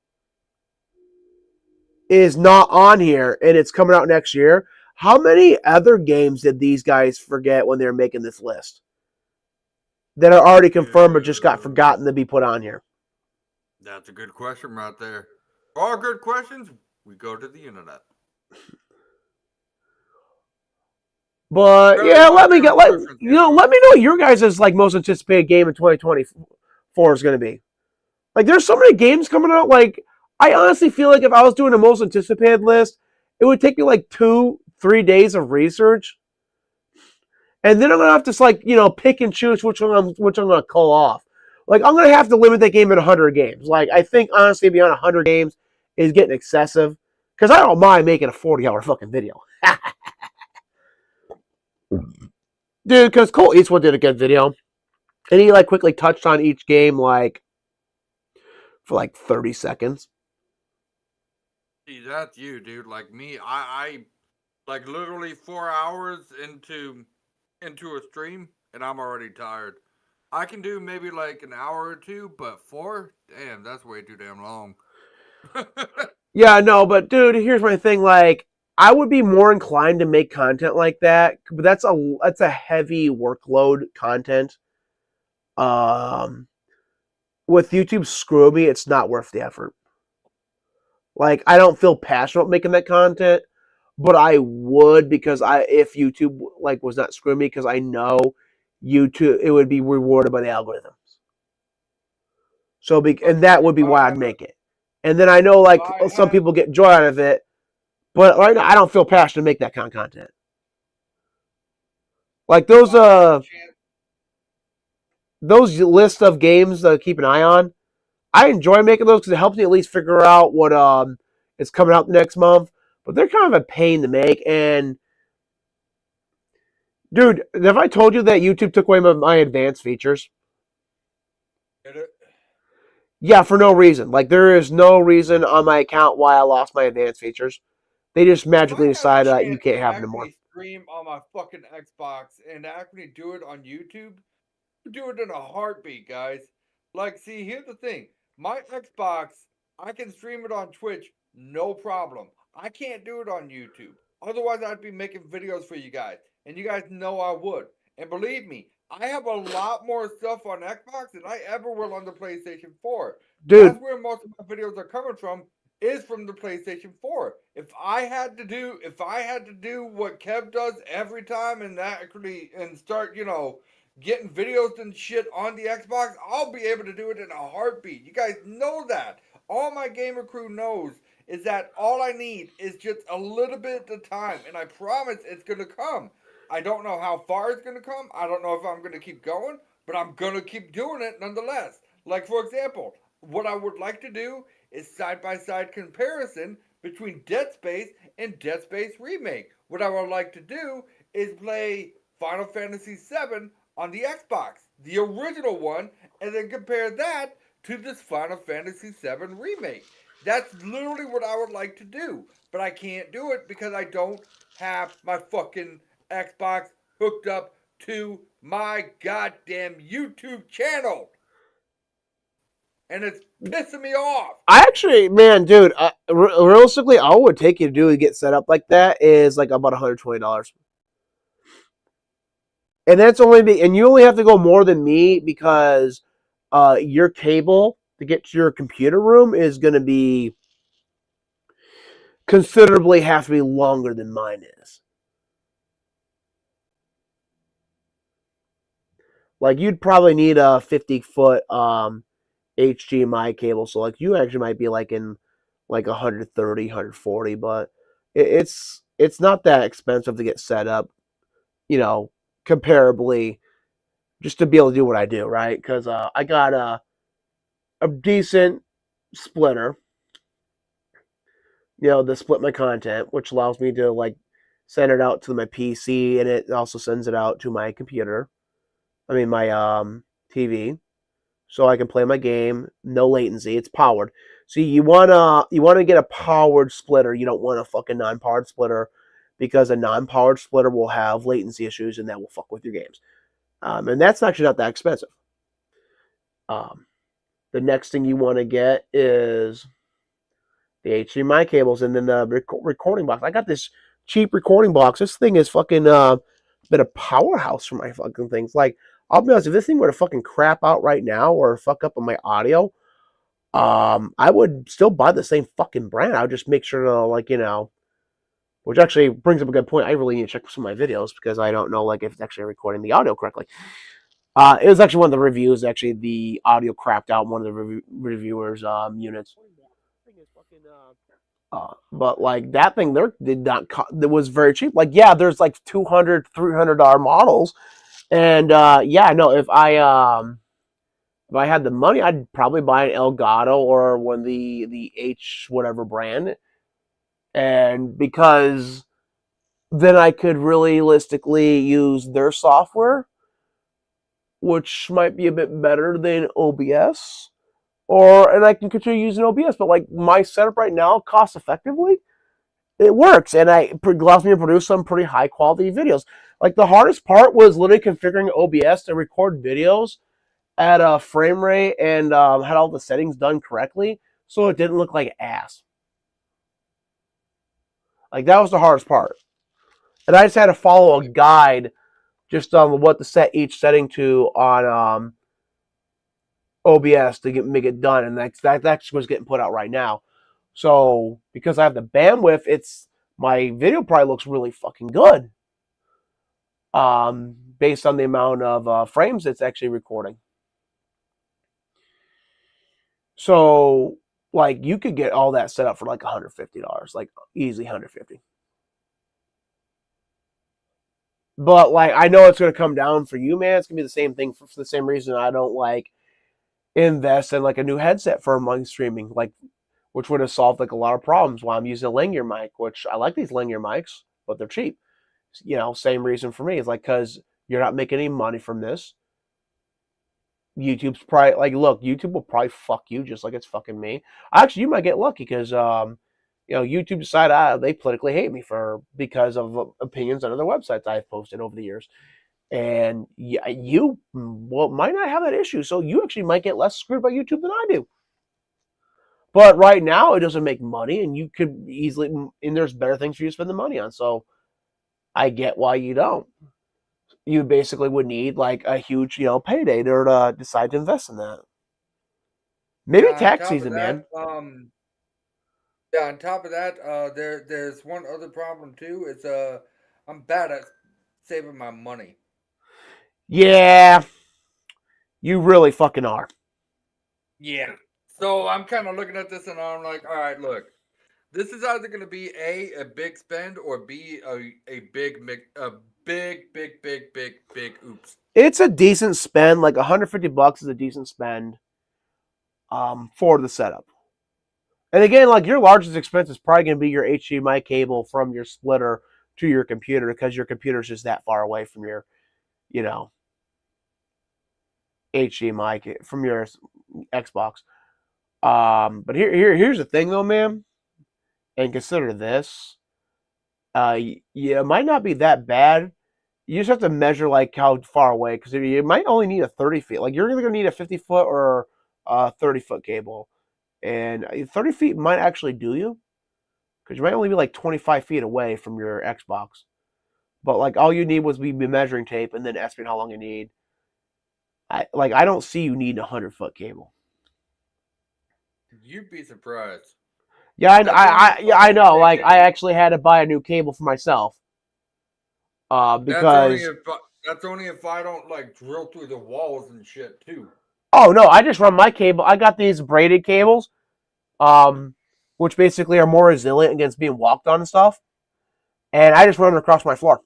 is not on here and it's coming out next year, how many other games did these guys forget when they were making this list that are already confirmed but just got forgotten to be put on here? That's a good question right there. For all good questions, we go to the internet. But Very yeah, let me popular get let preference, you know. Let me know what your guys' like most anticipated game in 2024 is going to be. Like, there's so many games coming out. Like, I honestly feel like if I was doing a most anticipated list, it would take me like 2-3 days of research, and then I'm gonna have to like pick and choose which I'm gonna call off. Like, I'm gonna have to limit that game at 100 games. Like, I think honestly beyond 100 games is getting excessive because I don't mind making a 40-hour fucking video, dude. Because Cole Eastwood did a good video, and he like quickly touched on each game like for like 30 seconds. See, that's you, dude. Like me, I like literally 4 hours into a stream, and I'm already tired. I can do maybe like an hour or two, but four, damn, that's way too damn long. Yeah, no, but dude, here's my thing. Like, I would be more inclined to make content like that, but that's a heavy workload content. Um, with YouTube screw me, it's not worth the effort. Like, I don't feel passionate about making that content, but I would because if YouTube like was not screwing me because I know YouTube it would be rewarded by the algorithms. So and that would be why I'd make it. And then I know like some people get joy out of it, but right now I don't feel passionate to make that kind of content. Like those list of games to keep an eye on. I enjoy making those because it helps me at least figure out what is coming out next month. But they're kind of a pain to make. And dude, have I told you that YouTube took away my advanced features? Get it? Yeah, for no reason. Like, there is no reason on my account why I lost my advanced features. They just magically decided that you can't have them anymore. Stream on my fucking Xbox and actually do it on YouTube, do it in a heartbeat, guys. Like, see, here's the thing. My Xbox, I can stream it on Twitch, no problem. I can't do it on YouTube. Otherwise, I'd be making videos for you guys. And you guys know I would. And believe me, I have a lot more stuff on Xbox than I ever will on the PlayStation 4. Dude, that's where most of my videos are coming from, is from the PlayStation 4. If I had to do what Kev does every time and actually and start, getting videos and shit on the Xbox, I'll be able to do it in a heartbeat. You guys know that. All my gamer crew knows is that all I need is just a little bit of time, and I promise it's gonna come. I don't know how far it's gonna come. I don't know if I'm gonna keep going, but I'm gonna keep doing it nonetheless. Like, for example, what I would like to do is side-by-side comparison between Dead Space and Dead Space Remake. What I would like to do is play Final Fantasy VII on the Xbox, the original one, and then compare that to this Final Fantasy VII Remake. That's literally what I would like to do, but I can't do it because I don't have my fucking Xbox hooked up to my goddamn YouTube channel. And it's pissing me off. I actually, man, dude, realistically, all it would take you to do to get set up like that is like about $120. And that's and you only have to go more than me because your cable to get to your computer room is going to be considerably have to be longer than mine is. Like, you'd probably need a 50-foot HDMI cable. So like you actually might be like in like 130, 140, but it's not that expensive to get set up, comparably just to be able to do what I do, right? Because I got a decent splitter, to split my content, which allows me to like send it out to my PC, and it also sends it out to my computer. I mean my TV, so I can play my game, no latency. It's powered. So you wanna get a powered splitter. You don't want a fucking non-powered splitter because a non-powered splitter will have latency issues and that will fuck with your games. And that's actually not that expensive. The next thing you want to get is the HDMI cables and then the recording box. I got this cheap recording box. This thing is fucking been a powerhouse for my fucking things. Like, I'll be honest, if this thing were to fucking crap out right now or fuck up on my audio, I would still buy the same fucking brand. I would just make sure to which actually brings up a good point. I really need to check some of my videos because I don't know like if it's actually recording the audio correctly. It was actually one of the reviews. Actually, the audio crapped out one of the reviewers' units. But like that thing there did not it was very cheap. Like yeah, there's like $200, $300 models, and yeah, no, if I had the money, I'd probably buy an Elgato or one of the H whatever brand, and because then I could realistically use their software, which might be a bit better than OBS, and I can continue using OBS. But like my setup right now, cost effectively, it works, and it allows me to produce some pretty high quality videos. Like the hardest part was literally configuring OBS to record videos at a frame rate and had all the settings done correctly, so it didn't look like ass. Like that was the hardest part, and I just had to follow a guide just on what to set each setting to on OBS to make it done, and that's what's getting put out right now. So because I have the bandwidth, my video probably looks really fucking good. Based on the amount of frames it's actually recording. So like you could get all that set up for like $150, like easily $150. But like I know it's gonna come down for you, man. It's gonna be the same thing for the same reason I don't like invest in like a new headset for money streaming, like which would have solved like a lot of problems while I'm using a linear mic, which I like these linear mics, but they're cheap. You know, same reason for me. It's like because you're not making any money from this. YouTube's probably like, look, YouTube will probably fuck you just like it's fucking me. Actually, you might get lucky because YouTube decided they politically hate me because of opinions on other websites I've posted over the years. And yeah, you might not have that issue, so you actually might get less screwed by YouTube than I do. But right now, it doesn't make money, and you could easily, and there's better things for you to spend the money on. So I get why you don't. You basically would need like a huge, payday to decide to invest in that. Maybe tax season, man. Yeah, on top of that, there's one other problem too. It's I'm bad at saving my money. Yeah, you really fucking are. Yeah. So I'm kind of looking at this and I'm like, all right, look, this is either going to be a big spend or B a big oops. It's a decent spend. Like $150 is a decent spend for the setup. And again, like your largest expense is probably going to be your HDMI cable from your splitter to your computer because your computer is just that far away from your, HDMI from your Xbox. But here's the thing though, man. And consider this. It might not be that bad. You just have to measure like how far away, because you might only need a 30 feet. Like you're either gonna need a 50-foot or a 30-foot cable, and 30 feet might actually do you, because you might only be like 25 feet away from your Xbox. But like all you need was be measuring tape and then estimate how long you need. I don't see you need a 100-foot cable. You'd be surprised. Yeah, I know. Like I actually had to buy a new cable for myself. Because that's only if I don't like drill through the walls and shit too. Oh no, I just run my cable. I got these braided cables, which basically are more resilient against being walked on and stuff. And I just run them across my floor.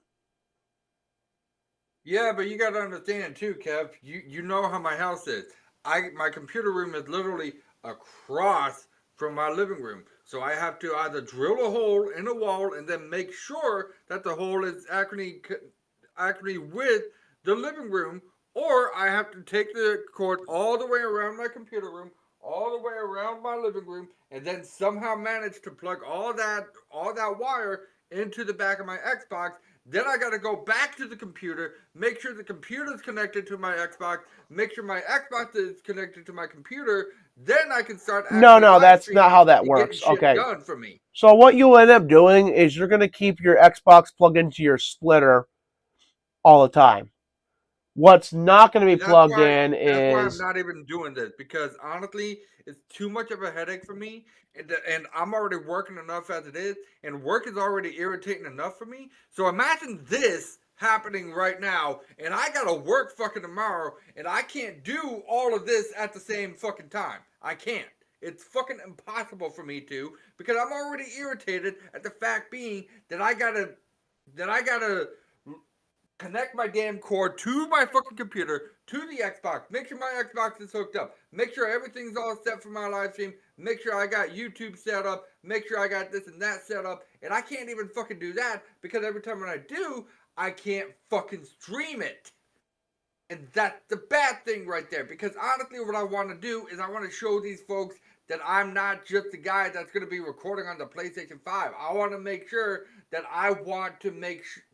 Yeah, but you got to understand too, Kev. You know how my house is. My computer room is literally across from my living room. So I have to either drill a hole in a wall and then make sure that the hole is actually with the living room, or I have to take the cord all the way around my computer room, all the way around my living room, and then somehow manage to plug all that wire into the back of my Xbox. Then I got to go back to the computer, make sure the computer is connected to my Xbox, make sure my Xbox is connected to my computer. Then I can start. No, that's not how that works. Okay. Done for me. So what you'll end up doing is you're going to keep your Xbox plugged into your splitter all the time. What's not going to be That's plugged why in that's why I'm is not even doing this, because honestly, it's too much of a headache for me, and I'm already working enough as it is, and work is already irritating enough for me. So imagine this happening right now, and I gotta work fucking tomorrow, and I can't do all of this at the same fucking time. I can't. It's fucking impossible for me to, because I'm already irritated at the fact being that I gotta connect my damn cord to my fucking computer, to the Xbox, make sure my Xbox is hooked up, make sure everything's all set for my live stream, make sure I got YouTube set up, make sure I got this and that set up, and I can't even fucking do that because every time when I do, I can't fucking stream it. And that's the bad thing right there, because honestly what I want to do is I want to show these folks that I'm not just the guy that's going to be recording on the PlayStation 5. I want to make sure that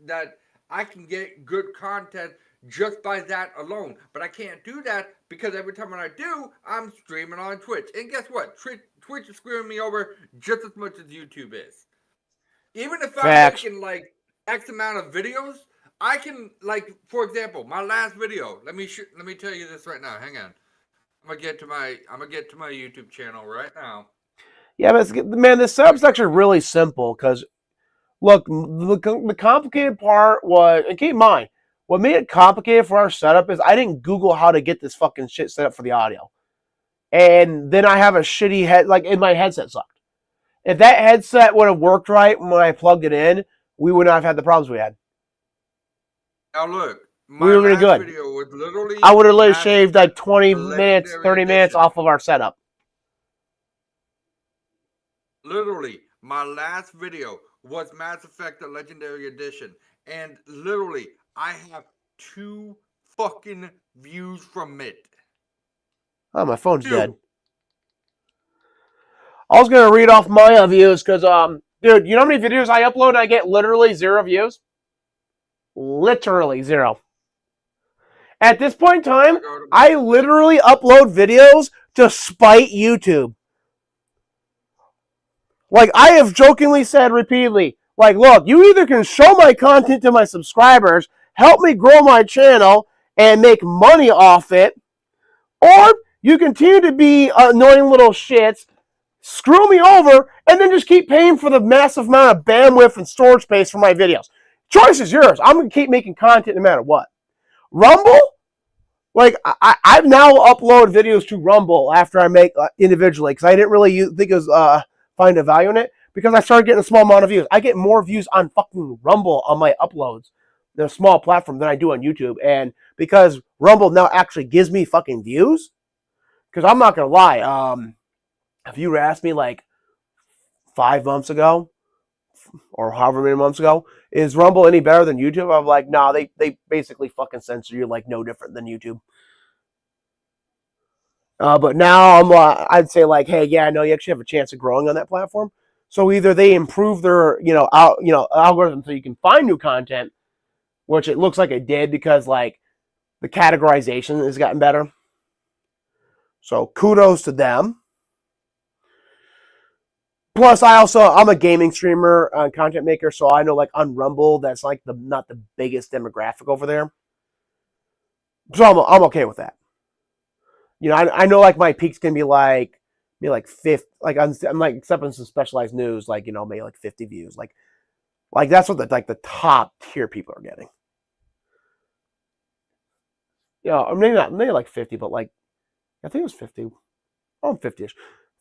that I can get good content just by that alone. But I can't do that because every time when I do, I'm streaming on Twitch. And guess what? Twitch is screwing me over just as much as YouTube is. Even if I'm facts. making like X amount of videos, I can, like, for example, my last video. Let me tell you this right now. Hang on. I'm gonna get to my YouTube channel right now. Yeah, but man, the setup's actually really simple because look, the complicated part was, and keep in mind, what made it complicated for our setup is I didn't Google how to get this fucking shit set up for the audio. And then I have a shitty head, like, my headset sucked. If that headset would have worked right when I plugged it in, we would not have had the problems we had. Now look, We my were really last good. video was literally I would have literally Mass shaved Effect, like 20 the minutes, Legendary 30 minutes Edition. off of our setup. Literally, my last video was Mass Effect, the Legendary Edition. And literally, I have 2 fucking views from it. Oh, my phone's 2. dead. I was gonna read off my views because, dude, you know how many videos I upload and I get literally 0 views? Literally 0. At this point in time, I literally upload videos to spite YouTube. Like, I have jokingly said repeatedly, like, look, you either can show my content to my subscribers, help me grow my channel, and make money off it, or you continue to be annoying little shits, screw me over, and then just keep paying for the massive amount of bandwidth and storage space for my videos. Choice is yours. I'm going to keep making content no matter what. Rumble? Like, I've now uploaded videos to Rumble after I make individually, because I didn't really think it was find a value in it, because I started getting a small amount of views. I get more views on fucking Rumble on my uploads, the small platform, than I do on YouTube. And because Rumble now actually gives me fucking views, because I'm not going to lie, if you asked me like 5 months ago, or however many months ago, is Rumble any better than YouTube? I'm like, nah, they basically fucking censor you like no different than YouTube. But now I'd say like, hey, yeah, no, you actually have a chance of growing on that platform. So either they improve their, algorithm so you can find new content, which it looks like it did because like the categorization has gotten better. So kudos to them. Plus, I'm a gaming streamer, content maker, so I know like on Rumble that's like not the biggest demographic over there. So I'm okay with that. You know, I know like my peaks can be like 50, like I'm like except in some specialized news, like, you know, maybe like 50 views, like that's what the top tier people are getting. You know, maybe like 50, but like I think it was 50. Oh, 50ish,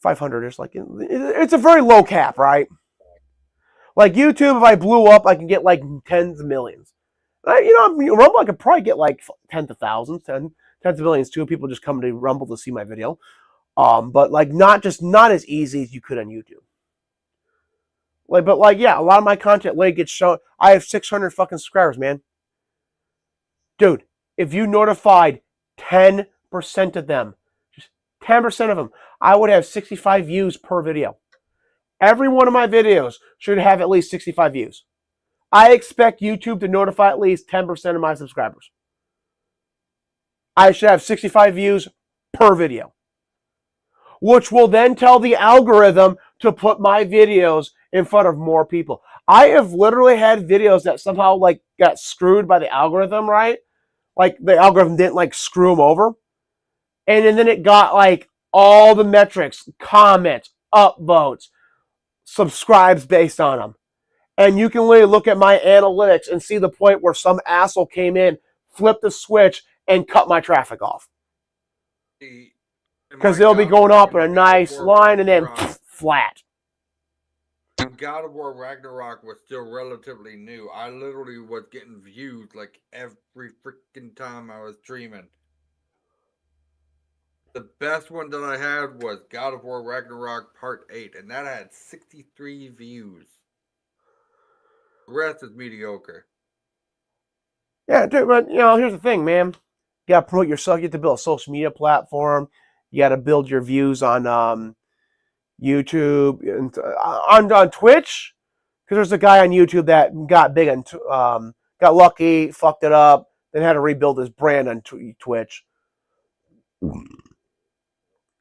500ish. Like it's a very low cap, right? Like YouTube, if I blew up, I can get like tens of millions. Rumble, I could probably get like tens of thousands, tens of millions too. People just come to Rumble to see my video. But like not as easy as you could on YouTube. But yeah, a lot of my content gets shown. I have 600 fucking subscribers, man. Dude, if you notified 10% of them, just 10% of them, I would have 65 views per video. Every one of my videos should have at least 65 views. I expect YouTube to notify at least 10% of my subscribers. I should have 65 views per video, which will then tell the algorithm to put my videos in front of more people. I have literally had videos that somehow like got screwed by the algorithm, right? like the algorithm didn't like screw them over. And then it got like all the metrics, comments, upvotes, subscribes based on them. And you can really look at my analytics and see the point where some asshole came in, flipped the switch, and cut my traffic off. Because they'll be going up in a nice line and then flat. When God of War Ragnarok was still relatively new, I literally was getting views like every freaking time I was streaming. The best one that I had was God of War Ragnarok Part 8, and that had 63 views. The rest is mediocre. Yeah, dude, but here's the thing, man. You gotta promote yourself. You have to build a social media platform. You gotta build your views on YouTube and on Twitch. Because there's a guy on YouTube that got big and got lucky, fucked it up, then had to rebuild his brand on Twitch.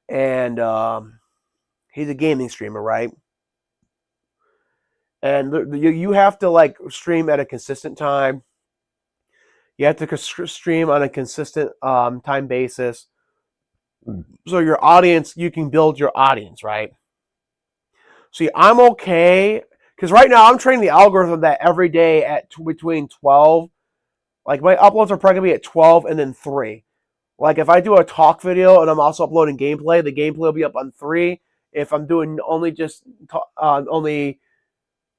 And he's a gaming streamer, right? And you have to like stream at a consistent time. You have to stream on a consistent time basis. So your audience, you can build your audience, right? See, I'm okay because right now I'm training the algorithm that every day at between 12, like my uploads are probably gonna be at 12 and then 3. Like if I do a talk video and I'm also uploading gameplay, the gameplay will be up on 3. If I'm doing only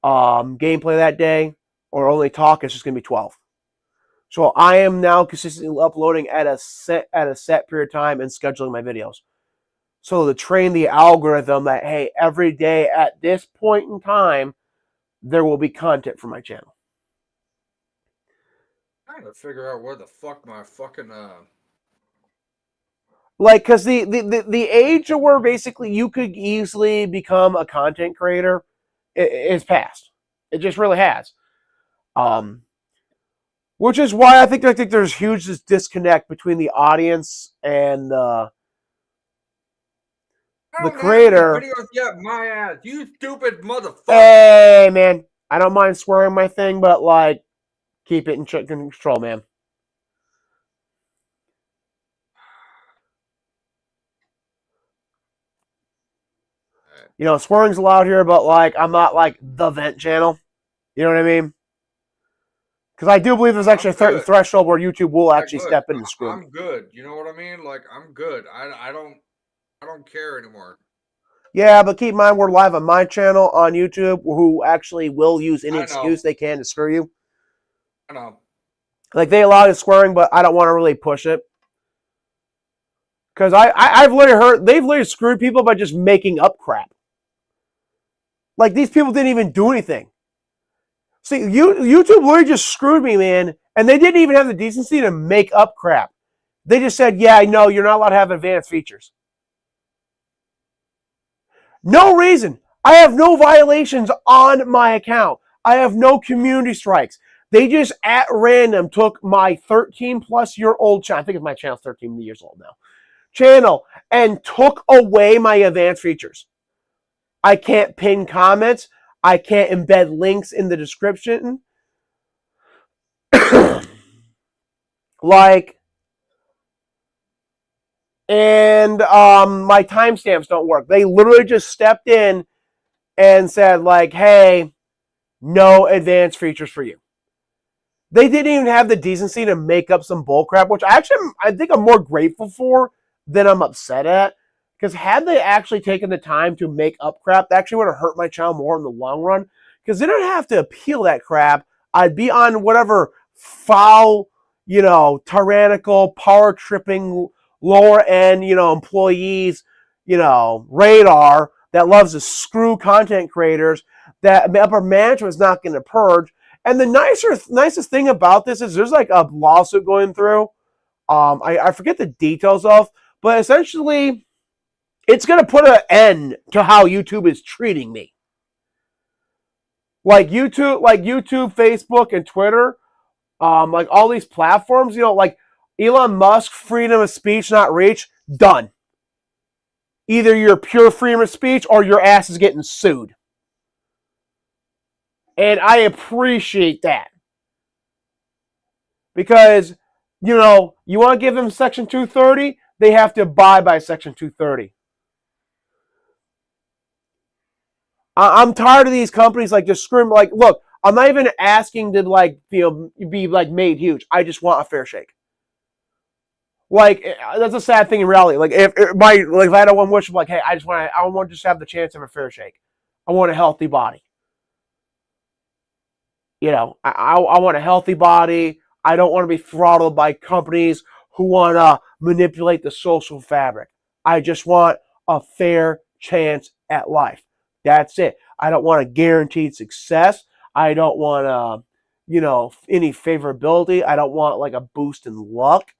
gameplay that day or only talk, it's just gonna be 12. So I am now consistently uploading at a set period of time and scheduling my videos. So to train the algorithm that, hey, every day at this point in time, there will be content for my channel. I'm trying to figure out where the fuck my fucking like, because the age where basically you could easily become a content creator is past. It just really has. Which is why I think there's huge disconnect between the audience and the creator. Videos yet, my ass, you stupid motherfucker. Hey, man, I don't mind swearing my thing, but like, keep it in control, man. Swearing's allowed here, but like, I'm not like the vent channel. You know what I mean? Because I do believe there's actually a certain threshold where YouTube will actually step in and screw. I'm good. You know what I mean? Like, I'm good. I don't care anymore. Yeah, but keep in mind we're live on my channel on YouTube, who actually will use any excuse they can to screw you. I know. Like they allow you swearing, but I don't want to really push it. Because I've literally heard they've literally screwed people by just making up crap. Like these people didn't even do anything. See, YouTube literally just screwed me, man, and they didn't even have the decency to make up crap. They just said, yeah, no, you're not allowed to have advanced features. No reason. I have no violations on my account. I have no community strikes. They just at random took my 13-plus-year-old channel. I think my channel's 13 years old now. Channel and took away my advanced features. I can't pin comments. I can't embed links in the description. And my timestamps don't work. They literally just stepped in and said, like, hey, no advanced features for you. They didn't even have the decency to make up some bullcrap, which I think I'm more grateful for than I'm upset at. Because had they actually taken the time to make up crap, that actually would have hurt my channel more in the long run. Because they don't have to appeal that crap. I'd be on whatever foul, tyrannical, power-tripping, lower-end, employees, radar that loves to screw content creators that upper management is not going to purge. And the nicest thing about this is there's like a lawsuit going through. I forget the details of, but essentially it's going to put an end to how YouTube is treating me. Like YouTube, Facebook, and Twitter, like all these platforms, like Elon Musk, freedom of speech, not reach, done. Either you're pure freedom of speech or your ass is getting sued. And I appreciate that. Because You know, you want to give them Section 230, they have to abide by Section 230. I'm tired of these companies like just screaming. Like, look, I'm not even asking to like be like made huge. I just want a fair shake. Like that's a sad thing in reality. Like if I had one wish, like, hey, I want to just have the chance of a fair shake. I want a healthy body. You know, I want a healthy body. I don't want to be throttled by companies who want to manipulate the social fabric. I just want a fair chance at life. That's it. I don't want a guaranteed success. I don't want any favorability. I don't want like a boost in luck.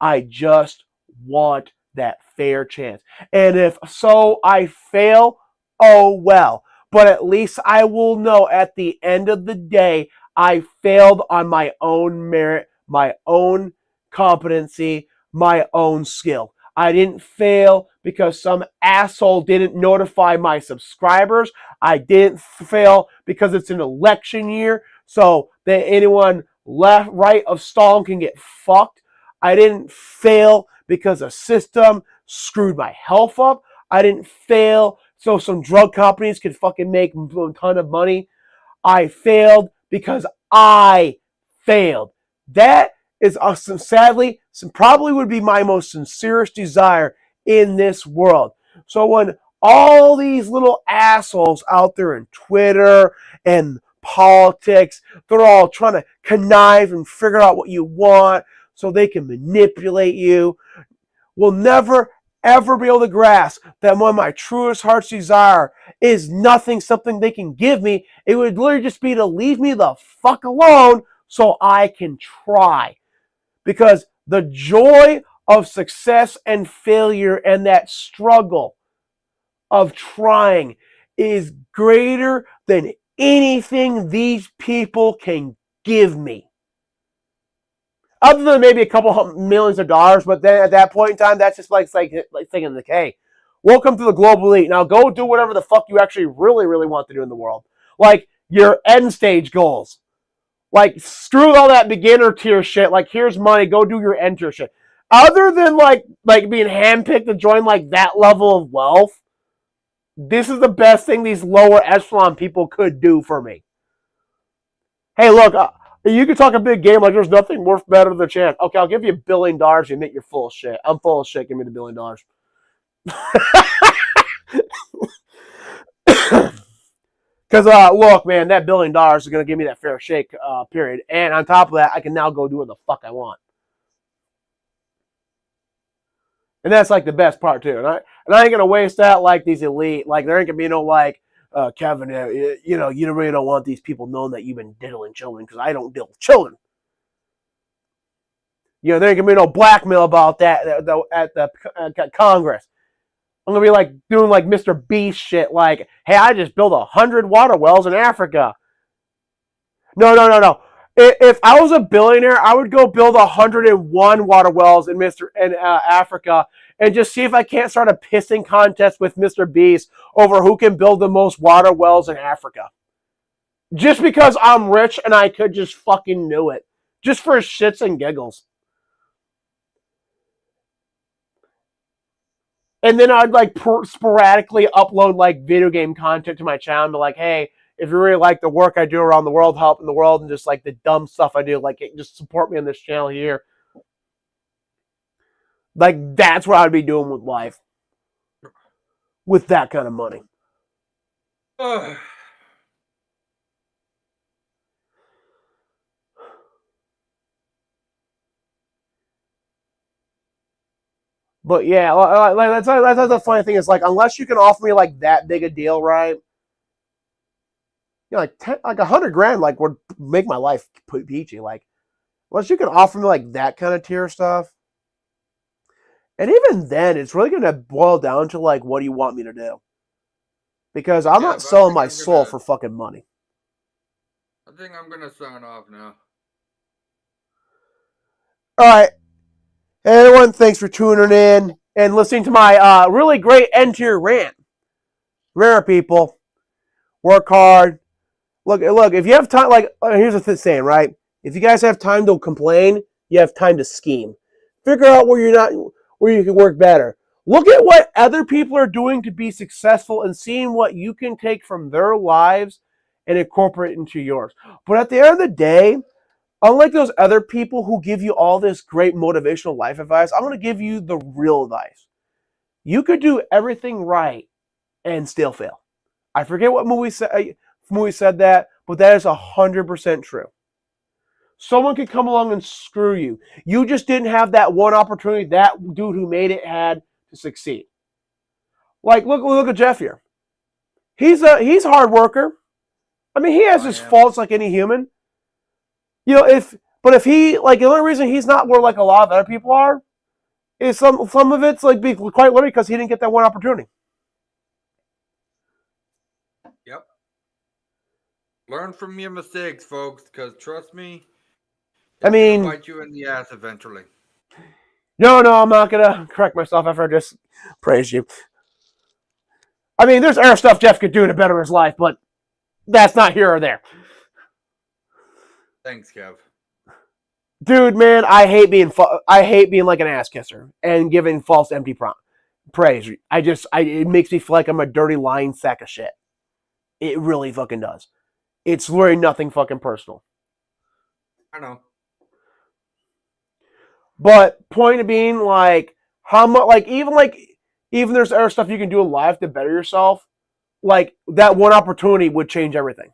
I just want that fair chance. And if so I fail, oh well. But at least I will know at the end of the day I failed on my own merit, my own competency, my own skill. I didn't fail because some asshole didn't notify my subscribers. I didn't fail because it's an election year, so that anyone left, right of Stalin can get fucked. I didn't fail because a system screwed my health up. I didn't fail so some drug companies could fucking make a ton of money. I failed because I failed. That is sadly probably would be my most sincerest desire in this world. So when all these little assholes out there in Twitter and politics, they're all trying to connive and figure out what you want so they can manipulate you, will never ever be able to grasp that when my truest heart's desire is something they can give me. It would literally just be to leave me the fuck alone so I can try. Because the joy of success and failure and that struggle of trying is greater than anything these people can give me. Other than maybe a couple millions of dollars, but then at that point in time, that's just like thinking, like, hey, welcome to the global elite. Now go do whatever the fuck you actually really, really want to do in the world. Like your end stage goals. Like screw all that beginner tier shit. Like here's money, go do your end tier shit. Other than like being handpicked to join like that level of wealth, this is the best thing these lower echelon people could do for me. Hey, look, you can talk a big game like there's nothing worth better than the chance. Okay, I'll give you $1 billion. You admit you're full of shit. I'm full of shit. Give me the $1 billion. Because, look, man, that $1 billion is going to give me that fair shake, period. And on top of that, I can now go do what the fuck I want. And that's like the best part, too. And I ain't going to waste that like these elite. Like, there ain't going to be no, like, Kevin, you really don't want these people knowing that you've been diddling children because I don't diddle children. You know, there ain't going to be no blackmail about that at Congress. I'm going to be like doing like Mr. Beast shit like, hey, I just built 100 water wells in Africa. No. If I was a billionaire, I would go build 101 water wells in Africa and just see if I can't start a pissing contest with Mr. Beast over who can build the most water wells in Africa. Just because I'm rich and I could just fucking do it. Just for shits and giggles. And then I'd like sporadically upload like video game content to my channel and be like, hey, if you really like the work I do around the world, helping the world, and just like the dumb stuff I do, like just support me on this channel here. Like that's what I'd be doing with life. With that kind of money. But yeah, like, that's the funny thing is like unless you can offer me like that big a deal, right? You know, like 100 grand like would make my life peachy. Like unless you can offer me like that kind of tier stuff, and even then, it's really gonna boil down to like what do you want me to do? Because I'm not selling my soul for fucking money. I think I'm gonna sign off now. All right. Hey, everyone, thanks for tuning in and listening to my really great end tier rant. Remember, people, work hard. Look, if you have time, like, here's the saying, right? If you guys have time to complain, you have time to scheme. Figure out where you can work better. Look at what other people are doing to be successful and seeing what you can take from their lives and incorporate into yours. But at the end of the day, unlike those other people who give you all this great motivational life advice, I'm going to give you the real advice. You could do everything right and still fail. I forget what movie said that, but that is 100% true. Someone could come along and screw you. You just didn't have that one opportunity that dude who made it had to succeed. Like look at Jeff here. He's a hard worker. I mean, he has his faults like any human. You know, if he, like, the only reason he's not where like a lot of other people are is some of it's like be quite literally because he didn't get that one opportunity. Yep. Learn from your mistakes, folks, because trust me, I mean, bite you in the ass eventually. No, I'm not gonna correct myself after I just praise you. I mean, there's other stuff Jeff could do to better his life, but that's not here or there. Thanks, Kev. Dude, man, I hate being like an ass kisser and giving false empty praise. It makes me feel like I'm a dirty lying sack of shit. It really fucking does. It's really nothing fucking personal. I know. But point of being, like, how much, even there's other stuff you can do in life to better yourself. Like, that one opportunity would change everything.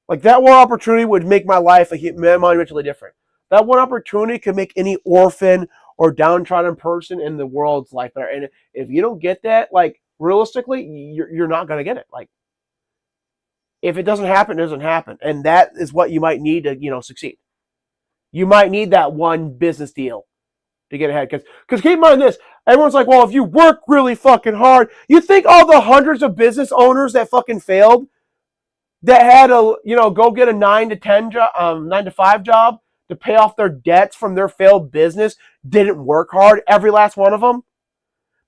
Like, that one opportunity would make my life monumentally different. That one opportunity could make any orphan or downtrodden person in the world's life better. And if you don't get that, like, realistically, you're not going to get it. Like, if it doesn't happen, it doesn't happen. And that is what you might need to, succeed. You might need that one business deal to get ahead. Because keep in mind this, everyone's like, well, if you work really fucking hard, you think all the hundreds of business owners that fucking failed, that had to, go get a 9 to 5 job to pay off their debts from their failed business, didn't work hard, every last one of them?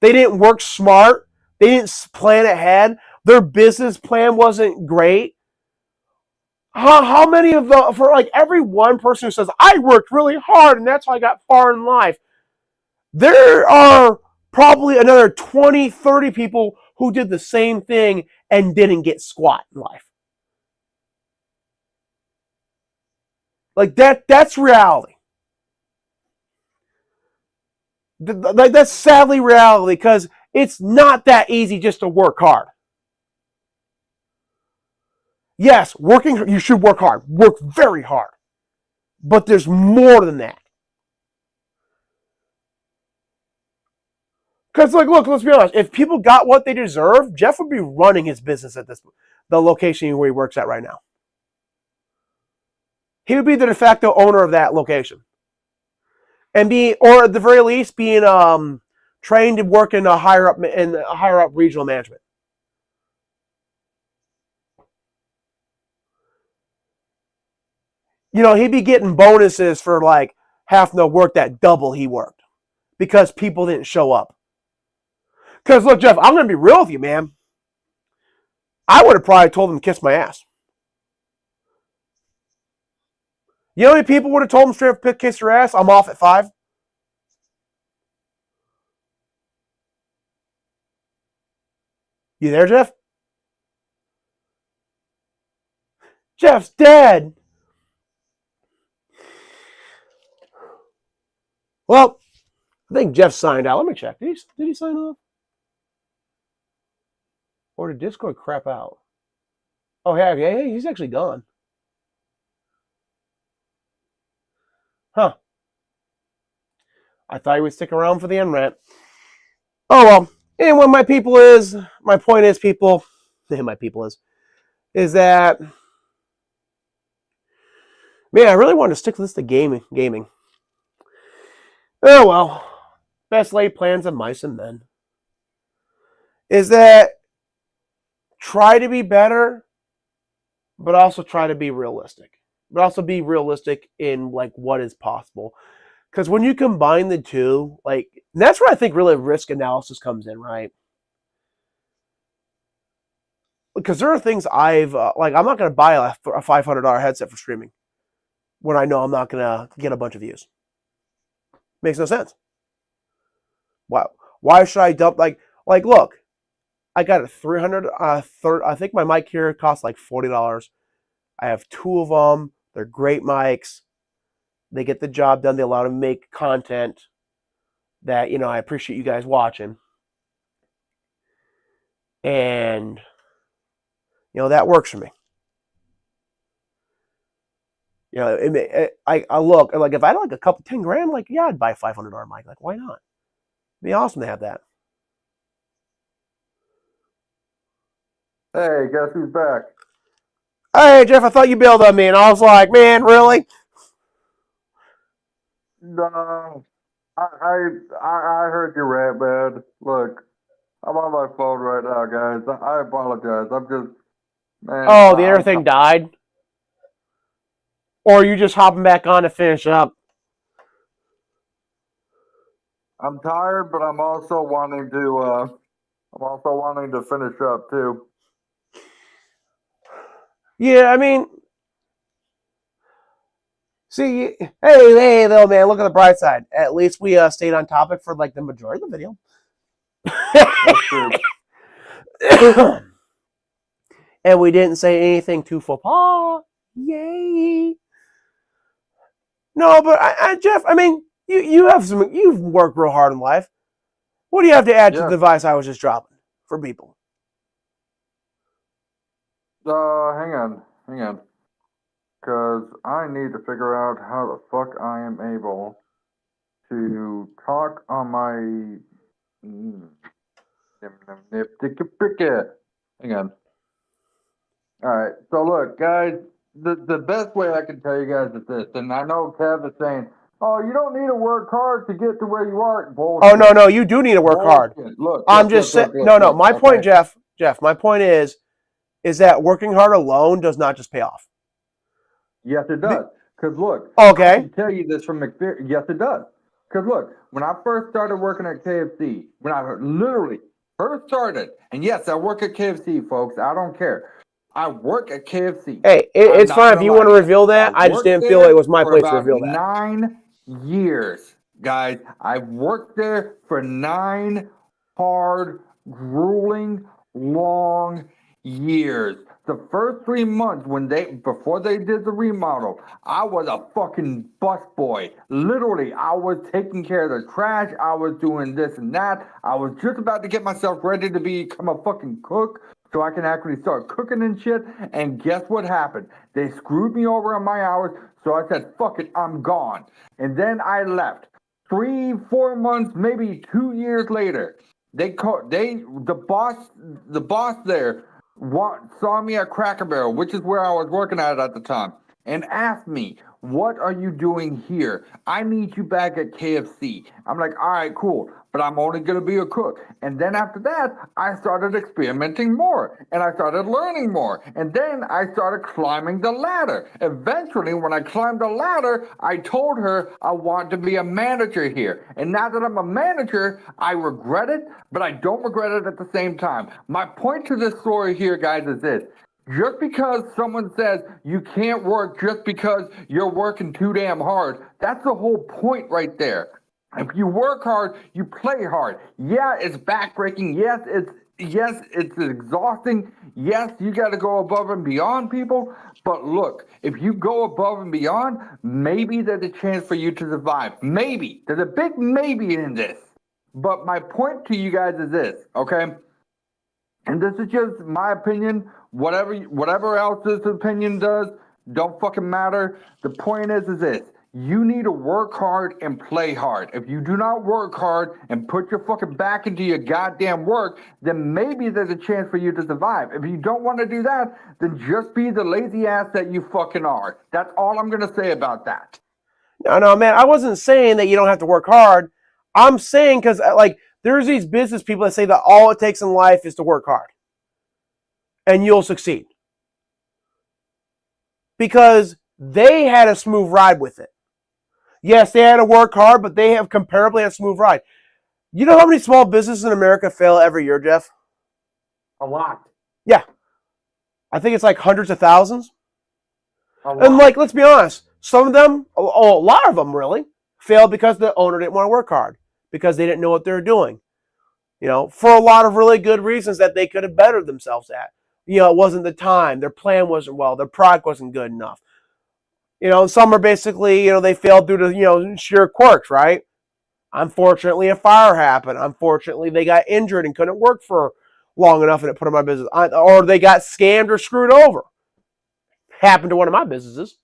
They didn't work smart. They didn't plan ahead. Their business plan wasn't great. How many of for like every one person who says, I worked really hard and that's how I got far in life, there are probably another 20, 30 people who did the same thing and didn't get squat in life. Like that's reality. Like that's sadly reality, because it's not that easy just to work hard. Yes, you should work hard. Work very hard. But there's more than that. Because, like, look, let's be honest. If people got what they deserve, Jeff would be running his business at the location where he works at right now. He would be the de facto owner of that location. Or at the very least, being trained to work in a higher up regional management. He'd be getting bonuses for like having to work that double he worked because people didn't show up. Because look, Jeff, I'm going to be real with you, man. I would have probably told him to kiss my ass. You know how many people would have told him straight up, kiss your ass? I'm off at 5. You there, Jeff? Jeff's dead. Well, I think Jeff signed out. Let me check. Did he sign off? Or did Discord crap out? Oh, yeah, he's actually gone. Huh. I thought he would stick around for the end rant. Oh, well. And what my point is, people, is that, man, I really wanted to stick with this to gaming. Oh, well. Best laid plans of mice and men. Is that try to be better, but also try to be realistic. But also be realistic in, like, what is possible. Because when you combine the two, like, that's where I think really risk analysis comes in, right? Because there are things I'm not going to buy a $500 headset for streaming. when I know I'm not gonna get a bunch of views? Makes no sense. Why should I dump look, I got a 300 I think my mic here costs like $40. I have 2 of them. They're great mics. They get the job done. They allow me to make content that, I appreciate you guys watching. And that works for me. I look like if I had like a couple 10 grand, like yeah, I'd buy a $500 mic. Like why not? It'd be awesome to have that. Hey, guess who's back? Hey Jeff, I thought you bailed on me, and I was like, man, really? No, I heard your rant, man. Look, I'm on my phone right now, guys. I apologize. I'm just, man. Oh, the other thing died? Or are you just hopping back on to finish up? I'm tired, but I'm also wanting to finish up too. Yeah, I mean, see, hey, though, man, look at the bright side. At least we stayed on topic for like the majority of the video. That's true. And we didn't say anything too faux pas. Yay! No, but Jeff, I mean, you've worked real hard in life. What do you have to add to the advice I was just dropping for people? Hang on. Because I need to figure out how the fuck I am able to talk on my. Hang on. Alright, so look, guys, the best way I can tell you guys is this, and I know Kev is saying, oh, you don't need to work hard to get to where you are. Bullshit. Oh, no, you do need to work hard. Look, I'm just saying, no, my point, Jeff, my point is that working hard alone does not just pay off. Yes, it does. Because look, okay. I can tell you this from experience. Yes, it does. Because look, when I first started working at KFC, when I literally first started, and yes, I work at KFC, folks. I don't care. I work at KFC. Hey, it's fine if you want to reveal that. I just didn't feel it was my place to reveal that. 9 years, guys. I worked there for 9 hard, grueling, long years. The first 3 months before they did the remodel, I was a fucking busboy. Literally, I was taking care of the trash. I was doing this and that. I was just about to get myself ready to become a fucking cook so I can actually start cooking and shit. And guess what happened? They screwed me over on my hours. So I said, fuck it, I'm gone. And then I left. 3-4 months, maybe 2 years later, the boss there saw me at Cracker Barrel, which is where I was working at the time, and asked me, what are you doing here? I need you back at KFC. I'm like, all right, cool, but I'm only going to be a cook. And then after that, I started experimenting more, and I started learning more, and then I started climbing the ladder. Eventually, when I climbed the ladder, I told her I want to be a manager here. And now that I'm a manager, I regret it, but I don't regret it at the same time. My point to this story here, guys, is this. Just because someone says you can't work just because you're working too damn hard, that's the whole point right there. If you work hard, you play hard. Yeah, it's backbreaking. Yes, it's exhausting. Yes, you got to go above and beyond, people. But look, if you go above and beyond, maybe there's a chance for you to survive. Maybe. There's a big maybe in this. But my point to you guys is this, okay? And this is just my opinion. Whatever else's opinion does, don't fucking matter. The point is this. You need to work hard and play hard. If you do not work hard and put your fucking back into your goddamn work, then maybe there's a chance for you to survive. If you don't want to do that, then just be the lazy ass that you fucking are. That's all I'm going to say about that. No, man. I wasn't saying that you don't have to work hard. I'm saying because, there's these business people that say that all it takes in life is to work hard. And you'll succeed. Because they had a smooth ride with it. Yes, they had to work hard, but they have comparably a smooth ride. You know how many small businesses in America fail every year, Jeff? A lot. Yeah. I think it's like hundreds of thousands. A lot. And let's be honest, Some of them, a lot of them really, failed because the owner didn't want to work hard, because they didn't know what they were doing. For a lot of really good reasons that they could have bettered themselves at. It wasn't the time, their plan wasn't well, their product wasn't good enough. Some are basically, they failed due to, sheer quirks, right? Unfortunately, a fire happened. Unfortunately, they got injured and couldn't work for long enough and it put them out of business. Or they got scammed or screwed over. Happened to one of my businesses.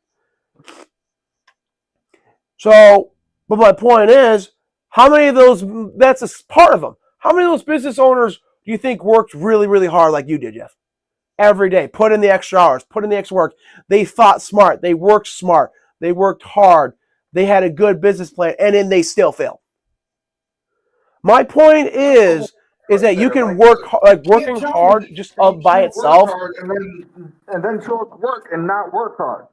So, but my point is, how many of those, that's a part of them. How many of those business owners do you think worked really, really hard like you did, Jeff? Every day, put in the extra hours, put in the extra work. They thought smart. They worked smart. They worked hard. They had a good business plan, and then they still failed. My point is that you can work like working hard just up by itself. And then show up to work and not work hard.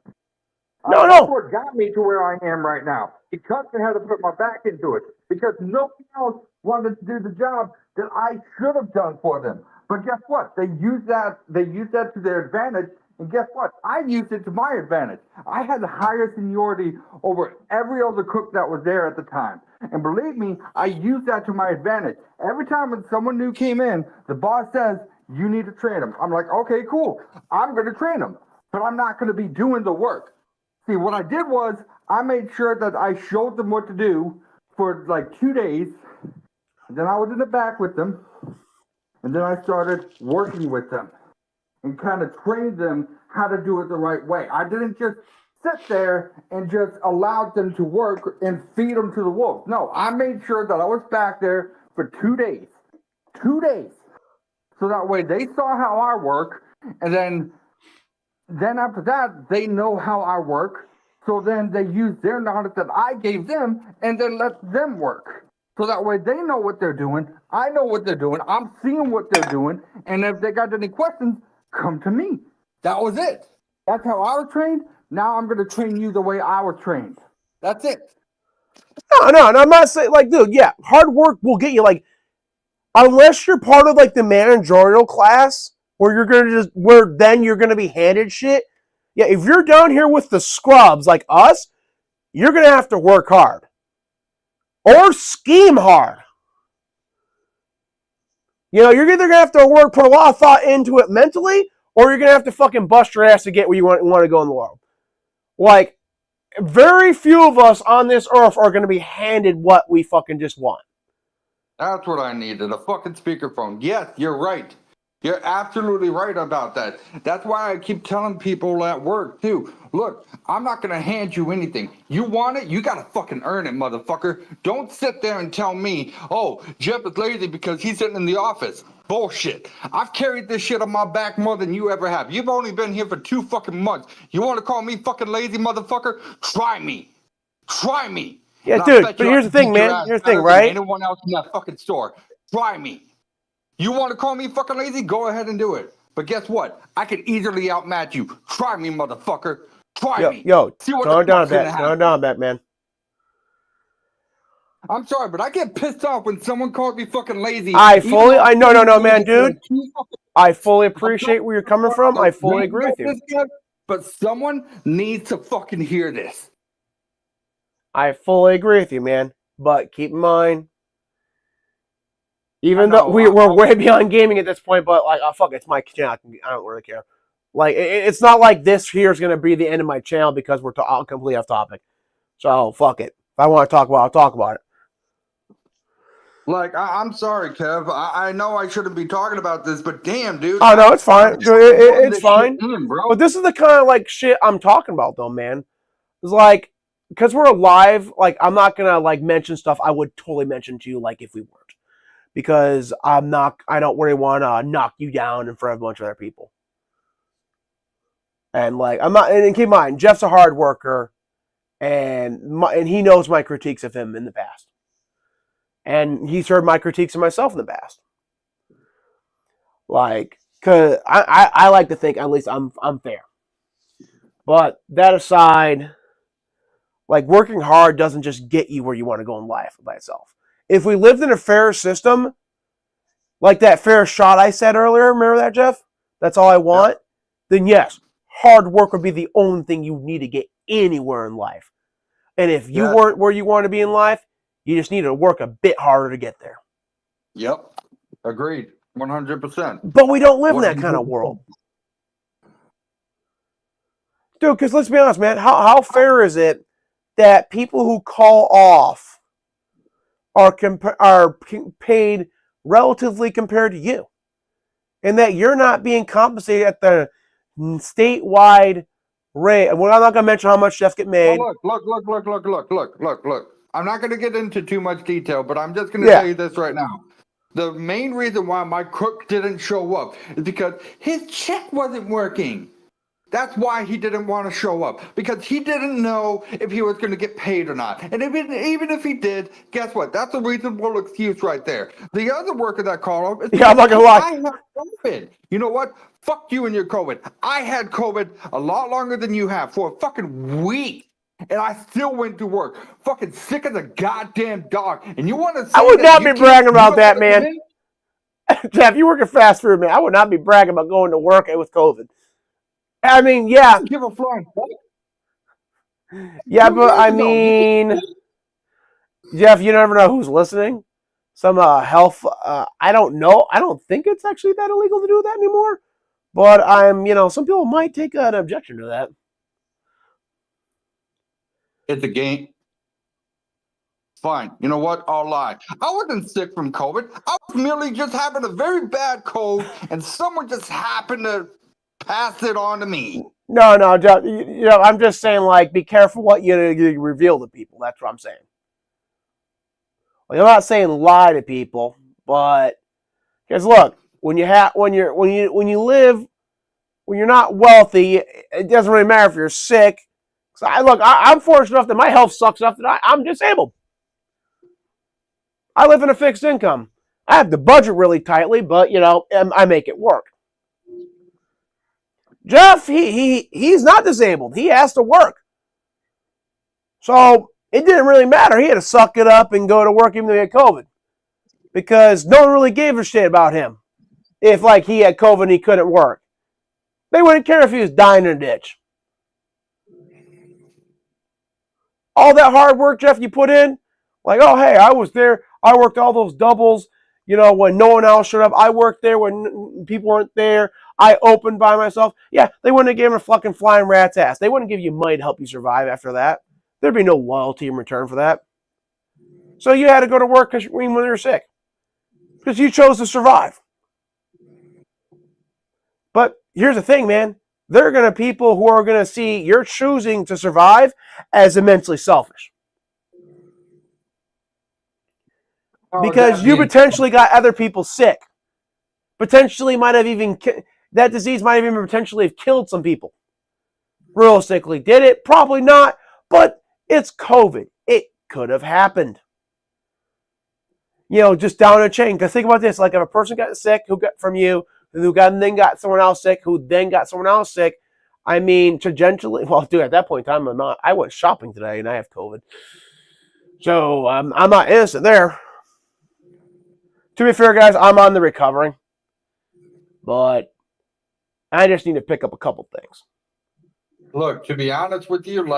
No. That's what got me to where I am right now. Because I had to put my back into it. Because nobody else wanted to do the job that I should have done for them. But guess what? They use that to their advantage. And guess what? I used it to my advantage. I had the higher seniority over every other cook that was there at the time. And believe me, I used that to my advantage. Every time when someone new came in, the boss says, you need to train them. I'm like, okay, cool. I'm going to train them. But I'm not going to be doing the work. See, what I did was I made sure that I showed them what to do for like 2 days. Then I was in the back with them. And then I started working with them and kind of trained them how to do it the right way. I didn't just sit there and just allowed them to work and feed them to the wolves. No, I made sure that I was back there for 2 days. 2 days. So that way they saw how I work. And then after that, they know how I work. So then they use their knowledge that I gave them and then let them work. So that way they know what they're doing. I know what they're doing. I'm seeing what they're doing. And if they got any questions, come to me. That was it. That's how I was trained. Now I'm going to train you the way I was trained. That's it. No, I'm not saying, like, dude, yeah, hard work will get you, like, unless you're part of, like, the managerial class, where then you're going to be handed shit. Yeah, if you're down here with the scrubs like us, you're going to have to work hard. Or scheme hard. You're either going to have to put a lot of thought into it mentally, or you're going to have to fucking bust your ass to get where you want to go in the world. Like, very few of us on this earth are going to be handed what we fucking just want. That's what I needed, a fucking speakerphone. Yes, you're right. You're absolutely right about that. That's why I keep telling people at work, too. Look, I'm not going to hand you anything. You want it? You got to fucking earn it, motherfucker. Don't sit there and tell me, oh, Jeff is lazy because he's sitting in the office. Bullshit. I've carried this shit on my back more than you ever have. You've only been here for 2 fucking months. You want to call me fucking lazy, motherfucker? Try me. Try me. Yeah, dude, but here's the thing, man. Here's the thing, right? Anyone else in that fucking store. Try me. You want to call me fucking lazy? Go ahead and do it. But guess what? I can easily outmatch you. Try me, motherfucker. Try me. Yo, calm down a bit, man. I'm sorry, but I get pissed off when someone calls me fucking lazy. No, man, dude. I fully appreciate where you're coming from. I fully agree with you. But someone needs to fucking hear this. I fully agree with you, man. But keep in mind, even though we're way beyond gaming at this point, but like, oh, fuck, it's my channel. I don't really care. Like, it's not like this here is going to be the end of my channel because we're completely off topic. So, fuck it. If I want to talk about it, I'll talk about it. Like, I'm sorry, Kev. I know I shouldn't be talking about this, but damn, dude. Oh, no, it's fine. It's fine. But this is the kind of, like, shit I'm talking about, though, man. It's like, because we're live, like, I'm not going to, like, mention stuff I would totally mention to you, like, if we weren't. Because I don't really want to knock you down in front of a bunch of other people. And, like, I'm not, and keep in mind, Jeff's a hard worker, and he knows my critiques of him in the past. And he's heard my critiques of myself in the past. Like, because I like to think at least I'm fair. But that aside, like, working hard doesn't just get you where you want to go in life by itself. If we lived in a fair system, like that fair shot I said earlier, remember that, Jeff? That's all I want. Yeah. Then yes, hard work would be the only thing you need to get anywhere in life. And if you Yeah. weren't where you want to be in life, you just need to work a bit harder to get there. Yep. Agreed. 100%. But we don't live in that kind of world. Dude, because let's be honest, man, how fair is it that people who call off are paid relatively compared to you? And that you're not being compensated at the statewide rate. Well, I'm not going to mention how much chefs get made. Well, look. I'm not going to get into too much detail, but I'm just going to Yeah. tell you this right now. The main reason why my cook didn't show up is because his check wasn't working. That's why he didn't want to show up, because he didn't know if he was going to get paid or not. And even if he did, guess what? That's a reasonable excuse right there. The other worker that called him is Yeah, I'm not gonna lie. I have COVID. You know what? Fuck you and your COVID. I had COVID a lot longer than you have, for a fucking week. And I still went to work, fucking sick as a goddamn dog. And you want to say I would that not you be can't bragging about do that, it man. to me? Jeff, you work at fast food, man. I would not be bragging about going to work with COVID. I mean, yeah. I don't give a flying fuck. Yeah, 2 but years I ago, mean, Jeff, you never know who's listening. Some health, I don't know. I don't think it's actually that illegal to do that anymore. But some people might take an objection to that. It's a game. Fine. You know what? I'll lie. I wasn't sick from COVID. I was merely just having a very bad cold, and someone just happened to pass it on to me. No, Jeff. I'm just saying, like, be careful what you reveal to people. That's what I'm saying. Like, I'm not saying lie to people, but because look, when you're not wealthy, it doesn't really matter if you're sick. So I'm fortunate enough that my health sucks enough that I'm disabled. I live in a fixed income. I have to budget really tightly, but I make it work. Jeff, he's not disabled. He has to work. So it didn't really matter. He had to suck it up and go to work even though he had COVID. Because no one really gave a shit about him. If he had COVID and he couldn't work. They wouldn't care if he was dying in a ditch. All that hard work, Jeff, you put in, oh, hey, I was there. I worked all those doubles, when no one else showed up. I worked there when people weren't there. I opened by myself. Yeah, they wouldn't have given a fucking flying rat's ass. They wouldn't give you money to help you survive after that. There'd be no loyalty in return for that. So you had to go to work when you were sick. Because you chose to survive. But here's the thing, man. There are going to be people who are going to see your choosing to survive as immensely selfish. Because you potentially got other people sick. Potentially that disease might have even potentially have killed some people. Realistically, did it? Probably not. But it's COVID. It could have happened. Just down a chain. Because think about this. Like if a person got sick who got from you, then got someone else sick, who then got someone else sick. I mean, tangentially, well, dude, at that point in time, I went shopping today and I have COVID. So I'm not innocent there. To be fair, guys, I'm on the recovering. But I just need to pick up a couple things. Look, to be honest with you,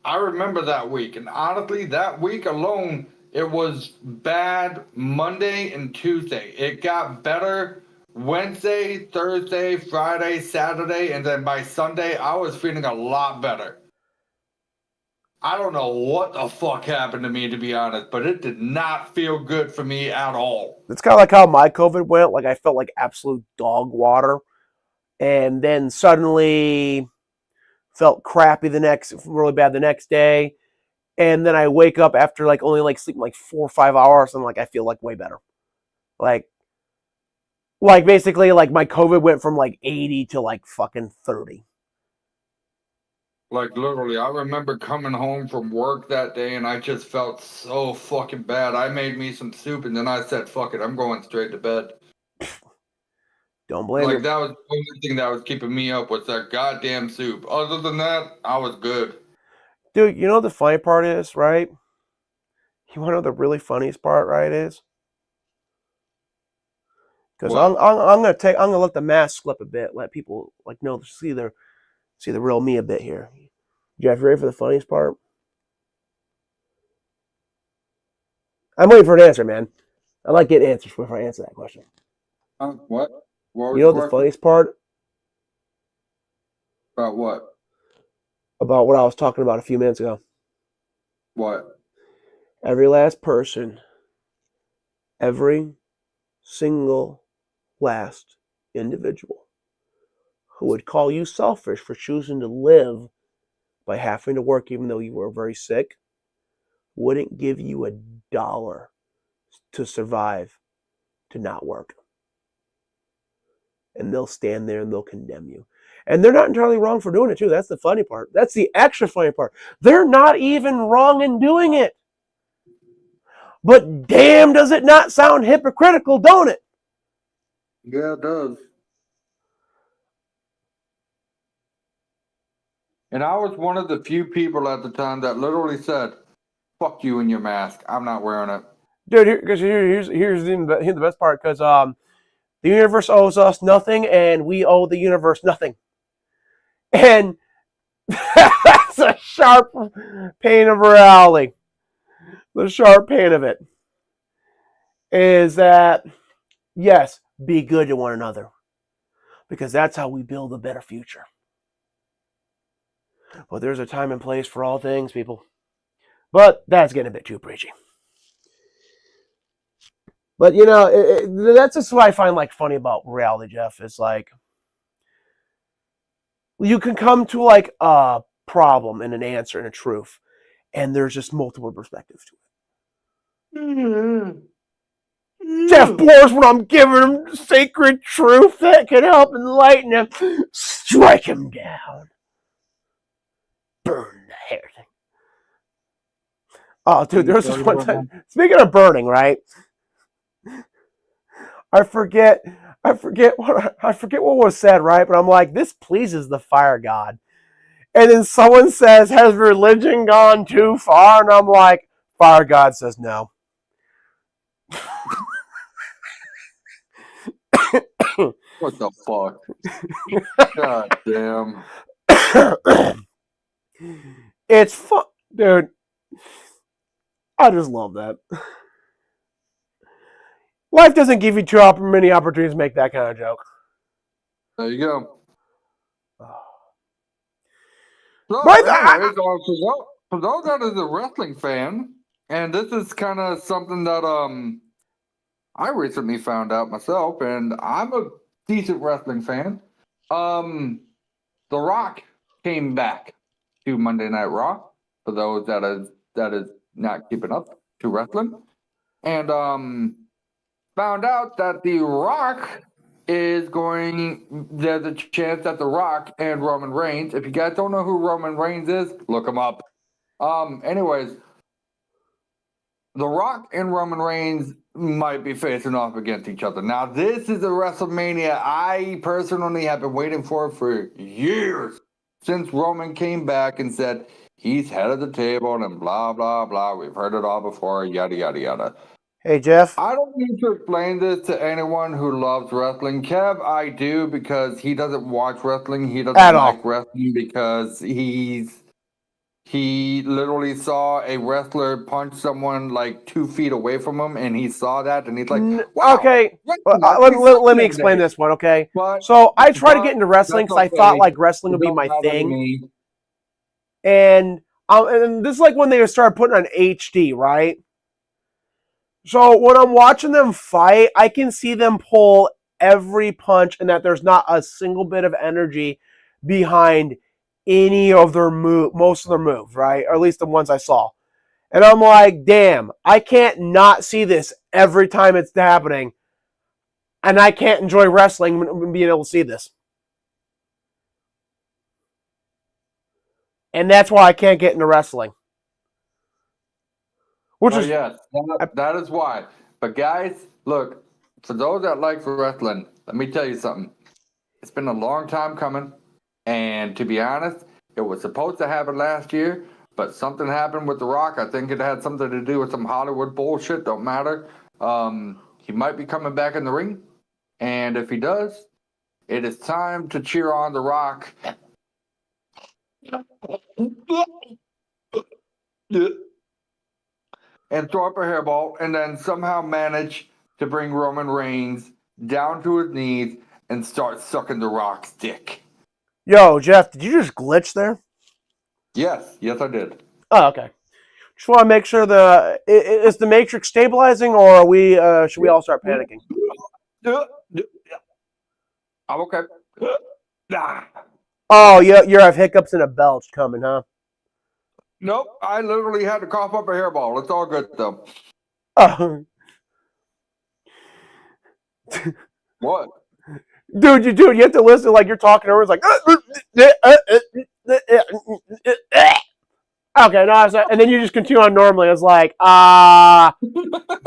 I remember that week. And honestly, that week alone, it was bad Monday and Tuesday. It got better Wednesday, Thursday, Friday, Saturday, and then by Sunday, I was feeling a lot better. I don't know what the fuck happened to me, to be honest, but it did not feel good for me at all. It's kind of like how my COVID went. I felt like absolute dog water. And then suddenly felt crappy really bad the next day. And then I wake up after only sleeping 4 or 5 hours and I feel way better. Basically my COVID went from 80 to fucking 30. Literally, I remember coming home from work that day and I just felt so fucking bad. I made me some soup and then I said, fuck it, I'm going straight to bed. Don't blame me. That was the only thing that was keeping me up was that goddamn soup. Other than that, I was good. Dude, you know what the funny part is, right? You want to know the really funniest part, right, is? Because I'm gonna let the mask slip a bit, let people see the real me a bit here. Jeff, you ready for the funniest part? I'm waiting for an answer, man. I like getting answers before I answer that question. What? What was You know the the question? funniest part About what? about what I was talking about a few minutes ago? What? Every last person, every single last individual who would call you selfish for choosing to live by having to work even though you were very sick wouldn't give you $1 to survive to not work. And they'll stand there and they'll condemn you. And they're not entirely wrong for doing it too. That's the funny part. That's the extra funny part. They're not even wrong in doing it. But damn, does it not sound hypocritical, don't it? Yeah, it does. And I was one of the few people at the time that literally said, "Fuck you and your mask. I'm not wearing it." Dude, here's the best part, because the universe owes us nothing, and we owe the universe nothing. And that's a sharp pain of reality. The sharp pain of it is that, yes, be good to one another, because that's how we build a better future. But there's a time and place for all things, people. But that's getting a bit too preachy. But you know, that's just what I find like funny about reality, Jeff. It's like you can come to like a problem and an answer and a truth, and there's just multiple perspectives to it. Jeff Boris, when I'm giving him sacred truth that can help enlighten him, strike him down. Burn the heretic. Oh, dude, there was this one time. Speaking of burning, right? I forget what was said, right? But I'm like, this pleases the fire god. And then someone says, has religion gone too far? And I'm like, fire god says no. What the fuck? God damn. It's fun, dude. I just love that. Life doesn't give you too many opportunities to make that kind of joke. There you go. So, But anyways, for those that is a wrestling fan, and this is kind of something that I recently found out myself, and I'm a decent wrestling fan. The Rock came back to Monday Night Raw. For those that is not keeping up to wrestling, and found out that The Rock is going. There's a chance that The Rock and Roman Reigns. If you guys don't know who Roman Reigns is, look him up. Anyways, The Rock and Roman Reigns might be facing off against each other. Now, this is a WrestleMania I personally have been waiting for years, since Roman came back and said he's head of the table and blah, blah, blah. We've heard it all before, yada, yada, yada. hey, Jeff. I don't need to explain this to anyone who loves wrestling. Kev, I do, because he doesn't watch wrestling. He doesn't like wrestling because he literally saw a wrestler punch someone like 2 feet away from him, and he saw that, and he's like, wow, okay, let me explain this one, okay? So I tried to get into wrestling because I thought like wrestling would be my thing. And this is like when they started putting on HD, right? So when I'm watching them fight, I can see them pull every punch and that there's not a single bit of energy behind any of their most of their moves, right? Or at least the ones I saw. And I'm like, damn, I can't not see this every time it's happening. And I can't enjoy wrestling when being able to see this. And that's why I can't get into wrestling. Yes, that is why. But guys, look, for those that like wrestling, let me tell you something. It's been a long time coming. And to be honest, it was supposed to happen last year, but something happened with The Rock. I think it had something to do with some Hollywood bullshit. Don't matter. He might be coming back in the ring. And if he does, it is time to cheer on The Rock and throw up a hairball, and then somehow manage to bring Roman Reigns down to his knees and start sucking the Rock's dick. Yo, Jeff, did you just glitch there? Yes, I did. Oh, okay. Just want to make sure is the Matrix stabilizing, or are we? Should we all start panicking? I'm okay. Oh, you have hiccups and a belch coming, huh? Nope, I literally had to cough up a hairball. It's all good though. Oh. What? Dude, you have to listen like you're talking over. It's like, okay, no, and then you just continue on normally. It's like,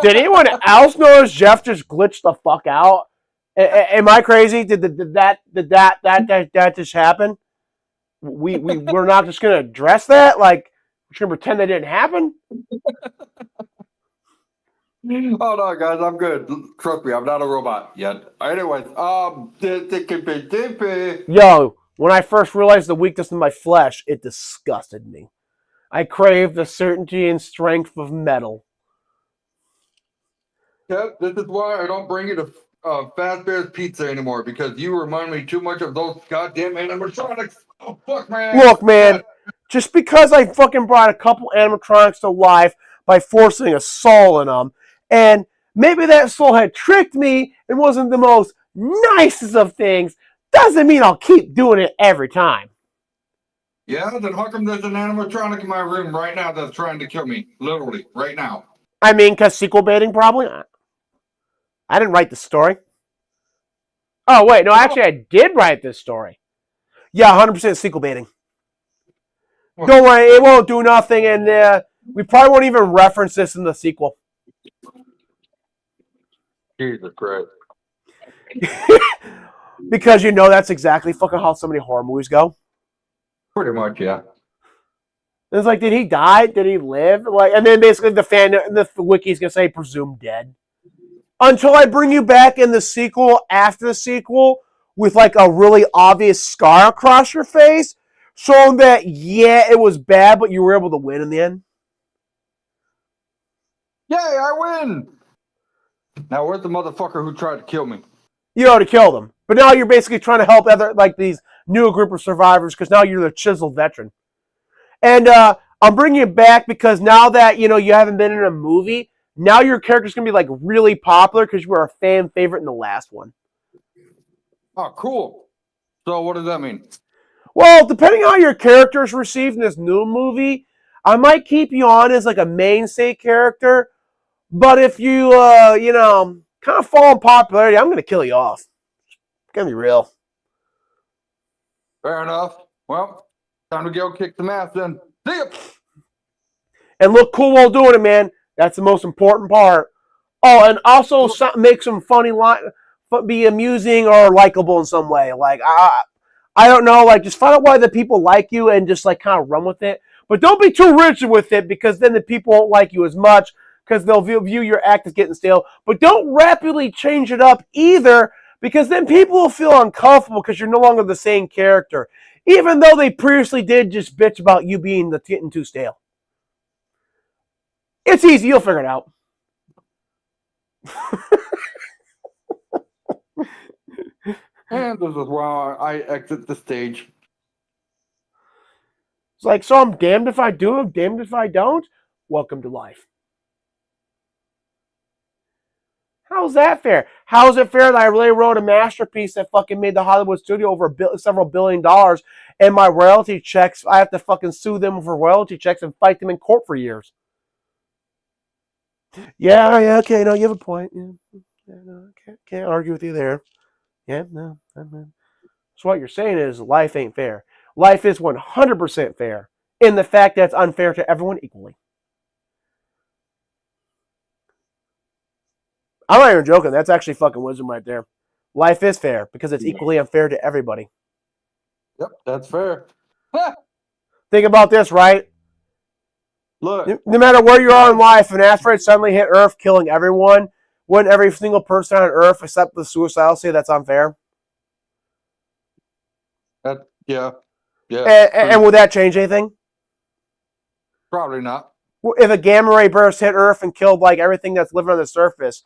did anyone else notice Jeff just glitched the fuck out? Am I crazy? Did that just happen? We're not just gonna address that. Like, we're gonna pretend that didn't happen. Oh no, guys, I'm good. Trust me, I'm not a robot yet. Anyways, Yo, when I first realized the weakness in my flesh, it disgusted me. I craved the certainty and strength of metal. Yep, this is why I don't bring you to Fazbear's Pizza anymore, because you remind me too much of those goddamn animatronics. Oh fuck, man! Look, man, just because I fucking brought a couple animatronics to life by forcing a soul in them, and maybe that soul had tricked me and wasn't the most nicest of things, doesn't mean I'll keep doing it every time. Yeah, then how come there's an animatronic in my room right now that's trying to kill me? Literally, right now. I mean, because sequel baiting, probably. I didn't write the story. Oh, wait, no, actually, I did write this story. Yeah, 100% sequel baiting. Don't worry, it won't do nothing, and we probably won't even reference this in the sequel. Jesus Christ. Because you know that's exactly fucking how so many horror movies go. Pretty much, yeah. It's like, did he die? Did he live? Like, and then basically the wiki's gonna say presumed dead. Until I bring you back in the sequel after the sequel with like a really obvious scar across your face, showing that yeah, it was bad, but you were able to win in the end. Yay, I win! Now where's the motherfucker who tried to kill me? You already killed him, but now you're basically trying to help other like these new group of survivors because now you're the chiseled veteran. And I'm bringing you back because now that you haven't been in a movie, now your character's gonna be like really popular because you were a fan favorite in the last one. Oh, cool. So what does that mean? Well, depending on how your character is received in this new movie, I might keep you on as like a mainstay character. But if you, kind of fall in popularity, I'm going to kill you off. It's going to be real. Fair enough. Well, time to go kick some ass then. See ya! And look cool while doing it, man. That's the most important part. Oh, and also make some funny line, be amusing or likable in some way. Like, I don't know, like just find out why the people like you and just like kind of run with it. But don't be too rigid with it because then the people won't like you as much because they'll view your act as getting stale. But don't rapidly change it up either because then people will feel uncomfortable because you're no longer the same character. Even though they previously did just bitch about you getting too stale. It's easy, you'll figure it out. And this is why I exit the stage. It's like, so I'm damned if I do, I'm damned if I don't. Welcome to life. How's that fair? How's it fair that I really wrote a masterpiece that fucking made the Hollywood studio over several $1 billion and my royalty checks, I have to fucking sue them for royalty checks and fight them in court for years? Yeah, okay, no, you have a point. Yeah, no, can't argue with you there. Yeah, no. So what you're saying is life ain't fair. Life is 100% fair in the fact that it's unfair to everyone equally. I'm not even joking. That's actually fucking wisdom right there. Life is fair because it's equally unfair to everybody. Yep, that's fair. Think about this, right? Look. No matter where you are in life, if an asteroid suddenly hit Earth, killing everyone, wouldn't every single person on Earth except the suicidal say that's unfair? Yeah. Yeah. And would that change anything? Probably not. If a gamma ray burst hit Earth and killed like everything that's living on the surface,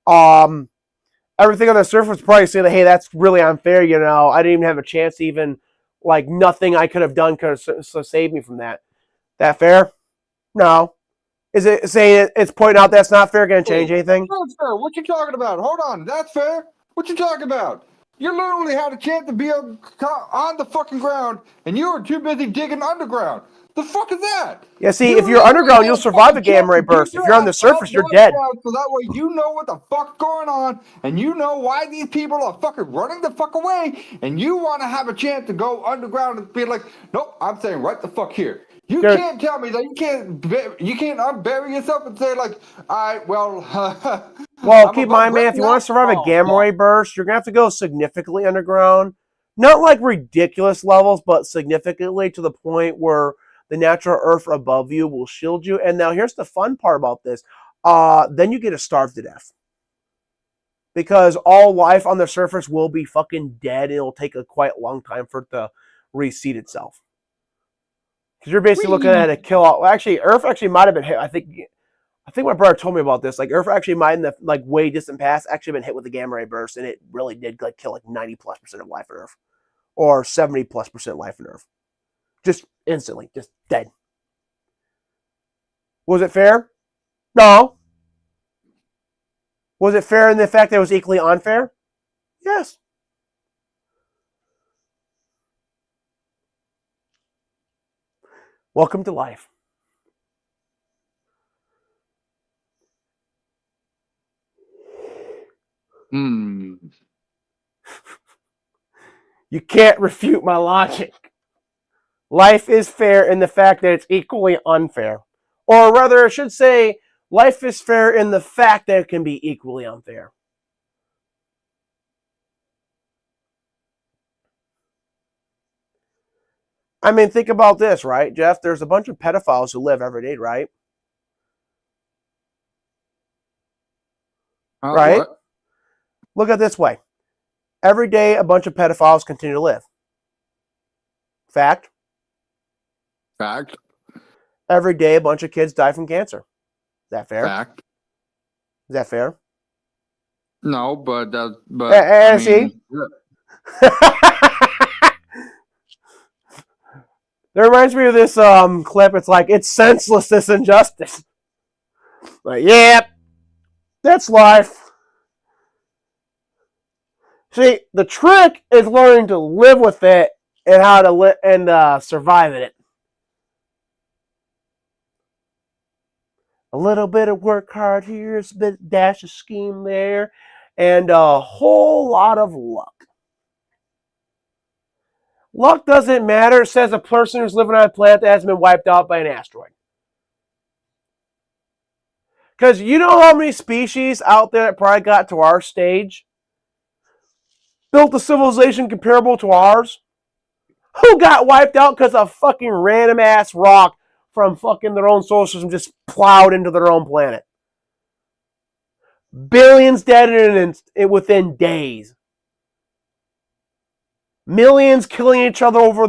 everything on the surface would probably say that, hey, that's really unfair. I didn't even have a chance to even, like, nothing I could have done could have saved me from that. That fair? No. Is it saying it's pointing out that's not fair going to change anything? That's fair. What you talking about? Hold on. That's fair. What you talking about? You literally had a chance to be on the fucking ground, and you were too busy digging underground. The fuck is that? Yeah, see, if you're underground, you'll survive a gamma ray burst. If you're on the surface, you're dead. So that way you know what the fuck's going on, and you know why these people are fucking running the fuck away, and you want to have a chance to go underground and be like, nope, I'm saying right the fuck here. You can't tell me that you can't unbury yourself and say like, all right, well. Well, keep in mind, man, if you want to survive a gamma ray burst, you're gonna have to go significantly underground. Not like ridiculous levels, but significantly to the point where the natural earth above you will shield you. And now here's the fun part about this. Then you get to starve to death. Because all life on the surface will be fucking dead, and it'll take a quite long time for it to reseed itself. Because you're basically looking at a kill out. Well, actually, Earth actually might have been hit. I think my brother told me about this. Like, Earth actually might, in the like way distant past, actually been hit with a gamma ray burst, and it really did like kill like 90+% of life on Earth, or 70+% life on Earth, just instantly, just dead. Was it fair? No. Was it fair in the fact that it was equally unfair? Yes. Welcome to life. You can't refute my logic. Life is fair in the fact that it's equally unfair. Or rather, I should say, life is fair in the fact that it can be equally unfair. I mean, think about this, right, Jeff? There's a bunch of pedophiles who live every day, right? Right? What? Look at it this way. Every day, a bunch of pedophiles continue to live. Fact? Fact. Every day, a bunch of kids die from cancer. Is that fair? Fact. Is that fair? No, but I see? That reminds me of this clip. It's like, it's senseless, this injustice. Like, yeah, that's life. See, the trick is learning to live with it and how to survive in it. A little bit of work hard here, a bit dash of scheme there, and a whole lot of luck. Luck doesn't matter, says a person who's living on a planet that hasn't been wiped out by an asteroid. Because you know how many species out there that probably got to our stage built a civilization comparable to ours? Who got wiped out because a fucking random ass rock from fucking their own solar system just plowed into their own planet? Billions dead within days. Millions killing each other over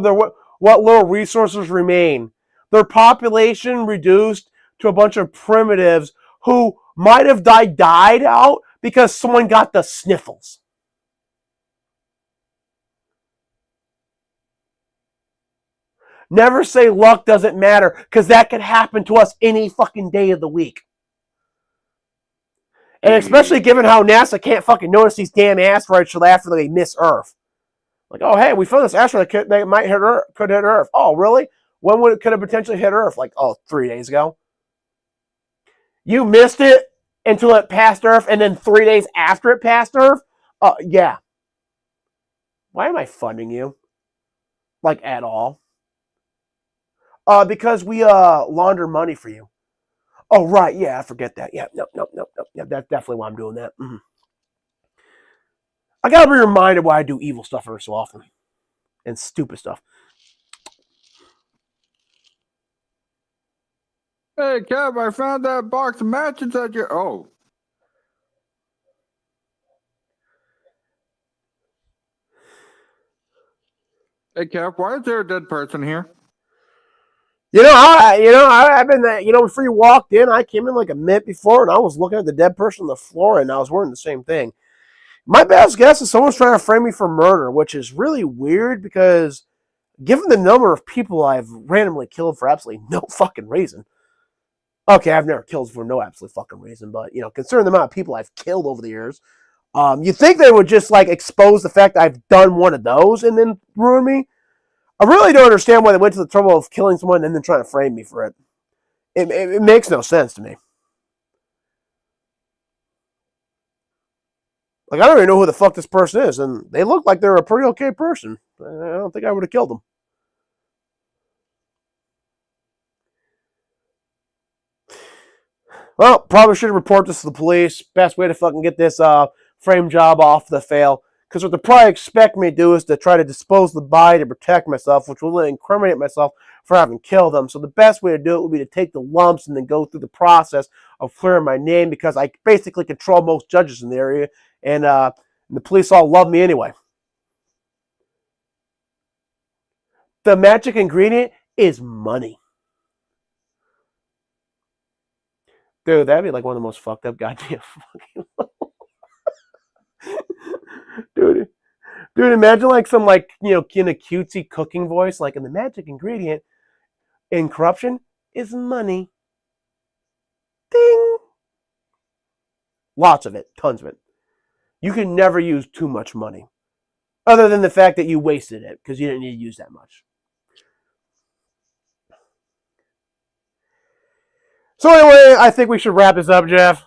what little resources remain. Their population reduced to a bunch of primitives who might have died out because someone got the sniffles. Never say luck doesn't matter, because that could happen to us any fucking day of the week. And especially given how NASA can't fucking notice these damn asteroids till after they miss Earth. Like, oh, hey, we found this asteroid that might hit Earth, could hit Earth. Oh, really? When could it potentially hit Earth? Like, 3 days ago. You missed it until it passed Earth, and then 3 days after it passed Earth? Yeah. Why am I funding you? Like, at all? Because we launder money for you. Oh, right, yeah, I forget that. Yeah, nope. Yeah, that's definitely why I'm doing that. Mm-hmm. I gotta be reminded why I do evil stuff every so often. And stupid stuff. Hey, Kev, I found that box of matches at your... Oh. Hey, Kev, why is there a dead person here? I've been that. Before you walked in, I came in like a minute before, and I was looking at the dead person on the floor, and I was wearing the same thing. My best guess is someone's trying to frame me for murder, which is really weird because, given the number of people I've randomly killed for absolutely no fucking reason. Okay, I've never killed for no absolute fucking reason, but considering the amount of people I've killed over the years, you think they would just like expose the fact that I've done one of those and then ruin me? I really don't understand why they went to the trouble of killing someone and then trying to frame me for it. It makes no sense to me. Like, I don't even know who the fuck this person is, and they look like they're a pretty okay person. I don't think I would have killed them. Well, probably should report this to the police. Best way to fucking get this frame job off the fail. Because what they probably expect me to do is to try to dispose of the body to protect myself, which will incriminate myself for having killed them. So the best way to do it would be to take the lumps and then go through the process of clearing my name, because I basically control most judges in the area, and the police all love me anyway. The magic ingredient is money. Dude, that'd be like one of the most fucked up goddamn fucking dude. Dude, imagine like some in a cutesy cooking voice, like, and the magic ingredient in corruption is money. Ding. Lots of it, tons of it. You can never use too much money, other than the fact that you wasted it because you didn't need to use that much. So anyway, I think we should wrap this up, Jeff.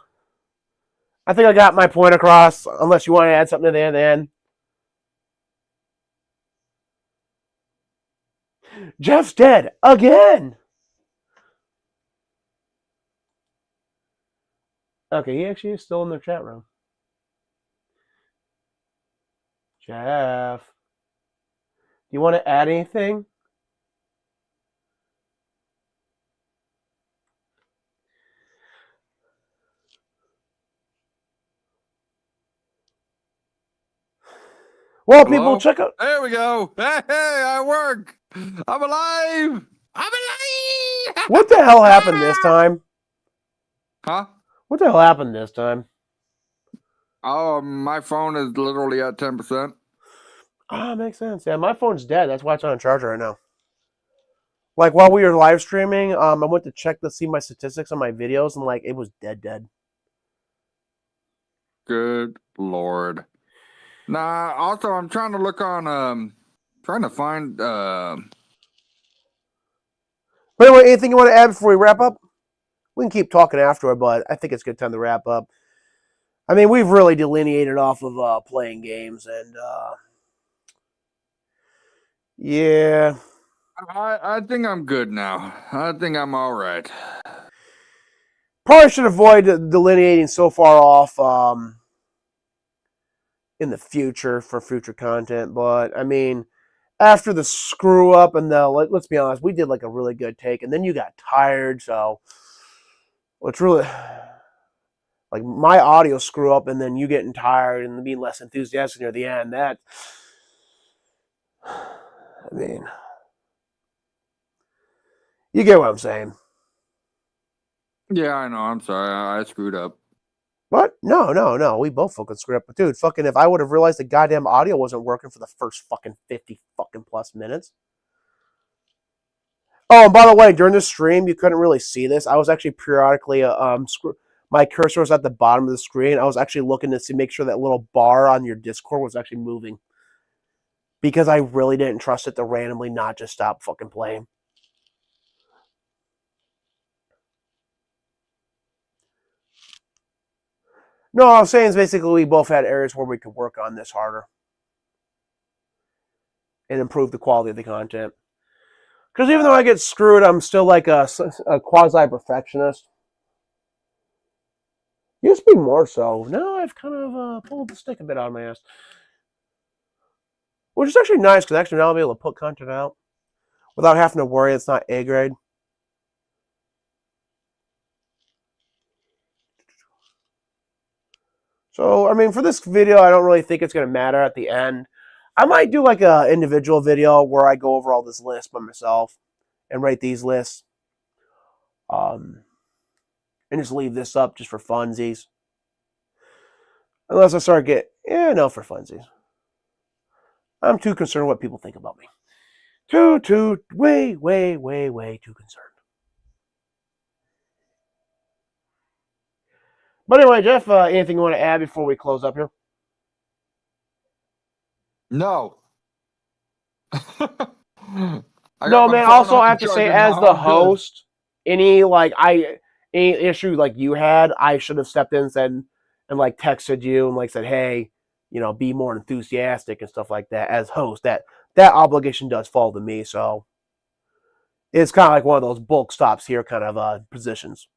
I think I got my point across, unless you want to add something to the end. Jeff's dead again. Okay, he actually is still in the chat room. Jeff, do you want to add anything? Well, Hello? people, check out. There we go. Hey, I work. I'm alive. I'm alive. What the hell happened this time? Huh? What the hell happened this time? Oh, my phone is literally at 10%. Ah, makes sense. Yeah, my phone's dead. That's why it's on a charger right now. Like, while we were live streaming, I went to check to see my statistics on my videos, and like, it was dead. Good Lord. Nah, also, I'm trying to look on, trying to find, But anyway, anything you want to add before we wrap up? We can keep talking afterward, but I think it's a good time to wrap up. I mean, we've really delineated off of playing games, and yeah. I think I'm good now. I think I'm all right. Probably should avoid delineating so far off in the future for future content, but I mean, after the screw up and let's be honest, we did like a really good take, and then you got tired, so it's really like my audio screw up, and then you getting tired and being less enthusiastic near the end. That, I mean, you get what I'm saying. Yeah, I know. I'm sorry. I screwed up. What? No. We both fucking screwed up. But dude, fucking, if I would have realized the goddamn audio wasn't working for the first fucking 50 fucking plus minutes. Oh, and by the way, during the stream, you couldn't really see this. I was actually periodically, my cursor was at the bottom of the screen. I was actually looking to make sure that little bar on your Discord was actually moving, because I really didn't trust it to randomly not just stop fucking playing. No, what I'm saying is basically we both had areas where we could work on this harder and improve the quality of the content. Because even though I get screwed, I'm still like a quasi-perfectionist. Used to be more so. Now I've kind of pulled the stick a bit out of my ass. Which is actually nice, because actually now I'll be able to put content out without having to worry it's not A grade. So, I mean, for this video, I don't really think it's going to matter at the end. I might do like a individual video where I go over all this list by myself and rate these lists. And just leave this up just for funsies. Unless I start no, for funsies. I'm too concerned what people think about me. Way too concerned. But anyway, Jeff, anything you want to add before we close up here? No. No, man. Also, I have to say, as the host, any issue like you had, I should have stepped in and said, and like texted you and like said, hey, be more enthusiastic and stuff like that. As host, that obligation does fall to me. So it's kind of like one of those bulk stops here kind of positions.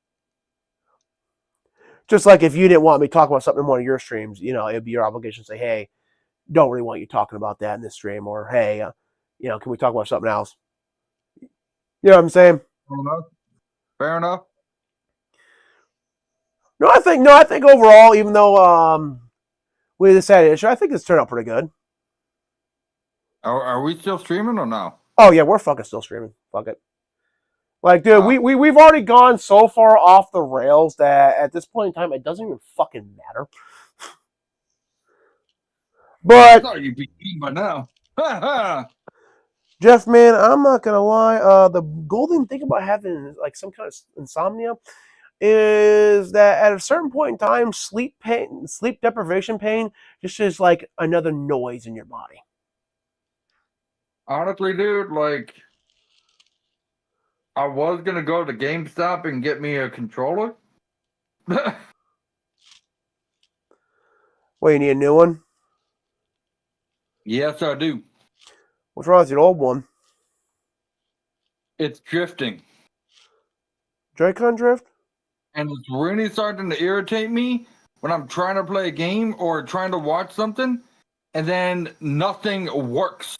Just like if you didn't want me talking about something in one of your streams, it'd be your obligation to say, hey, don't really want you talking about that in this stream, or hey, can we talk about something else? You know what I'm saying? Fair enough. No, I think overall, even though we just had an issue, I think it's turned out pretty good. Are we still streaming or no? Oh yeah, we're fucking still streaming. Fuck it. Like, dude, we've already gone so far off the rails that at this point in time, it doesn't even fucking matter. But I thought you'd be eating by now. Jeff, man, I'm not gonna lie. The golden thing about having like some kind of insomnia is that at a certain point in time, sleep deprivation pain, just is like another noise in your body. Honestly, dude, like, I was gonna go to GameStop and get me a controller. Well, you need a new one? Yes, I do. What's wrong with your old one? It's drifting. Joy-Con drift? And it's really starting to irritate me when I'm trying to play a game or trying to watch something, and then nothing works.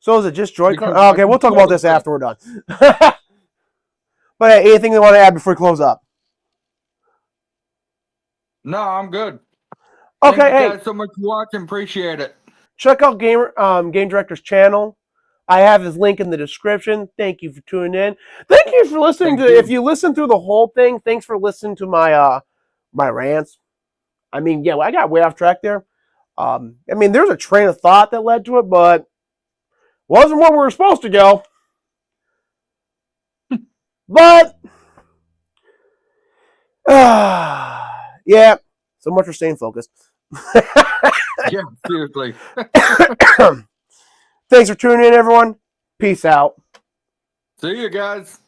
So is it just Joy-Con? Because Oh, okay, we'll talk about this after we're done. But hey, anything you want to add before we close up? No, I'm good. Okay, Thank you hey, guys so much for watching. Appreciate it. check out Game Director's channel. I have his link in the description. Thank you for tuning in. Thank you for listening Thank to. you. If you listen through the whole thing, thanks for listening to my my rants. I mean, yeah, I got way off track there. I mean, there's a train of thought that led to it, but wasn't where we were supposed to go. But yeah, so much for staying focused. Yeah, seriously. Thanks for tuning in, everyone. Peace out. See you guys.